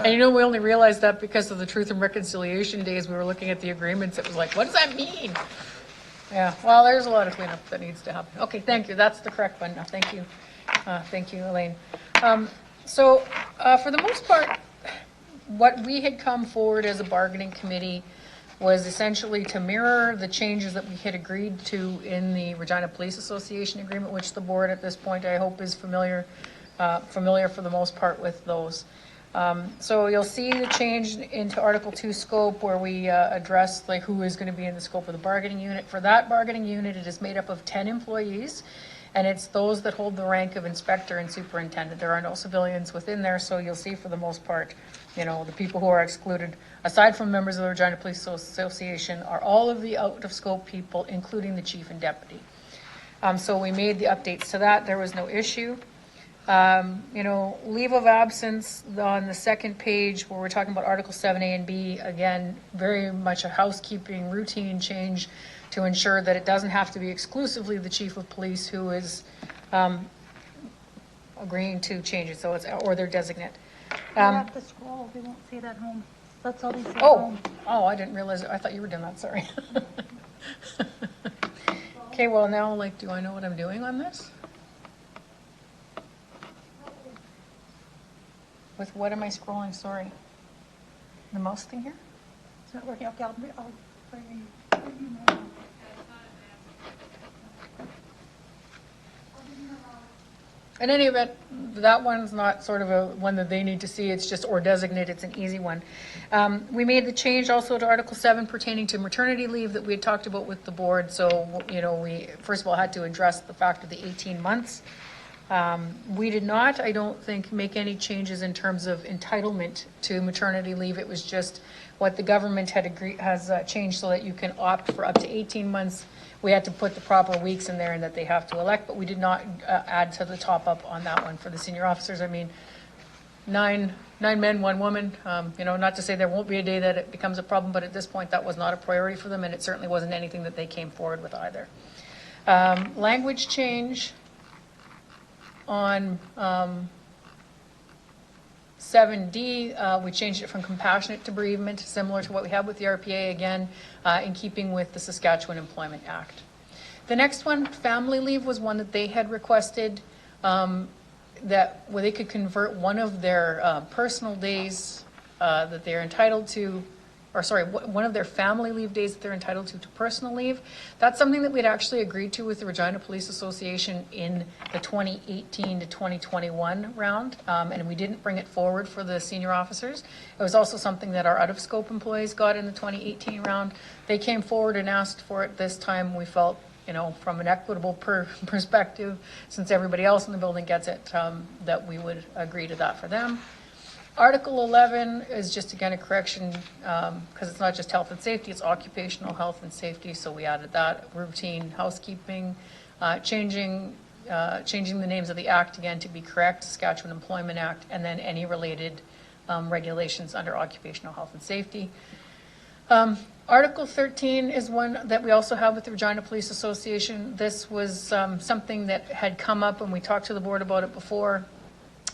And we only realized that because of the Truth and Reconciliation Days. We were looking at the agreements. It was like, what does that mean? Yeah, well, there's a lot of cleanup that needs to happen. Okay, thank you. That's the correct one now. Thank you. Thank you, Elaine. So for the most part, what we had come forward as a bargaining committee was essentially to mirror the changes that we had agreed to in the Regina Police Association agreement, which the board at this point, I hope, is familiar for the most part with those. So you'll see the change into Article 2 scope where we address like who is going to be in the scope of the bargaining unit. For that bargaining unit, it is made up of 10 employees, and it's those that hold the rank of inspector and superintendent. There are no civilians within there, so you'll see for the most part, the people who are excluded, aside from members of the Regina Police Association, are all of the out-of-scope people, including the chief and deputy. So we made the updates to that. There was no issue. Leave of absence on the second page where we're talking about Article 7A and B, again, very much a housekeeping routine change to ensure that it doesn't have to be exclusively the chief of police who is agreeing to change it, so it's or their designate. You have to scroll, they won't see it at home. That's all these. Oh, I didn't realize, I thought you were doing that, sorry. Okay, well now, like, do I know what I'm doing on this? With what am I scrolling, sorry? The mouse thing here? It's not working. Okay, I'll bring you. In any event, that one's not sort of a one that they need to see, it's just or designate, it's an easy one. We made the change also to Article 7 pertaining to maternity leave that we had talked about with the board, so, you know, we first of all had to address the fact of the 18 months. We did not, I don't think, make any changes in terms of entitlement to maternity leave, it was just what the government has changed so that you can opt for up to 18 months. We had to put the proper weeks in there and that they have to elect, but we did not add to the top up on that one for the senior officers. I mean, nine men, 1 woman, you know, not to say there won't be a day that it becomes a problem, but at this point that was not a priority for them and it certainly wasn't anything that they came forward with either. Language change on 7D, we changed it from compassionate to bereavement, similar to what we have with the RPA, again, in keeping with the Saskatchewan Employment Act. The next one, family leave, was one that they had requested, that where they could convert one of their personal days that they're entitled to, or sorry, one of their family leave days that they're entitled to personal leave. That's something that we'd actually agreed to with the Regina Police Association in the 2018 to 2021 round, and we didn't bring it forward for the senior officers. It was also something that our out-of-scope employees got in the 2018 round. They came forward and asked for it this time. We felt, you know, from an equitable perspective, since everybody else in the building gets it, that we would agree to that for them. Article 11 is just, again, a correction, because it's not just health and safety, it's occupational health and safety, so we added that. Routine housekeeping, changing the names of the act again to be correct, Saskatchewan Employment Act, and then any related regulations under occupational health and safety. Article 13 is one that we also have with the Regina Police Association. This was something that had come up, and we talked to the board about it before,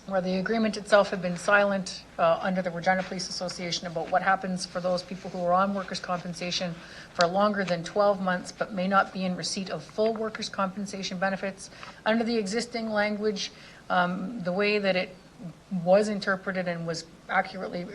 where the agreement itself had been silent under the Regina Police Association about what happens for those people who are on workers' compensation for longer than 12 months but may not be in receipt of full workers' compensation benefits. Under the existing language, the way that it was interpreted and was accurately,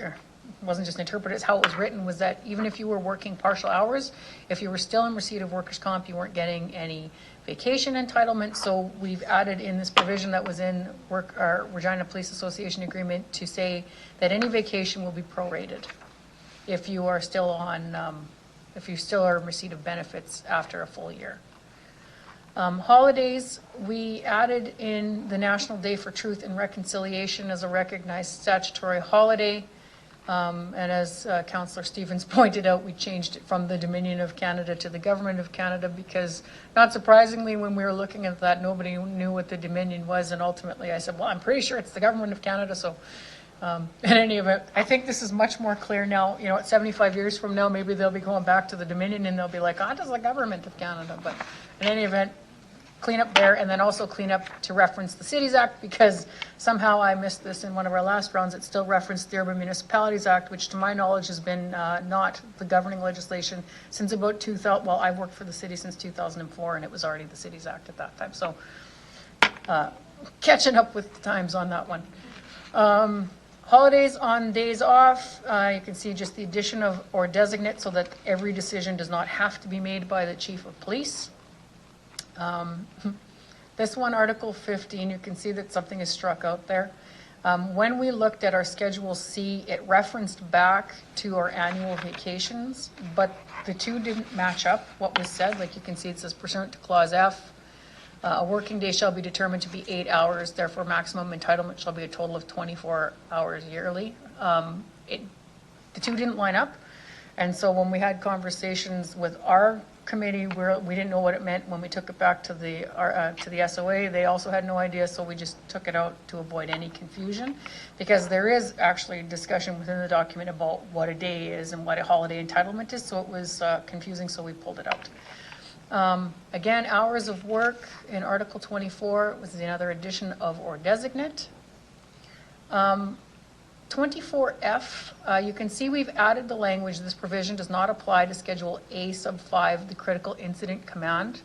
wasn't just interpreted, it's how it was written, was that even if you were working partial hours, if you were still in receipt of workers' comp, you weren't getting any vacation entitlement. So we've added in this provision that was in our Regina Police Association agreement to say that any vacation will be prorated if you are still on, if you still are in receipt of benefits after a full year. Holidays, we added in the National Day for Truth and Reconciliation as a recognized statutory holiday. And as Councillor Stevens pointed out, we changed it from the Dominion of Canada to the Government of Canada because, not surprisingly, when we were looking at that, nobody knew what the Dominion was, and ultimately I said, well, I'm pretty sure it's the Government of Canada, so in any event, I think this is much more clear now. You know, at 75 years from now, maybe they'll be going back to the Dominion and they'll be like, oh, does the Government of Canada, but in any event, clean up there, and then also clean up to reference the Cities Act, because somehow I missed this in one of our last rounds. It still referenced the Urban Municipalities Act, which to my knowledge has been not the governing legislation since about 2000. Well, I've worked for the city since 2004, and it was already the Cities Act at that time. So catching up with the times on that one. Holidays on days off, you can see just the addition of or designate so that every decision does not have to be made by the Chief of Police. This one, Article 15, you can see that something is struck out there. When we looked at our Schedule C, it referenced back to our annual vacations, but the two didn't match up what was said. Like you can see, it says pursuant to Clause F, a working day shall be determined to be 8 hours, therefore maximum entitlement shall be a total of 24 hours yearly. The two didn't line up, and so when we had conversations with our committee, we didn't know what it meant. When we took it back to the SOA, they also had no idea, so we just took it out to avoid any confusion, because there is actually discussion within the document about what a day is and what a holiday entitlement is, so it was confusing, so we pulled it out. Again, hours of work in Article 24 was another addition of or designate. 24F, you can see we've added the language, this provision does not apply to Schedule A sub 5, the Critical Incident Command.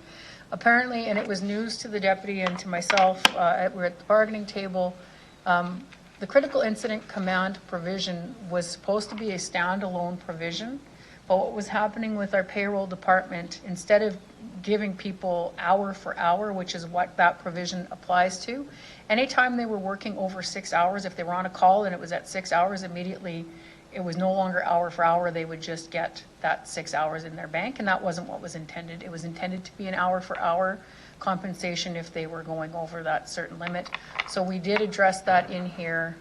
Apparently, and it was news to the deputy and to myself, we're at the bargaining table, the Critical Incident Command provision was supposed to be a standalone provision, but what was happening with our payroll department, instead of giving people hour for hour, which is what that provision applies to, anytime they were working over 6 hours, if they were on a call and it was at 6 hours, immediately it was no longer hour for hour, they would just get that 6 hours in their bank, and that wasn't what was intended. It was intended to be an hour for hour compensation if they were going over that certain limit. So we did address that in here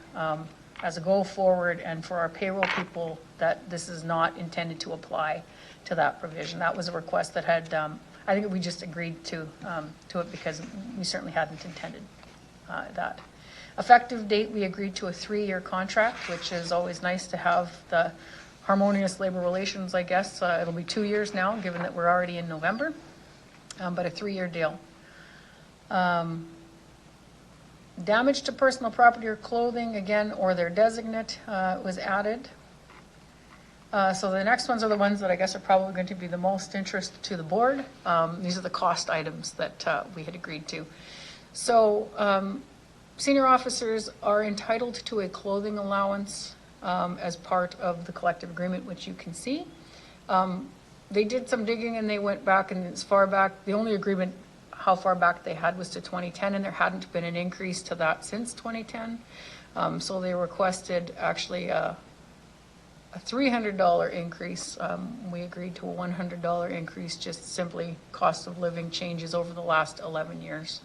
as a go forward, and for our payroll people, that this is not intended to apply to that provision. That was a request that had, I think we just agreed to it because we certainly hadn't intended that. Effective date, we agreed to a 3-year contract, which is always nice to have the harmonious labor relations, I guess. It'll be 2 years now, given that we're already in November, but a 3-year deal. Damage to personal property or clothing, again, or their designate was added. So the next ones are the ones that I guess are probably going to be the most interest to the board. These are the cost items that we had agreed to. So senior officers are entitled to a clothing allowance as part of the collective agreement, which you can see. They did some digging and they went back, and as far back, the only agreement how far back they had was to 2010, and there hadn't been an increase to that since 2010. So they requested actually a $300 increase. We agreed to a $100 increase, just simply cost of living changes over the last 11 years.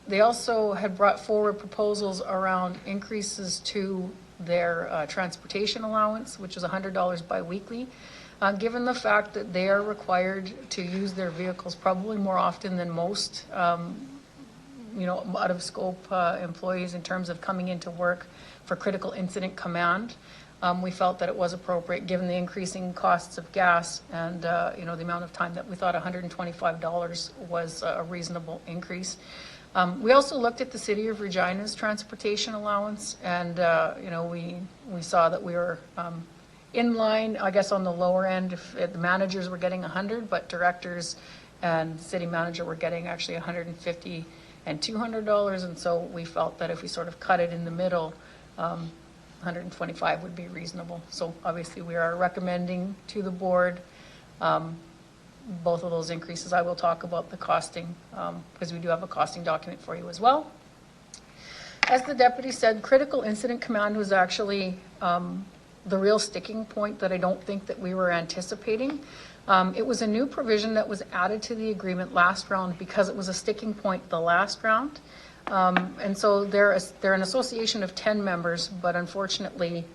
They also had brought forward proposals around increases to their transportation allowance, which is $100 biweekly. Given the fact that they are required to use their vehicles probably more often than most, out of scope employees in terms of coming into work for Critical Incident Command, we felt that it was appropriate given the increasing costs of gas and the amount of time that we thought $125 was a reasonable increase. We also looked at the City of Regina's transportation allowance, and we saw that we were in line, I guess, on the lower end. If the managers were getting 100, but directors and city manager were getting actually $150 and $200, and so we felt that if we sort of cut it in the middle, 125 would be reasonable. So obviously we are recommending to the board both of those increases. I will talk about the costing because we do have a costing document for you as well. As the deputy said, Critical Incident Command was actually the real sticking point that I don't think that we were anticipating. It was a new provision that was added to the agreement last round because it was a sticking point the last round. And so they're an association of 10 members, but unfortunately,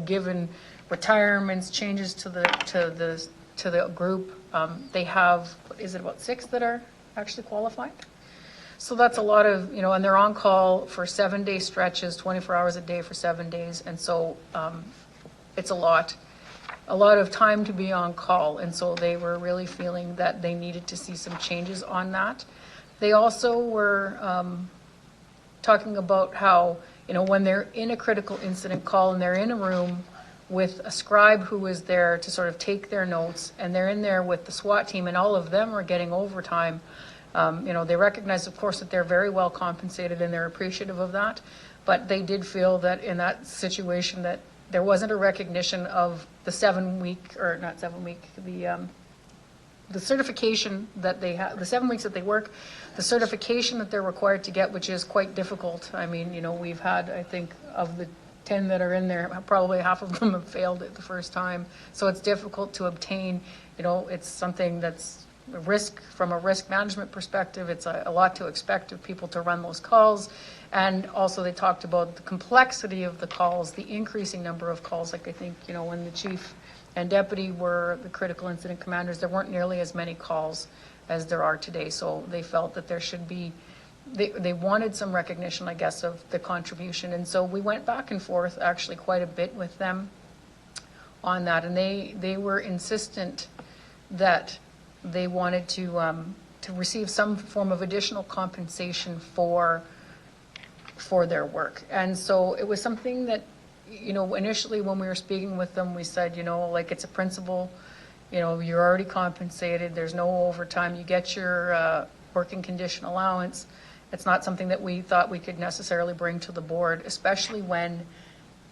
given retirements, changes to the group, they have, about 6 that are actually qualified? So that's a lot of, and they're on call for 7-day stretches, 24 hours a day for 7 days. And so it's a lot of time to be on call. And so they were really feeling that they needed to see some changes on that. They also were talking about how, when they're in a critical incident call and they're in a room with a scribe who is there to sort of take their notes, and they're in there with the SWAT team and all of them are getting overtime, they recognize, of course, that they're very well compensated and they're appreciative of that. But they did feel that in that situation that there wasn't a recognition of the 7-week, or not 7-week, the certification that they have, the 7 weeks that they work, the certification that they're required to get, which is quite difficult. I mean, we've had, I think, of the 10 that are in there, probably half of them have failed it the first time. So it's difficult to obtain. It's something that's a risk from a risk management perspective. It's a lot to expect of people to run those calls. And also they talked about the complexity of the calls, the increasing number of calls. Like I think, when the chief and deputy were the critical incident commanders, there weren't nearly as many calls as there are today. So they felt that there should be, they wanted some recognition, I guess, of the contribution. And so we went back and forth actually quite a bit with them on that. And they were insistent that they wanted to receive some form of additional compensation for for their work. And so it was something that, you know, initially when we were speaking with them, we said, you know, like, it's a principle, you know, you're already compensated, there's no overtime, you get your working condition allowance. It's not something that we thought we could necessarily bring to the board, especially when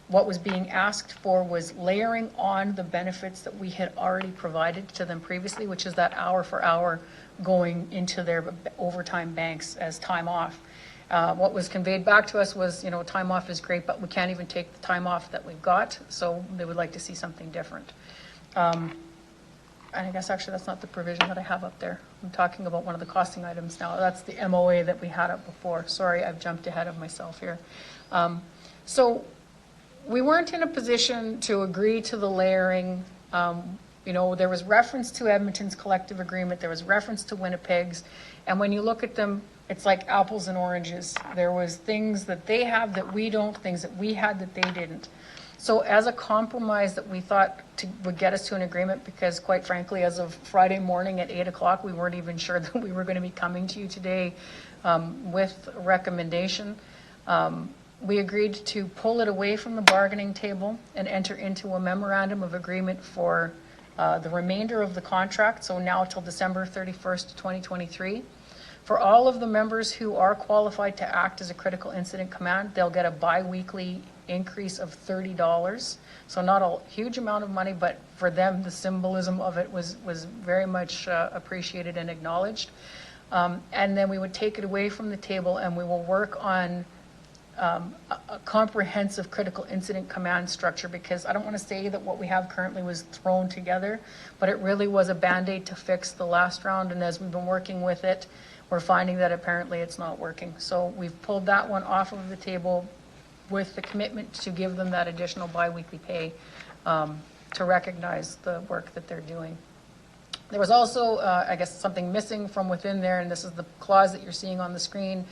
what was being asked for was layering on the benefits that we had already provided to them previously, which is that hour for hour going into their overtime banks as time off. What was conveyed back to us was, you know, time off is great, but we can't even take the time off that we've got, so they would like to see something different. And I guess actually that's not the provision that I have up there. I'm talking about one of the costing items now. That's the MOA that we had up before. Sorry, I've jumped ahead of myself here. So we weren't in a position to agree to the layering. You know, there was reference to Edmonton's collective agreement, there was reference to Winnipeg's, and when you look at them, it's like apples and oranges. There was things that they have that we don't, things that we had that they didn't. So as a compromise that we thought would get us to an agreement, because quite frankly, as of Friday morning at 8 o'clock, we weren't even sure that we were going to be coming to you today with a recommendation. We agreed to pull it away from the bargaining table and enter into a memorandum of agreement for the remainder of the contract, so now till December 31st, 2023. For all of the members who are qualified to act as a critical incident command, they'll get a bi-weekly increase of $30. So not a huge amount of money, but for them, the symbolism of it was very much appreciated and acknowledged. And then we would take it away from the table and we will work on a comprehensive critical incident command structure, because I don't want to say that what we have currently was thrown together, but it really was a Band-Aid to fix the last round. And as we've been working with it, we're finding that apparently it's not working. So we've pulled that one off of the table with the commitment to give them that additional biweekly pay to recognize the work that they're doing. There was also, I guess, something missing from within there, and this is the clause that you're seeing on the screen,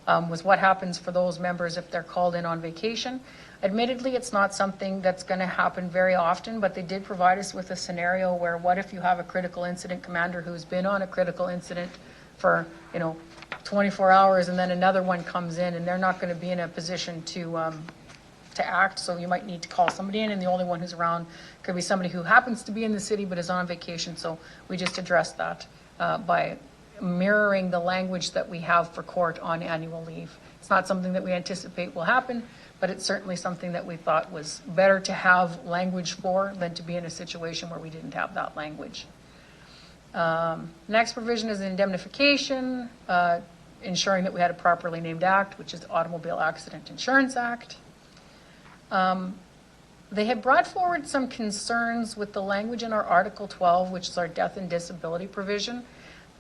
was what happens for those members if they're called in on vacation. Admittedly, it's not something that's going to happen very often, but they did provide us with a scenario where what if you have a critical incident commander who's been on a critical incident for, you know, 24 hours and then another one comes in and they're not going to be in a position to act, so you might need to call somebody in, and the only one who's around could be somebody who happens to be in the city but is on vacation. So we just addressed that by mirroring the language that we have for court on annual leave. It's not something that we anticipate will happen, but it's certainly something that we thought was better to have language for than to be in a situation where we didn't have that language. Next provision is indemnification, ensuring that we had a properly named act, which is the Automobile Accident Insurance Act. They had brought forward some concerns with the language in our Article 12, which is our death and disability provision.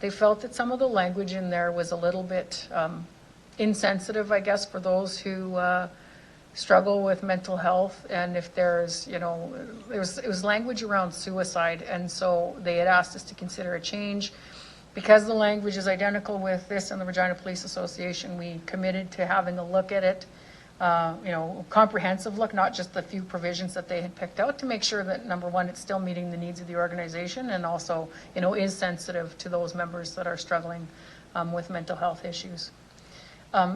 They felt that some of the language in there was a little bit insensitive, I guess, for those who struggle with mental health, and if there's, you know, it was language around suicide, and so they had asked us to consider a change. Because the language is identical with this and the Regina Police Association, we committed to having a look at it, you know, comprehensive look, not just the few provisions that they had picked out, to make sure that, number one, it's still meeting the needs of the organization, and also, you know, is sensitive to those members that are struggling with mental health issues.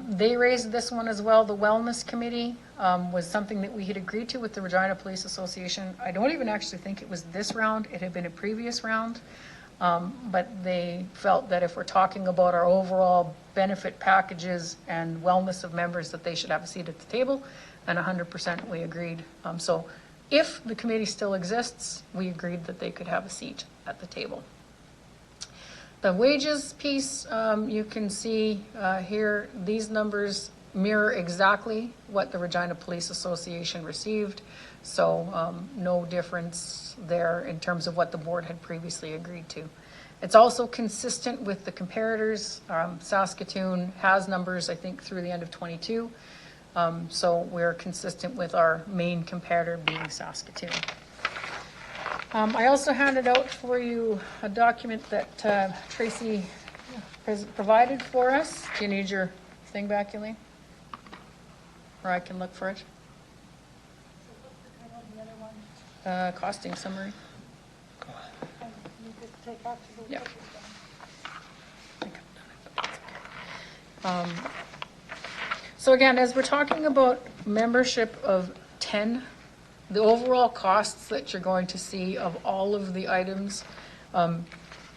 They raised this one as well. The Wellness Committee was something that we had agreed to with the Regina Police Association. I don't even actually think it was this round. It had been a previous round. But they felt that if we're talking about our overall benefit packages and wellness of members, that they should have a seat at the table, and 100% we agreed. So if the committee still exists, we agreed that they could have a seat at the table. The wages piece, you can see here, these numbers mirror exactly what the Regina Police Association received. So no difference there in terms of what the board had previously agreed to. It's also consistent with the comparators. Saskatoon has numbers, I think, through the end of 22. So we're consistent with our main comparator being Saskatoon. I also handed out for you a document that Tracy provided for us. Do you need your thing back, Elaine? Or I can look for it. Costing summary. Yeah. So So again, as we're talking about membership of 10, the overall costs that you're going to see of all of the items, I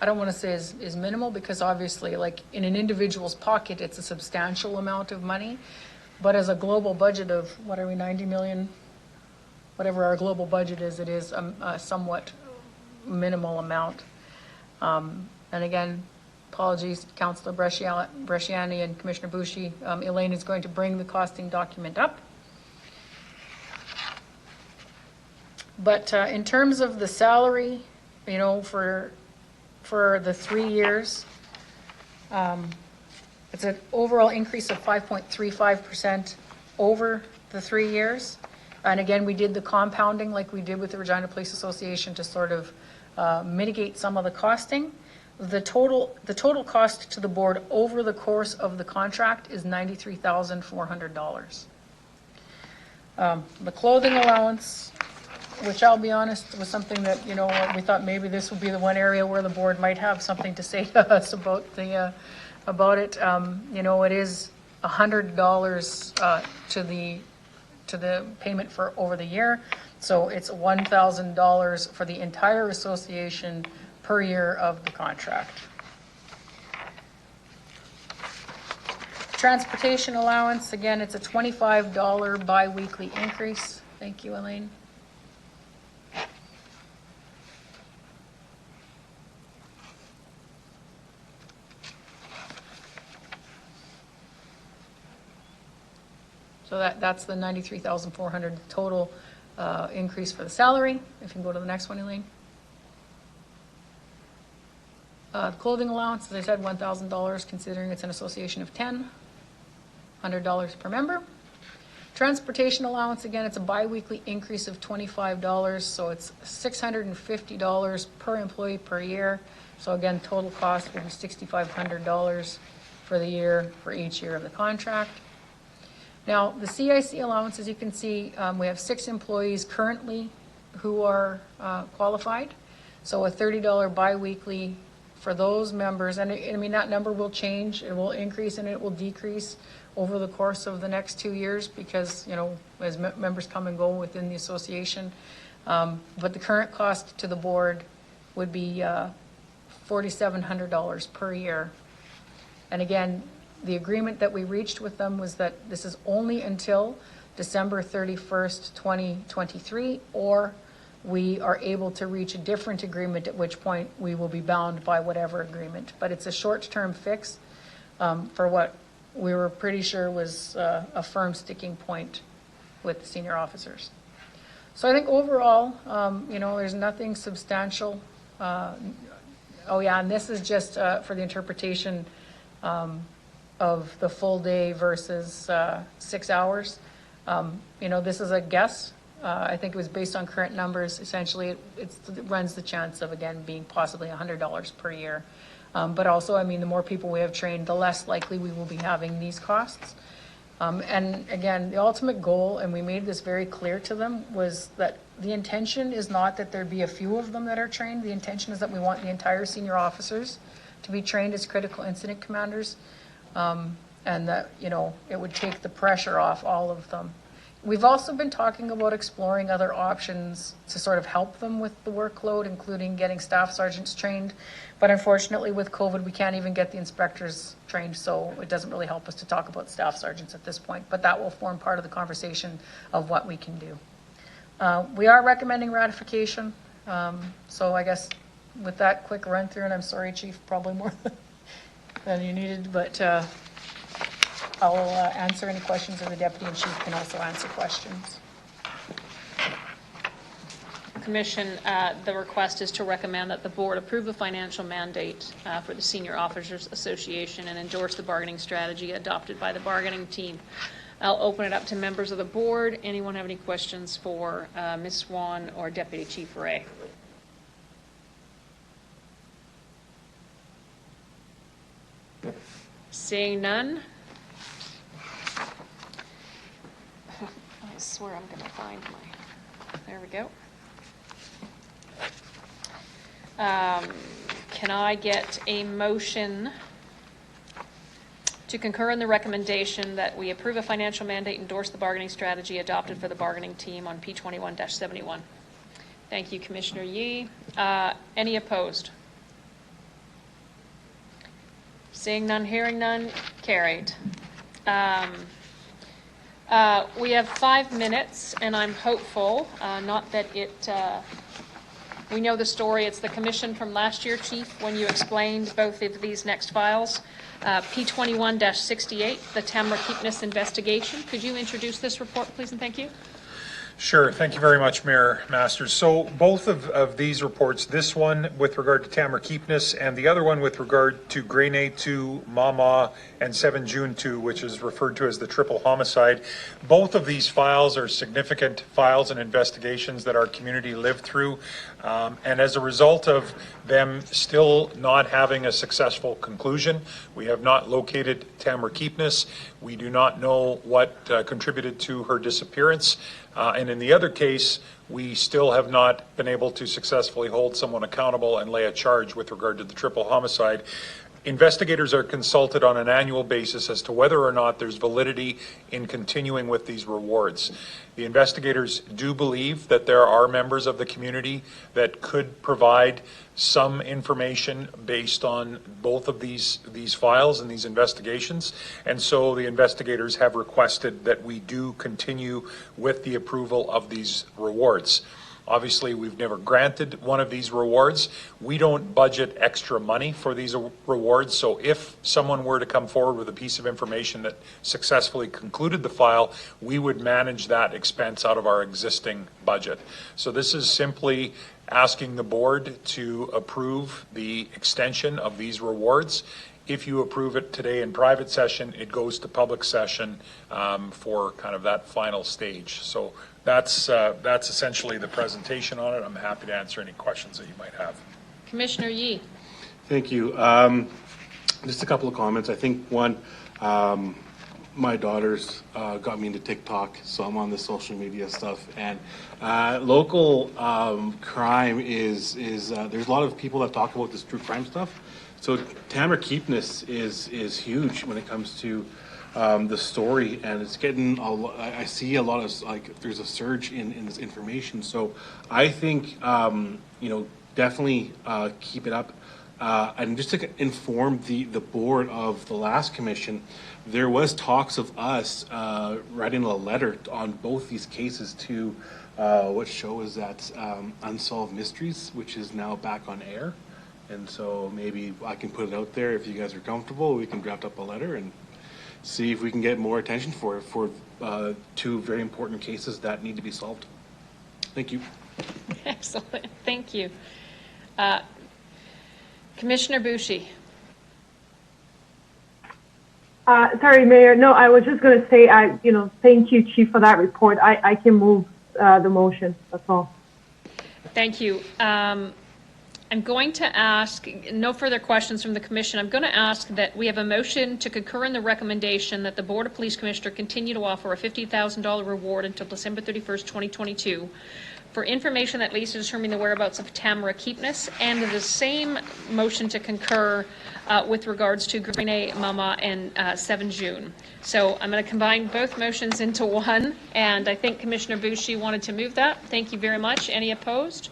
don't want to say is minimal, because obviously, like in an individual's pocket, it's a substantial amount of money. But as a global budget of, what are we, 90 million? Whatever our global budget is, it is a somewhat minimal amount. And again, apologies, Councillor Bresciani and Commissioner Bushi. Elaine is going to bring the costing document up. But in terms of the salary, you know, for the 3 years, it's an overall increase of 5.35% over the 3 years. And again, we did the compounding like we did with the Regina Police Association to sort of mitigate some of the costing. The total cost to the board over the course of the contract is $93,400. The clothing allowance, which I'll be honest, was something that, you know, we thought maybe this would be the one area where the board might have something to say to us about it. You know, it is $100 to the payment for over the year. So it's $1,000 for the entire association per year of the contract. Transportation allowance, again, it's a $25 bi-weekly increase. Thank you, Elaine. So that's the $93,400 total increase for the salary. If you can go to the next one, Elaine. Clothing allowance, as I said, $1,000, considering it's an association of 10, $100 per member. Transportation allowance, again, it's a bi-weekly increase of $25, so it's $650 per employee per year. So again, total cost will be $6,500 for the year for each year of the contract. Now, the CIC allowance, as you can see, we have 6 employees currently who are qualified. So a $30 bi-weekly for those members, and I mean, that number will change. It will increase and it will decrease over the course of the next 2 years because, you know, as members come and go within the association. But the current cost to the board would be $4,700 per year. And again, the agreement that we reached with them was that this is only until December 31st, 2023, or we are able to reach a different agreement, at which point we will be bound by whatever agreement. But it's a short-term fix for what we were pretty sure was a firm sticking point with the senior officers. So I think overall, you know, there's nothing substantial. Oh yeah, and this is just for the interpretation of the full day versus 6 hours. You know, this is a guess. I think it was based on current numbers. Essentially, it runs the chance of, again, being possibly $100 per year. But also, I mean, the more people we have trained, the less likely we will be having these costs. And again, the ultimate goal, and we made this very clear to them, was that the intention is not that there be a few of them that are trained. The intention is that we want the entire senior officers to be trained as critical incident commanders, and that, you know, it would take the pressure off all of them. We've also been talking about exploring other options to sort of help them with the workload, including getting staff sergeants trained. But unfortunately, with COVID, we can't even get the inspectors trained, so it doesn't really help us to talk about staff sergeants at this point. But that will form part of the conversation of what we can do. We are recommending ratification. So I guess with that quick run through, and I'm sorry, Chief, probably more than you needed, but I'll answer any questions, or the Deputy and Chief can also answer questions. Commission, the request is to recommend that the board approve the financial mandate for the Senior Officers Association and endorse the bargaining strategy adopted by the bargaining team. I'll open it up to members of the board. Anyone have any questions for Ms. Swan or Deputy Chief Ray? Seeing none. I swear I'm going to find my, there we go. Can I get a motion to concur in the recommendation that we approve a financial mandate, endorse the bargaining strategy adopted for the bargaining team on P21-71. Thank you, Commissioner Yee. Any opposed? Seeing none, hearing none, carried. We have 5 minutes, and I'm hopeful, not that we know the story. It's the commission from last year, Chief, when you explained both of these next files. P21-68, the Tamara Keepness investigation. Could you introduce this report, please, and thank you? Sure. Thank you very much, Mayor Masters. So both of these reports, this one with regard to Tamara Keepness and the other one with regard to Grenade 2, Mama, and 7 June 2, which is referred to as the triple homicide, both of these files are significant files and investigations that our community lived through. And as a result of them still not having a successful conclusion, we have not located Tamara Keepness. We do not know what contributed to her disappearance. And in the other case, we still have not been able to successfully hold someone accountable and lay a charge with regard to the triple homicide. Investigators are consulted on an annual basis as to whether or not there's validity in continuing with these rewards. The investigators do believe that there are members of the community that could provide some information based on both of these files and these investigations. And so the investigators have requested that we do continue with the approval of these rewards. Obviously, we've never granted one of these rewards. We don't budget extra money for these rewards, so if someone were to come forward with a piece of information that successfully concluded the file, we would manage that expense out of our existing budget. So this is simply asking the board to approve the extension of these rewards. If you approve it today in private session, it goes to public session for kind of that final stage. So that's essentially the presentation on it. I'm happy to answer any questions that you might have. Commissioner Yee. Thank you. Just a couple of comments. I think one, my daughters got me into TikTok, so I'm on the social media stuff. And local crime is there's a lot of people that talk about this true crime stuff. So Tamara Keepness is huge when it comes to the story, and it's getting I see a lot of, like, there's a surge in this information. So I think definitely keep it up. And just to inform the board of the last commission, there was talks of us writing a letter on both these cases to what show is that, Unsolved Mysteries, which is now back on air. And so maybe I can put it out there. If you guys are comfortable, we can draft up a letter and see if we can get more attention for two very important cases that need to be solved. Thank you. Excellent. Thank you. Commissioner Bushey. Sorry, Mayor. No, I was just going to say, thank you, Chief, for that report. I can move the motion. That's all. Thank you. I'm going to ask, no further questions from the commission. I'm going to ask that we have a motion to concur in the recommendation that the Board of Police Commissioners continue to offer a $50,000 reward until December 31st, 2022 for information that leads to determining the whereabouts of Tamara Keepness, and the same motion to concur with regards to Grenade, Mama, and 7 June. So I'm going to combine both motions into one, and I think Commissioner Bushey wanted to move that. Thank you very much. Any opposed?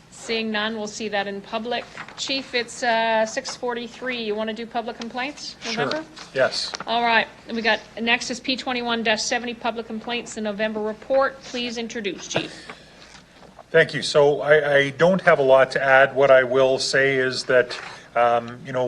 Seeing none, we'll see that in public. Chief, it's 6:43. You want to do public complaints? November? Sure. Yes. All right. And we got, next is P21-70, public complaints, the November report. Please introduce, Chief. Thank you. So I don't have a lot to add. What I will say is that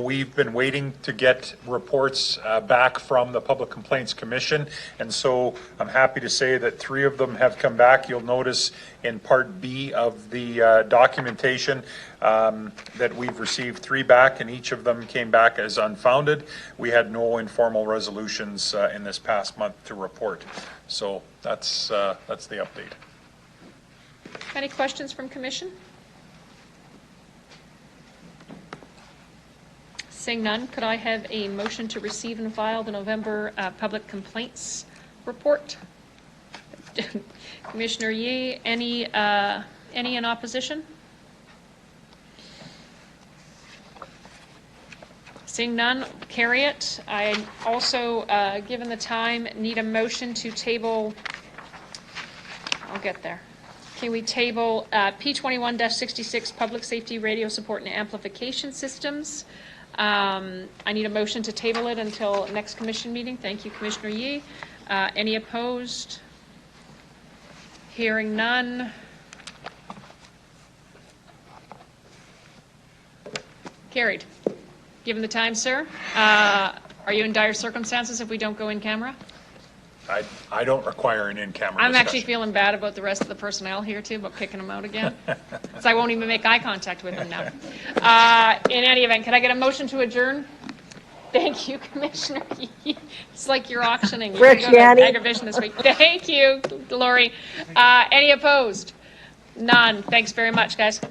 we've been waiting to get reports back from the Public Complaints Commission, and so I'm happy to say that 3 of them have come back. You'll notice in Part B of the documentation that we've received 3 back, and each of them came back as unfounded. We had no informal resolutions in this past month to report. So that's the update. Any questions from Commission? Seeing none, could I have a motion to receive and file the November public complaints report? Commissioner Yee, any in opposition? Seeing none, carry it. I also, given the time, need a motion to table, I'll get there. Can we table P21-66, Public Safety Radio Support and Amplification Systems? I need a motion to table it until next commission meeting. Thank you, Commissioner Yee. Any opposed? Hearing none. Carried. Given the time, sir, are you in dire circumstances if we don't go in camera? I don't require an in-camera I'm discussion. actually feeling bad about the rest of the personnel here too, but kicking them out again. So I won't even make eye contact with them now. In any event, can I get a motion to adjourn? Thank you, Commissioner. It's like you're auctioning. You Rich can go to Yanni. Agrivision this week. Thank you, Lori. Any opposed? None. Thanks very much, guys.